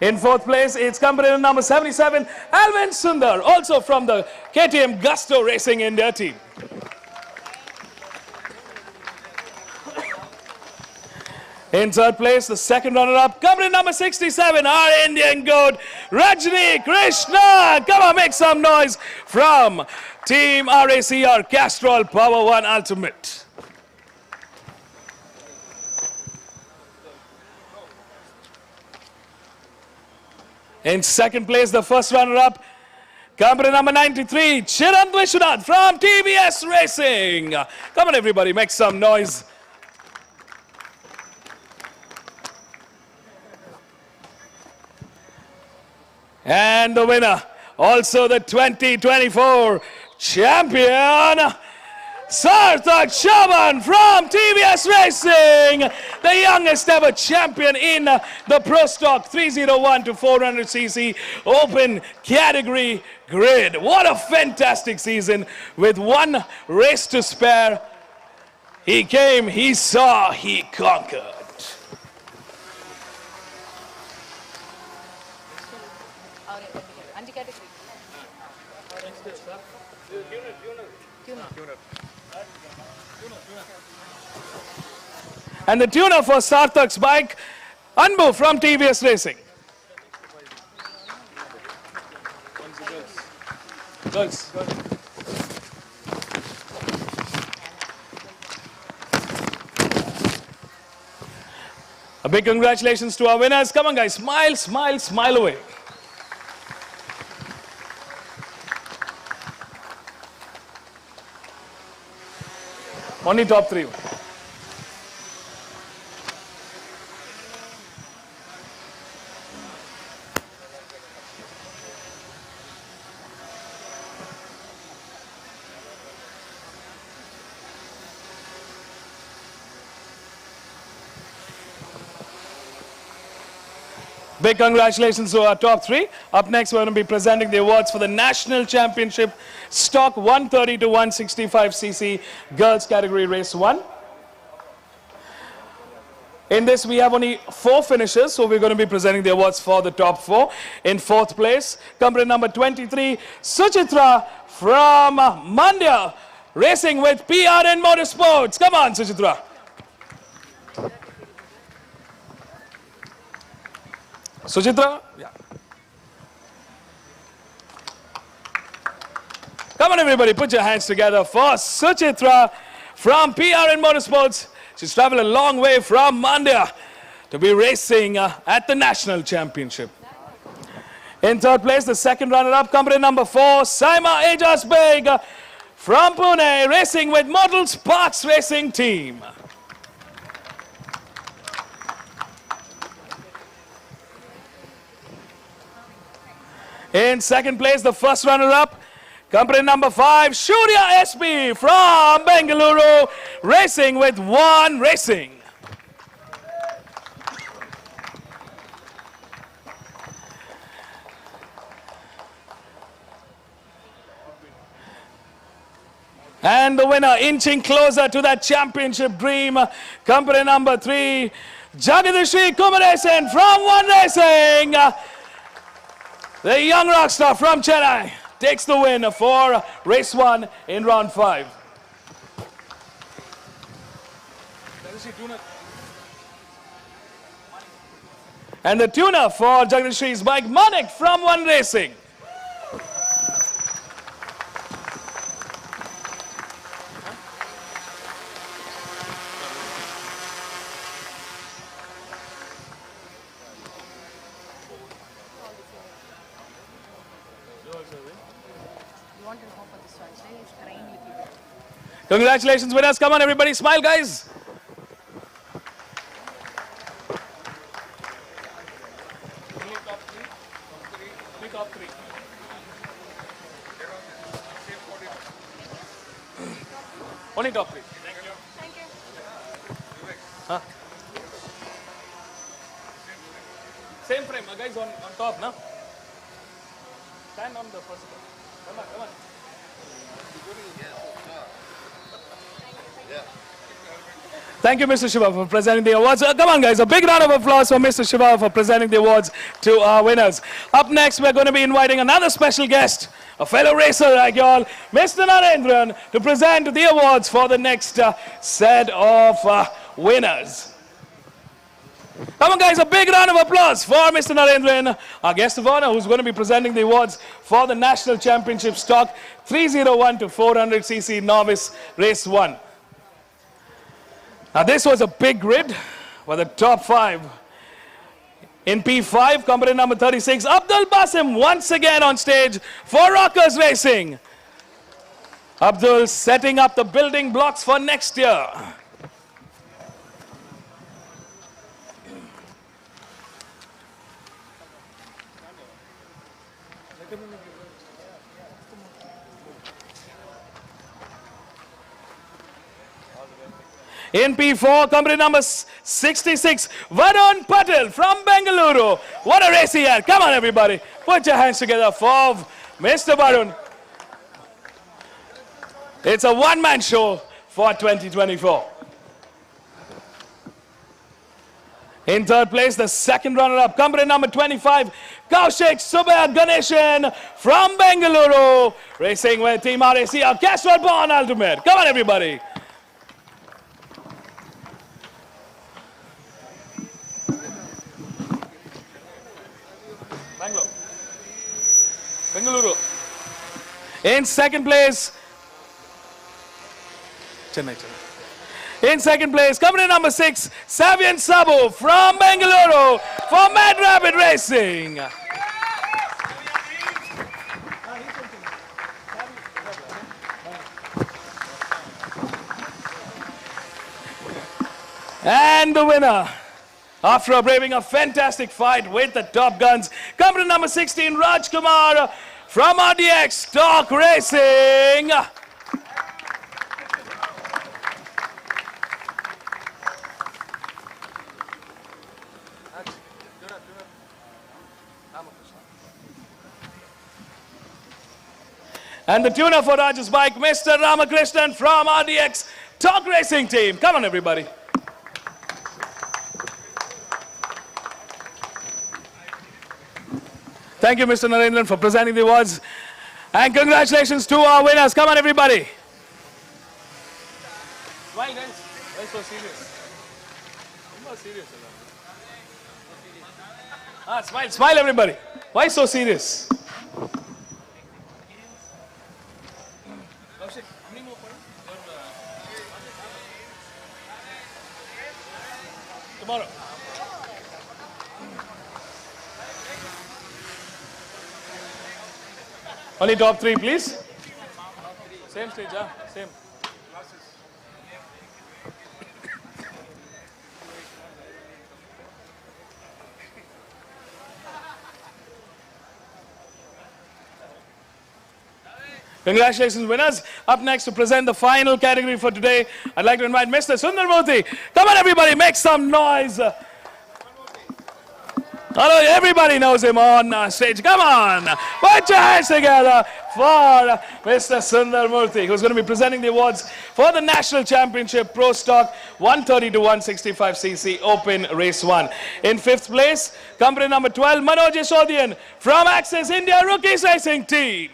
In fourth place, it's company number 77, Alvin Sundar, also from the KTM Gusto Racing India team. In third place, the second runner-up, company number 67, our Indian goat, Rajni Krishna. Come on, make some noise from Team RACR Castrol Power One Ultimate. In second place, the first runner-up, company number 93, Chirant Vishwanath from TBS Racing. Come on, everybody, make some noise. And the winner, also the 2024 champion, Sarthak Chavan from TVS Racing, the youngest ever champion in the Pro Stock 301 to 400cc Open category grid. What a fantastic season with one race to spare. He came, he saw, he conquered. And the tuner for Sarthak's bike, Anbu from TVS Racing. Girls. A big congratulations to our winners. Come on, guys. Smile, smile, smile away. Only top three. Big congratulations to our top three. Up next, we're going to be presenting the awards for the National Championship Stock 130 to 165cc Girls Category Race 1. In this, we have only 4 finishers, so we're going to be presenting the awards for the top 4. In 4th place, company number 23, Suchitra from Mandya, racing with PRN Motorsports. Come on, Suchitra. Suchitra? Yeah. Come on, everybody, put your hands together for Suchitra from PRN Motorsports. She's traveled a long way from Mandya to be racing at the National Championship. In 3rd place, the second runner-up, company number 4, Saima Ajas Beg from Pune, racing with Model Sparks Racing Team. In 2nd place, the first runner-up, company number 5, Shurya SB from Bengaluru, racing with One Racing. And the winner, inching closer to that championship dream, company number 3, Jagadishri Kumaresan from One Racing. The young rock star from Chennai takes the win for race 1 in round 5. And the tuner for Jagadishri's bike, Manik from One Racing. Congratulations, winners. Come on, everybody. Smile, guys. Only top 3. Thank you. Thank you. Huh? Same frame, guys, on top, no? Stand on the first one. Come on, come on. Thank you, Mr. Shiva, for presenting the awards. Come on, guys, a big round of applause for Mr. Shiva for presenting the awards to our winners. Up next, we're going to be inviting another special guest, a fellow racer like y'all, Mr. Narendran, to present the awards for the next set of winners. Come on, guys, a big round of applause for Mr. Narendran, our guest of honor, who's going to be presenting the awards for the National Championship Stock 301 to 400cc Novice Race 1. Now, this was a big grid with the top 5. In P5, company number 36, Abdul Basim once again on stage for Rockers Racing. Abdul setting up the building blocks for next year. In P4, company number 66, Varun Patel from Bengaluru. What a race he had. Come on, everybody. Put your hands together for Mr. Varun. It's a one-man show for 2024. In third place, the second runner-up, company number 25, Kaushik Subha Ganeshan from Bengaluru. Racing with Team RAC, our Castrol-born ultimate. Come on, everybody. Bengaluru. In second place, Chennai. In second place, company number 6, Savian Sabu from Bengaluru for Mad Rabbit Racing. And the winner, after braving a fantastic fight with the top guns, company number 16, Raj Kumar from RDX Talk Racing. And the tuner for Raj's bike, Mr. Ramakrishnan from RDX Talk Racing team. Come on, everybody. Thank you, Mr. Narendran, for presenting the awards. And congratulations to our winners. Come on, everybody. Smile, guys. Why so serious? Smile, smile, everybody. Why so serious? Tomorrow. Only top 3, please. Same stage, huh? Same. Congratulations, winners. Up next to present the final category for today, I'd like to invite Mr. Sundar Murthy. Come on, everybody, make some noise. Hello, everybody knows him on stage. Come on, put your hands together for Mr. Sundar Murthy, who's going to be presenting the awards for the National Championship Pro Stock 130 to 165cc Open Race 1. In 5th place, company number 12, Manoj Yashodian from Access India Rookies Racing Team.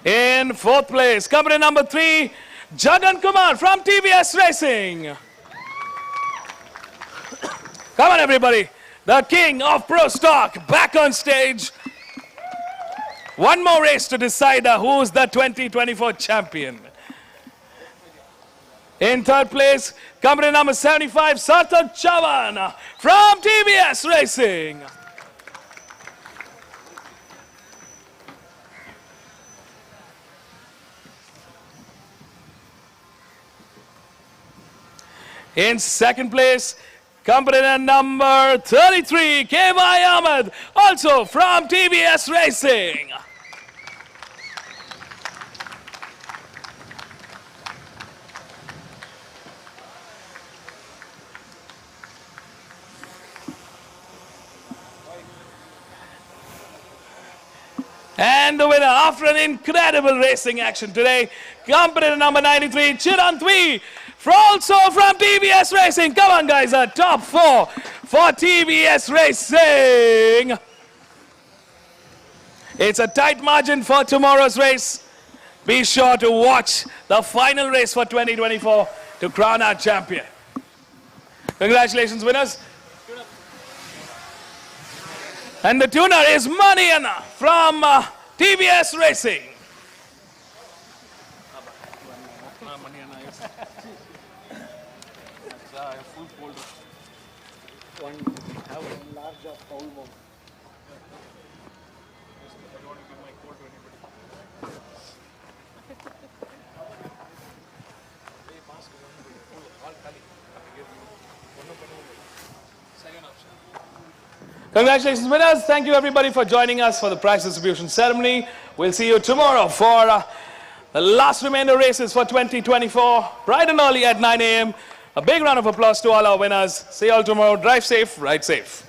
In 4th place, company number 3, Jagan Kumar from TVS Racing. Come on, everybody. The king of Pro Stock back on stage. One more race to decide who's the 2024 champion. In 3rd place, company number 75, Sarthak Chavan from TVS Racing. In 2nd place, company number 33, K.Y. Ahmed, also from TVS Racing. And the winner, after an incredible racing action today, company number 93, Chirantwi, also from TVS Racing. Come on, guys, a top 4 for TVS Racing. It's a tight margin for tomorrow's race. Be sure to watch the final race for 2024 to crown our champion. Congratulations, winners. And the tuner is Maniana from TVS Racing. Congratulations, winners. Thank you, everybody, for joining us for the prize distribution ceremony. We'll see you tomorrow for the last remainder races for 2024, bright and early at 9 a.m. A big round of applause to all our winners. See you all tomorrow. Drive safe, ride safe.